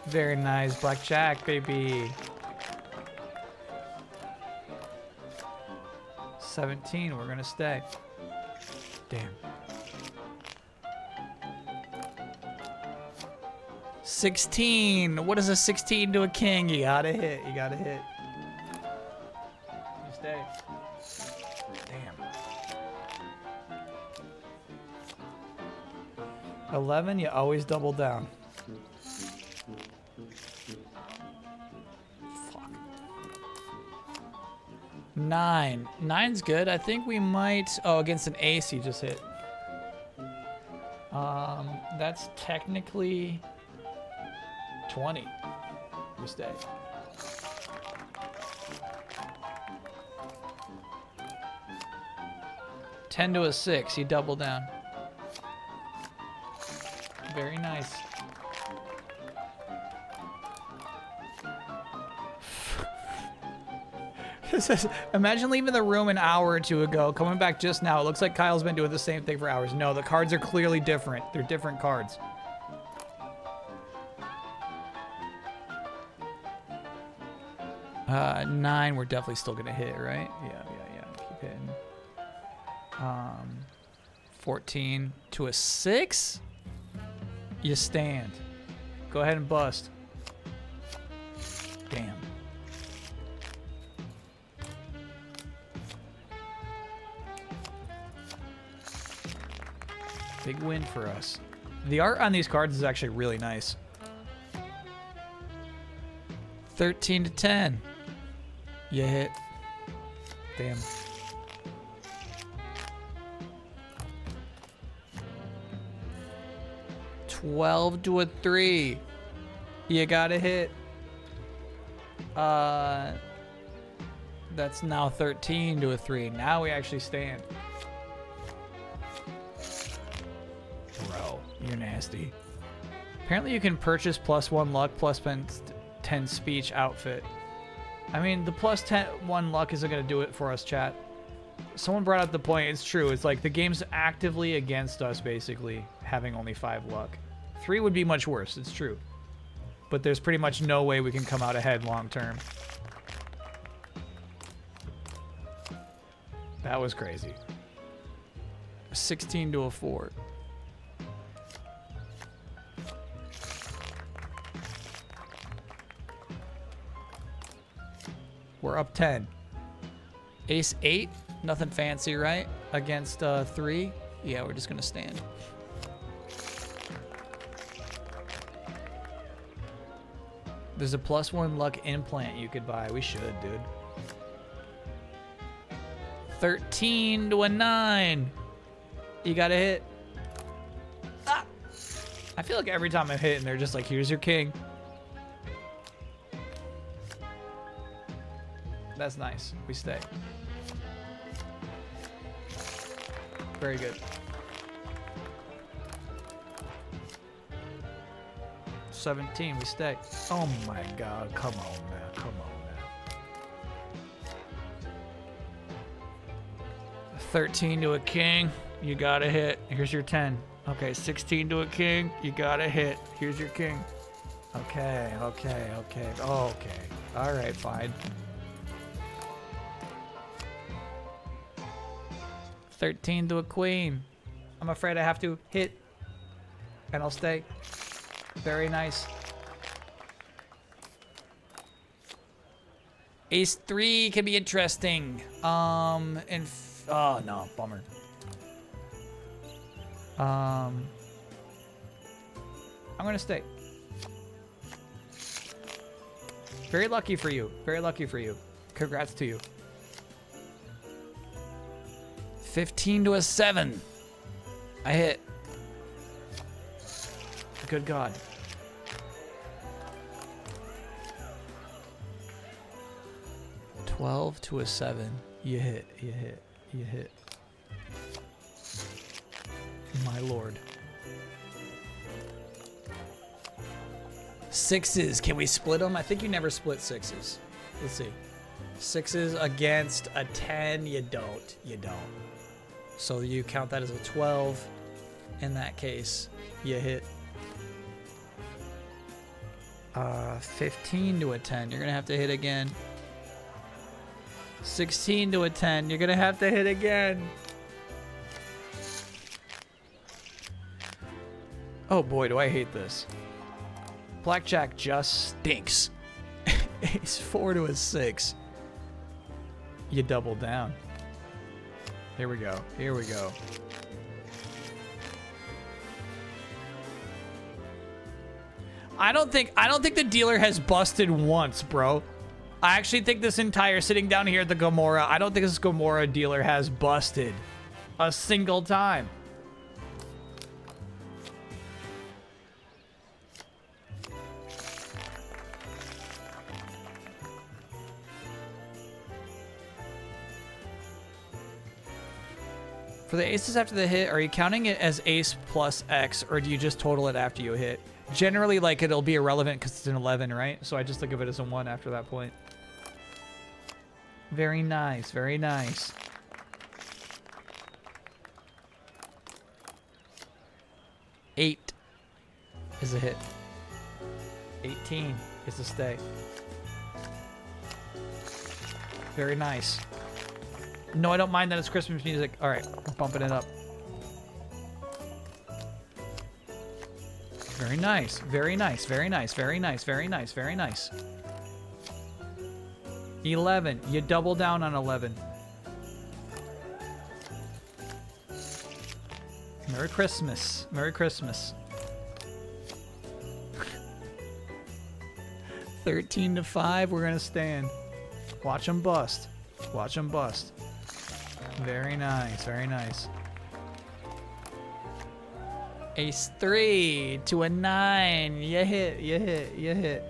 Very nice. Blackjack, baby. 17, we're gonna stay. Damn. 16. What is a 16 to a king? You gotta hit. You gotta hit. You stay. Damn. 11, you always double down. 9. 9's good. I think we might... Oh, against an ace you just hit. That's technically 20. We stay. $10 to a 6. You double down. Very nice. Imagine leaving the room an hour or two ago, coming back just now. It looks like Kyle's been doing the same thing for hours. No, the cards are clearly different. They're different cards. Uh, 9, we're definitely still gonna hit, right? Yeah. Keep hitting. 14 to a 6. You stand. Go ahead and bust. Damn. Big win for us. The art on these cards is actually really nice. 13 to 10. You hit. Damn. $12 to a 3. You gotta hit. That's now 13 to a 3. Now we actually stand. Bro, you're nasty. Apparently you can purchase +1 luck, +10 speech outfit. I mean, the +1 luck isn't going to do it for us, chat. Someone brought up the point. It's true. It's like the game's actively against us, basically, having only 5 luck. 3 would be much worse. It's true. but there's pretty much no way we can come out ahead long term. That was crazy. 16 to a 4. We're up 10. Ace 8, nothing fancy, right? Against 3. Yeah, we're just gonna stand. There's a +1 luck implant you could buy. We should, dude. 13 to a 9. You gotta hit. Ah! I feel like every time I hit and they're just like, here's your king. That's nice. We stay. Very good. 17, we stay. Oh my god, come on now, come on now. 13 to a king, you gotta hit. Here's your 10. Okay, 16 to a king, you gotta hit. Here's your king. Okay, okay, okay, okay. All right, fine. 13 to a queen. I'm afraid I have to hit, and I'll stay. Very nice. Ace 3 can be interesting. Oh no, bummer. I'm gonna stay. Very lucky for you. Very lucky for you. Congrats to you. 15 to a 7. I hit. Good God. $12 to a 7. You hit, you hit, you hit. My lord. 6s. Can we split them? I think you never split 6s. Let's see. 6s against a 10. You don't. You don't. So you count that as a 12. In that case, you hit. 15 to a 10. You're gonna have to hit again. 16 to a 10. You're gonna have to hit again. Oh boy, do I hate this. Blackjack just stinks. Ace 4 to a 6. You double down. Here we go. Here we go. I don't think the dealer has busted once, bro. I actually think this entire sitting down here at the Gomorrah, I don't think this Gomorrah dealer has busted a single time. For the aces after the hit, are you counting it as ace plus X, or do you just total it after you hit? Generally, like, it'll be irrelevant because it's an 11, right? So I just think of it as a 1 after that point. Very nice, very nice. Eight is a hit. 18 is a stay. Very nice. No, I don't mind that it's Christmas music. All right, we're bumping it up. Very nice, very nice, very nice, very nice, very nice, very nice. 11, you double down on 11. Merry Christmas, Merry Christmas. 13 to 5, we're gonna stand. Watch them bust, watch them bust. Very nice, very nice. Ace 3 to a 9. You hit, you hit, you hit.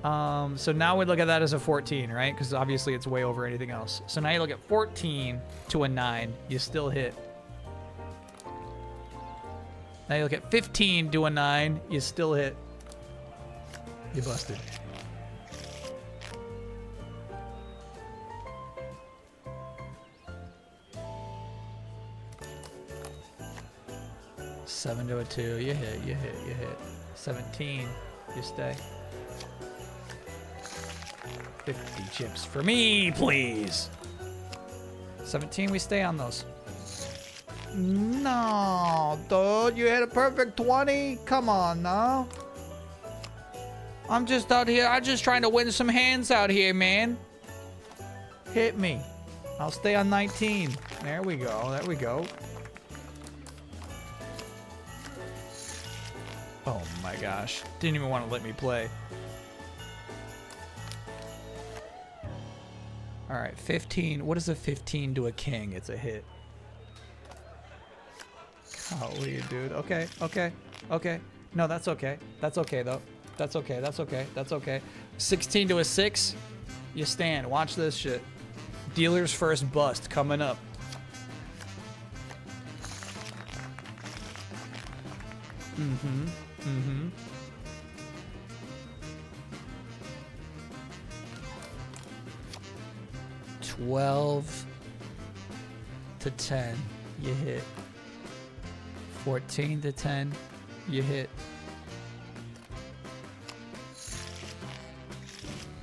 So now we look at that as a 14, right? Because obviously it's way over anything else. So now you look at 14 to a 9. You still hit. Now you look at 15 to a 9. You still hit. You busted. $7 to a 2. You hit, you hit, you hit. 17. You stay. 50 chips for me, please. 17, we stay on those. No, dude, you hit a perfect 20? Come on now. I'm just out here. I'm just trying to win some hands out here, man. Hit me. I'll stay on 19. There we go. There we go. Oh my gosh. Didn't even want to let me play. All right, 15. What is a 15 to a king? It's a hit. Golly, dude. Okay, okay, okay. No, that's okay. That's okay, though. That's okay, that's okay, that's okay. 16 to a 6. You stand. Watch this shit. Dealer's first bust coming up. Mm-hmm. Mm-hmm. $12 to 10. You hit. 14 to 10. You hit.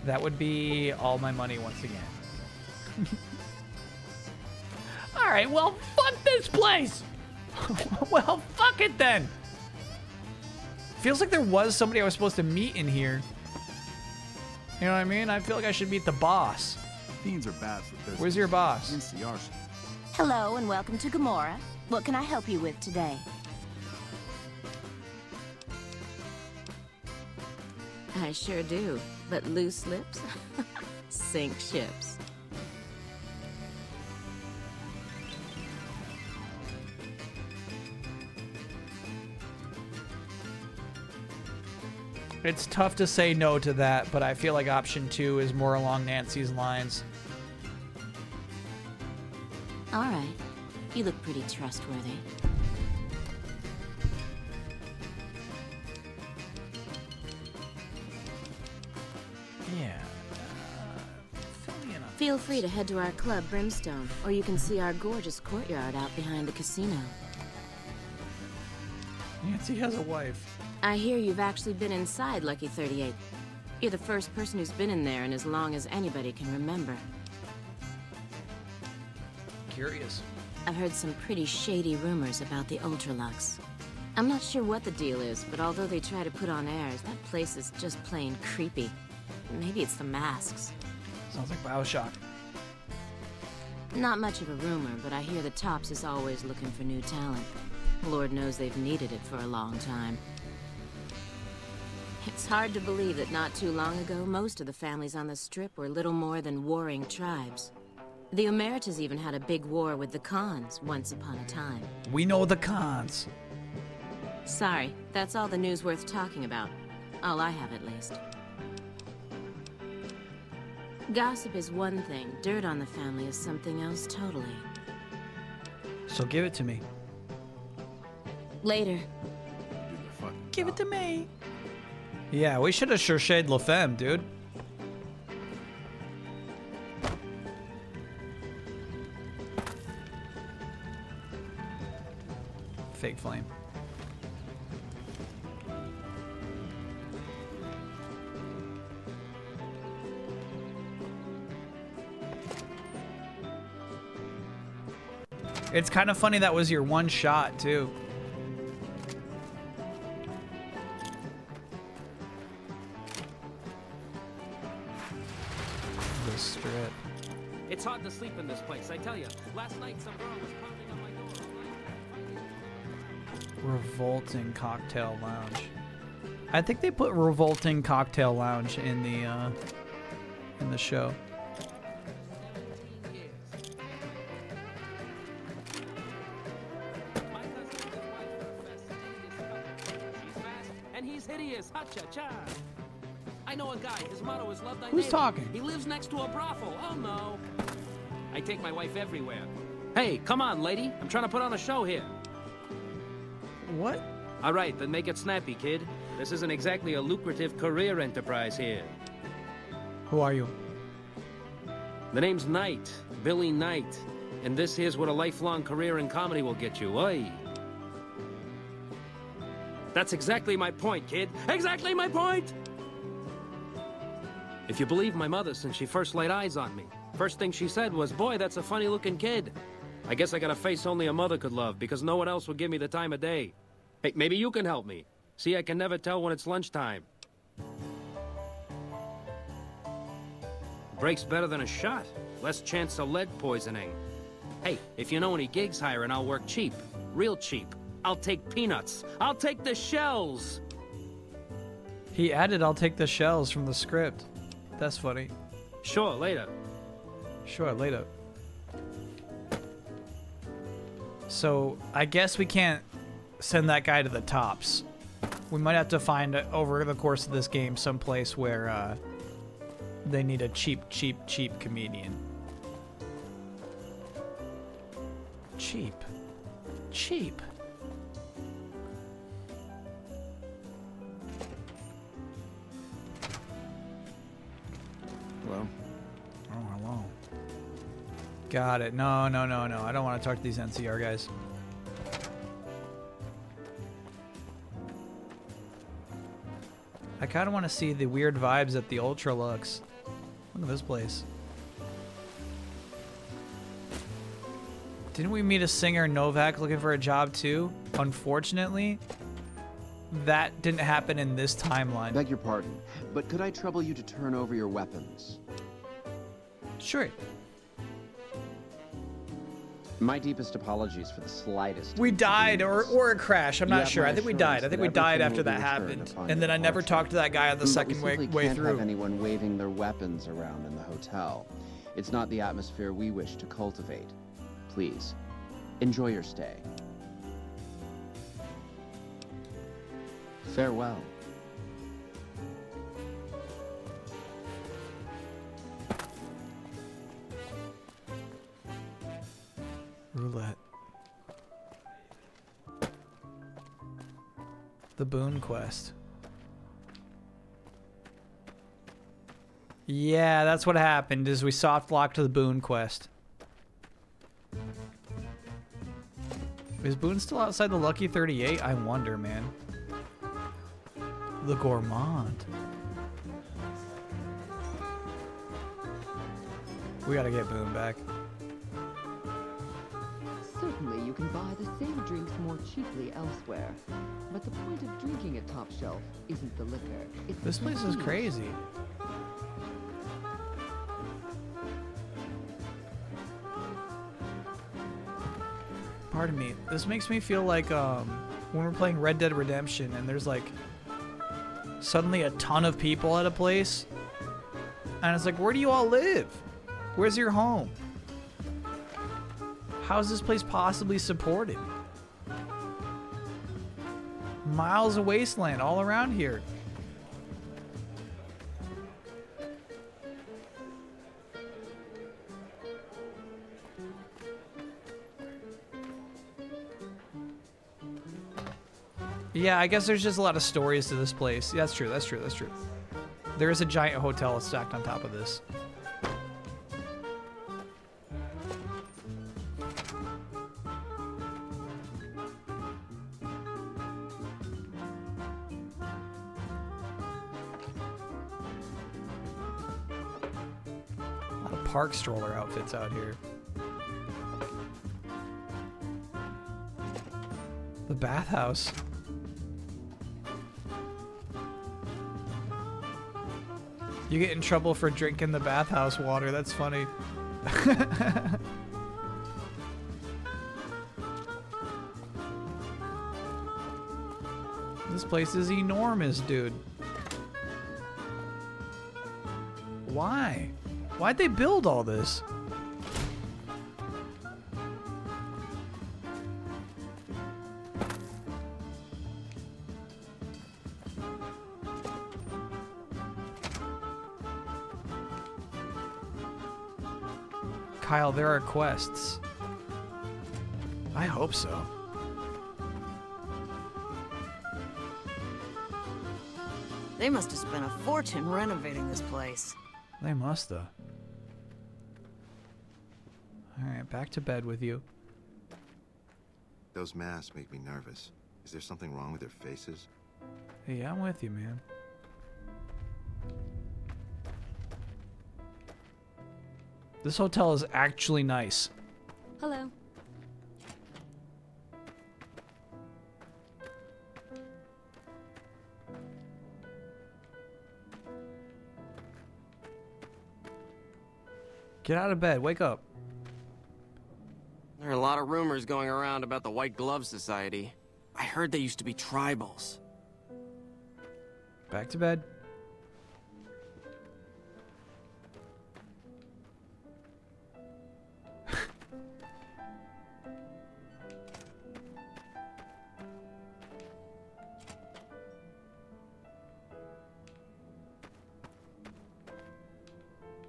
That would be all my money once again. All right, well, fuck this place. Well, fuck it then. Feels like there was somebody I was supposed to meet in here. You know what I mean? I feel like I should meet the boss. Fiends are bad for business. Where's your boss? Hello and welcome to Gamora. What can I help you with today? I sure do, but loose lips sink ships. It's tough to say no to that, but I feel like option 2 is more along Nancy's lines. All right. You look pretty trustworthy. Yeah. Feel free to head to our club, Brimstone, or you can see our gorgeous courtyard out behind the casino. Nancy has a wife. I hear you've actually been inside Lucky 38. You're the first person who's been in there in as long as anybody can remember. Curious. I've heard some pretty shady rumors about the Ultralux. I'm not sure what the deal is, but although they try to put on airs, that place is just plain creepy. Maybe it's the masks. Sounds like BioShock. Not much of a rumor, but I hear the Tops is always looking for new talent. Lord knows they've needed it for a long time. It's hard to believe that not too long ago, most of the families on the Strip were little more than warring tribes. The Omertas even had a big war with the Khans once upon a time. We know the Khans. Sorry, that's all the news worth talking about. All I have, at least. Gossip is one thing, dirt on the family is something else totally. So give it to me. Later. Give it to me. Yeah, we should have cherchéed La Femme, dude. Fake flame. It's kind of funny that was your one shot, too. The Strip. It's hard to sleep in this place, I tell you. Last night some girl was pounding on my door all night. Revolting Cocktail Lounge. I think they put Revolting Cocktail Lounge in the show. And he's hideous, ha-cha-cha. I know a guy, his motto is love thy Who's neighbor. talking? He lives next to a brothel, oh no. I take my wife everywhere. Hey, come on, lady. I'm trying to put on a show here. What? All right, then make it snappy, kid. This isn't exactly a lucrative career enterprise here. Who are you? The name's Knight, Billy Knight. And this here's what a lifelong career in comedy will get you, oi. That's exactly my point, kid. Exactly my point! If you believe my mother since she first laid eyes on me, first thing she said was, boy, that's a funny-looking kid. I guess I got a face only a mother could love, because no one else would give me the time of day. Hey, maybe you can help me. See, I can never tell when it's lunchtime. Breaks better than a shot. Less chance of lead poisoning. Hey, if you know any gigs hiring, I'll work cheap. Real cheap. I'll take peanuts. I'll take the shells. He added, "I'll take the shells" from the script. That's funny. Sure, later. Sure, later. So, I guess we can't send that guy to the tops. We might have to find, over the course of this game, someplace where they need a cheap comedian. Cheap. Cheap. Hello? Oh, hello. Got it. No. I don't want to talk to these NCR guys. I kind of want to see the weird vibes at the Ultra Lux. Look at this place. Didn't we meet a singer, Novak, looking for a job too? Unfortunately, that didn't happen in this timeline. Beg your pardon, but could I trouble you to turn over your weapons? Sure. My deepest apologies for the slightest. We died, or a crash. I'm You not have sure. my I think we assurance died. I think that we died everything after will be that returned happened. upon And then I never departure. talked to that guy on the second But we way can't through. have anyone waving their weapons around in the hotel. It's not the atmosphere we wish to cultivate. Please, enjoy your stay. Farewell. Roulette. The Boon Quest. Yeah, that's what happened, is we soft locked to the Boon Quest. Is Boone still outside the Lucky 38? I wonder, man. The Gourmand. We gotta get Boone back. Certainly, you can buy the same drinks more cheaply elsewhere. But the point of drinking at Top Shelf isn't the liquor. It's This place is crazy. Pardon me. This makes me feel like when we're playing Red Dead Redemption and there's like suddenly a ton of people at a place. And it's like, where do you all live? Where's your home? How is this place possibly supported? Miles of wasteland all around here. Yeah, I guess there's just a lot of stories to this place. Yeah, that's true, that's true, that's true. There is a giant hotel stacked on top of this. A lot of park stroller outfits out here. The bathhouse. You get in trouble for drinking the bathhouse water. That's funny. This place is enormous, dude. Why? Why'd they build all this? Kyle, there are quests. I hope so. They must have spent a fortune renovating this place. They must have. Alright, back to bed with you. Those masks make me nervous. Is there something wrong with their faces? Yeah, I'm with you, man. This hotel is actually nice. Hello. Get out of bed. Wake up. There are a lot of rumors going around about the White Glove Society. I heard they used to be tribals. Back to bed.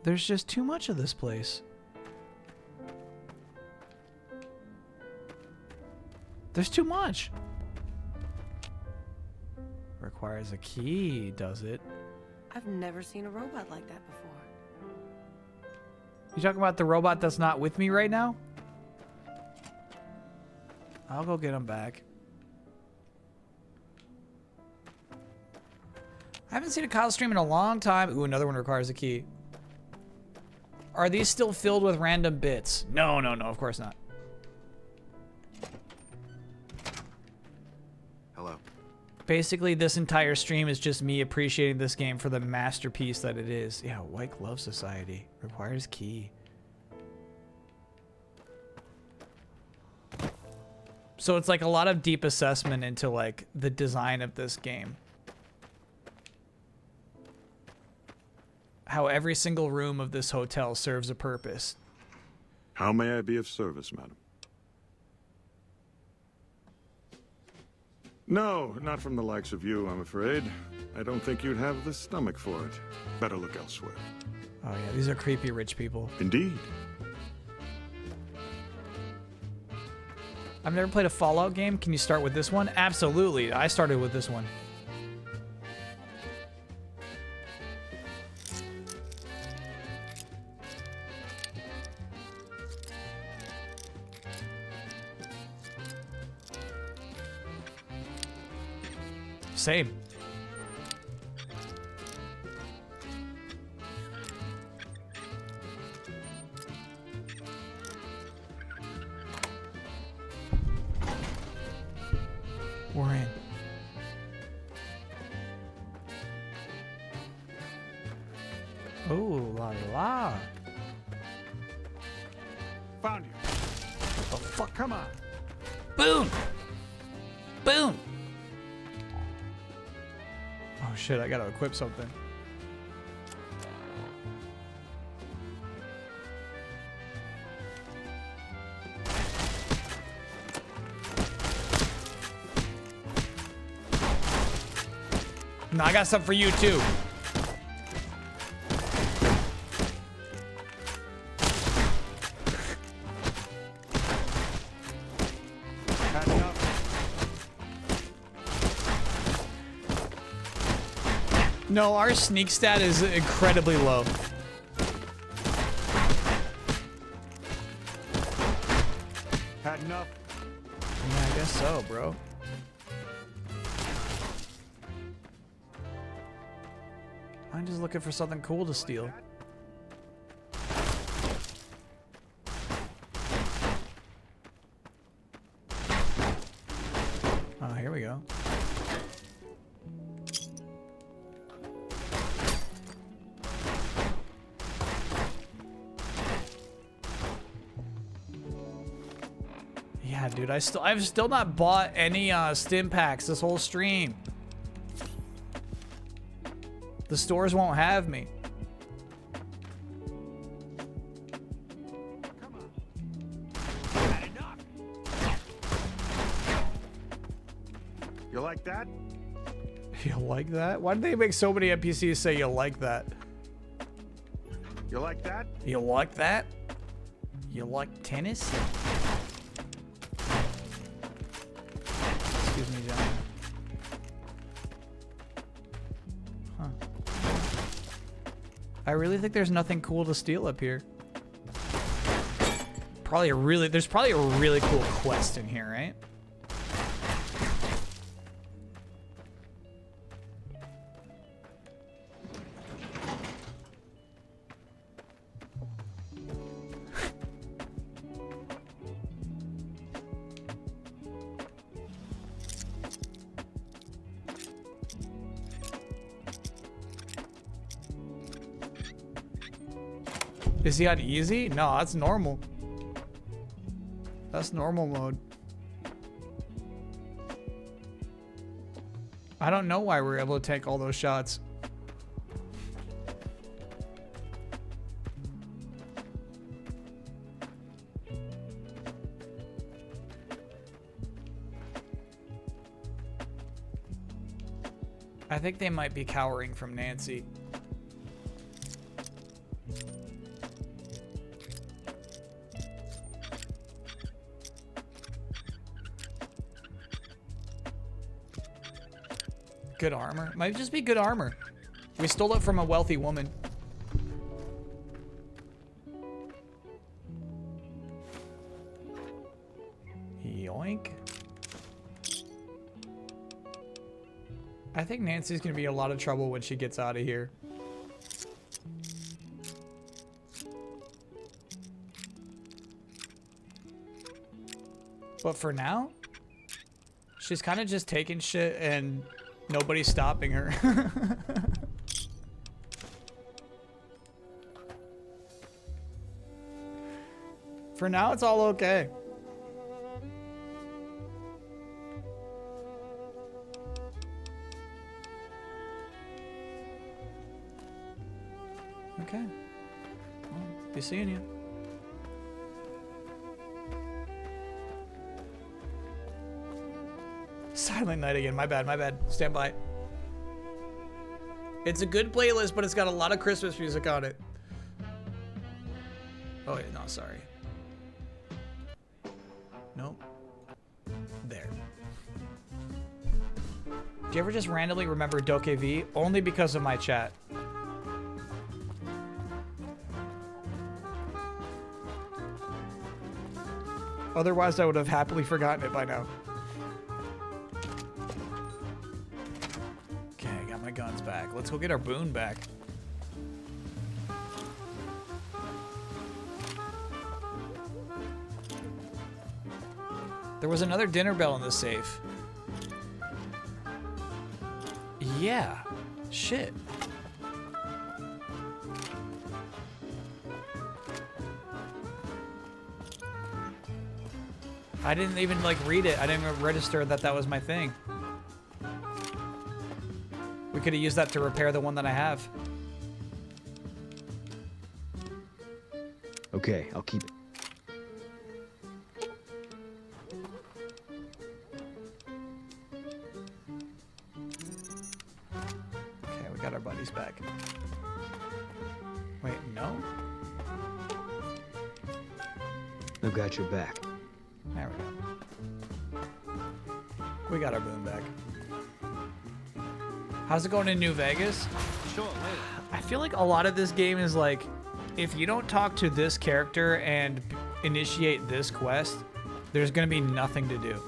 There's just too much of this place. There's too much. Requires a key, does it? I've never seen a robot like that before. You talking about the robot that's not with me right now? I'll go get him back. I haven't seen a Kyle stream in a long time. Ooh, another one requires a key. Are these still filled with random bits? No, no, no, of course not. Hello. Basically, this entire stream is just me appreciating this game for the masterpiece that it is. Yeah, White Glove Society. Requires key. So it's like a lot of deep assessment into like the design of this game. How every single room of this hotel serves a purpose. How may I be of service, madam? No, not from the likes of you, I'm afraid. I don't think you'd have the stomach for it. Better look elsewhere. Oh yeah, these are creepy rich people. Indeed. I've never played a Fallout game. Can you start with this one? Absolutely. I started with this one. Same. We're in. Oh la la. Found you. What the fuck? Come on. Boom! Boom! Oh shit, I gotta equip something. No, I got something for you too. No, our sneak stat is incredibly low. Had enough. Yeah, I guess so, bro. I'm just looking for something cool to steal. Oh, here we go. Yeah, dude, I've still not bought any stim packs this whole stream. The stores won't have me. You like that? You like that? Why did they make so many NPCs say you like that? You like that? You like that? You like tennis? Excuse me, John. Huh. I really think there's nothing cool to steal up here. There's probably a really cool quest in here, right? Is he on easy? No, that's normal. That's normal mode. I don't know why we're able to take all those shots. I think they might be cowering from Nancy. Good armor. Might just be good armor. We stole it from a wealthy woman. Yoink. I think Nancy's gonna be in a lot of trouble when she gets out of here. But for now, she's kind of just taking shit and nobody's stopping her. For now, it's all okay. Okay. Well, be seeing you. Silent Night again. My bad, my bad. Stand by. It's a good playlist, but it's got a lot of Christmas music on it. Oh, wait, no, sorry. Nope. There. Do you ever just randomly remember Doke V? Only because of my chat. Otherwise, I would have happily forgotten it by now. Okay, I got my guns back. Let's go get our boon back. There was another dinner bell in the safe. Yeah. Shit. I didn't even like read it. I didn't even register that that was my thing. We could have used that to repair the one that I have. Okay, I'll keep it. Okay, we got our buddies back. Wait, no? I've got your back. There we go. We got our boon back. How's it going in New Vegas? Sure, later. I feel like a lot of this game is like, if you don't talk to this character and initiate this quest, there's gonna be nothing to do.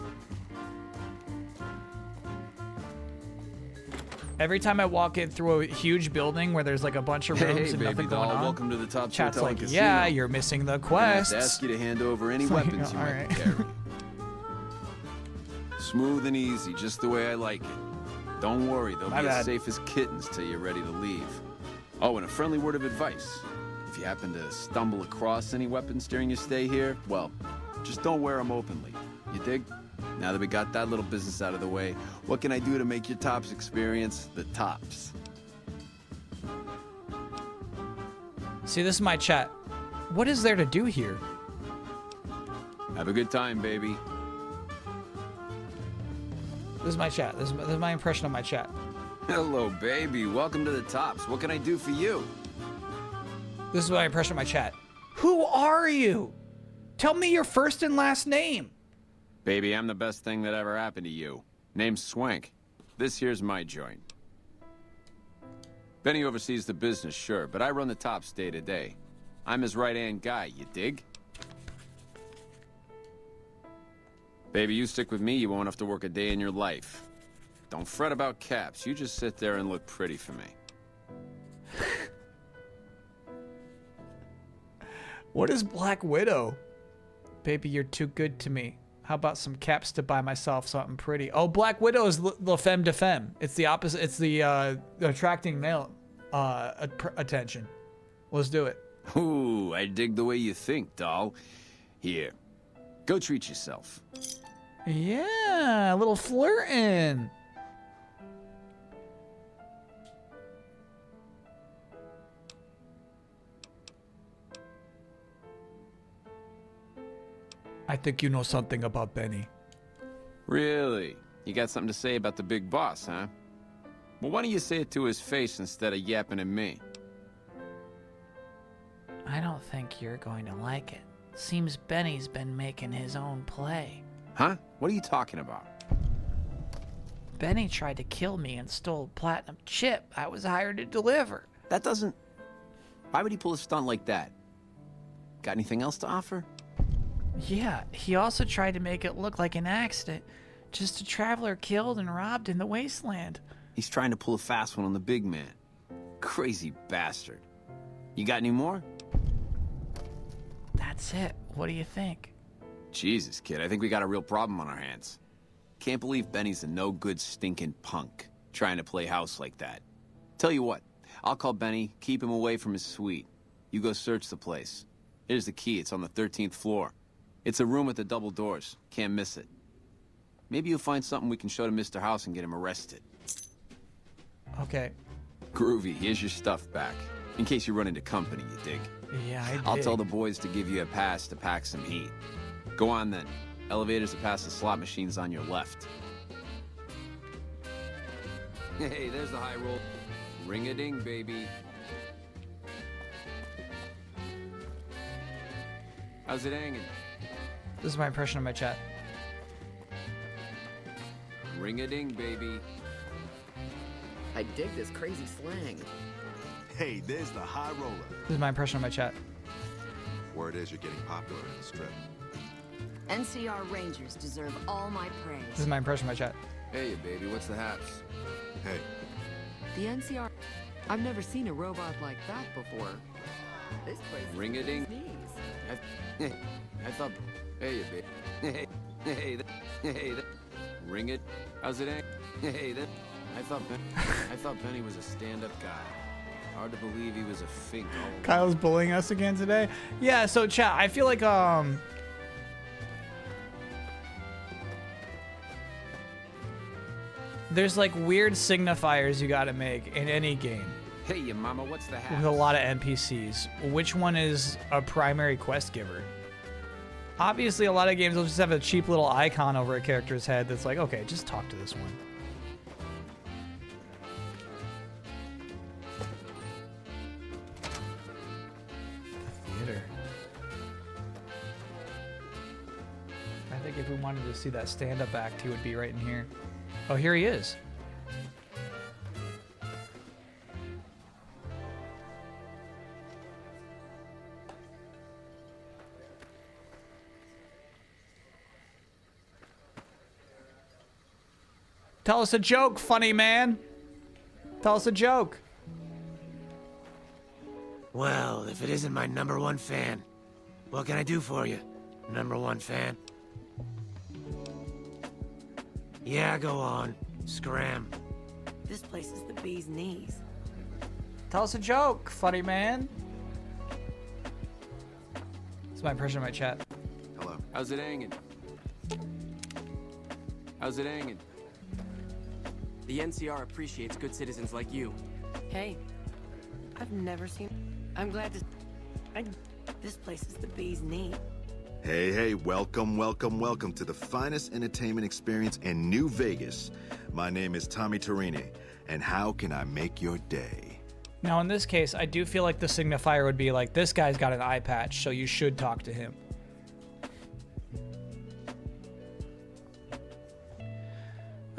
Every time I walk in through a huge building where there's like a bunch of rooms and nothing going on, welcome to the Top chat's Hotel like, and yeah, Casino. you're missing the I'm gonna quest. have to ask you to hand over any It's like, weapons you all might right. carry. Smooth and easy, just the way I like it. Don't worry, they'll My be bad. as safe as kittens till you're ready to leave. Oh, and a friendly word of advice. If you happen to stumble across any weapons during your stay here, well, just don't wear them openly. You dig? Now that we got that little business out of the way, what can I do to make your Tops experience the tops? See, this is my chat. What is there to do here? Have a good time, baby. This is my chat. This is my impression of my chat. Hello, baby. Welcome to the Tops. What can I do for you? This is my impression of my chat. Who are you? Tell me your first and last name. Baby, I'm the best thing that ever happened to you. Name's Swank. This here's my joint. Benny oversees the business, sure, but I run the Tops day to day. I'm his right-hand guy, you dig? Baby, you stick with me, you won't have to work a day in your life. Don't fret about caps, you just sit there and look pretty for me. What is Black Widow? Baby, you're too good to me. How about some caps to buy myself something pretty? Oh, Black Widow is La Femme de Femme. It's the opposite. It's the attracting male attention. Let's do it. Ooh, I dig the way you think, doll. Here, go treat yourself. Yeah, a little flirting. I think you know something about Benny. Really? You got something to say about the big boss, huh? Well, why don't you say it to his face instead of yapping at me? I don't think you're going to like it. Seems Benny's been making his own play. Huh? What are you talking about? Benny tried to kill me and stole a platinum chip I was hired to deliver. That doesn't... Why would he pull a stunt like that? Got anything else to offer? Yeah, he also tried to make it look like an accident. Just a traveler killed and robbed in the wasteland. He's trying to pull a fast one on the big man. Crazy bastard. You got any more? That's it. What do you think? Jesus, kid, I think we got a real problem on our hands. Can't believe Benny's a no-good stinking punk, trying to play house like that. Tell you what, I'll call Benny, keep him away from his suite. You go search the place. Here's the key, it's on the 13th floor. It's a room with the double doors, can't miss it. Maybe you'll find something we can show to Mr. House and get him arrested. Okay. Groovy, here's your stuff back. In case you run into company, you dig? Yeah, I did. I'll tell the boys to give you a pass to pack some heat. Go on then. Elevators are past the slot machines on your left. Hey, there's the high roll. Ring-a-ding, baby. How's it hanging? This is my impression of my chat. Ring-a-ding, baby. I dig this crazy slang. Hey, there's the high roller. This is my impression of my chat. Word is you're getting popular in the strip. NCR Rangers deserve all my praise. This is my impression of my chat. Hey, baby, what's the haps? Hey. The NCR... I've never seen a robot like that before. This place is Ring-a-ding. I thought... Hey, baby. Hey, ring it. How's it? Hey, I thought Benny was a stand-up guy. Hard to believe he was a fink all along. Kyle's bullying us again today. Yeah, so chat, I feel like there's like weird signifiers you gotta make in any game Hey, you mama, what's the with haps? a lot of NPCs. Which one is a primary quest giver? Obviously, a lot of games will just have a cheap little icon over a character's head that's like, okay, just talk to this one. The theater. I think if we wanted to see that stand-up act, he would be right in here. Oh, here he is. Tell us a joke, funny man. Tell us a joke. Well, if it isn't my #1 fan, what can I do for you, #1 fan? Yeah, go on. Scram. This place is the bee's knees. Tell us a joke, funny man. It's my impression of my chat. Hello. How's it hanging? How's it hanging? The NCR appreciates good citizens like you. Hey, I've never seen... I'm glad to... This place is the bee's knee. Hey, welcome to the finest entertainment experience in New Vegas. My name is Tommy Torini, and how can I make your day? Now, in this case, I do feel like the signifier would be like, this guy's got an eye patch, so you should talk to him.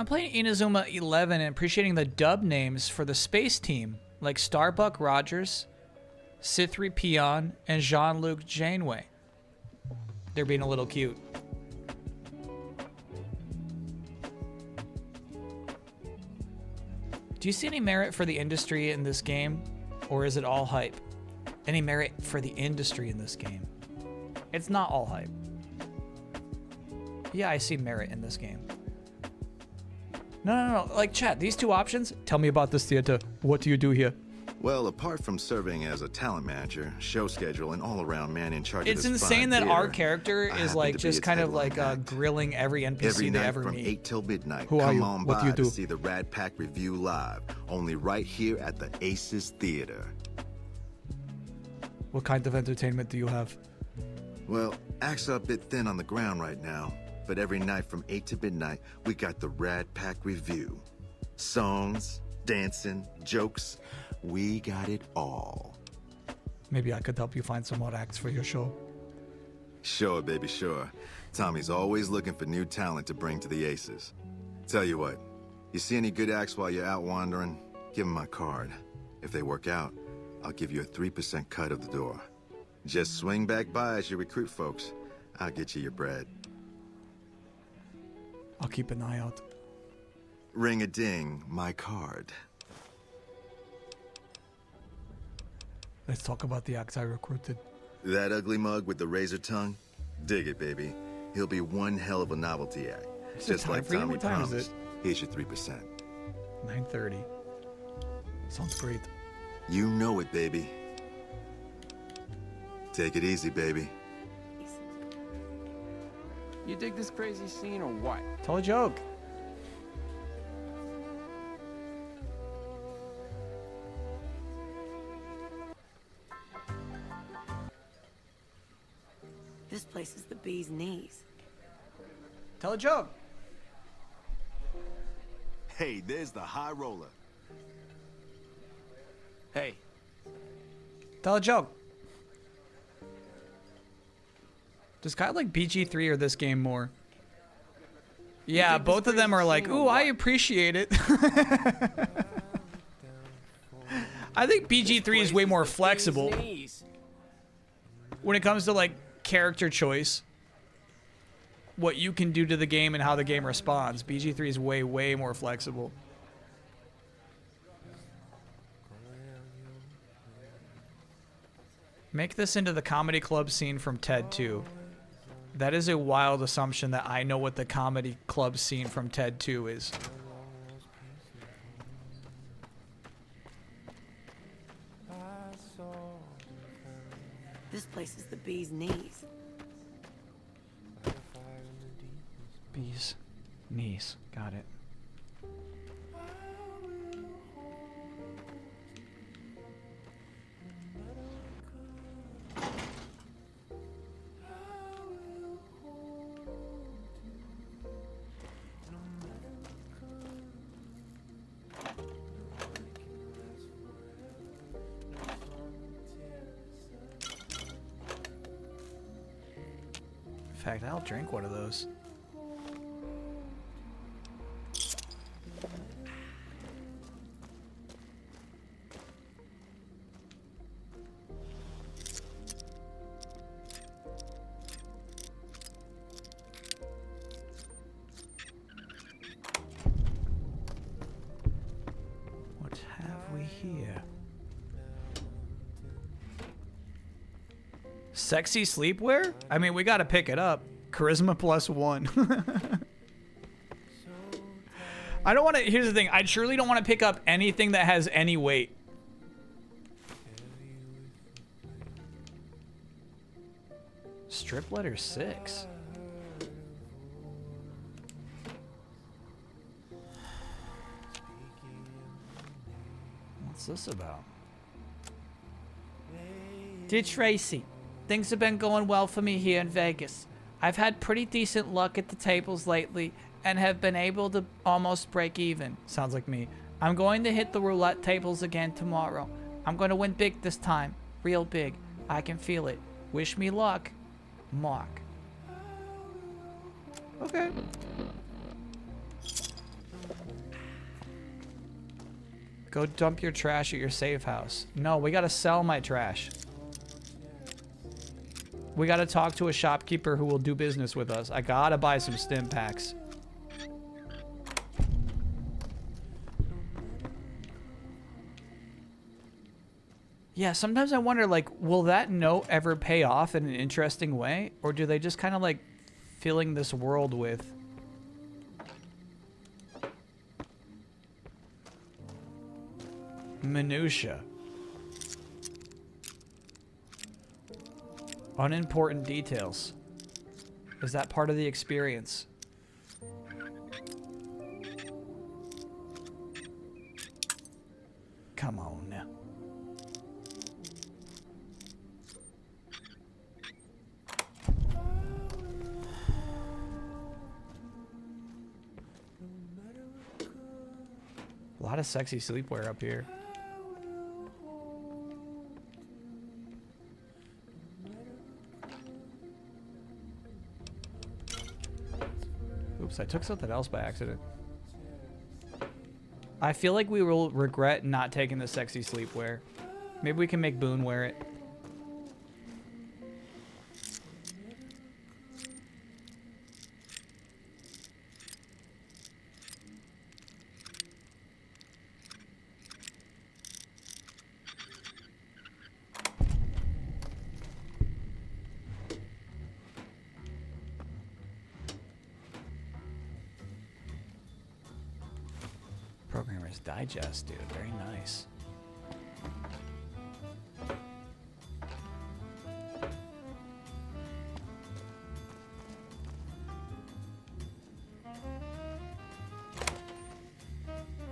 I'm playing Inazuma 11 and appreciating the dub names for the space team, like Starbuck Rogers, Cithri Pion, and Jean-Luc Janeway. They're being a little cute. Do you see any merit for the industry in this game, or is it all hype? Any merit for the industry in this game? It's not all hype. Yeah, I see merit in this game. No. Like, chat, these two options. Tell me about this theater. What do you do here? Well, apart from serving as a talent manager, show schedule, and all-around man in charge It's of this insane fine that our theater, character I is happen like to be just its kind of headline like act. grilling every NPC Every they night ever from meet. 8 till midnight, Who are come you? on What do you by to do? see the Rad Pack Review live, only right here at the Aces Theater. What kind of entertainment do you have? Well, acts are a bit thin on the ground right now, but every night from 8 to midnight, we got the Rad Pack Review. Songs, dancing, jokes, we got it all. Maybe I could help you find some more acts for your show. Sure, baby, sure. Tommy's always looking for new talent to bring to the Aces. Tell you what, you see any good acts while you're out wandering, give them my card. If they work out, I'll give you a 3% cut of the door. Just swing back by as you recruit folks. I'll get you your bread. I'll keep an eye out. Ring-a-ding, my card. Let's talk about the acts I recruited. That ugly mug with the razor tongue? Dig it, baby. He'll be one hell of a novelty act. Is it Just time like for you? Tommy What time is promised. it? Here's your 3%. 9:30. Sounds great. You know it, baby. Take it easy, baby. You dig this crazy scene or what? Tell a joke. This place is the bee's knees. Tell a joke. Hey, there's the high roller. Hey. Tell a joke. Does Kyle like BG3 or this game more? Yeah, both of them are like, ooh, I appreciate it. I think BG3 is way more flexible when it comes to like character choice. What you can do to the game and how the game responds. BG3 is way, way more flexible. Make this into the comedy club scene from Ted 2. That is a wild assumption that I know what the comedy club scene from Ted 2 is. This place is the bee's knees. Bees. Knees. Got it. In fact, I'll drink one of those. What have we here? Sexy sleepwear? I mean, we gotta pick it up. Charisma +1. I don't want to. Here's the thing. I surely don't want to pick up anything that has any weight. Strip letter 6. What's this about? Dear Tracy, things have been going well for me here in Vegas. I've had pretty decent luck at the tables lately and have been able to almost break even. Sounds like me. I'm going to hit the roulette tables again tomorrow. I'm going to win big this time. Real big. I can feel it. Wish me luck. Mark. Okay. Go dump your trash at your safe house. No, we gotta sell my trash. We gotta talk to a shopkeeper who will do business with us. I gotta buy some stim packs. Yeah, sometimes I wonder, like, will that note ever pay off in an interesting way? Or do they just kind of, like, filling this world with... minutia? Unimportant details. Is that part of the experience? Come on. A lot of sexy sleepwear up here. Oops, I took something else by accident. I feel like we will regret not taking the sexy sleepwear. Maybe we can make Boone wear it. Programmer's Digest, dude. Very nice.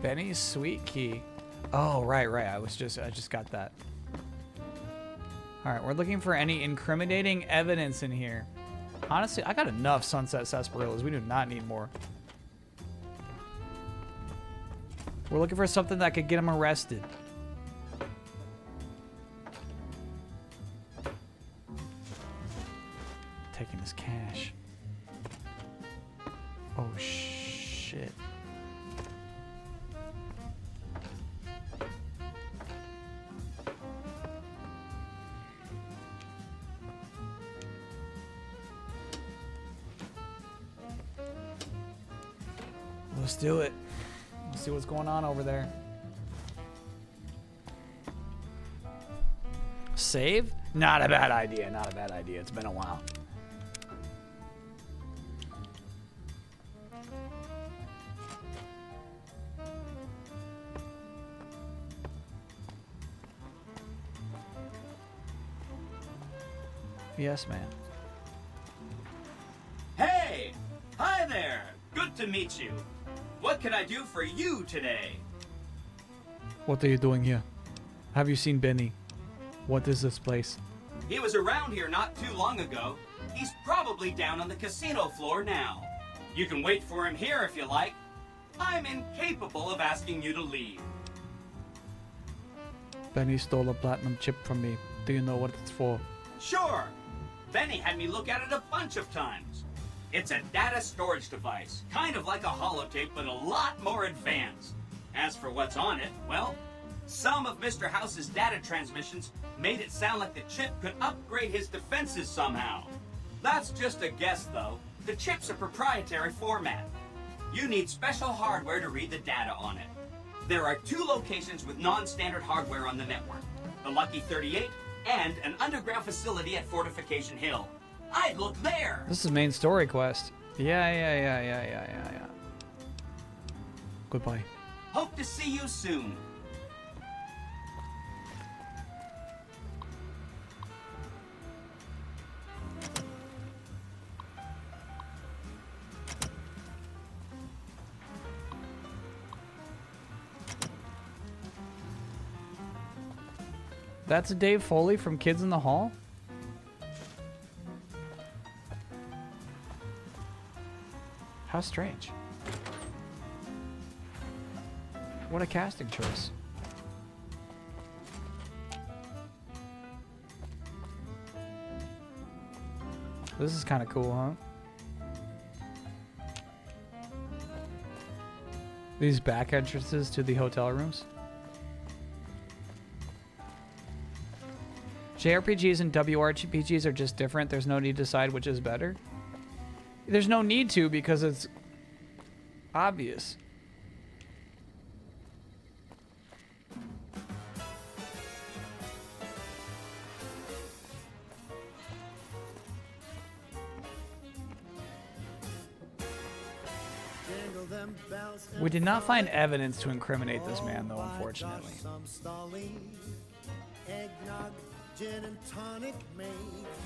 Benny's Sweet Key. Oh, right. I just got that. All right, we're looking for any incriminating evidence in here. Honestly, I got enough Sunset Sarsaparillas. We do not need more. We're looking for something that could get him arrested. Taking his cash. Oh, shit. Let's do it. Let's see what's going on over there. Save? Not a bad idea. Not a bad idea. It's been a while. Yes, man. Hey! Hi there! Good to meet you. What can I do for you today? What are you doing here? Have you seen Benny? What is this place? He was around here not too long ago. He's probably down on the casino floor now. You can wait for him here if you like. I'm incapable of asking you to leave. Benny stole a platinum chip from me. Do you know what it's for? Sure. Benny had me look at it a bunch of times. It's a data storage device, kind of like a holotape, but a lot more advanced. As for what's on it, well, some of Mr. House's data transmissions made it sound like the chip could upgrade his defenses somehow. That's just a guess, though. The chip's a proprietary format. You need special hardware to read the data on it. There are 2 locations with non-standard hardware on the network. The Lucky 38 and an underground facility at Fortification Hill. I'd look there. This is main story quest. Yeah. Goodbye. Hope to see you soon. That's Dave Foley from Kids in the Hall? How strange. What a casting choice. This is kind of cool, huh? These back entrances to the hotel rooms. JRPGs and WRPGs are just different. There's no need to decide which is better. There's no need to because it's obvious. We did not find evidence to incriminate this man, though, unfortunately. Eggnog, gin and tonic make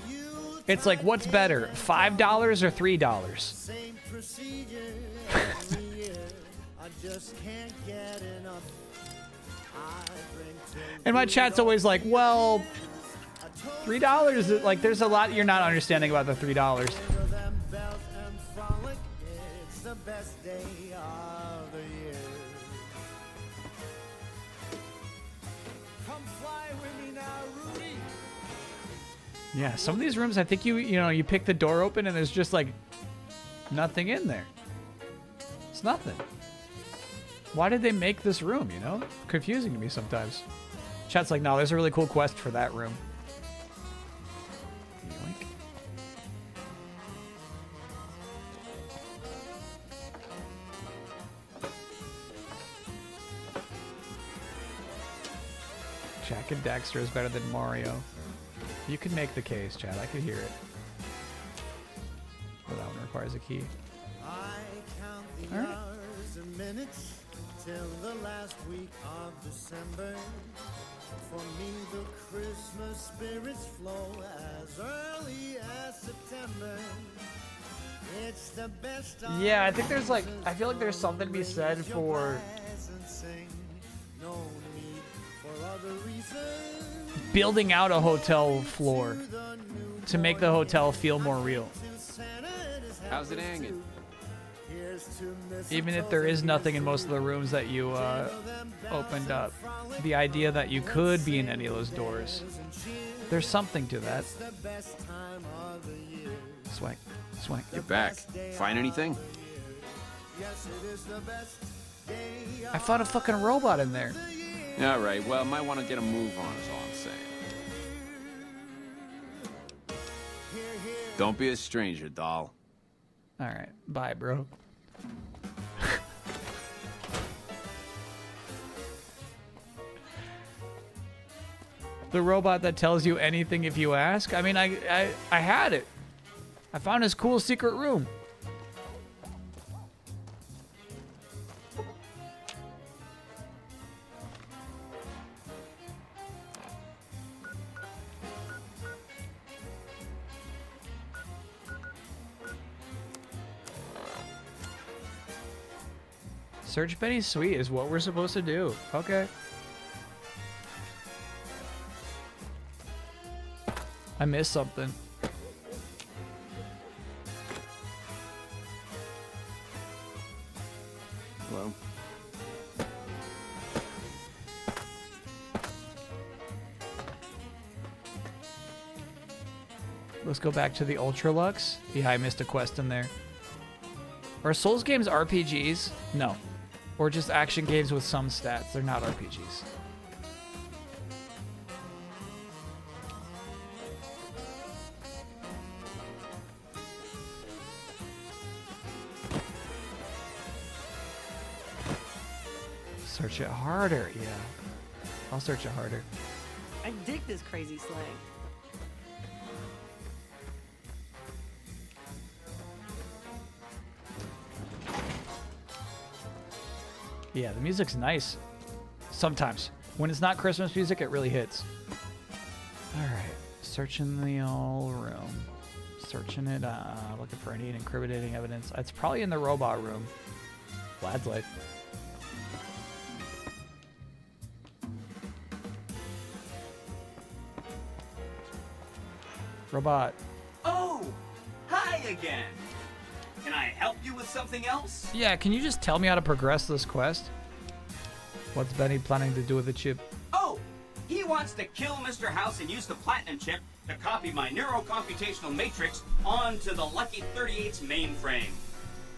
you It's like, what's better, $5 or $3? Same procedure every year. I just can't get enough. I drink till And my chat's always like, well, $3, like, there's a lot you're not understanding about the $3. them bells and frolic. It's the best day of the year. Come fly with me now, Rudy. Yeah, some of these rooms, I think you pick the door open and there's just like nothing in there. It's nothing. Why did they make this room, you know? Confusing to me sometimes. Chat's like, no, there's a really cool quest for that room. Yoink. Jak and Daxter is better than Mario. You can make the case, Chad. I could hear it. Well, that one requires a key. I count the hours and minutes till the last week of December. For me, the Christmas spirits flow as early as September. It's the best of Yeah, I think there's like, I feel like there's something to be said for no need for other reasons. building out a hotel floor to make the hotel feel more real. How's it hanging? Even if there is nothing in most of the rooms that you opened up. The idea that you could be in any of those doors. There's something to that. Swank. Swank. You're back. Find anything? I found a fucking robot in there. All right, well, might want to get a move on is all I'm saying. Don't be a stranger, doll. All right. Bye, bro. The robot that tells you anything if you ask? I mean, I had it. I found his cool secret room. Search Benny's Suite is what we're supposed to do. Okay. I missed something. Hello? Let's go back to the Ultra Lux. Yeah, I missed a quest in there. Are Souls games RPGs? No. Or just action games with some stats. They're not RPGs. Search it harder, yeah. I'll search it harder. I dig this crazy slang. Yeah, the music's nice. Sometimes. When it's not Christmas music, it really hits. Alright. Searching the old room. Searching it, looking for any incriminating evidence. It's probably in the robot room. Lad's life. Robot. Oh, hi again. Can I help you with something else? Yeah, can you just tell me how to progress this quest? What's Benny planning to do with the chip? Oh, he wants to kill Mr. House and use the platinum chip to copy my neurocomputational matrix onto the Lucky 38's mainframe.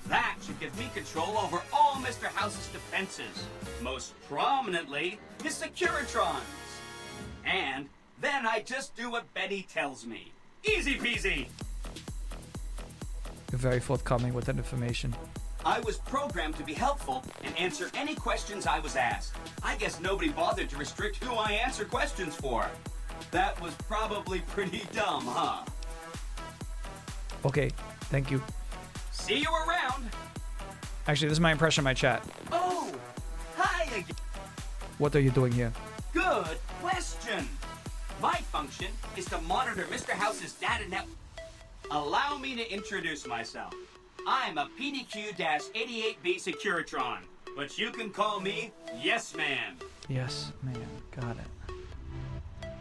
That should give me control over all Mr. House's defenses, most prominently his Securitrons. And then I just do what Betty tells me. Easy peasy. You're very forthcoming with that information. I was programmed to be helpful and answer any questions I was asked. I guess nobody bothered to restrict who I answer questions for. That was probably pretty dumb, huh? Okay, thank you. See you around. Actually, this is my impression of my chat. Oh, hi again. What are you doing here? Good question. My function is to monitor Mr. House's data net. Allow me to introduce myself. I'm a PDQ-88B Securitron, but you can call me Yes Man. Yes, man. Got it.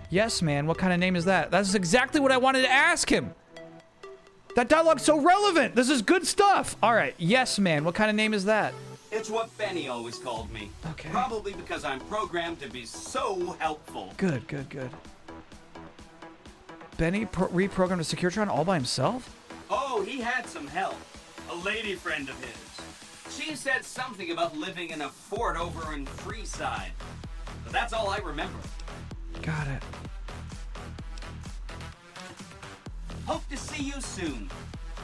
Yes, man. What kind of name is that? That's exactly what I wanted to ask him. That dialogue's so relevant. This is good stuff. All right. Yes, man. What kind of name is that? It's what Benny always called me. Okay. Probably because I'm programmed to be so helpful. Good, good, good. Benny reprogrammed a Securitron all by himself? Oh, he had some help. A lady friend of his. She said something about living in a fort over in Freeside. But that's all I remember. Got it. Hope to see you soon.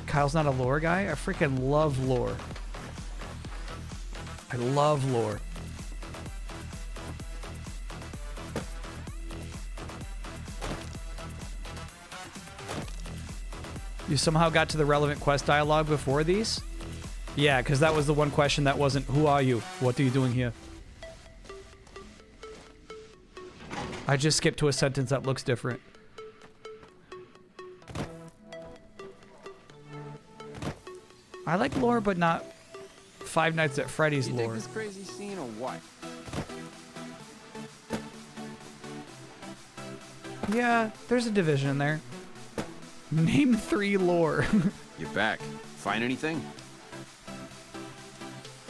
Kyle's not a lore guy? I freaking love lore. I love lore. You somehow got to the relevant quest dialogue before these? Yeah, because that was the one question that wasn't, who are you? What are you doing here? I just skipped to a sentence that looks different. I like lore, but not Five Nights at Freddy's You lore. dig this crazy scene or what? Yeah, there's a division in there. Name 3 lore. You're back. Find anything?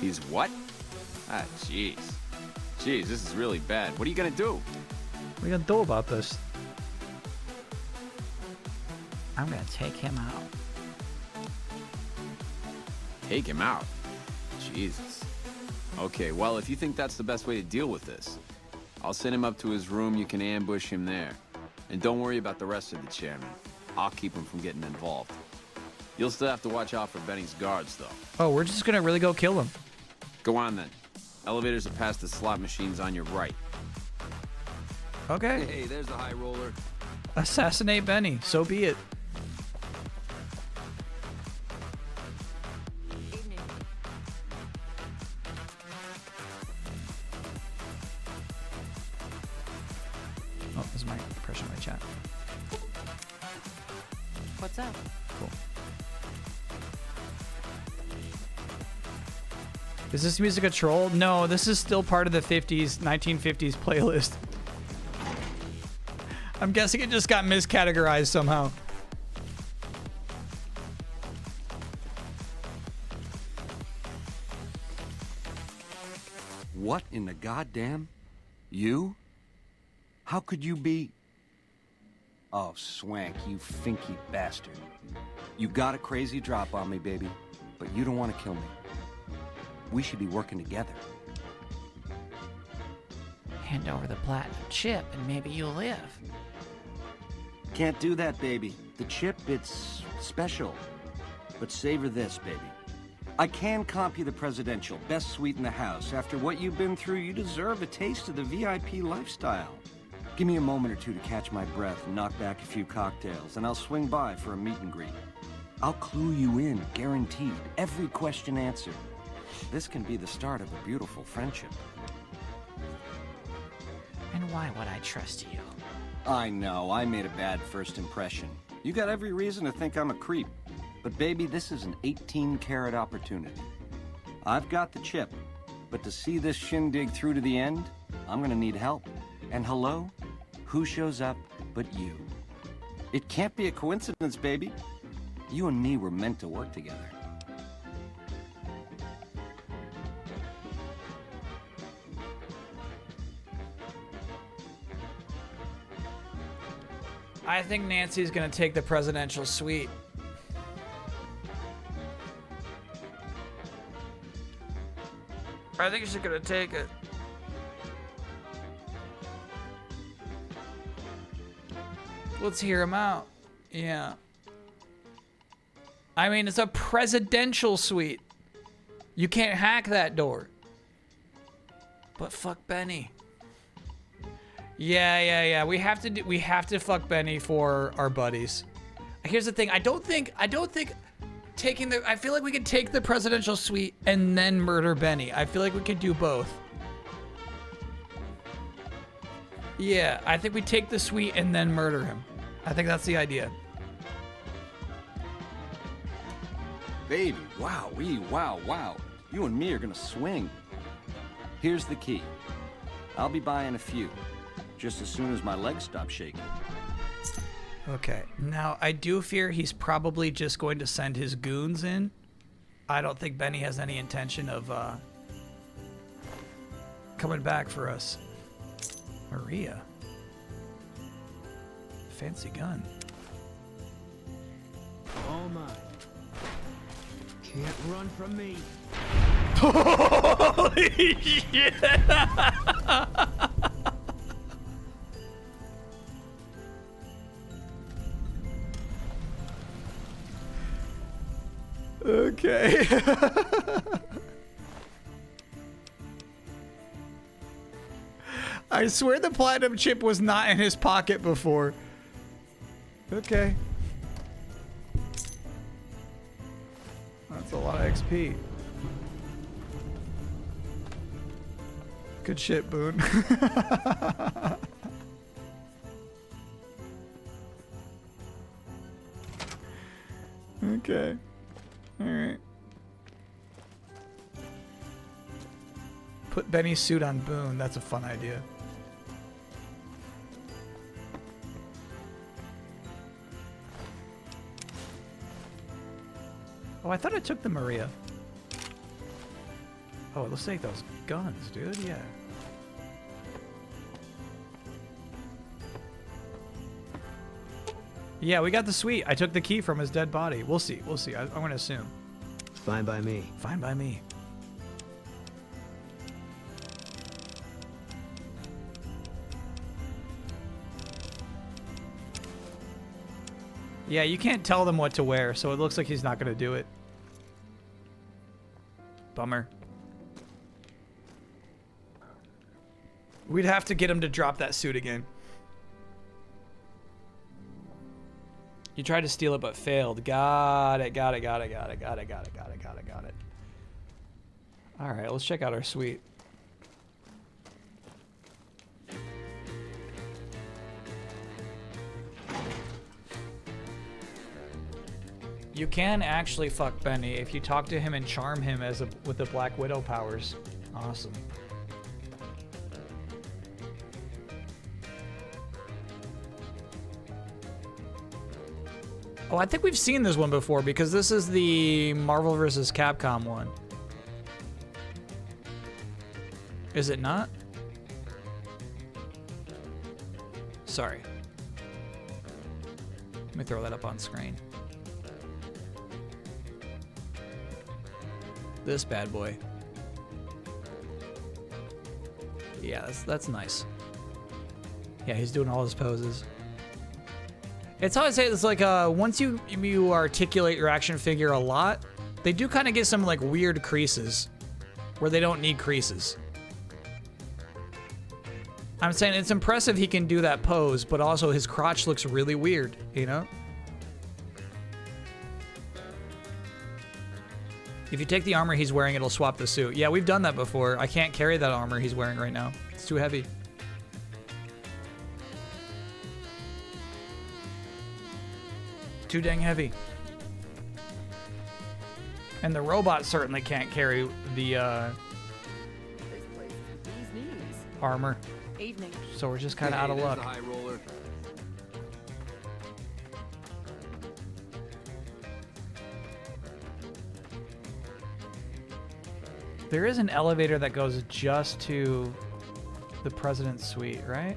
He's what? Ah, jeez. Jeez, this is really bad. What are you gonna do? What are you gonna do about this? I'm gonna take him out. Take him out? Jesus. Okay, well, if you think that's the best way to deal with this, I'll send him up to his room. You can ambush him there. And don't worry about the rest of the chairman. I'll keep him from getting involved. You'll still have to watch out for Benny's guards, though. Oh, we're just gonna really go kill him. Go on, then. Elevators are past the slot machines on your right. Okay. Hey, there's the high roller. Assassinate Benny. So be it. Oh, this is my impression of my chat. What's up? Cool. Is this music a troll? No, this is still part of the 1950s playlist. I'm guessing it just got miscategorized somehow. What in the goddamn? You? How could you be... Oh, Swank, you finky bastard. You got a crazy drop on me, baby, but you don't want to kill me. We should be working together. Hand over the platinum chip and maybe you'll live. Can't do that, baby. The chip, it's special. But savor this, baby. I can comp you the presidential, best suite in the house. After what you've been through, you deserve a taste of the VIP lifestyle. Give me a moment or two to catch my breath and knock back a few cocktails, and I'll swing by for a meet and greet. I'll clue you in, guaranteed. Every question answered. This can be the start of a beautiful friendship. And why would I trust you? I know, I made a bad first impression. You got every reason to think I'm a creep. But baby, this is an 18-carat opportunity. I've got the chip, but to see this shindig through to the end, I'm gonna need help. And hello? Who shows up but you? It can't be a coincidence, baby. You and me were meant to work together. I think Nancy's gonna take the presidential suite. I think she's gonna take it. Let's hear him out. Yeah. I mean, it's a presidential suite. You can't hack that door. But fuck Benny. Yeah. We have to fuck Benny for our buddies. Here's the thing. I don't think taking I feel like we could take the presidential suite and then murder Benny. I feel like we could do both. Yeah, I think we take the suite and then murder him. I think that's the idea. baby. Wow, wow. You and me are gonna swing. Here's the key. I'll be buying a few, just as soon as my legs stop shaking. Okay, now I do fear he's probably just going to send his goons in. I don't think Benny has any intention of coming back for us. Maria. Fancy gun. Oh my. Can't run from me. Holy shit! Okay. I swear the platinum chip was not in his pocket before. Okay. That's a lot of XP. Good shit, Boone. Okay. Alright. Put Benny's suit on Boone. That's a fun idea. Oh, I thought I took the Maria. Oh, let's take those guns, dude. Yeah. Yeah, we got the suite. I took the key from his dead body. We'll see. We'll see. I'm going to assume. Fine by me. Fine by me. Yeah, you can't tell them what to wear, so it looks like he's not going to do it. Bummer. We'd have to get him to drop that suit again. You tried to steal it but failed. Got it. All right, let's check out our suite. You can actually fuck Benny if you talk to him and charm him with the Black Widow powers. Awesome. Oh, I think we've seen this one before because this is the Marvel vs. Capcom one. Is it not? Sorry. Let me throw that up on screen. This bad boy. Yeah, that's nice. Yeah, he's doing all his poses. It's how I say it's like once you articulate your action figure a lot, they do kind of get some like weird creases where they don't need creases. I'm saying it's impressive he can do that pose, but also his crotch looks really weird, you know? If you take the armor he's wearing, it'll swap the suit. Yeah, we've done that before. I can't carry that armor he's wearing right now. It's too heavy. Too dang heavy. And the robot certainly can't carry the armor. Evening. So we're just kind of out of luck. High roller. There is an elevator that goes just to the president's suite, right?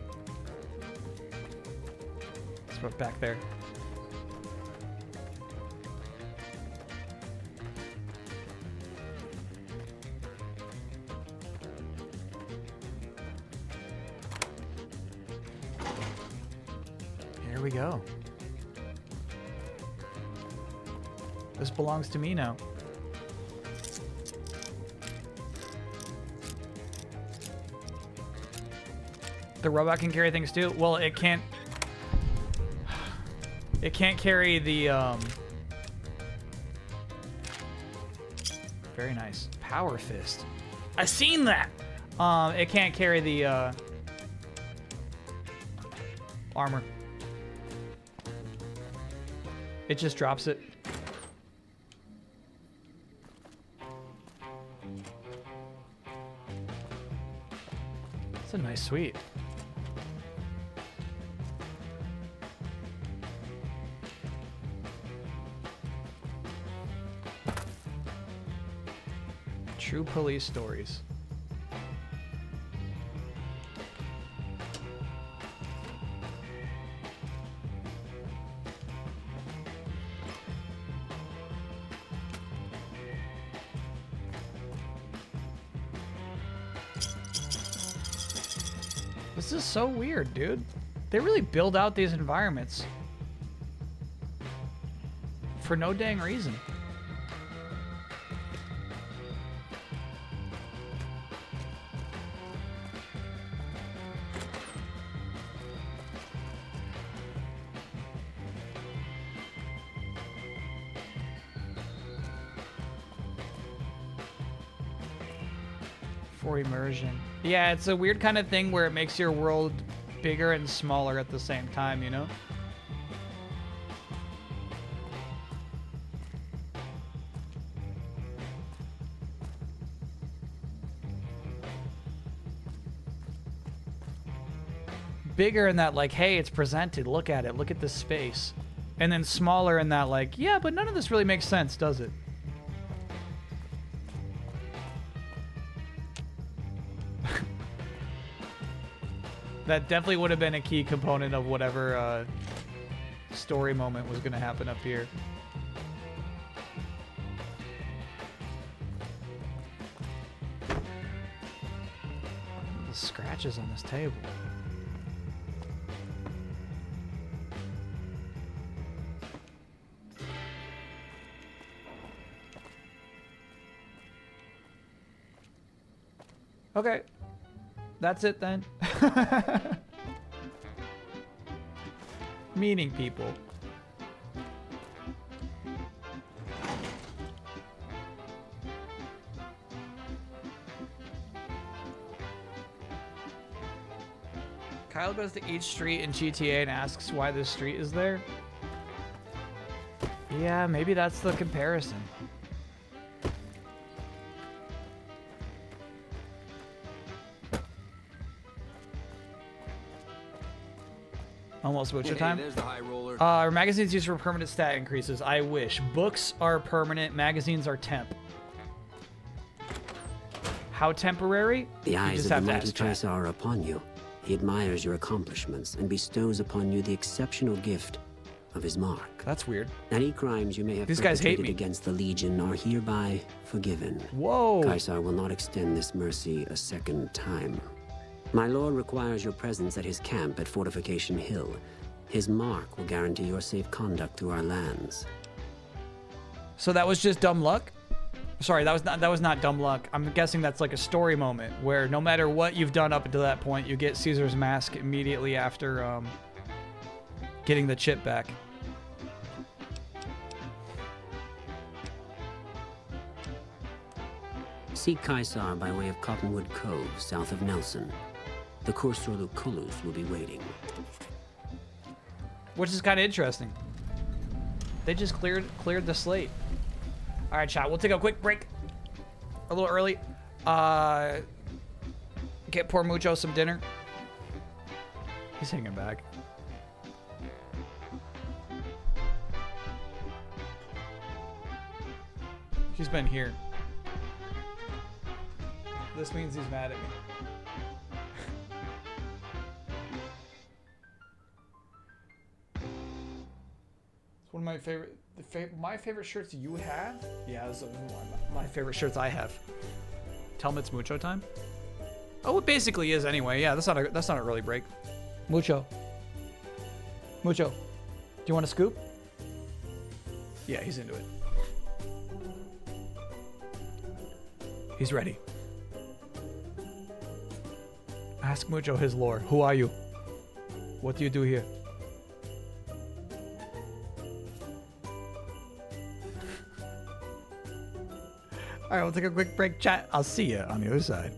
It's back there. Here we go. This belongs to me now. The robot can carry things too? Well, it can't... It can't carry the, Very nice. Power Fist. I seen that! It can't carry the, armor. It just drops it. sweet. True police stories. This is so weird, dude. They really build out these environments for no dang reason. For immersion. Yeah, it's a weird kind of thing where it makes your world bigger and smaller at the same time, you know? Bigger in that, like, hey, it's presented, look at it, look at this space. And then smaller in that, like, yeah, but none of this really makes sense, does it? That definitely would have been a key component of whatever story moment was going to happen up here. The scratches on this table. Okay. That's it then. Meaning people. Kyle goes to each street in GTA and asks why this street is there. Yeah, maybe that's the comparison. Almost Witcher time. There's the high roller. Magazines used for permanent stat increases. I wish. Books are permanent. Magazines are temp. How temporary? The You eyes just of have the to mighty ask chat. Kaisar are upon you. He admires your accomplishments and bestows upon you the exceptional gift of his mark. That's weird. Any crimes you may have These guys hate perpetrated me. against the Legion are hereby forgiven. Whoa. Kaisar will not extend this mercy a second time. My lord requires your presence at his camp at Fortification Hill. His mark will guarantee your safe conduct through our lands. So that was just dumb luck? Sorry, that was not dumb luck. I'm guessing that's like a story moment where no matter what you've done up until that point, you get Caesar's mask immediately after getting the chip back. Seek Kaisar by way of Cottonwood Cove, south of Nelson. The Kursor Lucullus will be waiting. Which is kind of interesting. They just cleared the slate. All right, chat. We'll take a quick break. A little early. Get poor Mucho some dinner. He's hanging back. He's been here. This means he's mad at me. It's one of my favorite. My favorite shirts you have? Yeah, this is my favorite shirts I have. Tell him it's Mucho time. Oh, it basically is anyway. Yeah, that's not an early break. Mucho. Mucho. Do you want a scoop? Yeah, he's into it. He's ready. Ask Mucho his lore. Who are you? What do you do here? All right, we'll take a quick break, chat. I'll see you on the other side.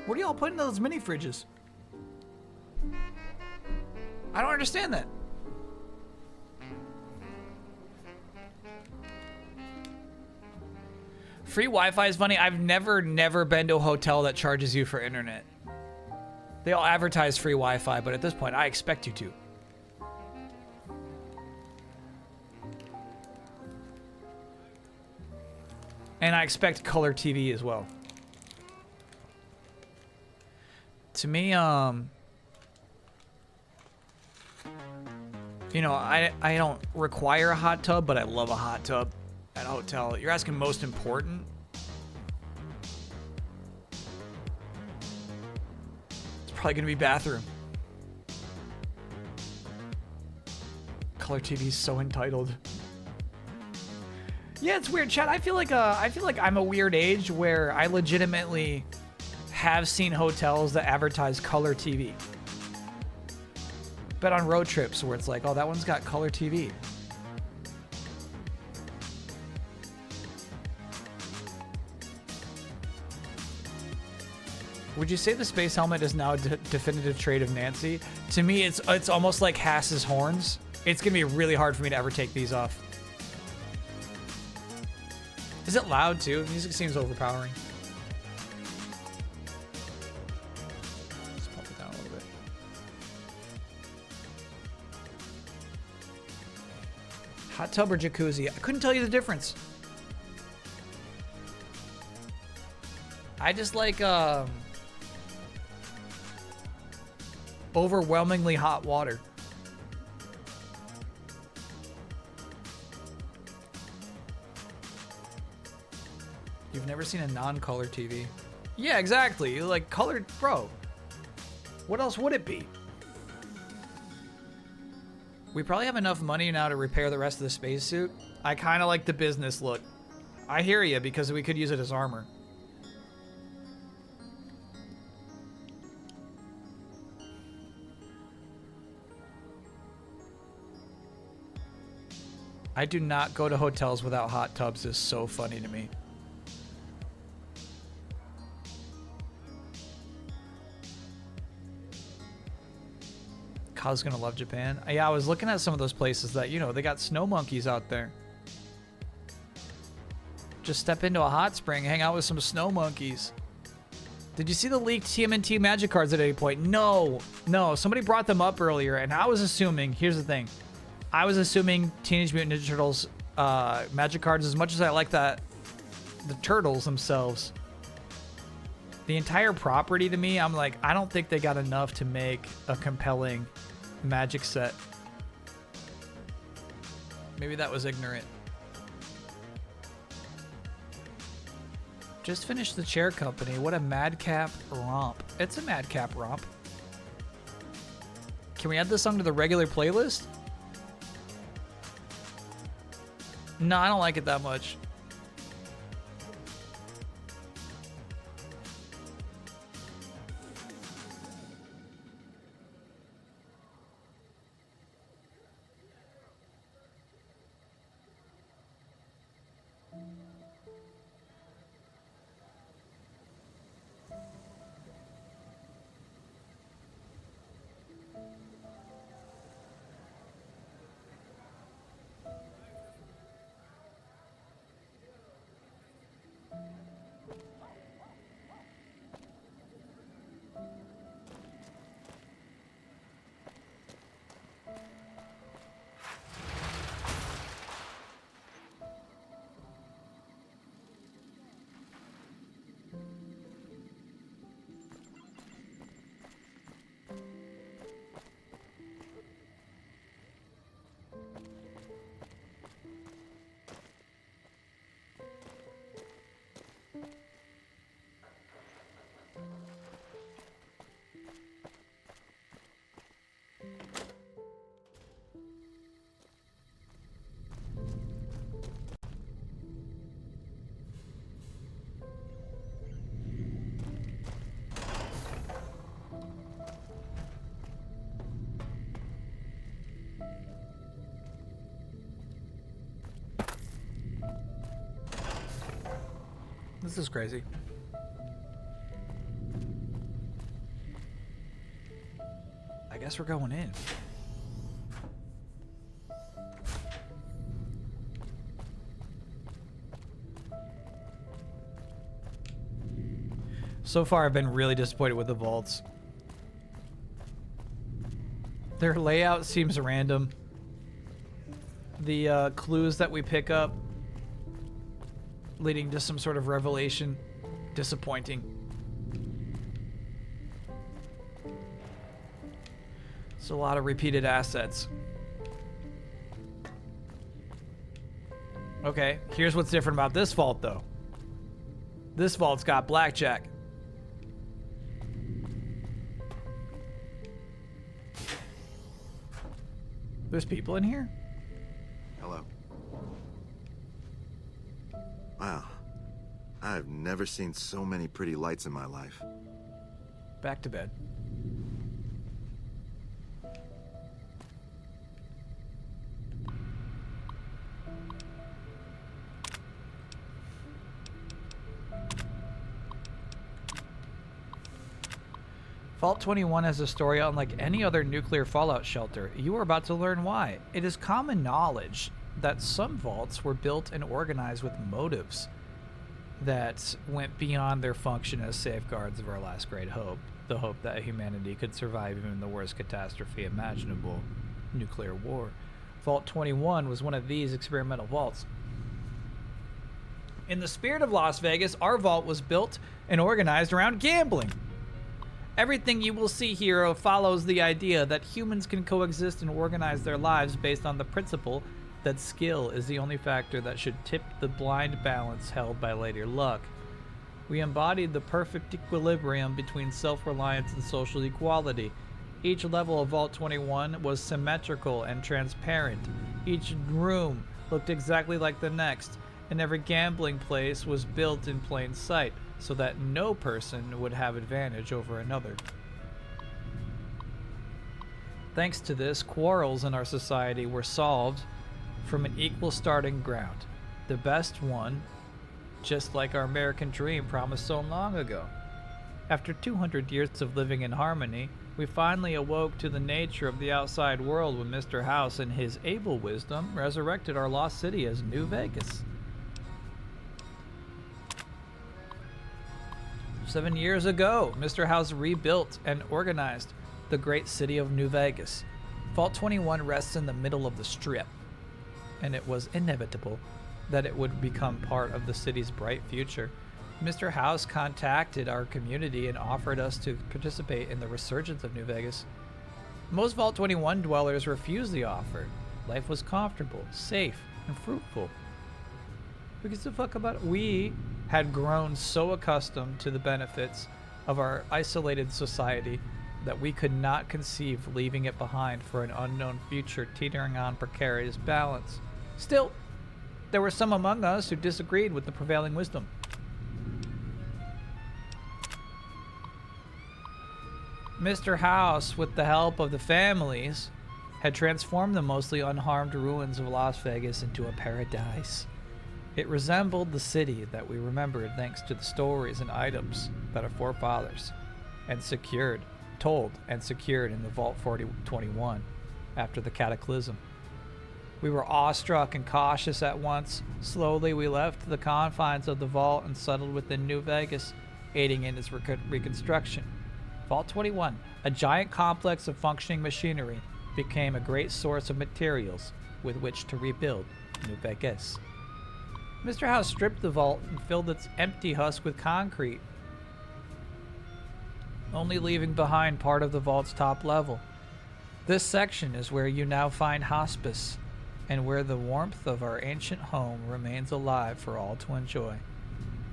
What are y'all putting in those mini fridges? I don't understand that. Free Wi-Fi is funny. I've never been to a hotel that charges you for internet. They all advertise free Wi-Fi, but at this point, I expect you to. And I expect color TV as well. To me, you know, I don't require a hot tub, but I love a hot tub at a hotel. You're asking most important? It's probably gonna be bathroom. Color TV is so entitled. Yeah, it's weird, Chad. I feel like I'm a weird age where I legitimately have seen hotels that advertise color TV. But on road trips where it's like, oh, that one's got color TV. Would you say the space helmet is now a definitive trait of Nancy? To me, it's almost like Hass's horns. It's gonna be really hard for me to ever take these off. Is it loud too? Music seems overpowering. Let's pump it down a little bit. Hot tub or jacuzzi? I couldn't tell you the difference. I just like overwhelmingly hot water. You've never seen a non-color TV? Yeah, exactly. Like colored, bro. What else would it be? We probably have enough money now to repair the rest of the spacesuit. I kind of like the business look. I hear you, because we could use it as armor. I do not go to hotels without hot tubs is so funny to me. Kyle's gonna love Japan. Yeah, I was looking at some of those places that, you know, they got snow monkeys out there. Just step into a hot spring, hang out with some snow monkeys. Did you see the leaked TMNT magic cards at any point? No, no. Somebody brought them up earlier, and I was assuming, here's the thing. I was assuming Teenage Mutant Ninja Turtles magic cards, as much as I like the turtles themselves. The entire property to me, I'm like, I don't think they got enough to make a compelling magic set. Maybe that was ignorant. Just finished the Chair Company. What a madcap romp. It's a madcap romp. Can we add this song to the regular playlist? No, I don't like it that much. This is crazy. I guess we're going in. So far, I've been really disappointed with the vaults. Their layout seems random. The clues that we pick up leading to some sort of revelation, disappointing. It's a lot of repeated assets. Okay, here's what's different about this vault, though. This vault's got blackjack. There's people in here? Hello. Wow. I've never seen so many pretty lights in my life. Back to bed. Vault 21 has a story unlike any other nuclear fallout shelter. You are about to learn why. It is common knowledge that some vaults were built and organized with motives that went beyond their function as safeguards of our last great hope, the hope that humanity could survive even the worst catastrophe imaginable, nuclear war. Vault 21 was one of these experimental vaults. In the spirit of Las Vegas, our vault was built and organized around gambling. Everything you will see here follows the idea that humans can coexist and organize their lives based on the principle that skill is the only factor that should tip the blind balance held by later luck. We embodied the perfect equilibrium between self-reliance and social equality. Each level of Vault 21 was symmetrical and transparent. Each room looked exactly like the next, and every gambling place was built in plain sight, so that no person would have advantage over another. Thanks to this, quarrels in our society were solved from an equal starting ground. The best one, just like our American dream promised so long ago. After 200 years of living in harmony, we finally awoke to the nature of the outside world when Mr. House, in his able wisdom, resurrected our lost city as New Vegas. 7 years ago, Mr. House rebuilt and organized the great city of New Vegas. Vault 21 rests in the middle of the Strip, and it was inevitable that it would become part of the city's bright future. Mr. House contacted our community and offered us to participate in the resurgence of New Vegas. Most Vault 21 dwellers refused the offer. Life was comfortable, safe, and fruitful. Who gives a fuck about it? We had grown so accustomed to the benefits of our isolated society that we could not conceive leaving it behind for an unknown future teetering on precarious balance. Still, there were some among us who disagreed with the prevailing wisdom. Mr. House, with the help of the families, had transformed the mostly unharmed ruins of Las Vegas into a paradise. It resembled the city that we remembered thanks to the stories and items that our forefathers told and secured in the Vault 21 after the cataclysm. We were awestruck and cautious at once. Slowly we left the confines of the vault and settled within New Vegas, aiding in its reconstruction. Vault 21, a giant complex of functioning machinery, became a great source of materials with which to rebuild New Vegas. Mr. House stripped the vault and filled its empty husk with concrete, only leaving behind part of the vault's top level. This section is where you now find hospice, and where the warmth of our ancient home remains alive for all to enjoy.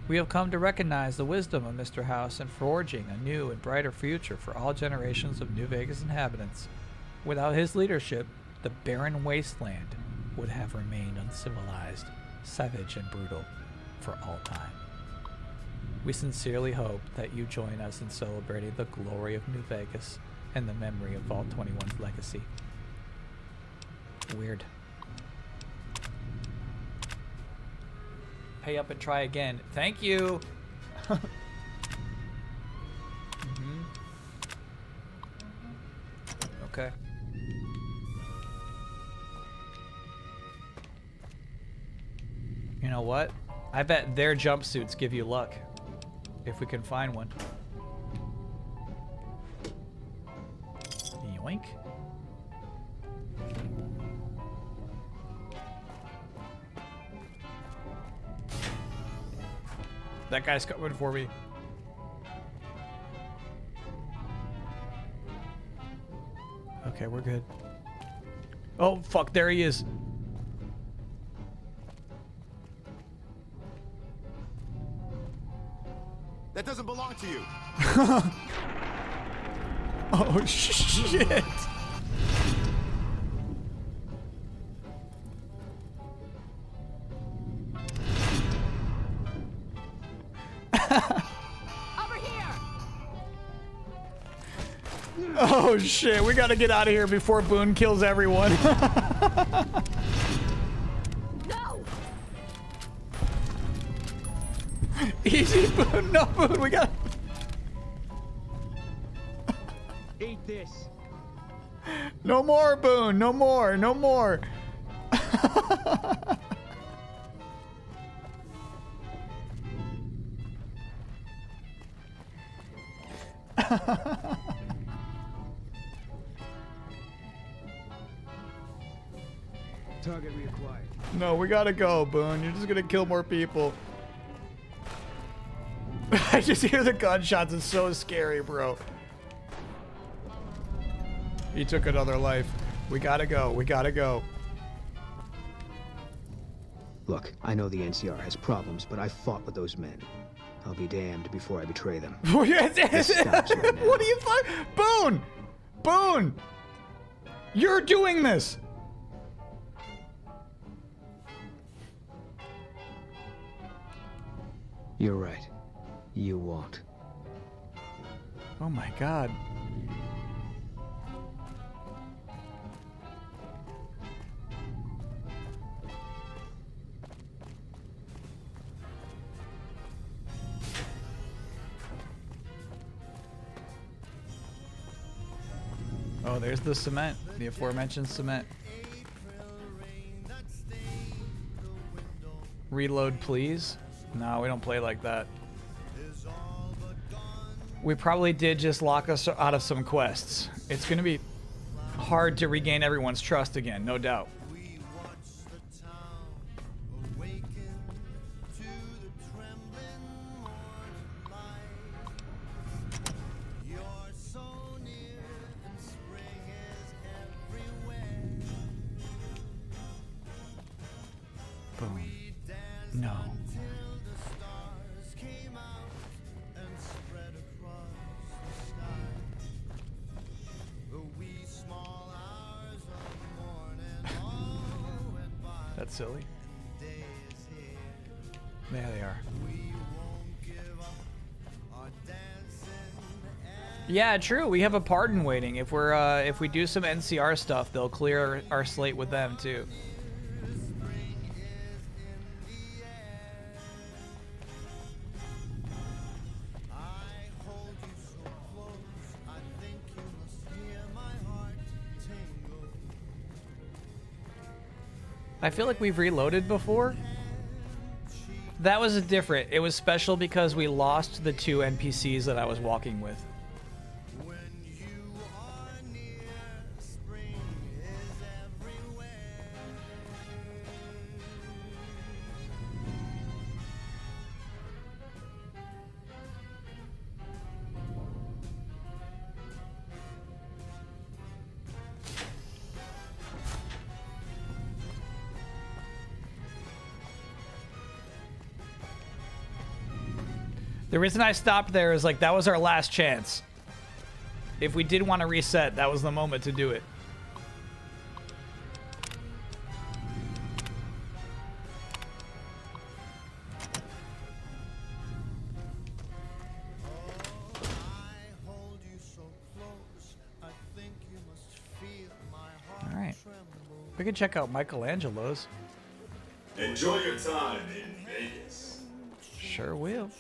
We have come to recognize the wisdom of Mr. House in forging a new and brighter future for all generations of New Vegas inhabitants. Without his leadership, the barren wasteland would have remained uncivilized, savage, and brutal for all time. We sincerely hope that you join us in celebrating the glory of New Vegas and the memory of Vault 21's legacy. Weird. Pay up and try again. Thank you. Okay. You know what? I bet their jumpsuits give you luck. If we can find one. Yoink. That guy's coming for me. Okay, we're good. Oh, fuck, there he is. That doesn't belong to you. Oh, shit. Oh shit, we gotta get out of here before Boone kills everyone. No! Easy, Boone. No, Boone, we got. Eat this. No more, Boone. No more. No more. Target reacquired. No, we gotta go, Boone. You're just gonna kill more people. I just hear the gunshots. It's so scary, bro. He took another life. We gotta go. We gotta go. Look, I know the NCR has problems, but I fought with those men. I'll be damned before I betray them. What do you fuck? Boone! Boone! You're doing this! You're right. You won't. Oh my god. Oh, there's the cement. The aforementioned cement. Reload, please. No, we don't play like that. We probably did just lock us out of some quests. It's going to be hard to regain everyone's trust again, no doubt. Boom. No. That's silly. There they are. Yeah, true. We have a pardon waiting. If we do some NCR stuff, they'll clear our slate with them too. I feel like we've reloaded before. That was different. It was special because we lost the 2 NPCs that I was walking with. The reason I stopped there is like that was our last chance. If we did want to reset, that was the moment to do it. All right. We can check out Michelangelo's. Enjoy your time in Vegas. Sure will.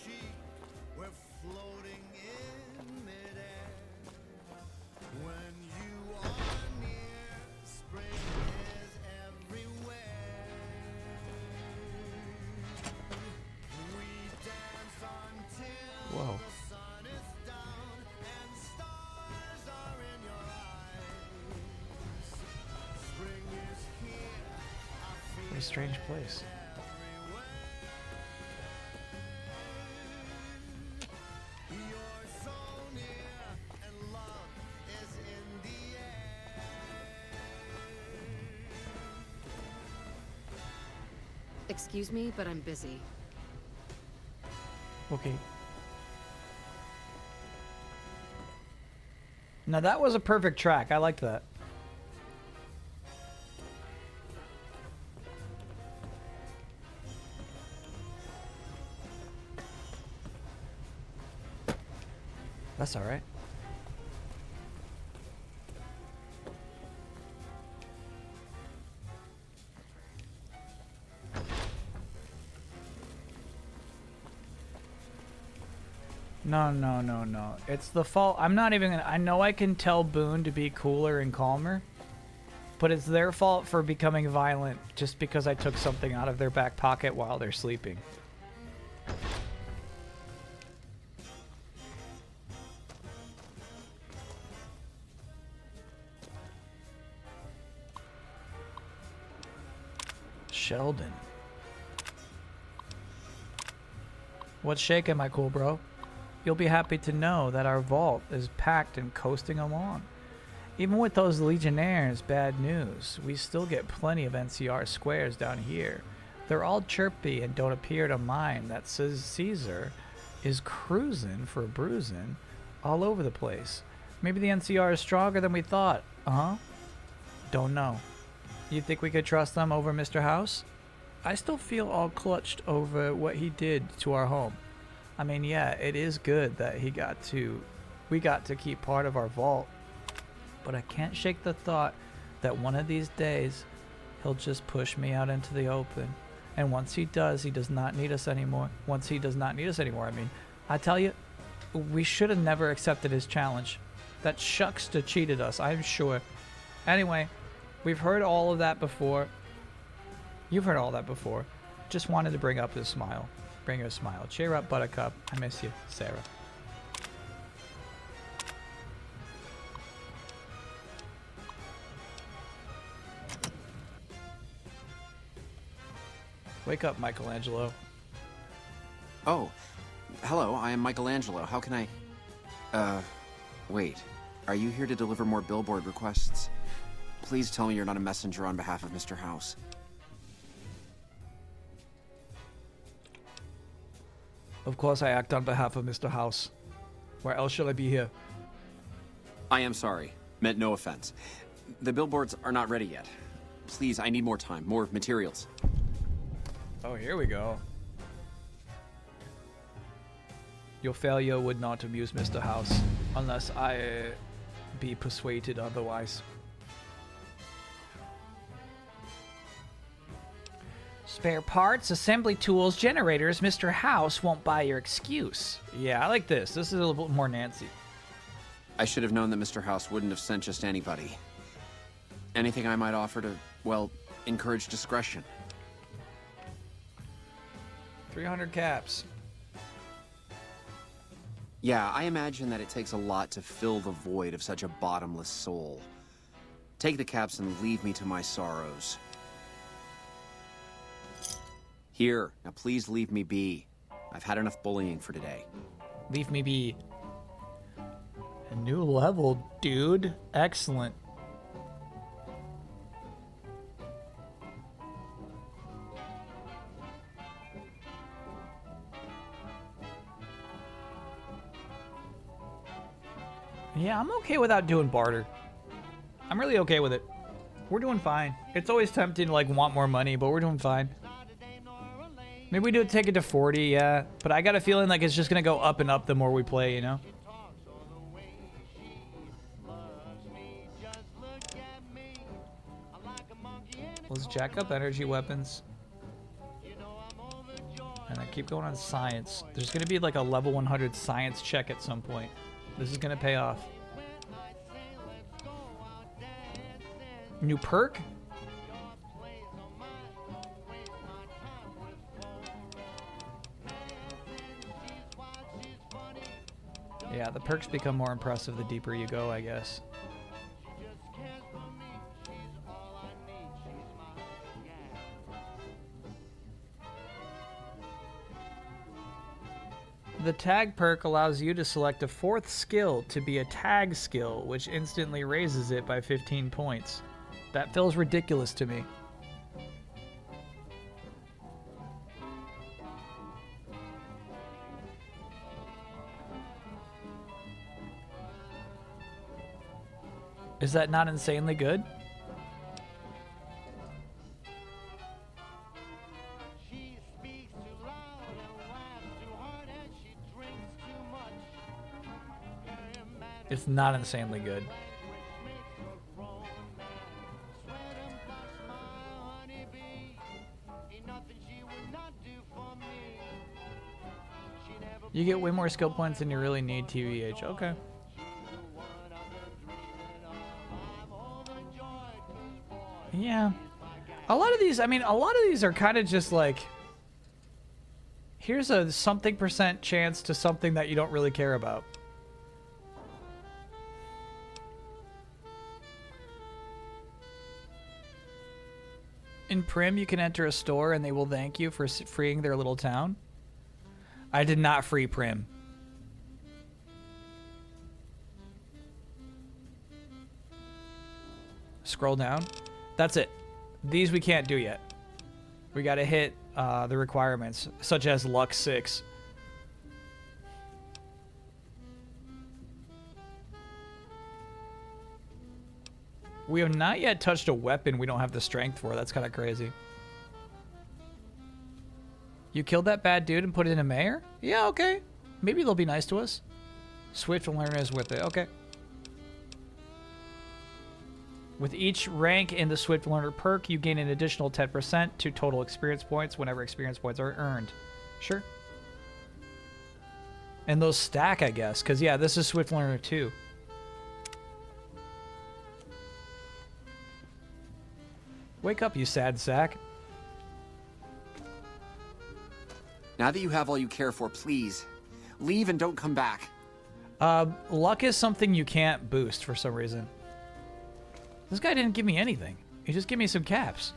Whoa. What a strange place. Excuse me, but I'm busy. Okay. Now that was a perfect track. I liked that. That's all right. No. It's the fault. I'm not even gonna. I know I can tell Boone to be cooler and calmer, but it's their fault for becoming violent just because I took something out of their back pocket while they're sleeping. Sheldon. What's shaking, my cool bro? You'll be happy to know that our vault is packed and coasting along. Even with those Legionnaires, bad news. We still get plenty of NCR squares down here. They're all chirpy and don't appear to mind that Caesar is cruising for bruising all over the place. Maybe the NCR is stronger than we thought. Don't know. You think we could trust them over Mr. House? I still feel all clutched over what he did to our home. I mean, yeah, it is good that we got to keep part of our vault, but I can't shake the thought that one of these days he'll just push me out into the open. And once he does, he does not need us anymore. I mean, I tell you, we should have never accepted his challenge. That Shuckster cheated us, I'm sure. Anyway, we've heard all of that before. You've heard all that before. Just wanted to bring up his smile. Bring her a smile. Cheer up, Buttercup. I miss you, Sarah. Wake up, Michelangelo. Oh, hello, I am Michelangelo. How can I... wait. Are you here to deliver more billboard requests? Please tell me you're not a messenger on behalf of Mr. House. Of course I act on behalf of Mr. House. Where else should I be here? I am sorry. Meant no offense. The billboards are not ready yet. Please, I need more time, more materials. Oh, here we go. Your failure would not amuse Mr. House, unless I be persuaded otherwise. Spare parts, assembly tools, generators. Mr. House won't buy your excuse. Yeah, I like this. This is a little bit more Nancy. I should have known that Mr. House wouldn't have sent just anybody. Anything I might offer to, well, encourage discretion. 300 caps. Yeah, I imagine that it takes a lot to fill the void of such a bottomless soul. Take the caps and leave me to my sorrows. Here, now please leave me be. I've had enough bullying for today. Leave me be. A new level, dude. Excellent. Yeah, I'm okay without doing barter. I'm really okay with it. We're doing fine. It's always tempting to like want more money, but we're doing fine. Maybe we do take it to 40, yeah. But I got a feeling like it's just gonna go up and up the more we play, you know? Let's jack up energy weapons. And I keep going on science. There's gonna be like a level 100 science check at some point. This is gonna pay off. New perk? Yeah, the perks become more impressive the deeper you go, I guess. The tag perk allows you to select a 4th skill to be a tag skill, which instantly raises it by 15 points. That feels ridiculous to me. Is that not insanely good? It's not insanely good. You get way more skill points than you really need, TVH. Okay. Yeah. A lot of these, I mean, a lot of these are kind of just like, here's a something % chance to something that you don't really care about. In Prim, you can enter a store and they will thank you for freeing their little town. I did not free Prim. Scroll down. That's it. These we can't do yet. We gotta hit the requirements, such as Luck 6. We have not yet touched a weapon we don't have the strength for. That's kind of crazy. You killed that bad dude and put it in a mayor? Yeah, okay. Maybe they'll be nice to us. Swift learner is with it. Okay. With each rank in the Swift Learner perk, you gain an additional 10% to total experience points whenever experience points are earned. Sure. And those stack, I guess, because, yeah, this is Swift Learner 2. Wake up, you sad sack. Now that you have all you care for, please, leave and don't come back. Luck is something you can't boost for some reason. This guy didn't give me anything. He just gave me some caps.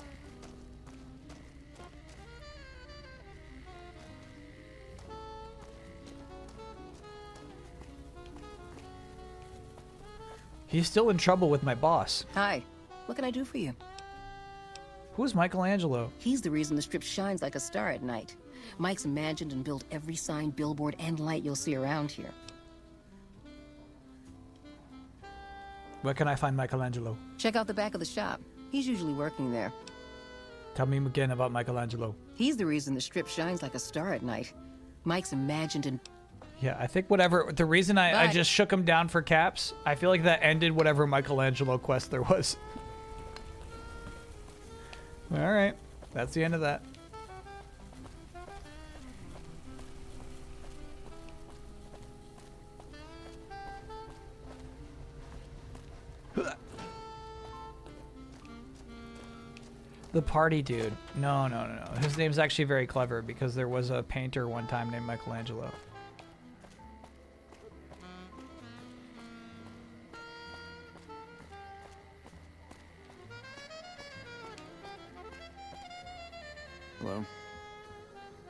He's still in trouble with my boss. Hi. What can I do for you? Who's Michelangelo? He's the reason the Strip shines like a star at night. Mike's imagined and built every sign, billboard, and light you'll see around here. Where can I find Michelangelo? Check out the back of the shop. He's usually working there. Tell me again about Michelangelo. He's the reason the Strip shines like a star at night. Mike's imagined and... Yeah, I think whatever... The reason I just shook him down for caps, I feel like that ended whatever Michelangelo quest there was. Alright, that's the end of that. The party dude. No. His name's actually very clever because there was a painter one time named Michelangelo. Hello?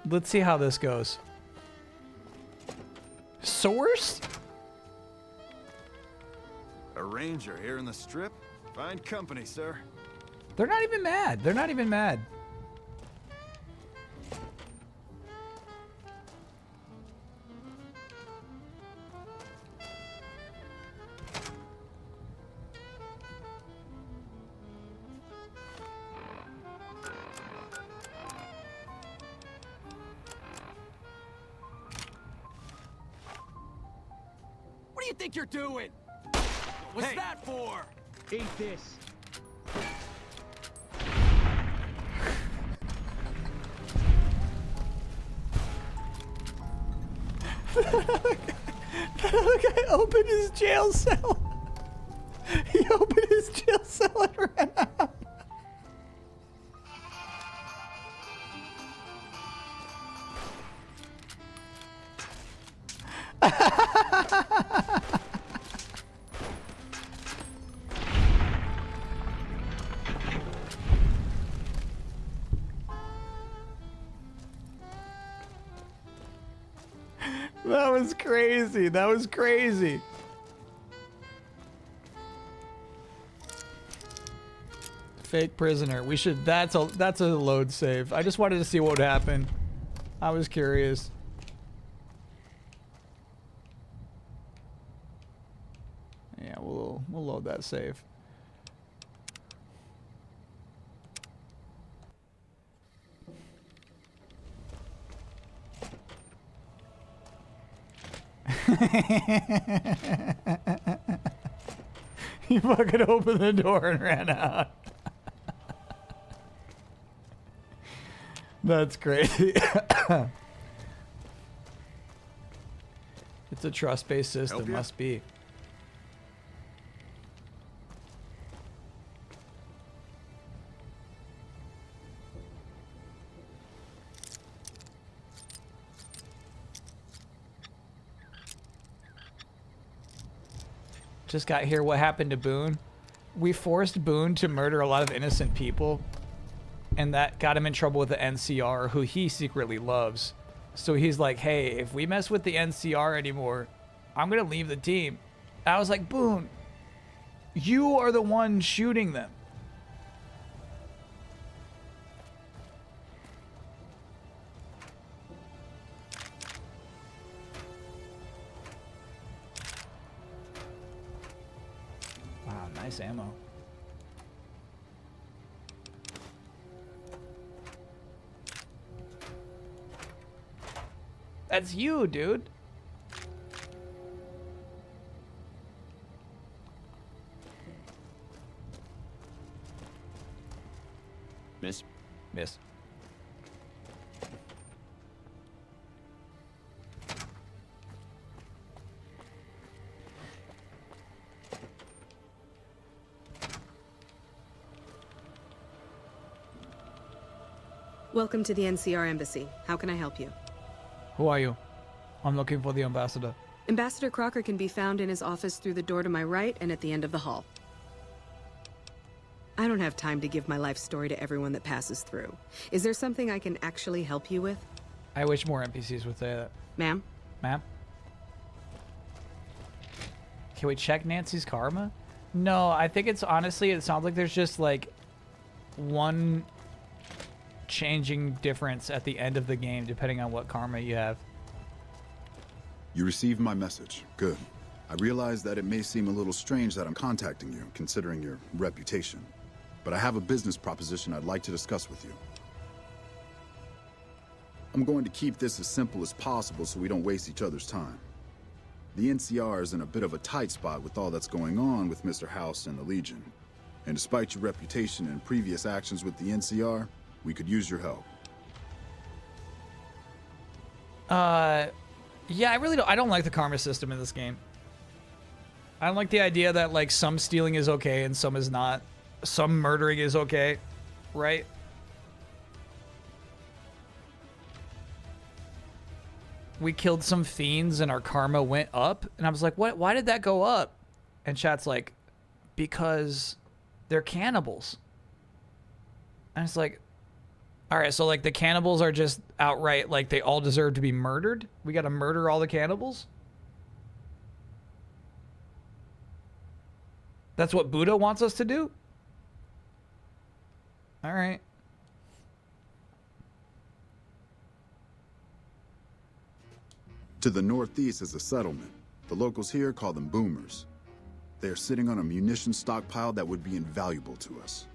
Let's see how this goes. Source? A ranger here in the Strip? Fine company, sir. They're not even mad. They're not even mad. What do you think you're doing? What's that for? Eat this. That guy opened his jail cell. He opened his jail cell and ran out. That was crazy. That was crazy. Fake prisoner. We should. That's a load save. I just wanted to see what would happen. I was curious. Yeah, we'll load that save. He fucking opened the door and ran out. That's crazy. It's a trust-based system, must be. Just got here. What happened to Boone? We forced Boone to murder a lot of innocent people, and that got him in trouble with the NCR, who he secretly loves. So he's like, hey, if we mess with the NCR anymore, I'm gonna leave the team. And I was like, Boone, you are the one shooting them. Wow, nice ammo. That's you, dude. Miss? Miss. Welcome to the NCR Embassy. How can I help you? Who are you? I'm looking for the ambassador. Ambassador Crocker can be found in his office through the door to my right and at the end of the hall. I don't have time to give my life story to everyone that passes through. Is there something I can actually help you with? I wish more NPCs would say that. Ma'am? Ma'am? Can we check Nancy's karma? No, I think it's honestly, it sounds like there's just like one changing difference at the end of the game depending on what karma you have. You received my message. Good. I realize that it may seem a little strange that I'm contacting you, considering your reputation. But I have a business proposition I'd like to discuss with you. I'm going to keep this as simple as possible so we don't waste each other's time. The NCR is in a bit of a tight spot with all that's going on with Mr. House and the Legion. And despite your reputation and previous actions with the NCR, we could use your help. Yeah, I don't like the karma system in this game. I don't like the idea that like some stealing is okay and some is not. Some murdering is okay, right? We killed some fiends and our karma went up, and I was like, "What? Why did that go up?" And chat's like, "Because they're cannibals." And it's like, all right, so like the cannibals are just outright like they all deserve to be murdered? We got to murder all the cannibals? That's what Buddha wants us to do? All right. To the northeast is a settlement. The locals here call them boomers. They are sitting on a munition stockpile that would be invaluable to us.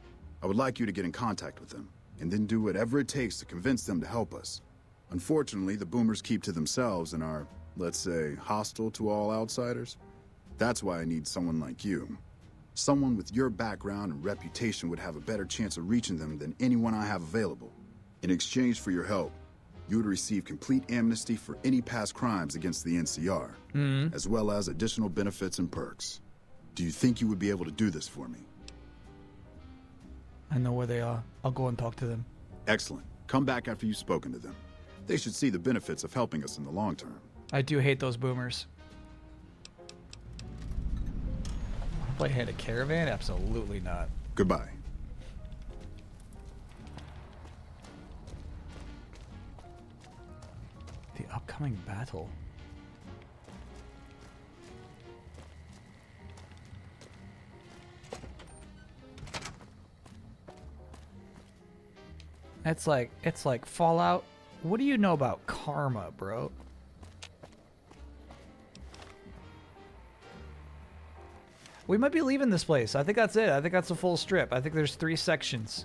I would like you to get in contact with them, and then do whatever it takes to convince them to help us. Unfortunately, the boomers keep to themselves and are, let's say, hostile to all outsiders. That's why I need someone like you. Someone with your background and reputation would have a better chance of reaching them than anyone I have available. In exchange for your help, you would receive complete amnesty for any past crimes against the NCR, as well as additional benefits and perks. Do you think you would be able to do this for me? I know where they are. I'll go and talk to them. Excellent. Come back after you've spoken to them. They should see the benefits of helping us in the long term. I do hate those boomers. Want to play Head of Caravan? Absolutely not. Goodbye. The upcoming battle. It's like Fallout. What do you know about karma, bro? We might be leaving this place. I think that's it. I think that's a full strip. I think there's 3 sections.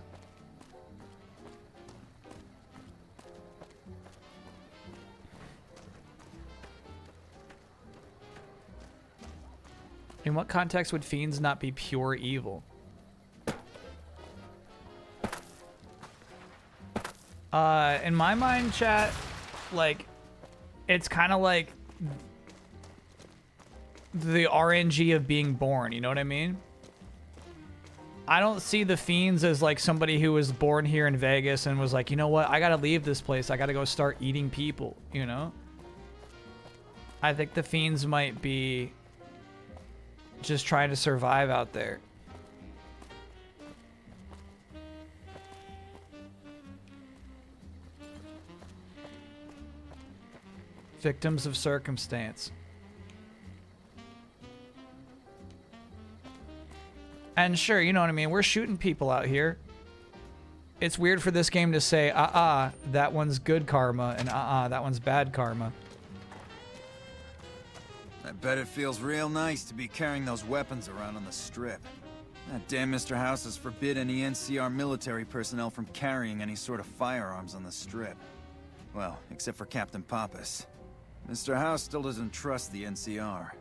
In what context would fiends not be pure evil? In my mind, chat, like, it's kind of like the RNG of being born, you know what I mean? I don't see the fiends as like somebody who was born here in Vegas and was like, you know what, I gotta leave this place, I gotta go start eating people, you know? I think the fiends might be just trying to survive out there. Victims of circumstance. And sure, you know what I mean, we're shooting people out here. It's weird for this game to say, that one's good karma, and that one's bad karma. I bet it feels real nice to be carrying those weapons around on the strip. That damn Mr. House has forbidden any NCR military personnel from carrying any sort of firearms on the strip. Well, except for Captain Pappas. Mr. House still doesn't trust the NCR.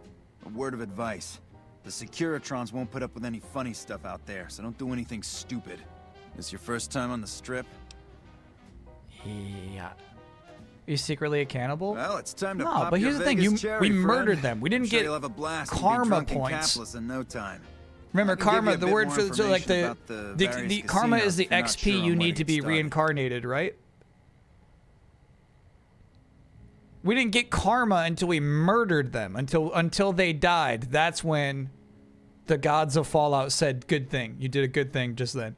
A word of advice. The Securitrons won't put up with any funny stuff out there, so don't do anything stupid. This your first time on the strip? Yeah. Are you secretly a cannibal? Well, it's time to no, pop but your here's the thing, Vegas cherry, we friend. murdered them. We didn't I'm sure get you'll have a blast and be karma drunk and points. capless in no time. Remember, I can give you karma, a the bit word more for so like information about the the various karma is casinos the if you're not XP sure on you where need to to be get started. reincarnated, right? We didn't get karma until we murdered them, until they died. That's when the gods of Fallout said, good thing. You did a good thing just then.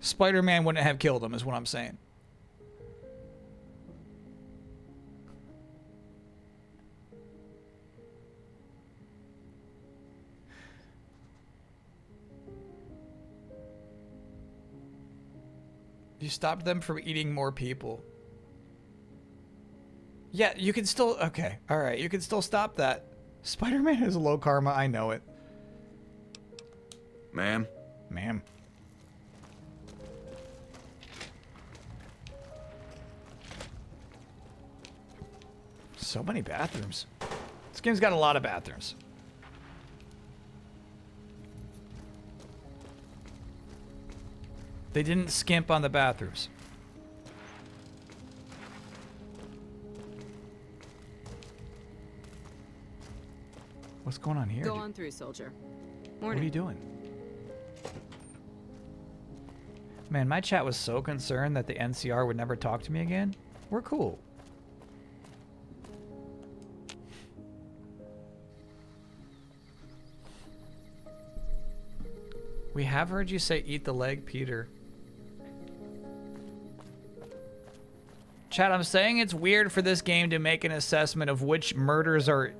Spider-Man wouldn't have killed him, is what I'm saying. You stopped them from eating more people. Yeah, you can still... Okay, alright. You can still stop that. Spider-Man has low karma. I know it. Ma'am? Ma'am. So many bathrooms. This game's got a lot of bathrooms. They didn't skimp on the bathrooms. What's going on here? Go on through, soldier. What are you doing? Man, my chat was so concerned that the NCR would never talk to me again. We're cool. We have heard you say eat the leg, Peter. Chat, I'm saying it's weird for this game to make an assessment of which murders are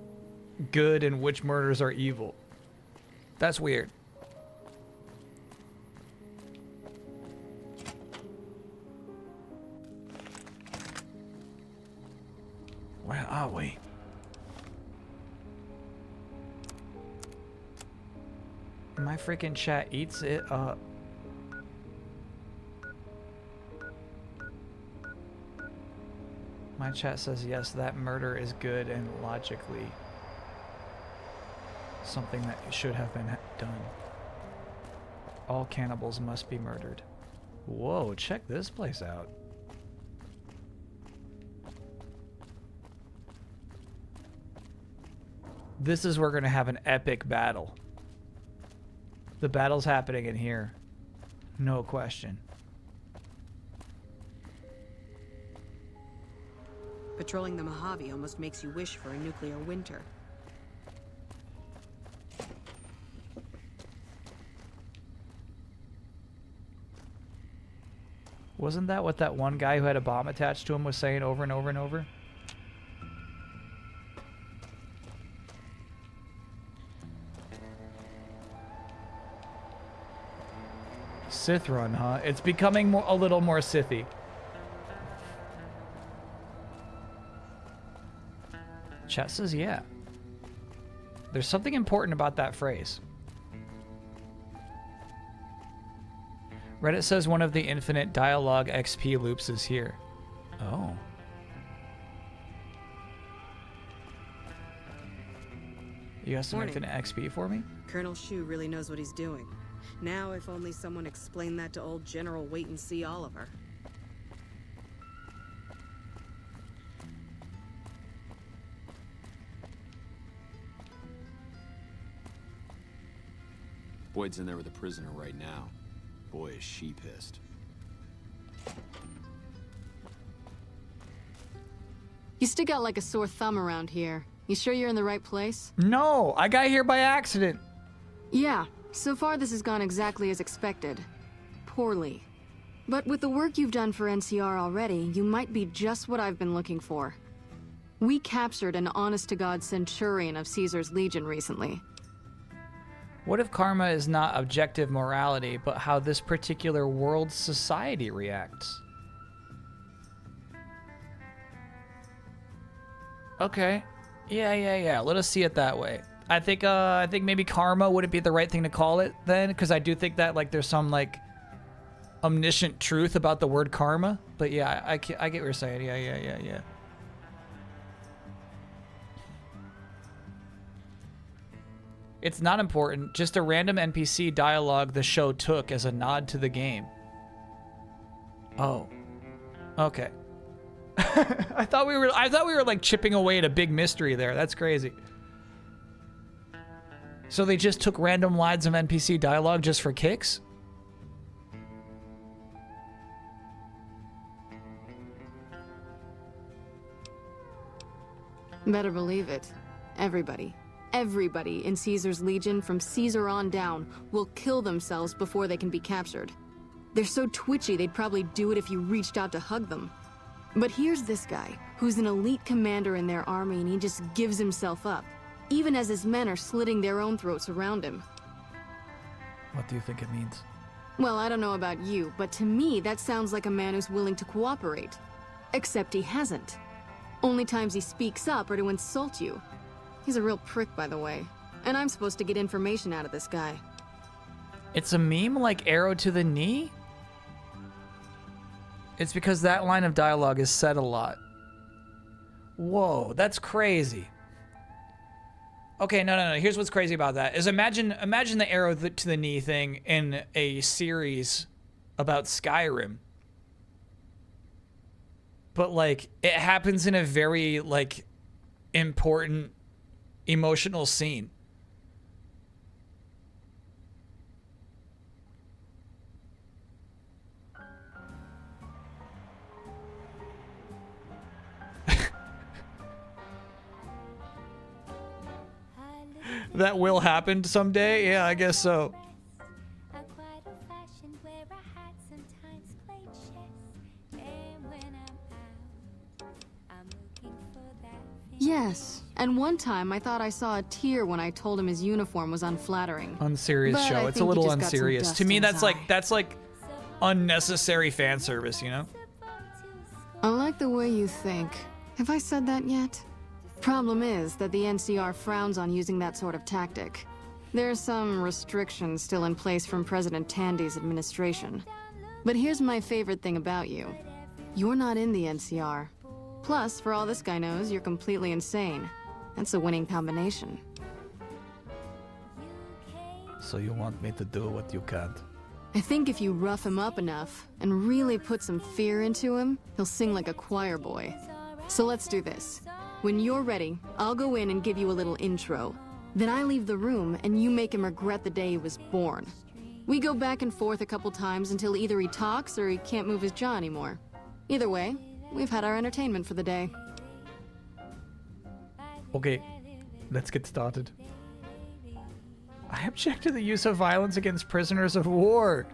good and which murders are evil. That's weird. Where are we? My freaking chat eats it up. My chat says yes, that murder is good and logically something that should have been done. All cannibals must be murdered. Whoa, check this place out. This is where we're gonna have an epic battle. The battle's happening in here. No question. Patrolling the Mojave almost makes you wish for a nuclear winter. Wasn't that what that one guy who had a bomb attached to him was saying over and over and over? Sith run, huh? It's becoming a little more Sithy. Chat says yeah. There's something important about that phrase. Reddit says one of the infinite dialogue XP loops is here. Oh. You got some infinite XP for me? Colonel Shu really knows what he's doing. Now, if only someone explained that to old General Wait-and-See Oliver. Boyd's in there with a prisoner right now. Boy, is she pissed. You stick out like a sore thumb around here. You sure you're in the right place? No, I got here by accident. Yeah, so far this has gone exactly as expected. Poorly. But with the work you've done for NCR already, you might be just what I've been looking for. We captured an honest-to-God centurion of Caesar's Legion recently. What if karma is not objective morality, but how this particular world's society reacts? Okay. Yeah. Let us see it that way. I think maybe karma wouldn't be the right thing to call it then, because I do think that like there's some like omniscient truth about the word karma. But yeah, I get what you're saying. Yeah. It's not important, just a random NPC dialogue the show took as a nod to the game. Oh. Okay. I thought we were like chipping away at a big mystery there. That's crazy. So they just took random lines of NPC dialogue just for kicks? Better believe it. Everybody in Caesar's Legion from Caesar on down will kill themselves before they can be captured. They're so twitchy they'd probably do it if you reached out to hug them. But here's this guy, who's an elite commander in their army, and he just gives himself up, even as his men are slitting their own throats around him. What do you think it means? Well, I don't know about you, but to me that sounds like a man who's willing to cooperate. Except he hasn't. Only times he speaks up are to insult you. He's a real prick, by the way. And I'm supposed to get information out of this guy. It's a meme like arrow to the knee? It's because that line of dialogue is said a lot. Whoa, that's crazy. Okay, no. Here's what's crazy about that. Is imagine the arrow to the knee thing in a series about Skyrim. But, like, it happens in a very, like, important, emotional scene. That will happen someday? Yeah, I guess so. Yes, and one time I thought I saw a tear when I told him his uniform was unflattering. Unserious But show. I It's a think he little just got some unserious. dust To me, in his that's like unnecessary fan service, you know? I like the way you think. Have I said that yet? Problem is that the NCR frowns on using that sort of tactic. There are some restrictions still in place from President Tandy's administration. But here's my favorite thing about you. You're not in the NCR. Plus, for all this guy knows, you're completely insane. That's a winning combination. So you want me to do what you can't? I think if you rough him up enough and really put some fear into him, he'll sing like a choir boy. So let's do this. When you're ready, I'll go in and give you a little intro. Then I leave the room and you make him regret the day he was born. We go back and forth a couple times until either he talks or he can't move his jaw anymore. Either way, we've had our entertainment for the day. Okay, let's get started. I object to the use of violence against prisoners of war.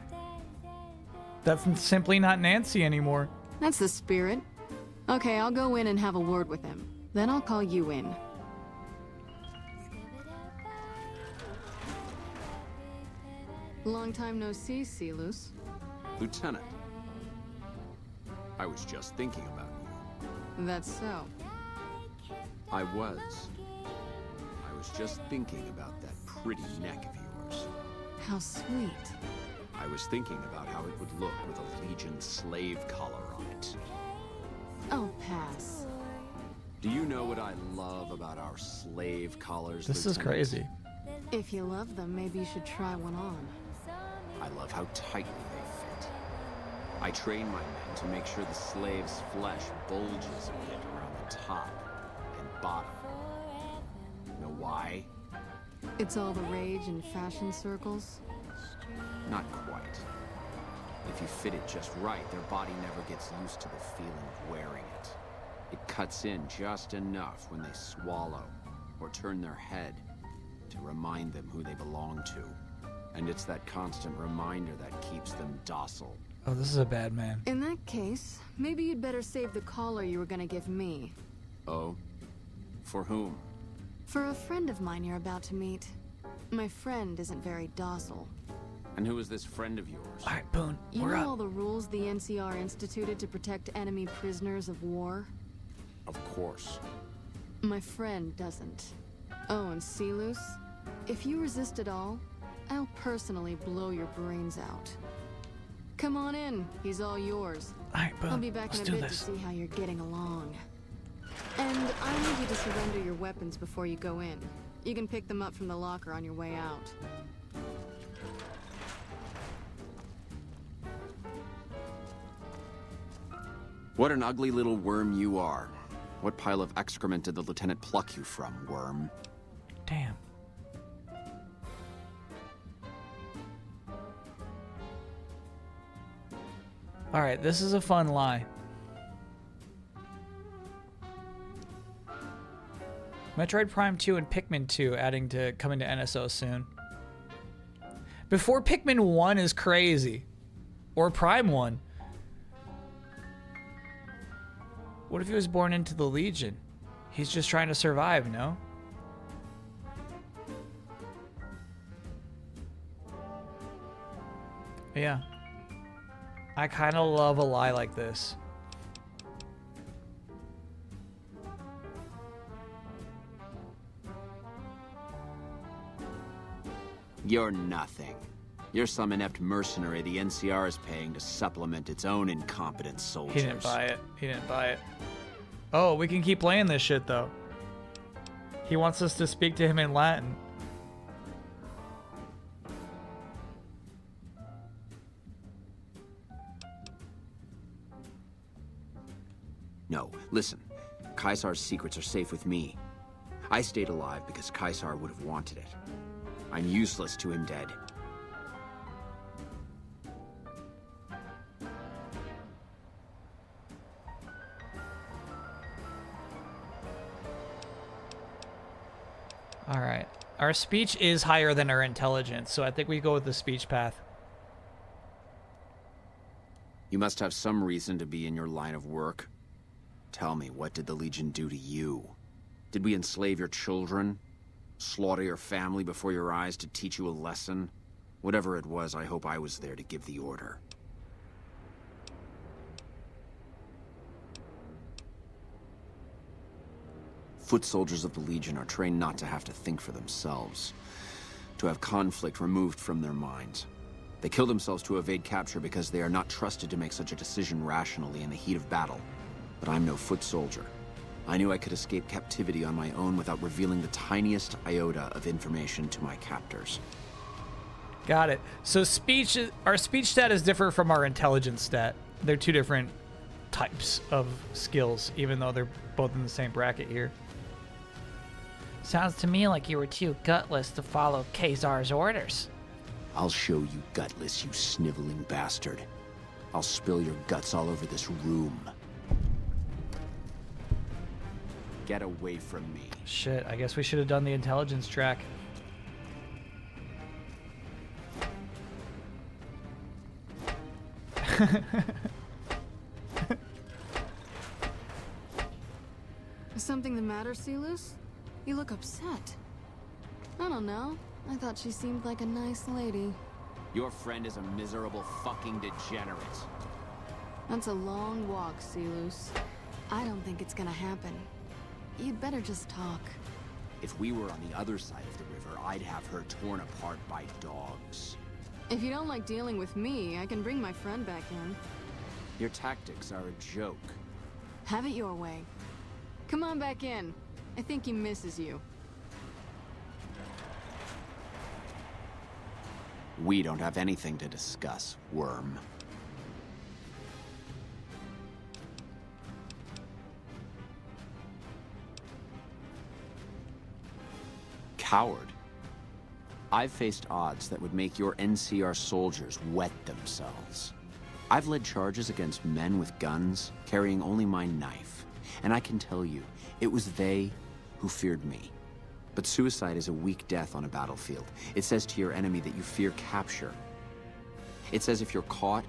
That's simply not Nancy anymore. That's the spirit. Okay, I'll go in and have a word with him. Then I'll call you in. Long time no see, Celus. Lieutenant, I was just thinking about you. That's so. I was just thinking about that pretty neck of yours. How sweet. I was thinking about how it would look with a Legion slave collar on it. I'll pass. Do you know what I love about our slave collars? This is crazy. If you love them, maybe you should try one on. I love how tightly they fit. I train my men to make sure the slave's flesh bulges a bit around the top and bottom. Know why? It's all the rage in fashion circles? Not quite. If you fit it just right, their body never gets used to the feeling of wearing it. It cuts in just enough when they swallow or turn their head to remind them who they belong to. And it's that constant reminder that keeps them docile. Oh, this is a bad man. In that case, maybe you'd better save the collar you were gonna give me. Oh? For whom? For a friend of mine you're about to meet. My friend isn't very docile. And who is this friend of yours? All right, Boone, You we're know up. all the rules the NCR instituted to protect enemy prisoners of war? Of course. My friend doesn't. Oh, and Celus? If you resist at all, I'll personally blow your brains out. Come on in. He's all yours. All right, Boone, I'll be back let's in do a bit this. to see how you're getting along. And I need you to surrender your weapons before you go in. You can pick them up from the locker on your way out. What an ugly little worm you are. What pile of excrement did the lieutenant pluck you from, worm? Damn. All right, this is a fun lie. Metroid Prime 2 and Pikmin 2 coming to NSO soon. Before Pikmin 1 is crazy. Or Prime 1. What if he was born into the Legion? He's just trying to survive, no? Yeah. I kind of love a lie like this. You're nothing. You're some inept mercenary the NCR is paying to supplement its own incompetent soldiers. He didn't buy it. He didn't buy it. Oh, we can keep playing this shit, though. He wants us to speak to him in Latin. No, listen. Caesar's secrets are safe with me. I stayed alive because Caesar would have wanted it. I'm useless to him dead. All right. Our speech is higher than our intelligence, so I think we go with the speech path. You must have some reason to be in your line of work. Tell me, what did the Legion do to you? Did we enslave your children? Slaughter your family before your eyes to teach you a lesson? Whatever it was, I hope I was there to give the order. Foot soldiers of the Legion are trained not to have to think for themselves, to have conflict removed from their minds. They kill themselves to evade capture because they are not trusted to make such a decision rationally in the heat of battle. But I'm no foot soldier. I knew I could escape captivity on my own without revealing the tiniest iota of information to my captors. Got it. So our speech stat is different from our intelligence stat. They're two different types of skills, even though they're both in the same bracket here. Sounds to me like you were too gutless to follow Caesar's orders. I'll show you gutless, you sniveling bastard. I'll spill your guts all over this room. Get away from me. Shit, I guess we should have done the intelligence track. Is something the matter, Celus? You look upset. I don't know. I thought she seemed like a nice lady. Your friend is a miserable fucking degenerate. That's a long walk, Celus. I don't think it's gonna happen. You'd better just talk. If we were on the other side of the river, I'd have her torn apart by dogs. If you don't like dealing with me, I can bring my friend back in. Your tactics are a joke. Have it your way. Come on back in. I think he misses you. We don't have anything to discuss, worm. Coward. I've faced odds that would make your NCR soldiers wet themselves. I've led charges against men with guns, carrying only my knife. And I can tell you, it was they who feared me. But suicide is a weak death on a battlefield. It says to your enemy that you fear capture. It says if you're caught,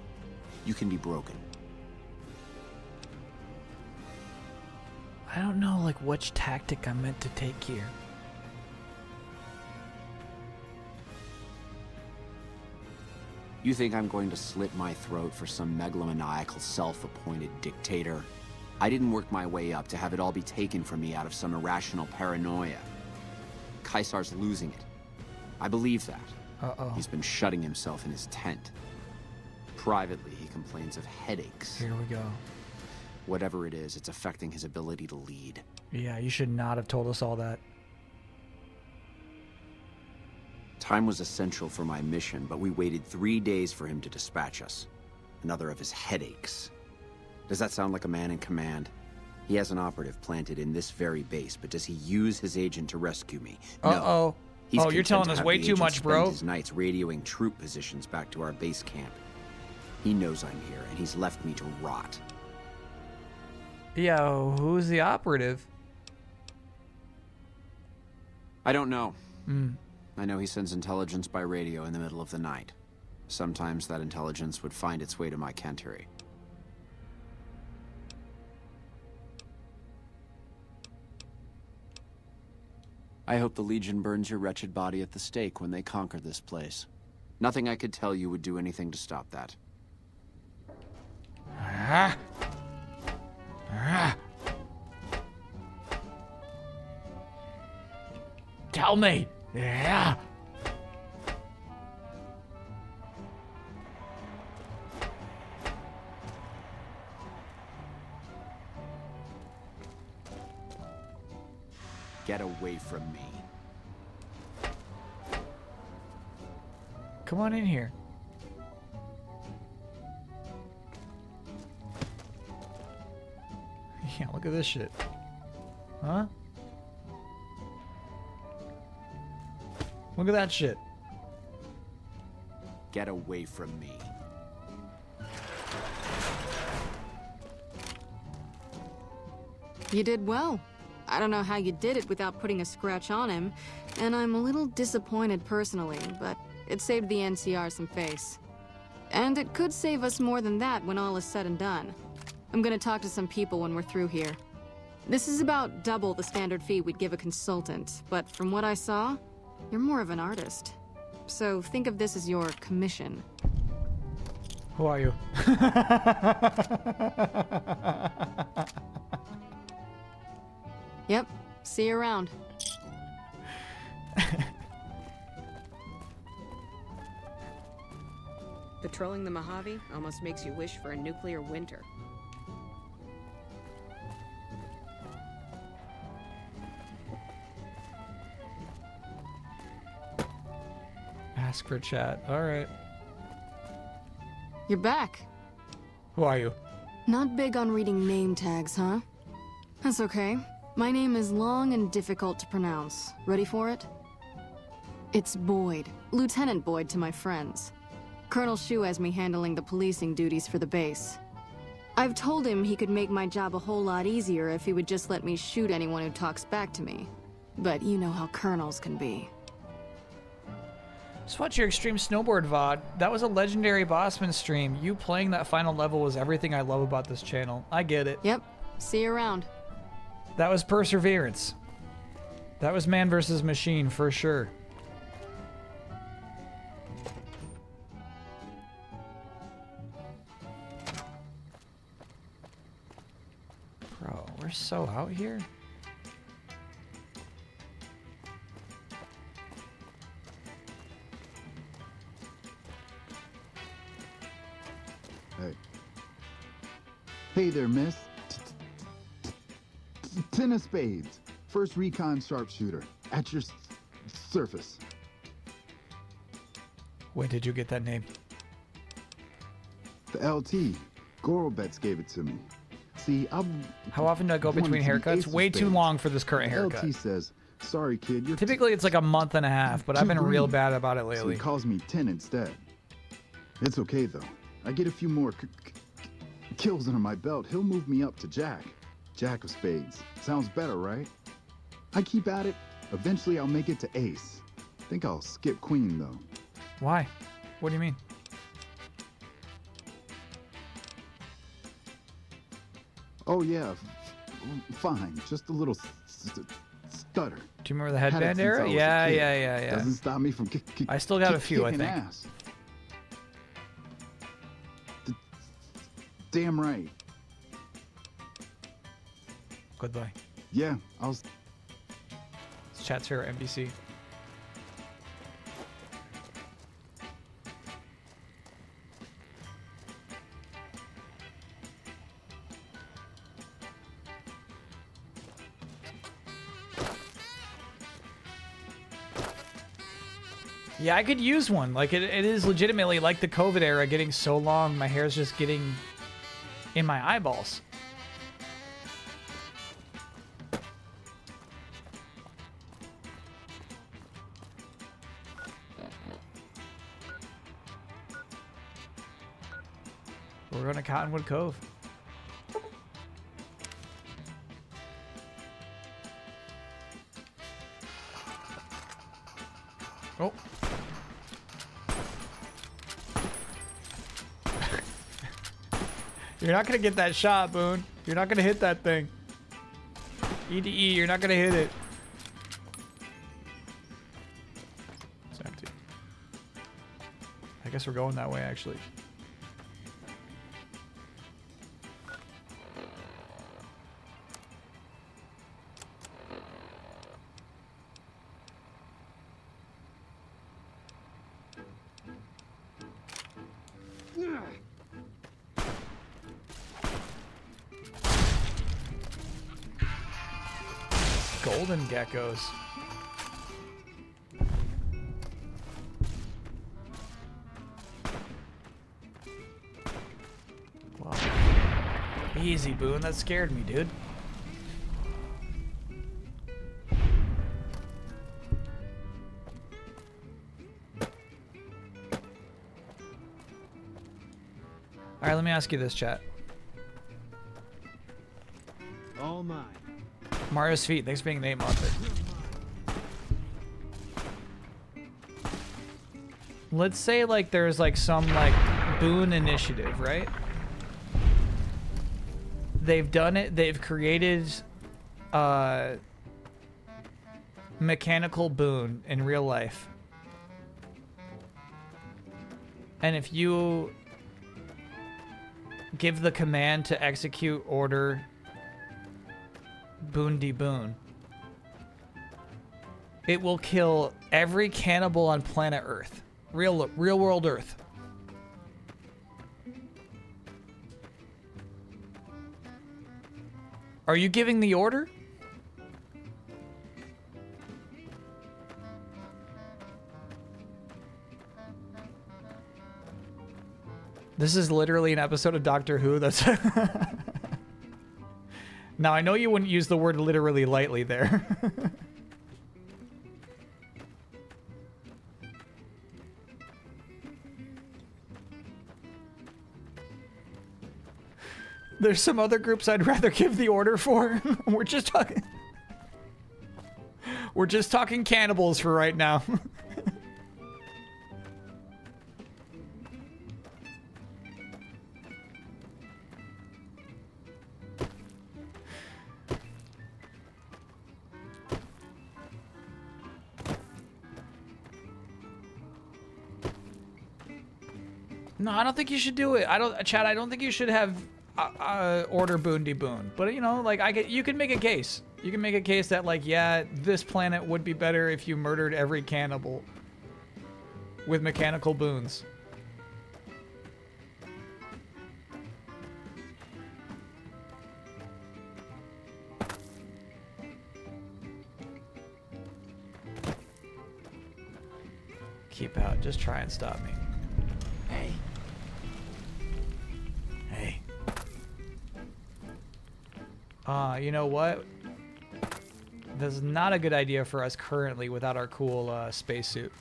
you can be broken. I don't know, like, which tactic I'm meant to take here. You think I'm going to slit my throat for some megalomaniacal self-appointed dictator? I didn't work my way up to have it all be taken from me out of some irrational paranoia. Caesar's losing it. I believe that. Uh-oh. He's been shutting himself in his tent. Privately, he complains of headaches. Here we go. Whatever it is, it's affecting his ability to lead. Yeah, you should not have told us all that. Time was essential for my mission, but we waited 3 days for him to dispatch us. Another of his headaches. Does that sound like a man in command? He has an operative planted in this very base, but does he use his agent to rescue me? No. Uh-oh. He's Oh, you're content telling to us have way the too agent much, spend bro. his nights radioing troop positions back to our base camp. He knows I'm here, and he's left me to rot. Yo, who's the operative? I don't know. Hmm. I know he sends intelligence by radio in the middle of the night. Sometimes that intelligence would find its way to my Canteri. I hope the Legion burns your wretched body at the stake when they conquer this place. Nothing I could tell you would do anything to stop that. Ah. Ah. Tell me. Yeah. Get away from me. Come on in here. Yeah, look at this shit. Huh? Look at that shit. Get away from me. You did well. I don't know how you did it without putting a scratch on him, and I'm a little disappointed personally, but it saved the NCR some face. And it could save us more than that when all is said and done. I'm gonna talk to some people when we're through here. This is about double the standard fee we'd give a consultant, but from what I saw, you're more of an artist. So think of this as your commission. Who are you? Yep, see you around. Patrolling the Mojave almost makes you wish for a nuclear winter. Ask for chat. All right. You're back. Who are you? Not big on reading name tags, huh? That's okay. My name is long and difficult to pronounce. Ready for it? It's Boyd. Lieutenant Boyd to my friends. Colonel Shu has me handling the policing duties for the base. I've told him he could make my job a whole lot easier if he would just let me shoot anyone who talks back to me. But you know how colonels can be. Just watch your Extreme Snowboard VOD. That was a legendary Bossman stream. You playing that final level was everything I love about this channel. I get it. Yep. See you around. That was perseverance. That was man versus machine for sure. Bro, we're so out here. Hey. Hey there, miss. Ten of spades. First recon sharpshooter. At your surface. When did you get that name? The LT. Gorobets gave it to me. See, How often do I go between haircuts? Way too long for this current haircut. LT says, sorry kid, you're Typically it's like a month and a half, but I've been real bad about it So lately. he calls me 10 instead. It's okay though. I get a few more kills under my belt. He'll move me up to Jack. Jack of spades. Sounds better, right? I keep at it. Eventually I'll make it to ace. Think I'll skip queen though. Why? What do you mean? Oh yeah, fine. Just a little stutter. Do you remember the Had it headband since I era? was a Yeah, kid. yeah. Doesn't stop me from I still got a few, I kicking think. ass. Damn right. Goodbye. Yeah, I'll. Chat's here at NBC. Yeah, I could use one. Like, it is legitimately like the COVID era getting so long, my hair's just getting in my eyeballs. We're going to Cottonwood Cove. Oh. You're not gonna get that shot, Boone. You're not gonna hit that thing. EDE, you're not gonna hit it. It's empty. I guess we're going that way, actually. Golden geckos. Wow. Easy, Boone. That scared me, dude. All right, let me ask you this, chat. All mine. Mario's feet. Thanks for being Nate Monster. Let's say like there's like some like Boone initiative, right? They've done it. They've created mechanical Boone in real life. And if you give the command to execute order Boone de Boone, it will kill every cannibal on planet Earth. Real world Earth. Are you giving the order? This is literally an episode of Doctor Who that's... Now, I know you wouldn't use the word literally lightly there. There's some other groups I'd rather give the order for. We're just talking cannibals for right now. No, I don't think you should do it. Chad, I don't think you should have order Boone de Boone. But you know, like you can make a case. You can make a case that like, yeah, this planet would be better if you murdered every cannibal with mechanical boons. Keep out. Just try and stop me. Hey. Hey. You know what? This is not a good idea for us currently without our cool spacesuit.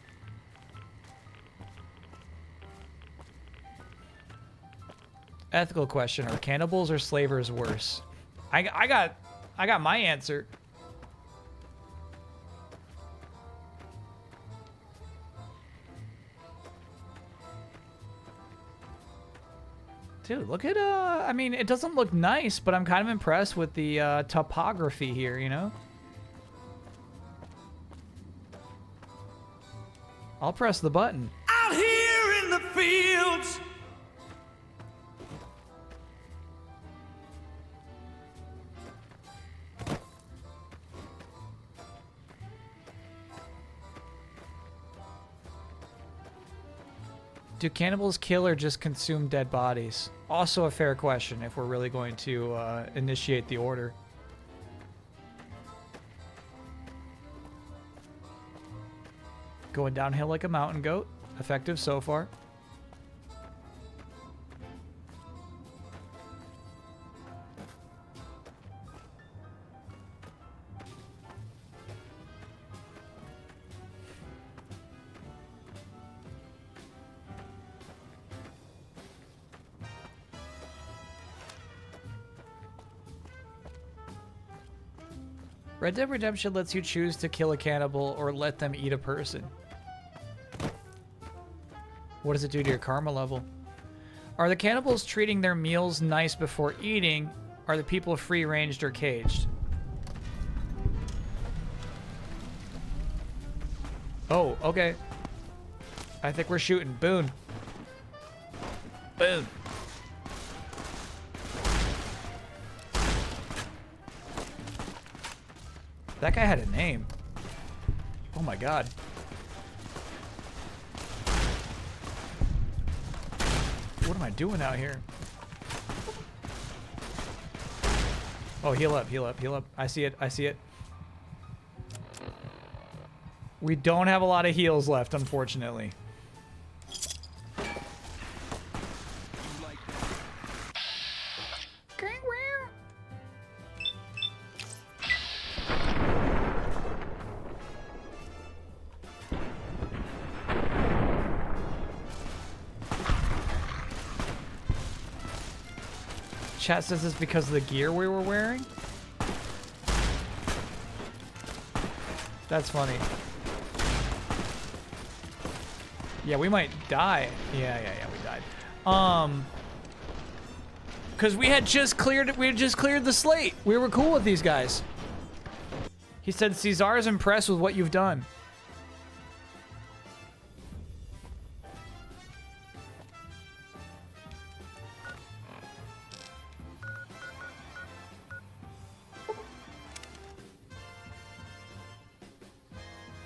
Ethical question: are cannibals or slavers worse? I got my answer. Dude, look at, I mean, it doesn't look nice, but I'm kind of impressed with the topography here, you know? I'll press the button. Out here in the fields. Do cannibals kill or just consume dead bodies? Also a fair question if we're really going to initiate the order. Going downhill like a mountain goat. Effective so far. Red Dead Redemption lets you choose to kill a cannibal or let them eat a person. What does it do to your karma level? Are the cannibals treating their meals nice before eating? Are the people free-ranged or caged? Oh, okay. I think we're shooting. Boone. Boone. That guy had a name. Oh my god. What am I doing out here? Oh, heal up, heal up, heal up. I see it, I see it. We don't have a lot of heals left, unfortunately. Chat says it's because of the gear we were wearing. That's funny. Yeah, we might die. Yeah, we died. Because we had just cleared the slate. We were cool with these guys. He said Caesar is impressed with what you've done.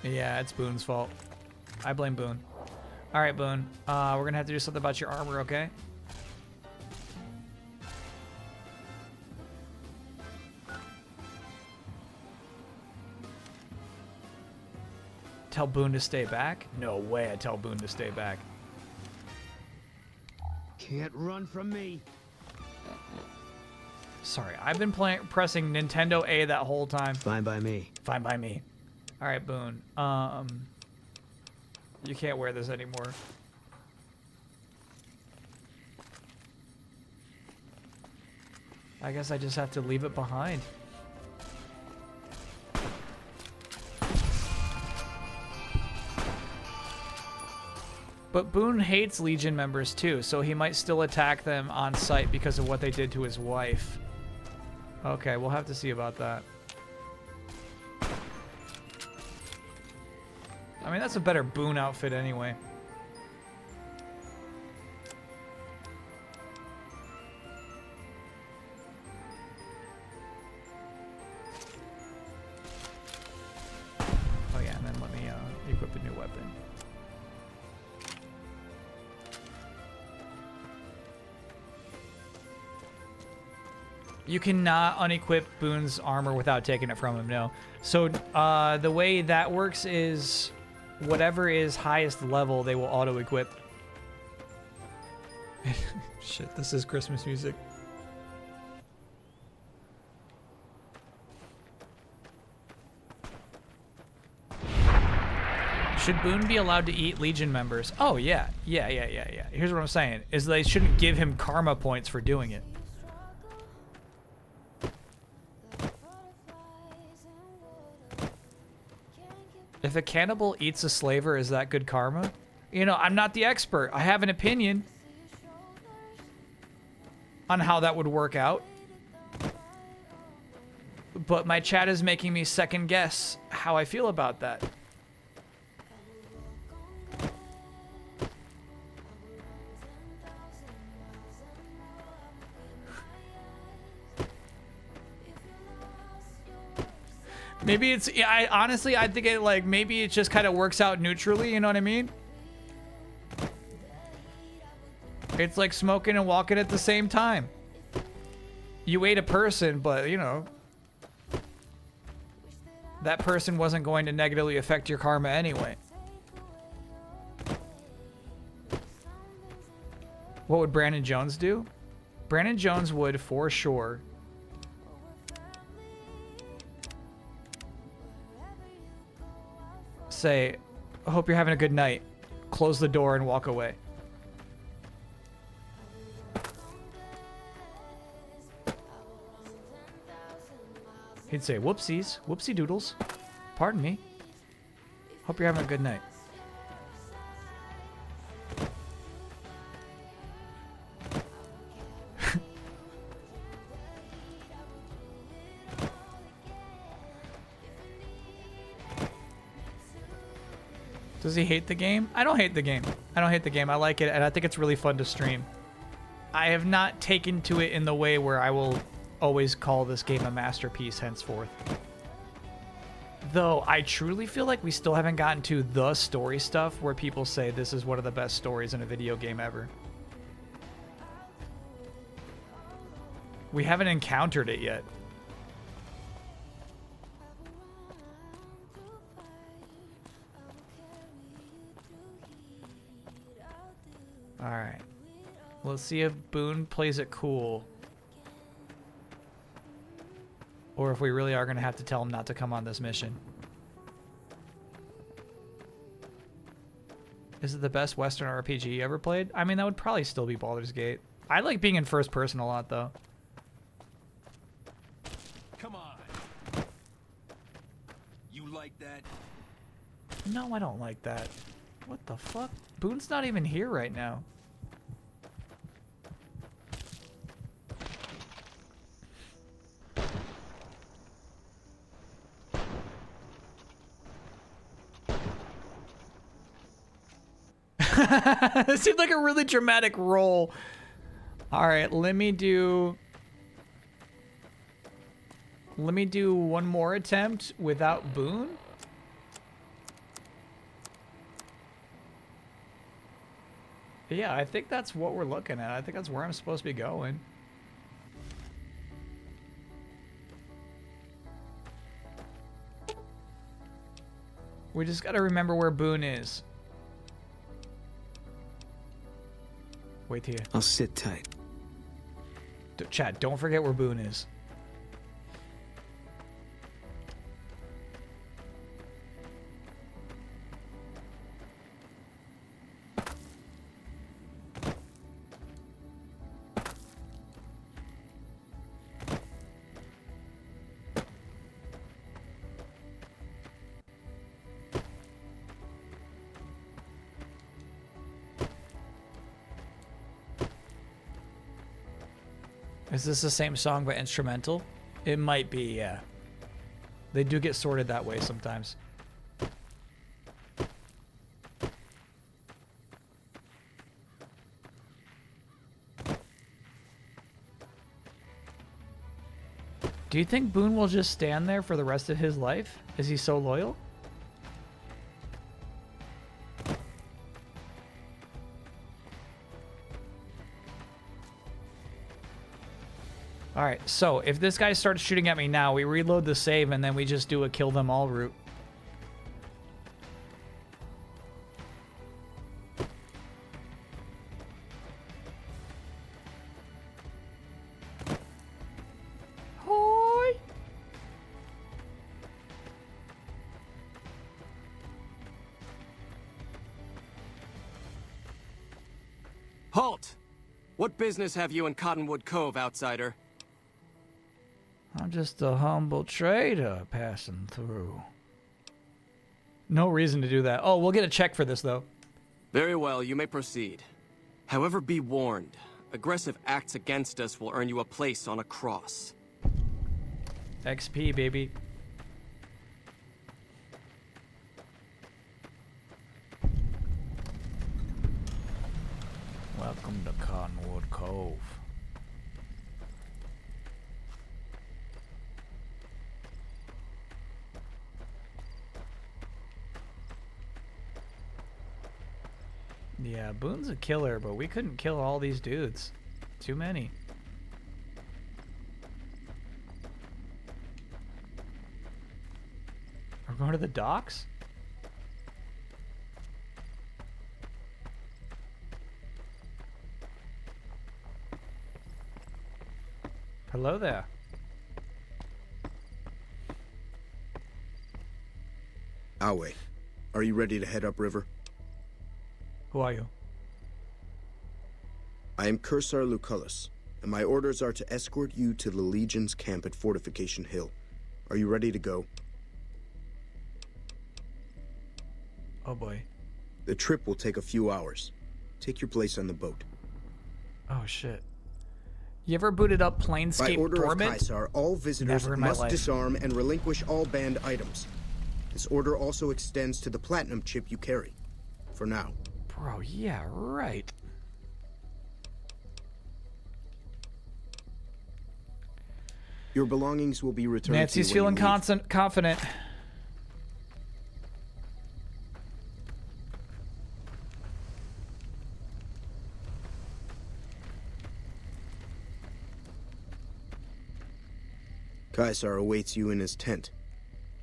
Yeah, it's Boone's fault. I blame Boone. All right, Boone. We're gonna have to do something about your armor, okay? Tell Boone to stay back? No way I tell Boone to stay back. Can't run from me. Sorry, I've been pressing Nintendo A that whole time. Fine by me. Fine by me. All right, Boone. You can't wear this anymore. I guess I just have to leave it behind. But Boone hates Legion members too, so he might still attack them on sight because of what they did to his wife. Okay, we'll have to see about that. I mean, that's a better Boone outfit anyway. Oh yeah, and then let me equip a new weapon. You cannot unequip Boone's armor without taking it from him, no. So the way that works is whatever is highest level, they will auto-equip. Shit, this is Christmas music. Should Boone be allowed to eat Legion members? Oh, yeah. Yeah. Here's what I'm saying, is they shouldn't give him karma points for doing it. If a cannibal eats a slaver, is that good karma? You know, I'm not the expert. I have an opinion on how that would work out. But my chat is making me second guess how I feel about that. Maybe it's, honestly, I think it, like, maybe it just kind of works out neutrally, you know what I mean? It's like smoking and walking at the same time. You ate a person, but, you know, that person wasn't going to negatively affect your karma anyway. What would Brandon Jones do? Brandon Jones would, for sure, say, I hope you're having a good night. Close the door and walk away. He'd say, whoopsies, whoopsie doodles. Pardon me. Hope you're having a good night. Does he hate the game? I don't hate the game. I don't hate the game. I like it, and I think it's really fun to stream. I have not taken to it in the way where I will always call this game a masterpiece henceforth. Though I truly feel like we still haven't gotten to the story stuff where people say this is one of the best stories in a video game ever. We haven't encountered it yet. Alright. Let's see if Boone plays it cool. Or if we really are going to have to tell him not to come on this mission. Is it the best Western RPG you ever played? I mean, that would probably still be Baldur's Gate. I like being in first person a lot, though. Come on. You like that? No, I don't like that. What the fuck? Boone's not even here right now. It seemed like a really dramatic roll. All right, let me do one more attempt without Boone. Yeah, I think that's what we're looking at. I think that's where I'm supposed to be going. We just got to remember where Boone is. Wait here. I'll sit tight. Chat, don't forget where Boone is. Is this the same song but instrumental? It might be, yeah. They do get sorted that way sometimes. Do you think Boone will just stand there for the rest of his life? Is he so loyal? Alright, so if this guy starts shooting at me now, we reload the save and then we just do a kill them all route. Hoi! Halt! What business have you in Cottonwood Cove, outsider? I'm just a humble trader passing through. No reason to do that. Oh, we'll get a check for this, though. Very well, you may proceed. However, be warned. Aggressive acts against us will earn you a place on a cross. XP, baby. Welcome to Cottonwood Cove. Yeah, Boone's a killer, but we couldn't kill all these dudes. Too many. We're going to the docks? Hello there. Awe, are you ready to head upriver? Who are you? I am Cursar Lucullus, and my orders are to escort you to the Legion's camp at Fortification Hill. Are you ready to go? Oh boy. The trip will take a few hours. Take your place on the boat. Oh shit. You ever booted up Planescape By order Torment? of Caesar, all visitors Never in my must life. disarm and relinquish all banned items. This order also extends to the platinum chip you carry. For now. Bro, yeah, right. Your belongings will be returned to Nancy's you when feeling you leave. confident. Caesar awaits you in his tent.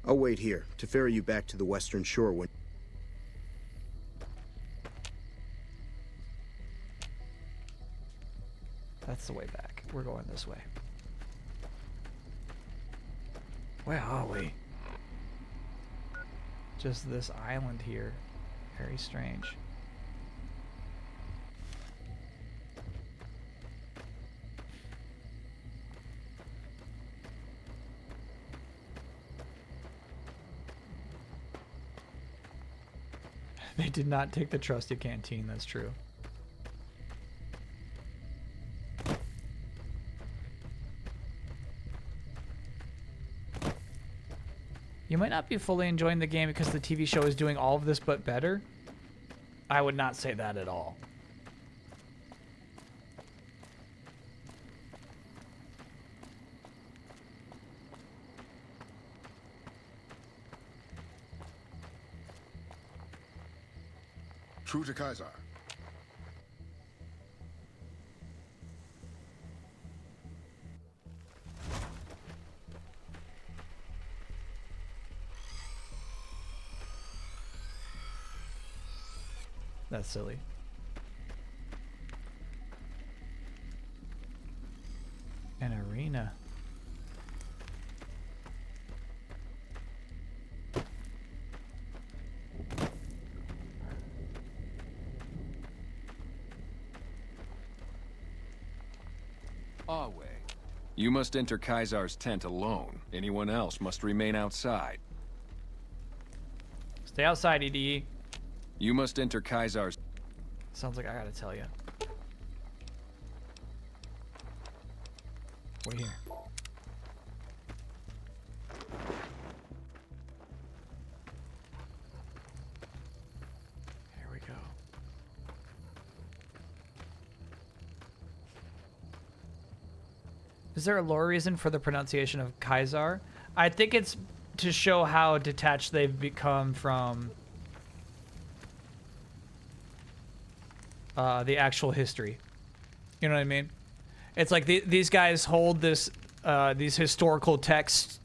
I'll wait here to ferry you back to the western shore when... That's the way back. We're going this way. Where are we? Just this island here. Very strange. They did not take the trusty canteen, that's true. You might not be fully enjoying the game because the TV show is doing all of this but better. I would not say that at all. True to Caesar. That's silly. An arena. Awe. You must enter Caesar's tent alone. Anyone else must remain outside. Stay outside, EDE. You must enter Caesar's... Sounds like I gotta tell you. Wait here. Here we go. Is there a lore reason for the pronunciation of Caesar? I think it's to show how detached they've become from the actual history. You know what I mean? It's like these guys hold this these historical texts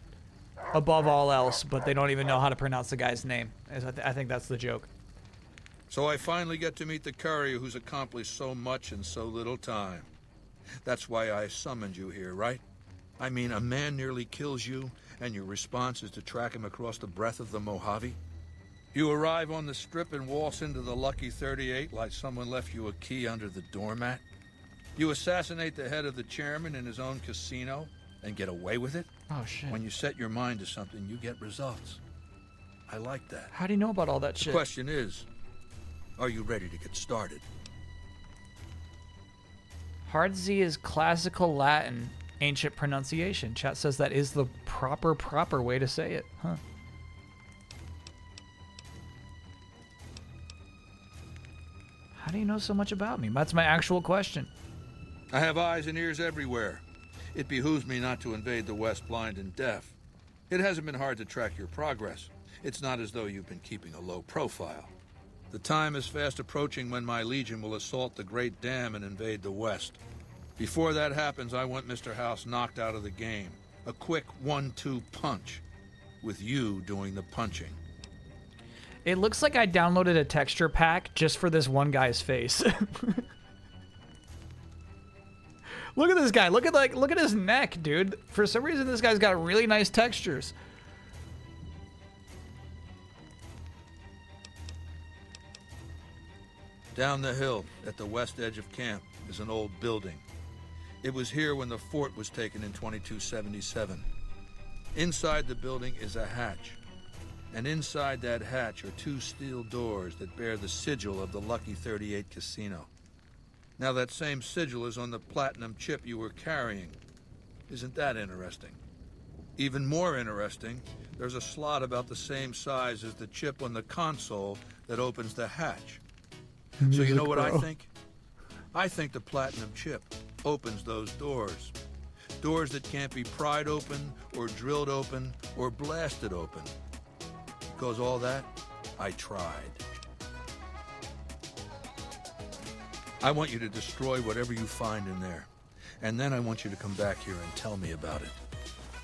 above all else, but they don't even know how to pronounce the guy's name. I think that's the joke. So I finally get to meet the courier who's accomplished so much in so little time. That's why I summoned you here, right? I mean, a man nearly kills you, and your response is to track him across the breadth of the Mojave? You arrive on the strip and waltz into the Lucky 38 like someone left you a key under the doormat? You assassinate the head of the chairman in his own casino and get away with it? Oh, shit. When you set your mind to something, you get results. I like that. How do you know about all that shit? The question is, are you ready to get started? Hard Z is classical Latin, ancient pronunciation. Chat says that is the proper way to say it. Huh. How do you know so much about me? That's my actual question. I have eyes and ears everywhere. It behooves me not to invade the West blind and deaf. It hasn't been hard to track your progress. It's not as though you've been keeping a low profile. The time is fast approaching when my legion will assault the Great Dam and invade the West. Before that happens, I want Mr. House knocked out of the game. A quick 1-2 punch, with you doing the punching. It looks like I downloaded a texture pack just for this one guy's face. Look at this guy. Look at his neck, dude. For some reason, this guy's got really nice textures. Down the hill, at the west edge of camp, is an old building. It was here when the fort was taken in 2277. Inside the building is a hatch. And inside that hatch are 2 steel doors that bear the sigil of the Lucky 38 casino. Now that same sigil is on the platinum chip you were carrying. Isn't that interesting? Even more interesting, there's a slot about the same size as the chip on the console that opens the hatch. So you know what I think? I think the platinum chip opens those doors. Doors that can't be pried open, or drilled open, or blasted open. Because all that, I tried. I want you to destroy whatever you find in there. And then I want you to come back here and tell me about it.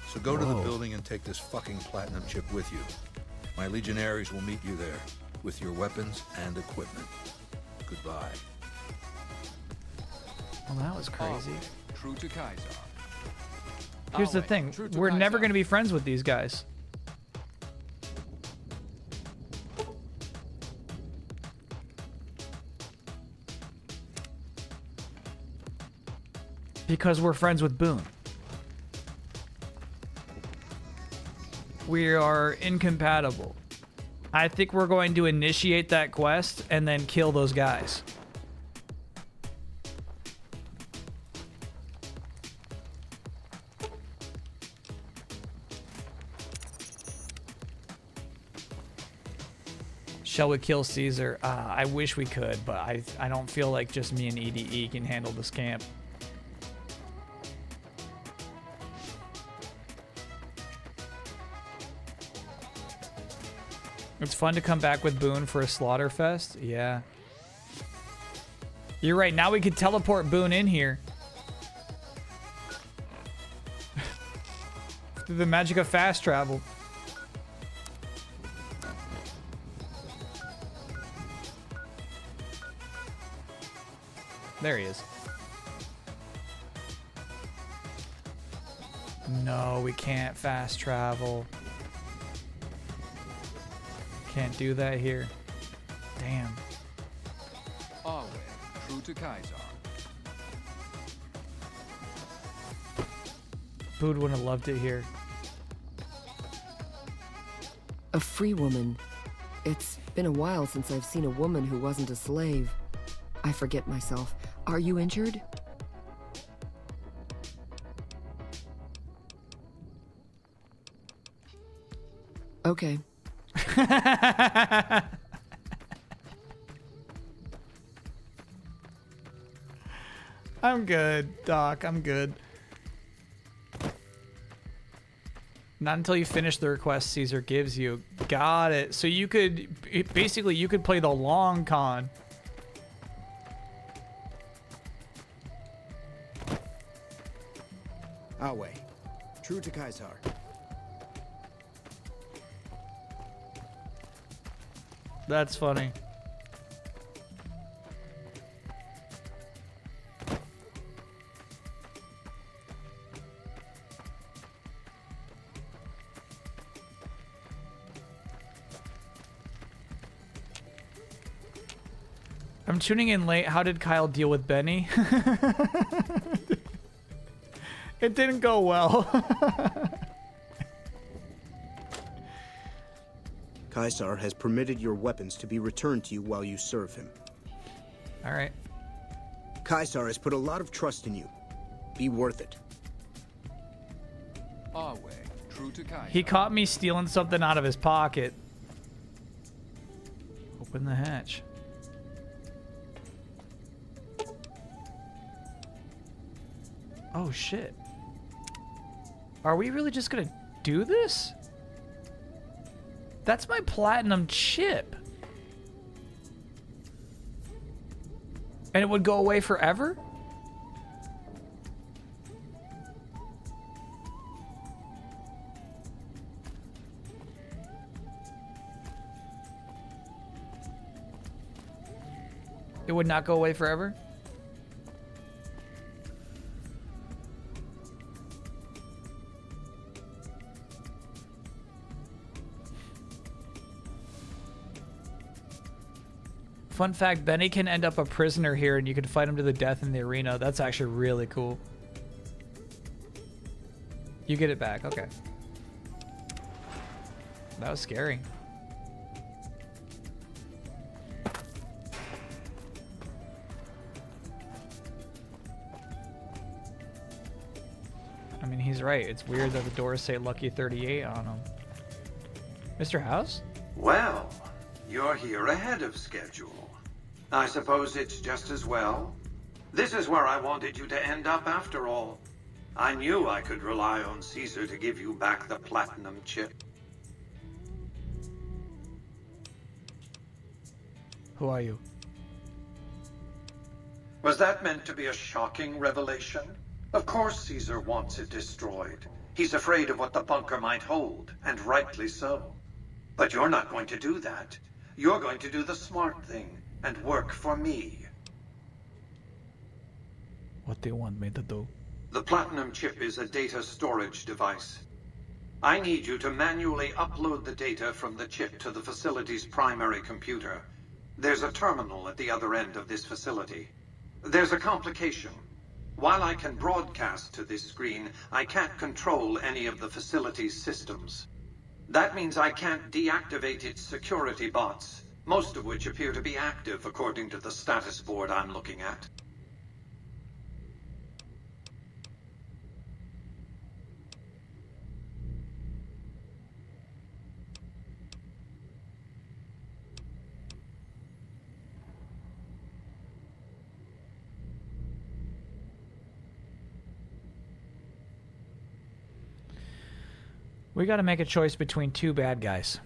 So go to the building and take this fucking platinum chip with you. My legionaries will meet you there, with your weapons and equipment. Goodbye. Well, that was crazy. True to Kaiser. Here's the thing. We're never going to be friends with these guys. Because we're friends with Boone. We are incompatible. I think we're going to initiate that quest and then kill those guys. Shall we kill Caesar? I wish we could, but I don't feel like just me and EDE can handle this camp. It's fun to come back with Boone for a Slaughterfest. Yeah. You're right. Now we could teleport Boone in here. Through the magic of fast travel. There he is. No, we can't fast travel. Can't do that here. Damn. Always true to Kaiser. Boone would have loved it here. A free woman. It's been a while since I've seen a woman who wasn't a slave. I forget myself. Are you injured? Okay. I'm good, Doc. I'm good. Not until you finish the request Caesar gives you. Got it. So you could, basically, you could play the long con. Awe. True to Kaiser. That's funny. I'm tuning in late. How did Kyle deal with Benny? It didn't go well. Caesar has permitted your weapons to be returned to you while you serve him. All right. Caesar has put a lot of trust in you. Be worth it. Our way, true to Kaiser. He caught me stealing something out of his pocket. Open the hatch. Oh shit. Are we really just gonna do this? That's my platinum chip. And it would go away forever? It would not go away forever? Fun fact, Benny can end up a prisoner here and you can fight him to the death in the arena. That's actually really cool. You get it back, okay. That was scary. I mean, he's right. It's weird that the doors say Lucky 38 on them. Mr. House? Well, you're here ahead of schedule. I suppose it's just as well. This is where I wanted you to end up after all. I knew I could rely on Caesar to give you back the platinum chip. Who are you? Was that meant to be a shocking revelation? Of course Caesar wants it destroyed. He's afraid of what the bunker might hold, and rightly so. But you're not going to do that. You're going to do the smart thing and work for me. What do you want me to do? The platinum chip is a data storage device. I need you to manually upload the data from the chip to the facility's primary computer. There's a terminal at the other end of this facility. There's a complication. While I can broadcast to this screen, I can't control any of the facility's systems. That means I can't deactivate its security bots, most of which appear to be active according to the status board I'm looking at. We gotta make a choice between two bad guys.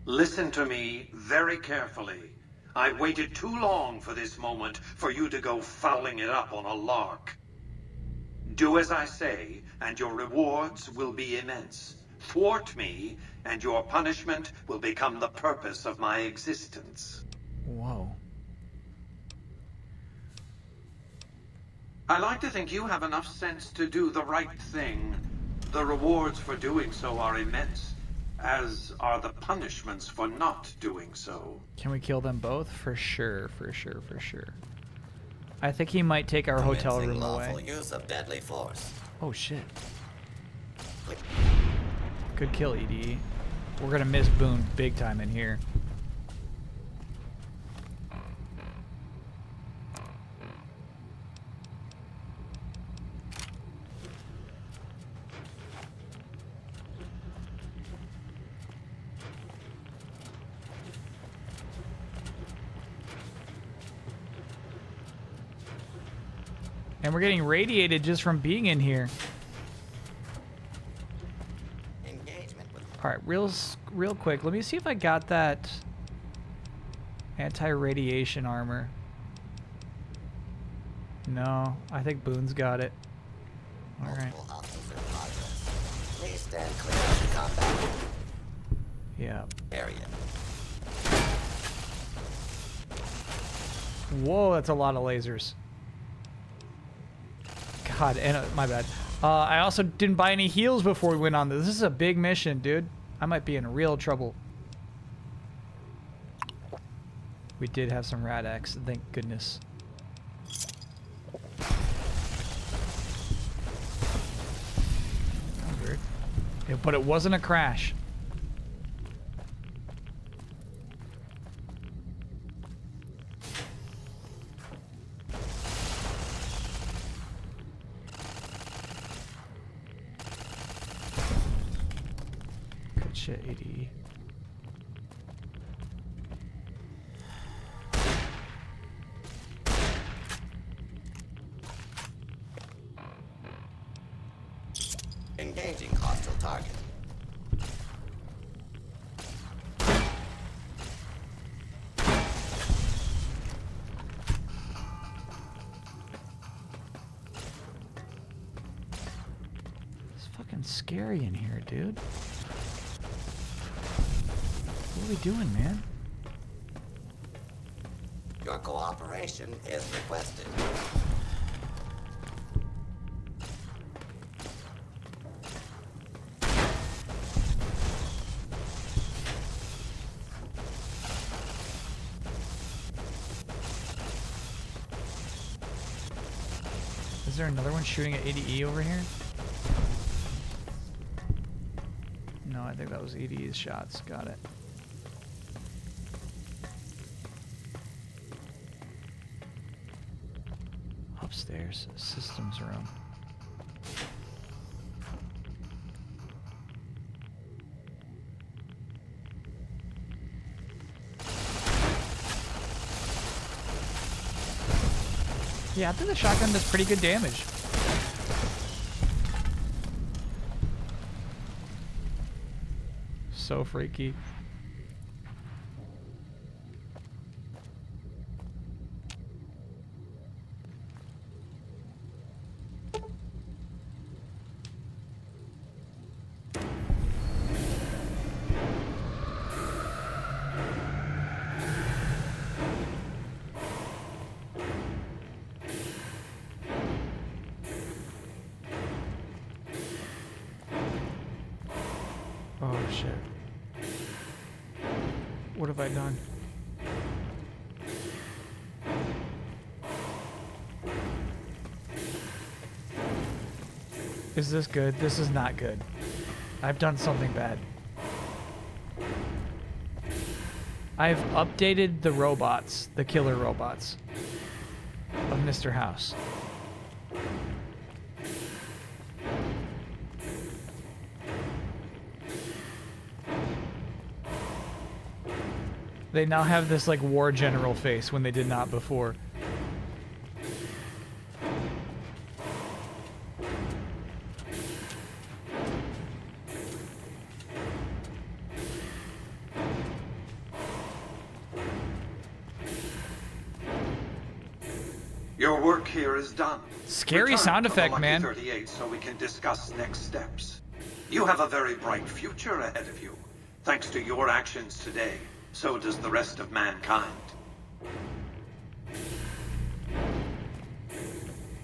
Listen to me very carefully. I've waited too long for this moment for you to go fouling it up on a lark. Do as I say, and your rewards will be immense. Thwart me, and your punishment will become the purpose of my existence. Whoa. I like to think you have enough sense to do the right thing. The rewards for doing so are immense, as are the punishments for not doing so. Can we kill them both? For sure, for sure, for sure. I think he might take our hotel room lawful away. use of deadly force. Oh shit. Good kill, EDE. We're gonna miss Boone big time in here. And we're getting radiated just from being in here. All right, real quick. Let me see if I got that anti-radiation armor. No, I think Boone's got it. All right. Please stand clear of the combat Yeah. area. Whoa, that's a lot of lasers. God, and my bad. I also didn't buy any heals before we went on this. This is a big mission, dude. I might be in real trouble. We did have some Rad-X, thank goodness. That was weird. Yeah, but it wasn't a crash. Shit, ADE. Engaging hostile target. It's fucking scary in here, dude. What are we doing, man? Your cooperation is requested. Is there another one shooting at ADE over here? No, I think think that was EDE's shots. Got it. Upstairs, systems room. Yeah, I think the shotgun does pretty good damage. So freaky. Oh shit. What have I done? Is this good? This is not good. I've done something bad. I've updated the robots, the killer robots of Mr. House. They now have this like war general face when they did not before. Your work here is done. Scary Return sound to the effect, Lucky man. 38 so we can discuss next steps. You have a very bright future ahead of you. Thanks to your actions today, so does the rest of mankind.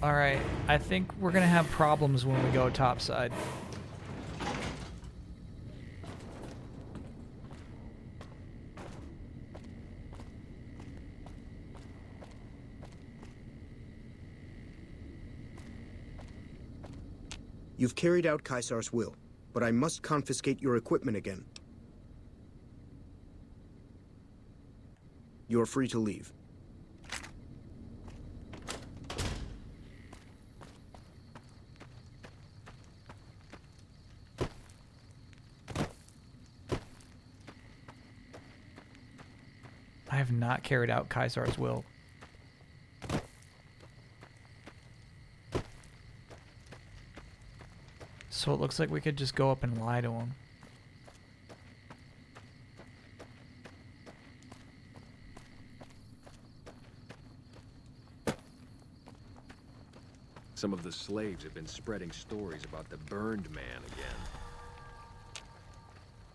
Alright, I think we're gonna have problems when we go topside. You've carried out Caesar's will, but I must confiscate your equipment again. You're free to leave. I have not carried out Caesar's will. So it looks like we could just go up and lie to him. Some of the slaves have been spreading stories about the burned man again.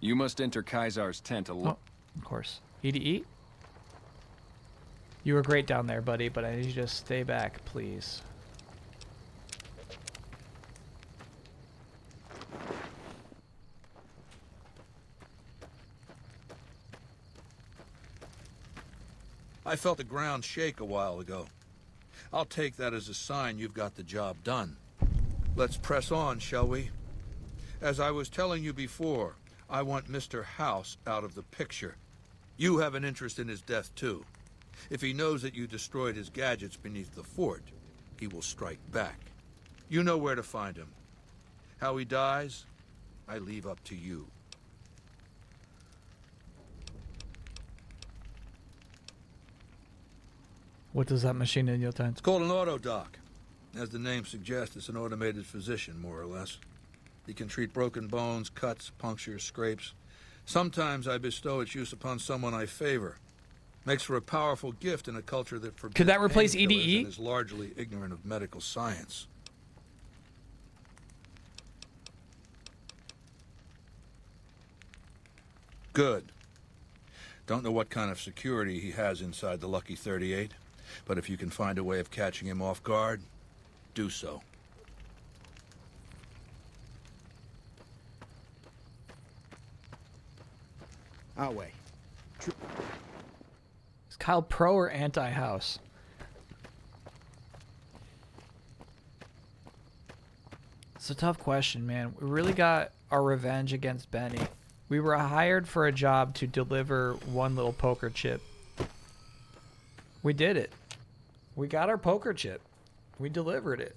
You must enter Caesar's tent alone. Oh, of course. EDE? You were great down there, buddy, but I need you to stay back, please. I felt the ground shake a while ago. I'll take that as a sign you've got the job done. Let's press on, shall we? As I was telling you before, I want Mr. House out of the picture. You have an interest in his death, too. If he knows that you destroyed his gadgets beneath the fort, he will strike back. You know where to find him. How he dies, I leave up to you. What does that machine in your tent? It's called an autodoc. As the name suggests, it's an automated physician, more or less. He can treat broken bones, cuts, punctures, scrapes. Sometimes I bestow its use upon someone I favor. Makes for a powerful gift in a culture that forbids Could that replace painkillers EDE? and is largely ignorant of medical science. Good. Don't know what kind of security he has inside the Lucky 38, but if you can find a way of catching him off guard, do so. Our way. Is Kyle pro or anti-house? It's a tough question, man. We really got our revenge against Benny. We were hired for a job to deliver one little poker chip. We did it. We got our poker chip. We delivered it.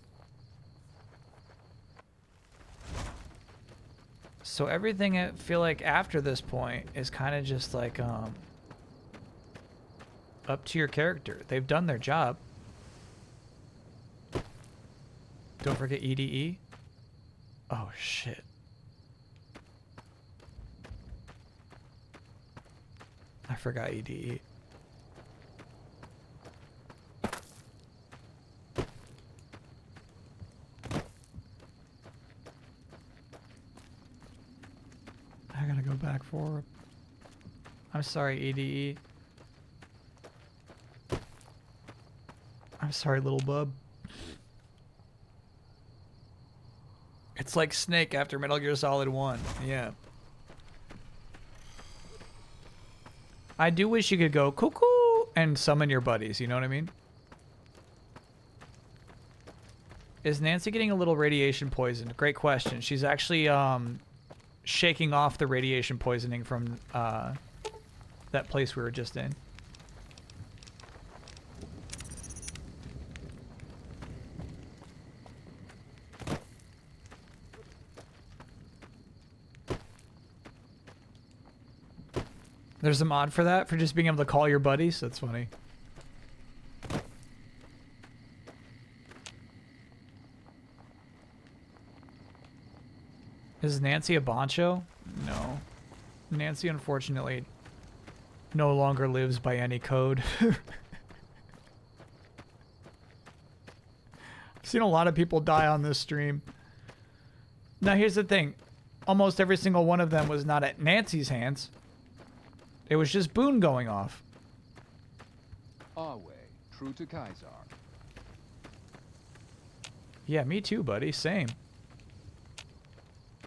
So everything I feel like after this point is kind of just like up to your character. They've done their job. Don't forget EDE. Oh shit. I forgot EDE. I gotta go back forward. I'm sorry, EDE. I'm sorry, little bub. It's like Snake after Metal Gear Solid 1. Yeah. I do wish you could go cuckoo and summon your buddies, you know what I mean? Is Nancy getting a little radiation poisoned? Great question. She's actually shaking off the radiation poisoning from that place we were just in. There's a mod for that, for just being able to call your buddies. That's funny. Is Nancy a boncho? No. Nancy, unfortunately, no longer lives by any code. I've seen a lot of people die on this stream. Now, here's the thing. Almost every single one of them was not at Nancy's hands. It was just Boone going off. Our way, true to Kaiser. Yeah, me too, buddy. Same.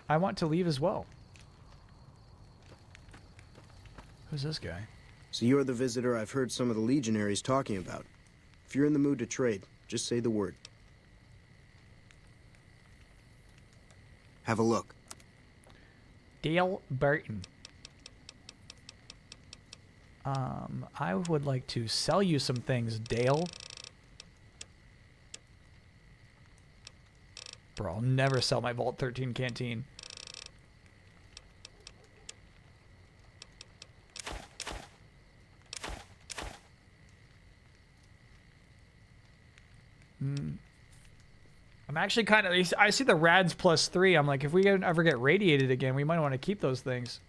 I want to leave as well. Who's this guy? So you're the visitor I've heard some of the legionaries talking about. If you're in the mood to trade, just say the word. Have a look. Dale Burton. I would like to sell you some things, Dale. Bro, I'll never sell my Vault 13 canteen. I'm actually kind of... I see the rads +3. I'm like, if we ever get radiated again, we might want to keep those things.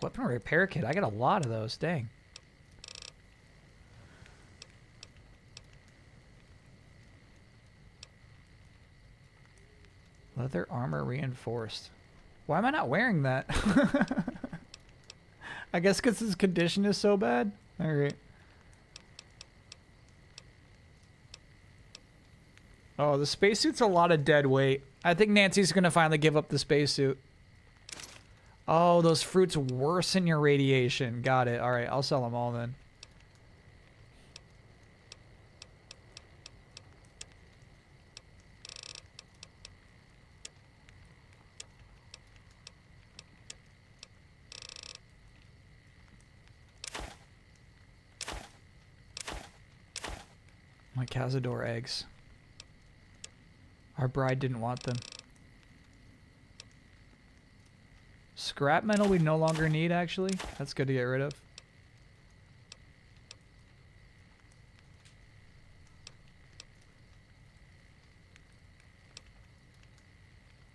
Weapon repair kit. I got a lot of those. Dang. Leather armor reinforced. Why am I not wearing that? I guess because his condition is so bad. All right. Oh, the spacesuit's a lot of dead weight. I think Nancy's going to finally give up the spacesuit. Oh, those fruits worsen your radiation. Got it. All right, I'll sell them all then. My Cazador eggs. Our bride didn't want them. Scrap metal we no longer need, actually. That's good to get rid of.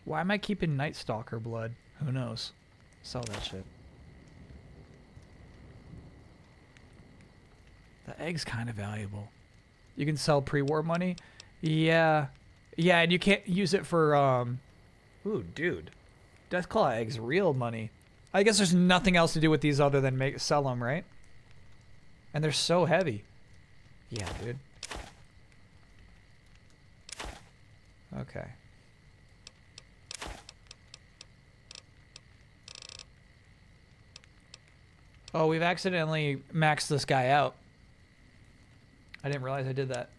Why am I keeping Night Stalker blood? Who knows? Sell that shit. The egg's kind of valuable. You can sell pre-war money? Yeah. Yeah, and you can't use it for, Ooh, dude. Deathclaw eggs, real money. I guess there's nothing else to do with these other than sell them, right? And they're so heavy. Yeah, dude. Okay. Oh, we've accidentally maxed this guy out. I didn't realize I did that.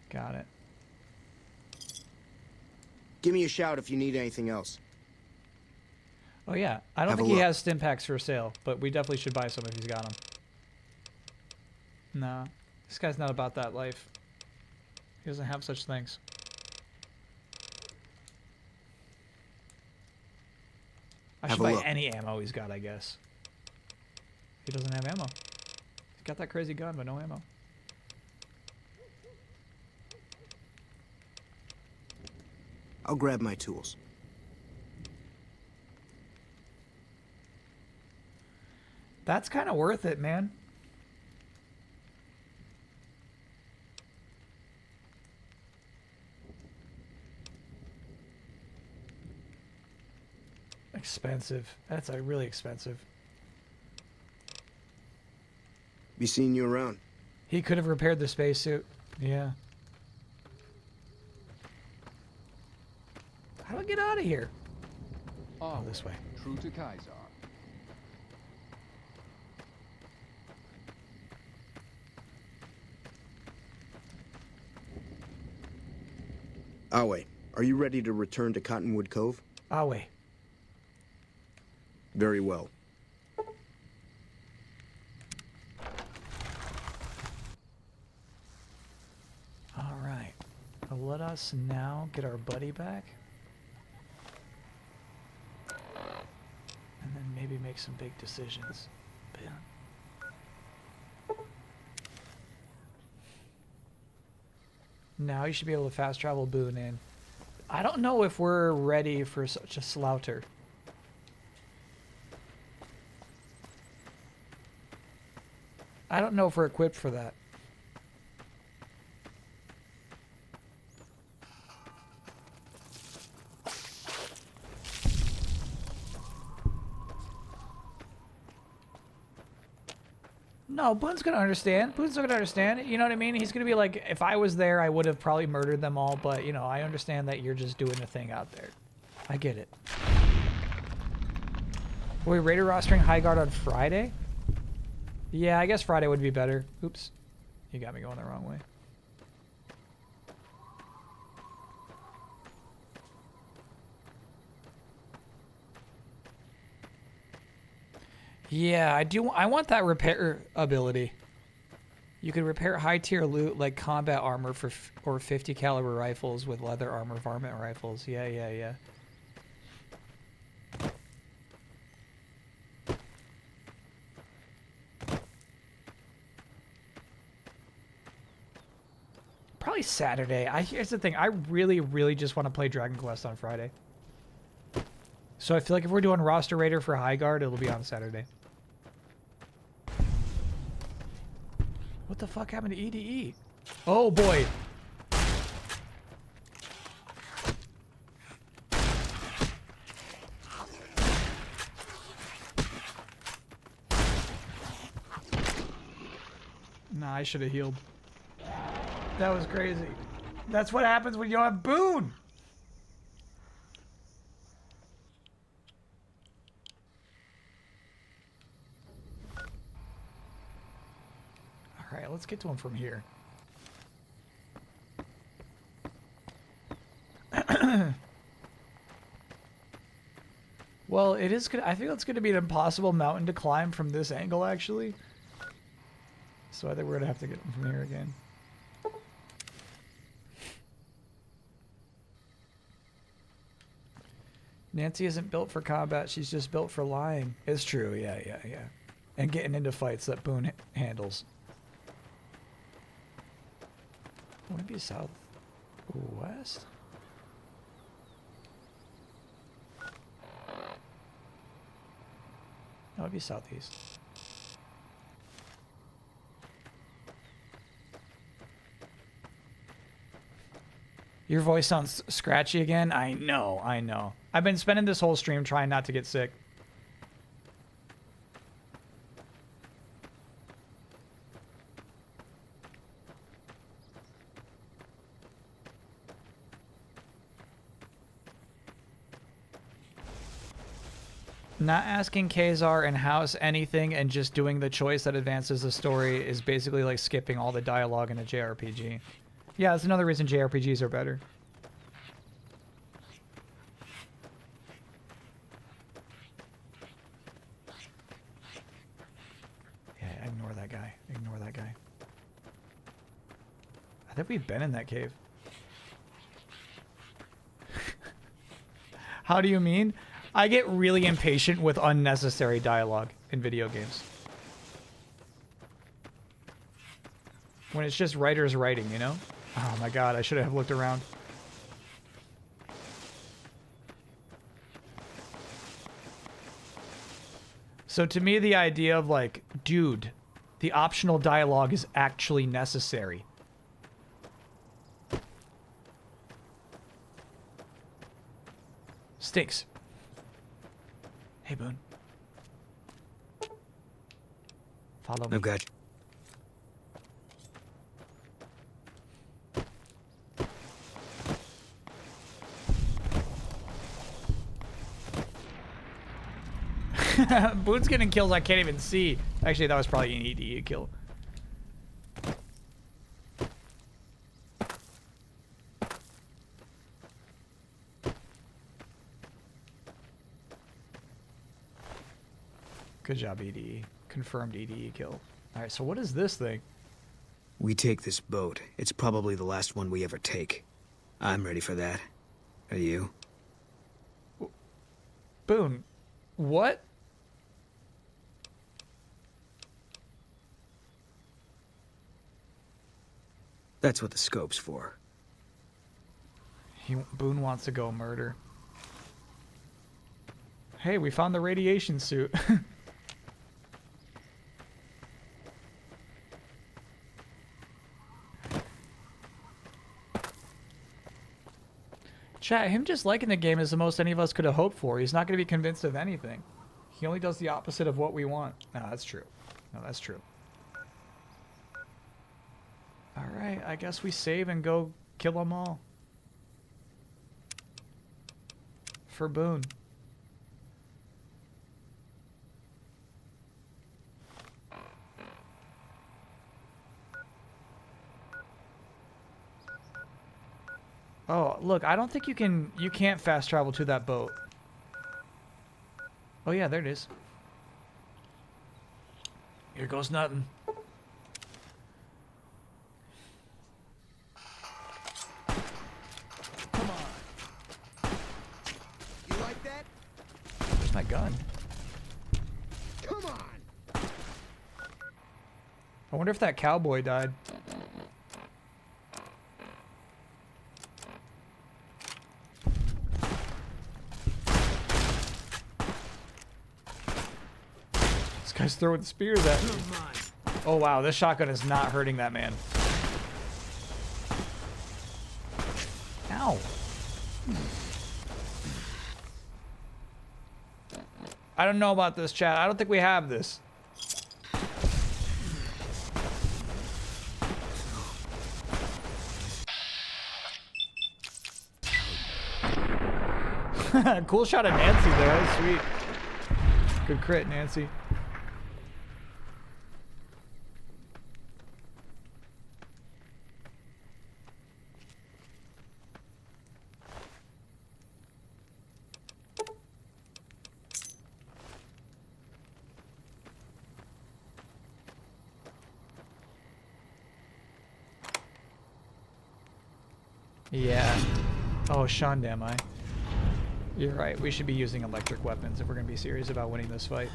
Got it. Give me a shout if you need anything else. Oh yeah, I don't Have a think he look. has stim packs for sale, but we definitely should buy some if he's got them. No, this guy's not about that life. He doesn't have such things. I Have should a buy look. any ammo he's got, I guess. He doesn't have ammo. He's got that crazy gun, but no ammo. I'll grab my tools. That's kind of worth it, man. Expensive. That's really expensive. Be seeing you around. He could have repaired the spacesuit. Yeah. How do I get out of here? Oh, this way. True to Kaiser. Awe, are you ready to return to Cottonwood Cove? Awe. Very well. All right. Well, let us now get our buddy back. And then maybe make some big decisions. But yeah. Now you should be able to fast travel Boone in. I don't know if we're ready for such a slaughter. I don't know if we're equipped for that. No, Boone's gonna understand. Boone's gonna understand. You know what I mean? He's gonna be like, if I was there, I would have probably murdered them all. But, you know, I understand that you're just doing a thing out there. I get it. Were we Raider rostering High Guard on Friday? Yeah, I guess Friday would be better. Oops. You got me going the wrong way. Yeah, I do. I want that repair ability. You could repair high tier loot like combat armor for or 50 caliber rifles with leather armor varmint rifles. Yeah, yeah, yeah. Probably Saturday. Here's the thing. I really, really just want to play Dragon Quest on Friday. So I feel like if we're doing roster raider for High Guard, it'll be on Saturday. What the fuck happened to EDE? Oh boy. Nah, I should have healed. That was crazy. That's what happens when you have Boone. Alright, let's get to him from here. Well, it is good. I think it's going to be an impossible mountain to climb from this angle, actually. So I think we're going to have to get him from here again. Nancy isn't built for combat. She's just built for lying. It's true. Yeah, yeah, yeah. And getting into fights that Boone handles. Would it be south west? No, it'd be southeast. Your voice sounds scratchy again. I know, I know. I've been spending this whole stream trying not to get sick. Not asking Kazar and House anything and just doing the choice that advances the story is basically like skipping all the dialogue in a JRPG. Yeah, that's another reason JRPGs are better. Yeah, ignore that guy. Ignore that guy. I think we've been in that cave. How do you mean? I get really impatient with unnecessary dialogue in video games. When it's just writers writing, you know? Oh my god, I should have looked around. So to me, the idea of like, dude, the optional dialogue is actually necessary. Stinks. Hey, Boone. Follow me. I've got you. Boone's getting kills I can't even see. Actually, that was probably an EDE kill. Good job, EDE. Confirmed EDE kill. Alright, so what is this thing? We take this boat. It's probably the last one we ever take. I'm ready for that. Are you? Boone, what? That's what the scope's for. Boone wants to go murder. Hey, we found the radiation suit. Chat, him just liking the game is the most any of us could have hoped for. He's not going to be convinced of anything. He only does the opposite of what we want. No, that's true. No, that's true. Alright, I guess we save and go kill them all. For Boone. Oh, look, I don't think you can't fast travel to that boat. Oh yeah, there it is. Here goes nothing. Come on. You like that? Where's my gun? Come on. I wonder if that cowboy died. This guy's throwing spears at me. Oh wow, this shotgun is not hurting that man. Ow. I don't know about this, chat. I don't think we have this. Cool shot of Nancy there. That was sweet. Good crit, Nancy. Yeah. Oh, Sean, damn I. You're right. We should be using electric weapons if we're going to be serious about winning this fight.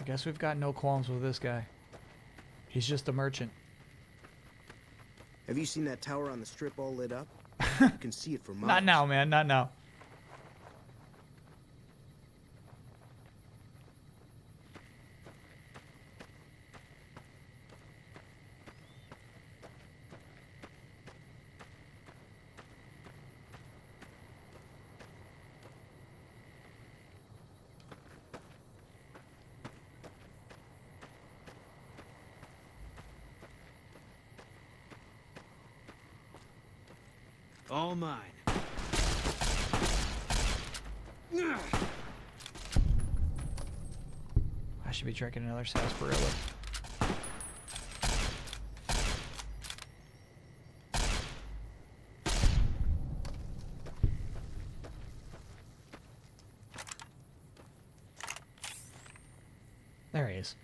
Guess we've got no qualms with this guy. He's just a merchant. Have you seen that tower on the strip all lit up? You can see it from miles. Not now, man. Not now. All mine. I should be drinking another sarsaparilla. There he is.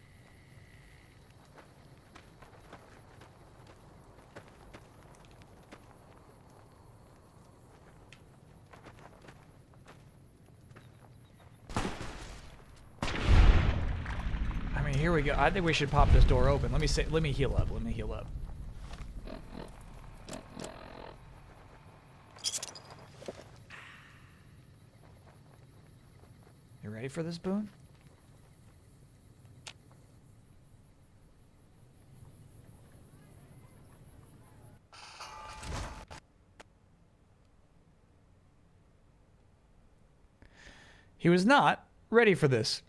I mean, here we go. I think we should pop this door open. Let me heal up. Let me heal up. You ready for this, Boone? He was not ready for this.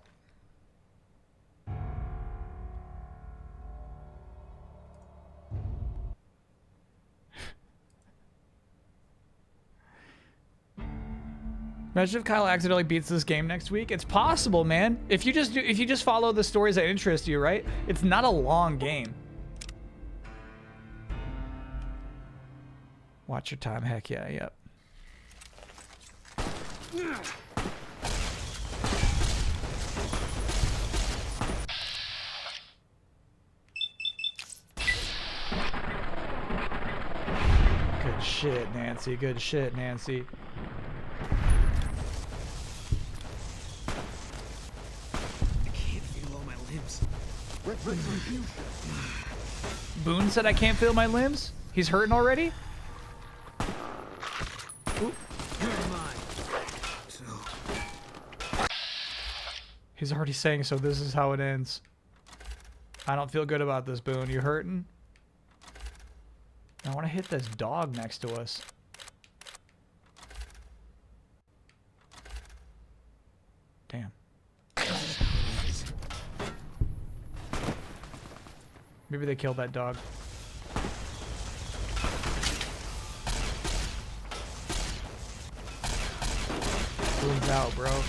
Imagine if Kyle accidentally beats this game next week. It's possible, man. If you just follow the stories that interest you, right? It's not a long game. Watch your time. Heck yeah, yep. Good shit, Nancy. Good shit, Nancy. Boone said I can't feel my limbs? He's hurting already? Oop. He's already saying, so this is how it ends. I don't feel good about this, Boone. You hurting? I want to hit this dog next to us. Damn. Maybe they killed that dog. Boone's out, bro.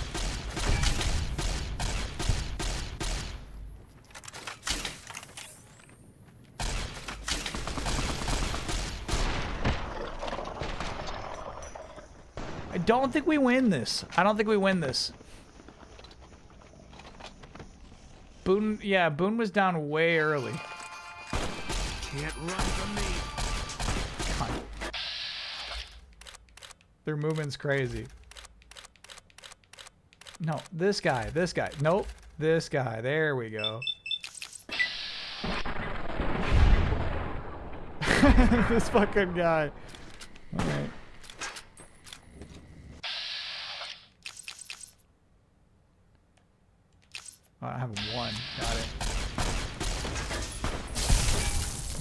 I don't think we win this. I don't think we win this. Boone, yeah, Boone was down way early. Can't run from me. God. Their movement's crazy. No, this guy. Nope, this guy. There we go. This fucking guy. All right. Oh, I have one. Got it.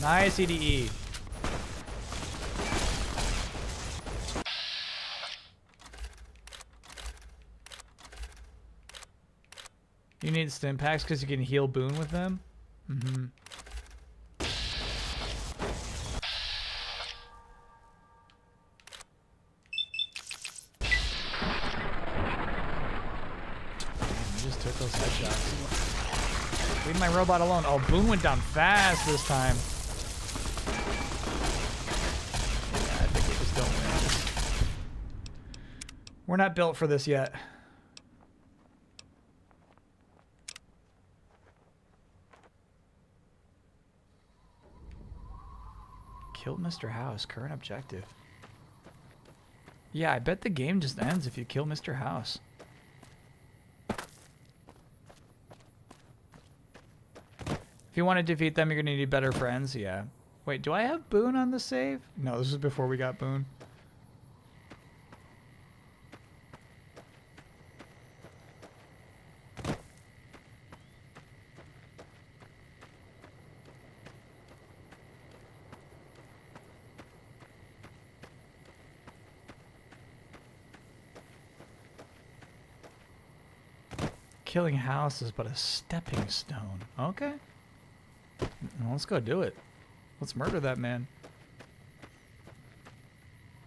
Nice EDE. You need stim packs because you can heal Boone with them? Mm-hmm. Just took those headshots. Leave my robot alone. Oh, Boone went down fast this time. Yeah, I think we just don't win this. We're not built for this yet. Kill Mr. House. Current objective. Yeah, I bet the game just ends if you kill Mr. House. If you want to defeat them, you're going to need better friends. Yeah. Wait, do I have Boone on the save? No, this was before we got Boone. Killing House is but a stepping stone. Okay. Well, let's go do it. Let's murder that man.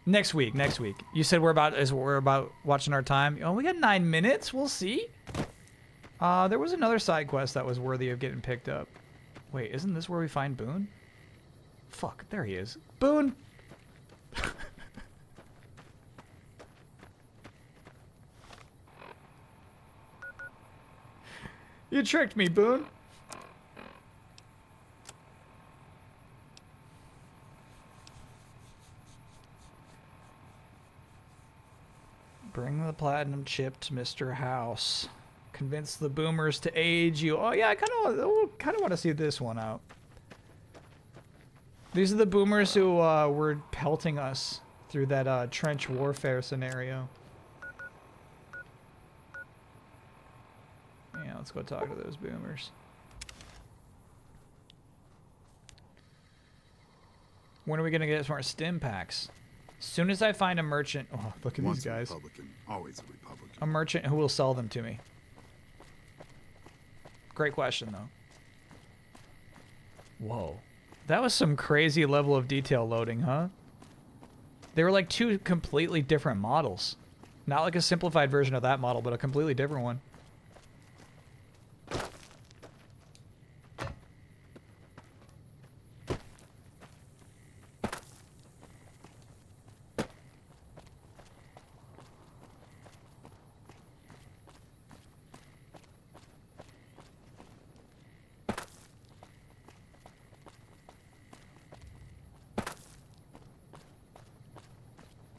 Next week. You said we're about watching our time. Oh, we got 9 minutes. We'll see. There was another side quest that was worthy of getting picked up. Wait, isn't this where we find Boone? Fuck, there he is. Boone! You tricked me, Boone. Bring the platinum chip to Mr. House. Convince the boomers to aid you. Oh yeah, I kind of want to see this one out. These are the boomers who were pelting us through that trench warfare scenario. Yeah, let's go talk to those boomers. When are we gonna get some more stim packs? As soon as I find a merchant. Oh, look at Once these guys. a Republican, always a Republican. A merchant who will sell them to me. Great question, though. Whoa. That was some crazy level of detail loading, huh? They were like two completely different models. Not like a simplified version of that model, but a completely different one.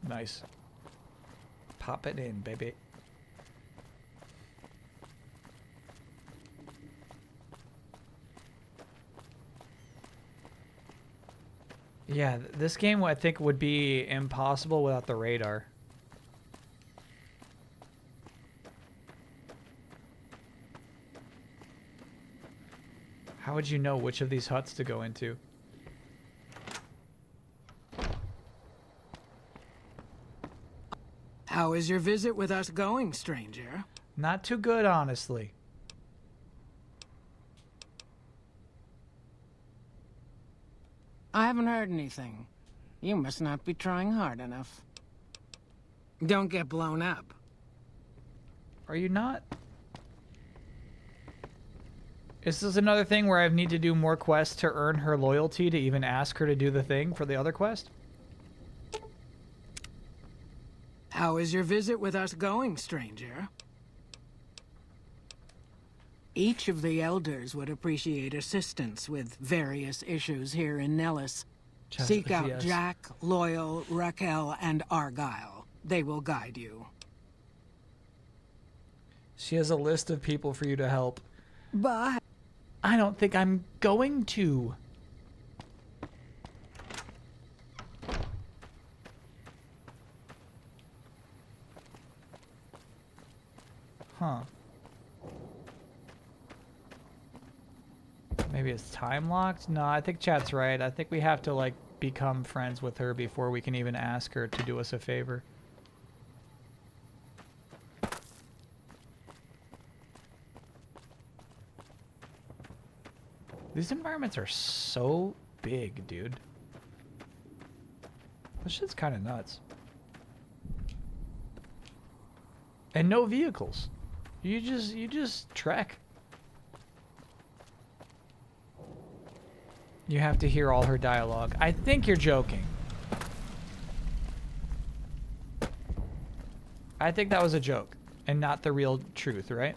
Nice. Pop it in, baby. Yeah, this game I think would be impossible without the radar. How would you know which of these huts to go into? How is your visit with us going, stranger? Not too good, honestly. I haven't heard anything. You must not be trying hard enough. Don't get blown up. Are you not? Is this another thing where I need to do more quests to earn her loyalty to even ask her to do the thing for the other quest? How is your visit with us going, stranger? Each of the elders would appreciate assistance with various issues here in Nellis. Seek out yes. Jack, Loyal, Raquel, and Argyle. They will guide you. She has a list of people for you to help. But I don't think I'm going to. Huh. Maybe it's time locked? No, I think chat's right. I think we have to, like, become friends with her before we can even ask her to do us a favor. These environments are so big, dude. This shit's kind of nuts. And no vehicles. You just trek. You have to hear all her dialogue. I think you're joking. I think that was a joke and not the real truth, right?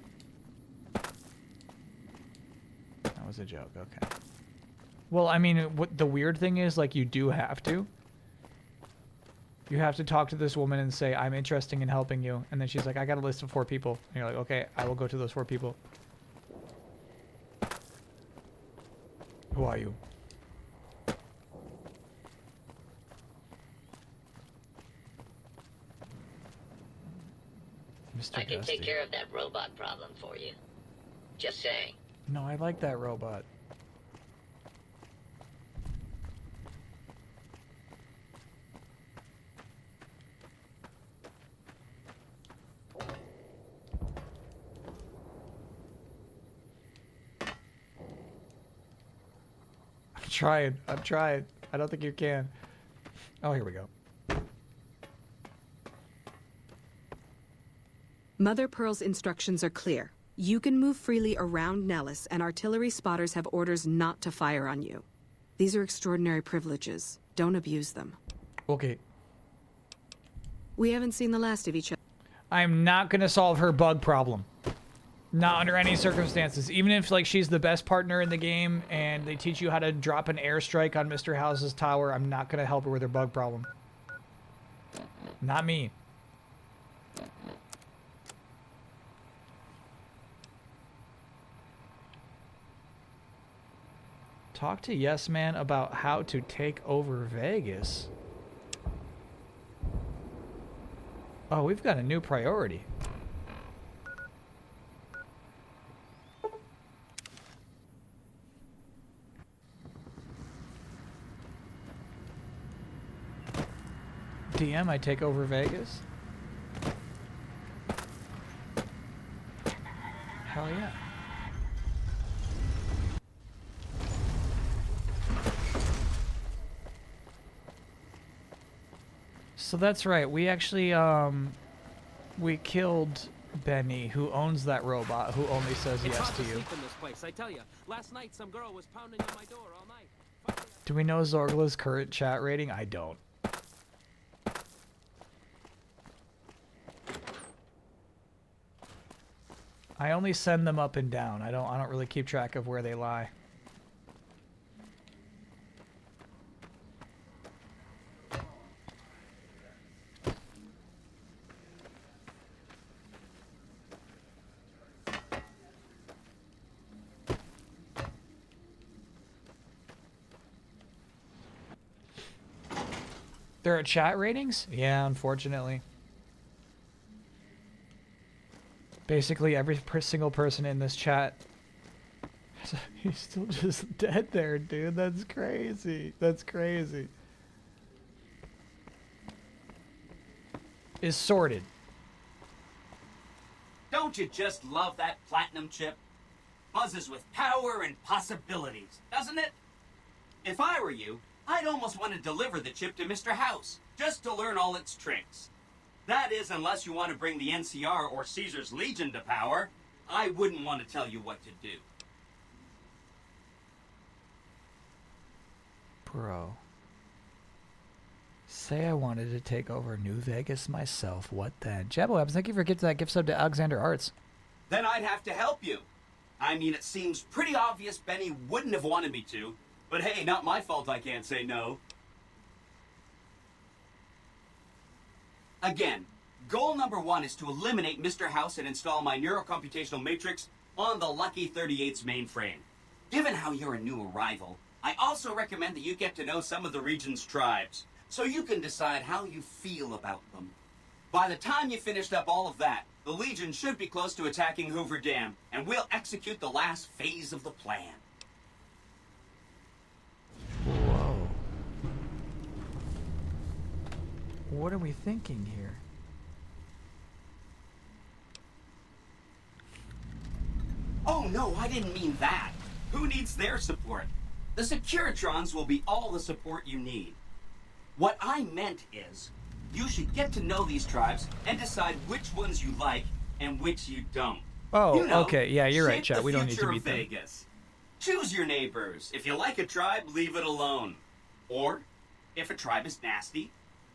That was a joke, okay. Well, I mean, what the weird thing is, like, you do have to. You have to talk to this woman and say, I'm interested in helping you. And then she's like, I got a list of 4 people. And you're like, okay, I will go to those 4 people. Who are you? Mr. I can Dusty. take care of that robot problem for you. Just saying. No, I like that robot. I'm trying. I don't think you can. Oh, here we go. Mother Pearl's instructions are clear. You can move freely around Nellis, and artillery spotters have orders not to fire on you. These are extraordinary privileges. Don't abuse them. Okay. We haven't seen the last of each other. I'm not gonna solve her bug problem. Not under any circumstances. Even if like she's the best partner in the game and they teach you how to drop an airstrike on Mr. House's tower, I'm not gonna help her with her bug problem. Not me. Talk to Yes Man about how to take over Vegas. Oh, we've got a new priority. DM, I take over Vegas. Hell yeah. So that's right. We actually we killed Benny, who owns that robot, who only says yes to you. In this place, I tell you. Last night some girl was pounding on my door all night. Do we know Zorgla's current chat rating? I don't. I only send them up and down. I don't really keep track of where they lie. There are chat ratings? Yeah, unfortunately. Basically, every single person in this chat. He's still just dead there, dude. That's crazy. That's crazy. Is sorted. Don't you just love that platinum chip? Buzzes with power and possibilities, doesn't it? If I were you, I'd almost want to deliver the chip to Mr. House, just to learn all its tricks. That is, unless you want to bring the NCR or Caesar's Legion to power. I wouldn't want to tell you what to do. Bro. Say I wanted to take over New Vegas myself. What then? Jabbo thank you for getting that gift sub to Alexander Arts. Then I'd have to help you. I mean, it seems pretty obvious Benny wouldn't have wanted me to. But hey, not my fault I can't say no. Again, goal number 1 is to eliminate Mr. House and install my neurocomputational matrix on the Lucky 38's mainframe. Given how you're a new arrival, I also recommend that you get to know some of the region's tribes, so you can decide how you feel about them. By the time you finished up all of that, the Legion should be close to attacking Hoover Dam, and we'll execute the last phase of the plan. Whoa. What are we thinking here? Oh no, I didn't mean that. Who needs their support? The Securitrons will be all the support you need. What I meant is, you should get to know these tribes and decide which ones you like and which you don't. Oh, you know, okay. Yeah, you're right, shape chat. the We don't need to future of beat them. Vegas. Choose your neighbors. If you like a tribe, leave it alone. Or, if a tribe is nasty,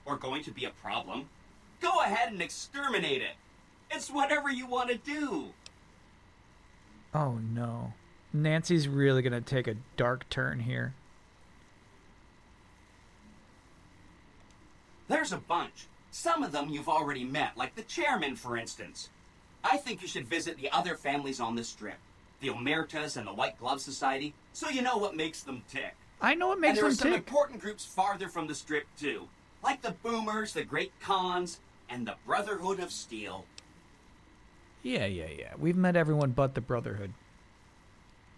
or going to be a problem, go ahead and exterminate it. It's whatever you want to do. Oh no. Nancy's really gonna take a dark turn here. There's a bunch. Some of them you've already met, like the chairman, for instance. I think you should visit the other families on the strip, the Omertas and the White Glove Society, so you know what makes them tick. I know what makes and there them are some tick. important groups farther from the strip, too, like the Boomers, the Great Khans, and the Brotherhood of Steel. Yeah. We've met everyone but the Brotherhood.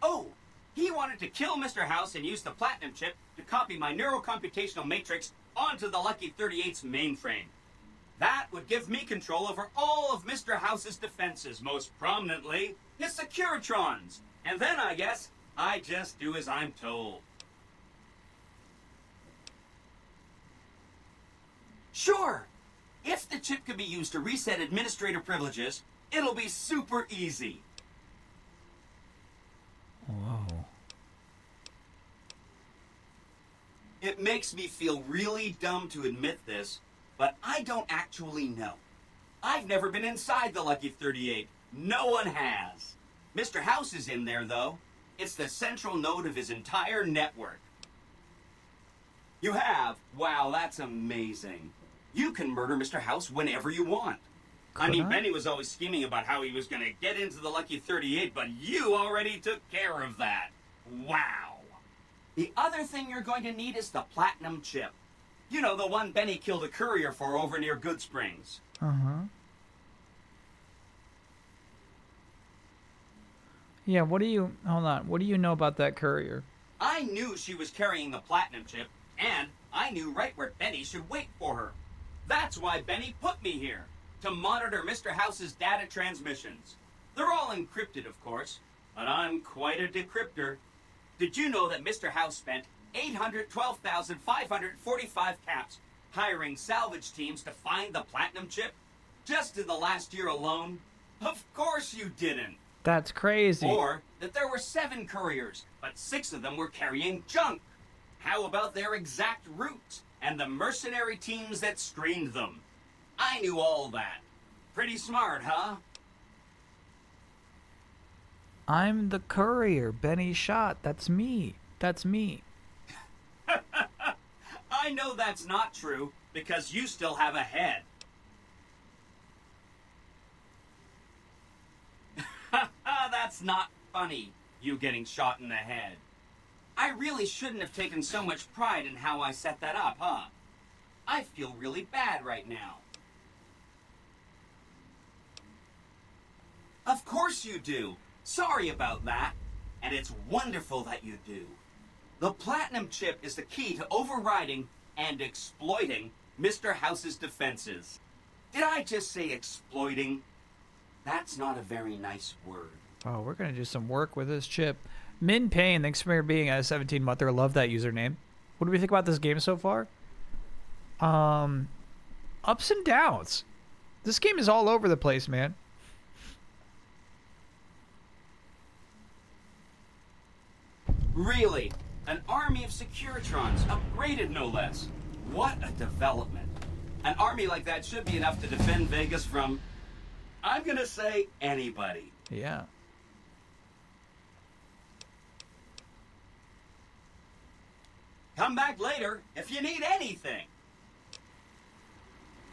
Oh, he wanted to kill Mr. House and use the Platinum chip to copy my neurocomputational matrix onto the Lucky 38's mainframe. That would give me control over all of Mr. House's defenses, most prominently his Securitrons. And then, I guess, I just do as I'm told. Sure. If the chip could be used to reset administrator privileges, It'll be super easy. Whoa. It makes me feel really dumb to admit this, but I don't actually know. I've never been inside the Lucky 38. No one has. Mr. House is in there, though. It's the central node of his entire network. You have? Wow, that's amazing. You can murder Mr. House whenever you want. I mean, Benny was always scheming about how he was going to get into the Lucky 38, but you already took care of that. Wow. The other thing you're going to need is the platinum chip. You know, the one Benny killed a courier for over near Good Springs. Uh-huh. Yeah, what do you... Hold on. What do you know about that courier? I knew she was carrying the platinum chip, and I knew right where Benny should wait for her. That's why Benny put me here, to monitor Mr. House's data transmissions. They're all encrypted, of course, but I'm quite a decryptor. Did you know that Mr. House spent 812,545 caps hiring salvage teams to find the platinum chip? Just in the last year alone? Of course you didn't. That's crazy. Or that there were 7 couriers, but 6 of them were carrying junk. How about their exact routes and the mercenary teams that screened them? I knew all that. Pretty smart, huh? I'm the courier Benny shot. That's me. That's me. I know that's not true, because you still have a head. That's not funny, you getting shot in the head. I really shouldn't have taken so much pride in how I set that up, huh? I feel really bad right now. Of course you do. Sorry about that. And it's wonderful that you do. The platinum chip is the key to overriding and exploiting Mr. House's defenses. Did I just say exploiting? That's not a very nice word. Oh, we're going to do some work with this chip. Min Payne, thanks for being a 17-monther. Love that username. What do we think about this game so far? Ups and downs. This game is all over the place, man. Really? An army of Securitrons, upgraded no less. What a development. An army like that should be enough to defend Vegas from, I'm gonna say, anybody. Yeah. Come back later if you need anything.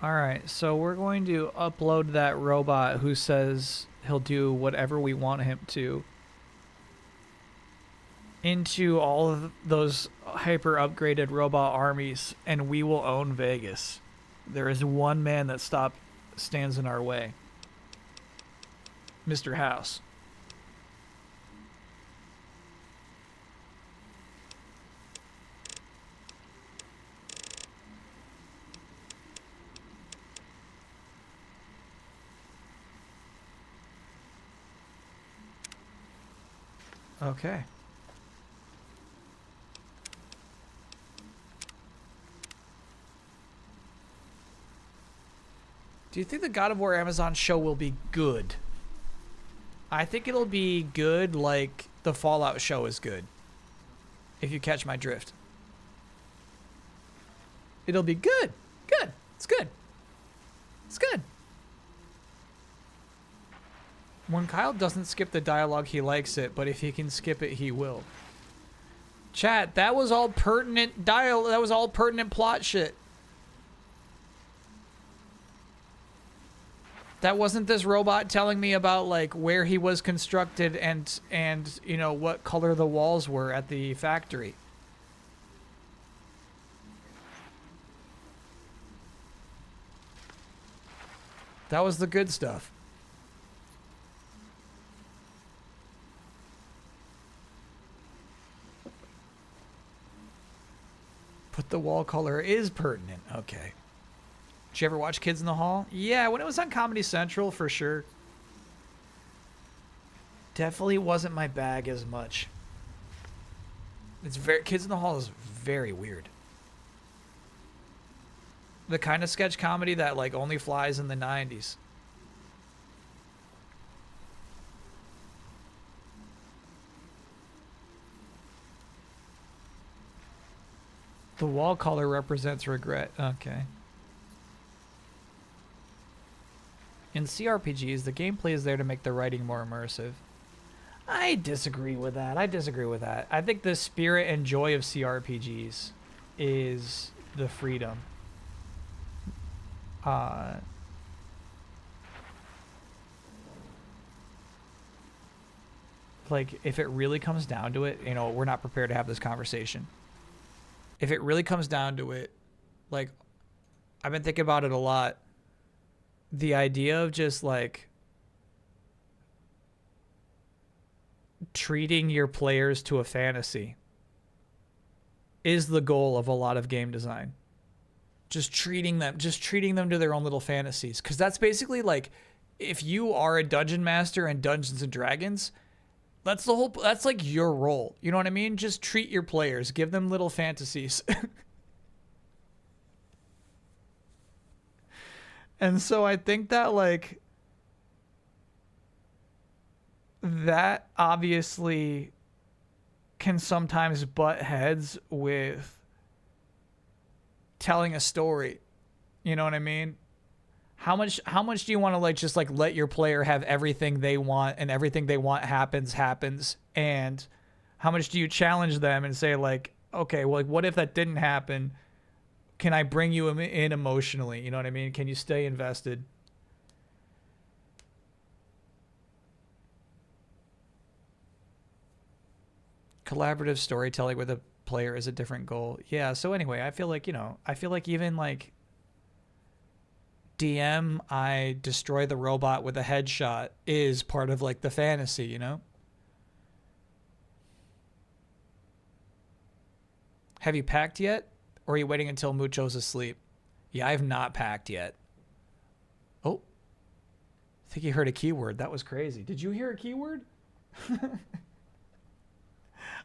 Alright, so we're going to upload that robot who says he'll do whatever we want him to into all of those hyper upgraded robot armies, and we will own Vegas. There is one man that stands in our way. Mr. House. Okay. Do you think the God of War Amazon show will be good? I think it'll be good like the Fallout show is good. If you catch my drift. It'll be good. Good. It's good. It's good. When Kyle doesn't skip the dialogue, he likes it, but if he can skip it, he will. Chat, that was all pertinent that was all pertinent plot shit. That wasn't this robot telling me about like where he was constructed and you know what color the walls were at the factory. That was the good stuff. But the wall color is pertinent. Okay. Did you ever watch Kids in the Hall? Yeah, when it was on Comedy Central, for sure. Definitely wasn't my bag as much. It's very Kids in the Hall is very weird. The kind of sketch comedy that like only flies in the 90s. The wall color represents regret. Okay. In CRPGs, the gameplay is there to make the writing more immersive. I disagree with that. I think the spirit and joy of CRPGs is the freedom. Like, if it really comes down to it, you know, we're not prepared to have this conversation. If it really comes down to it, like, I've been thinking about it a lot. The idea of just, like, treating your players to a fantasy is the goal of a lot of game design. Just treating them to their own little fantasies. Because that's basically, like, if you are a dungeon master in Dungeons and Dragons, that's like your role. You know what I mean? Just treat your players. Give them little fantasies. And so I think that, like, that obviously can sometimes butt heads with telling a story. You know what I mean? How much do you want to, like, just, like, let your player have everything they want, and everything they want happens, and how much do you challenge them and say, like, okay, well, like, what if that didn't happen? Can I bring you in emotionally? You know what I mean? Can you stay invested? Collaborative storytelling with a player is a different goal. Yeah, so anyway, I feel like, you know, even, like, DM, I destroy the robot with a headshot is part of, like, the fantasy, you know? Have you packed yet? Or are you waiting until Mucho's asleep? Yeah, I have not packed yet. Oh. I think you heard a keyword. That was crazy. Did you hear a keyword?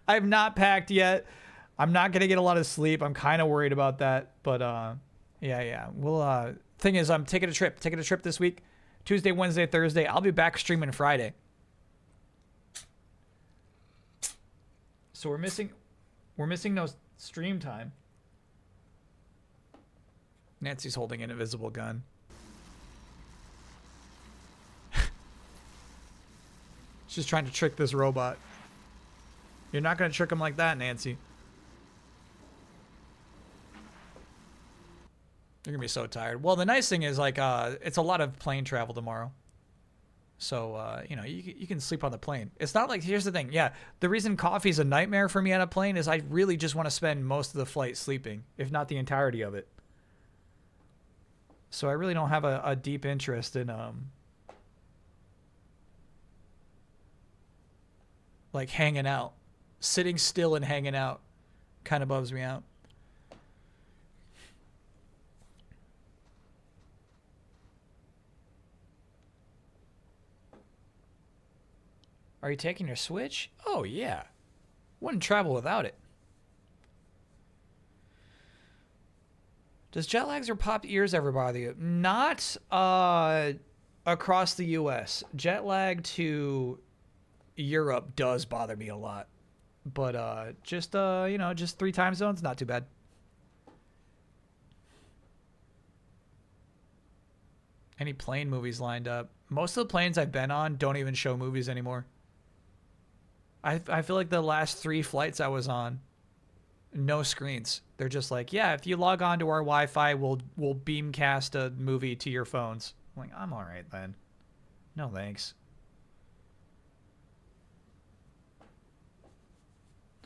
I have not packed yet. I'm not going to get a lot of sleep. I'm kind of worried about that. But, yeah. Well, thing is, I'm taking a trip this week. Tuesday, Wednesday, Thursday. I'll be back streaming Friday. So we're missing no stream time. Nancy's holding an invisible gun. She's trying to trick this robot. You're not going to trick him like that, Nancy. You're going to be so tired. Well, the nice thing is, like, it's a lot of plane travel tomorrow. So, you know, you can sleep on the plane. It's not like, here's the thing. Yeah, the reason coffee's a nightmare for me on a plane is I really just want to spend most of the flight sleeping, if not the entirety of it. So I really don't have a deep interest in, like, hanging out. Sitting still and hanging out kind of bums me out. Are you taking your Switch? Oh, yeah. Wouldn't travel without it. Does jet lags or popped ears ever bother you? Not across the U.S. Jet lag to Europe does bother me a lot. But just, you know, just 3 time zones, not too bad. Any plane movies lined up? Most of the planes I've been on don't even show movies anymore. I feel like the last 3 flights I was on, no screens. They're just like, yeah, if you log on to our Wi-Fi, we'll beamcast a movie to your phones. I'm like, I'm all right then. No thanks.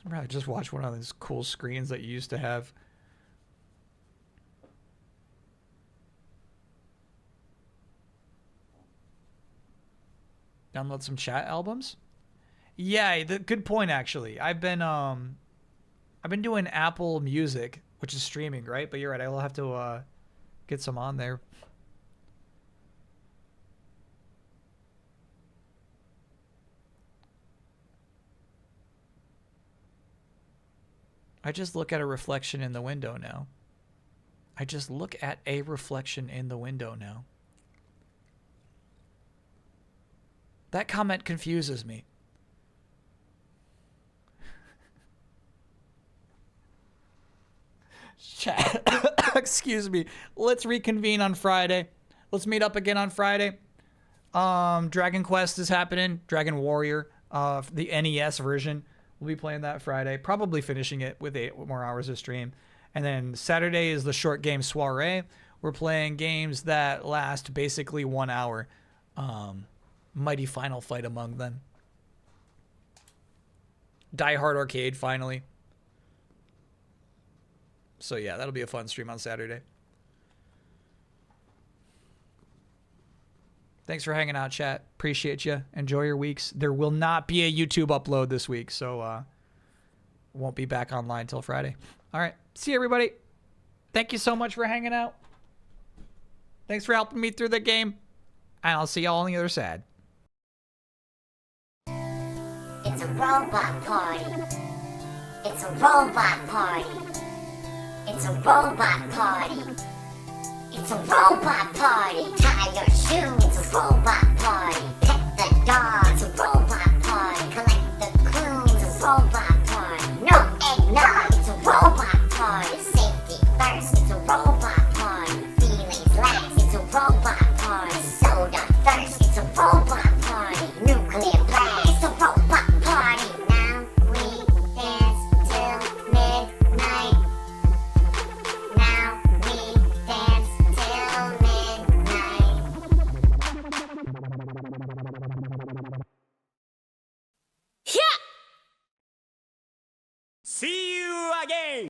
I'd rather just watch one of those cool screens that you used to have. Download some chat albums? Yeah, good point actually. I've been doing Apple Music, which is streaming, right? But you're right, I will have to get some on there. I just look at a reflection in the window now. That comment confuses me. Chat. Excuse me. Let's reconvene on Friday. Let's meet up again on Friday. Dragon Quest is happening. Dragon Warrior, the NES version. We'll be playing that Friday. Probably finishing it with 8 more hours of stream. And then Saturday is the short game soiree. We're playing games that last basically 1 hour. Mighty Final Fight among them. Die Hard Arcade finally. So yeah, that'll be a fun stream on Saturday. Thanks for hanging out, chat. Appreciate you. Enjoy your weeks. There will not be a YouTube upload this week, so won't be back online till Friday. All right. See you, everybody. Thank you so much for hanging out. Thanks for helping me through the game. And I'll see y'all on the other side. It's a robot party. It's a robot party. It's a robot party. It's a robot party. Tie your shoe. It's a robot party. Pet the dog. It's a robot party. Collect the clue. It's a robot party. No eggnog. It's a robot party. Safety first. It's a robot party. Feelings last. It's a robot party. Soda first. It's a robot party. Nuclear blast. It's a robot party. Now we dance till midnight. Now we dance till midnight. See you again!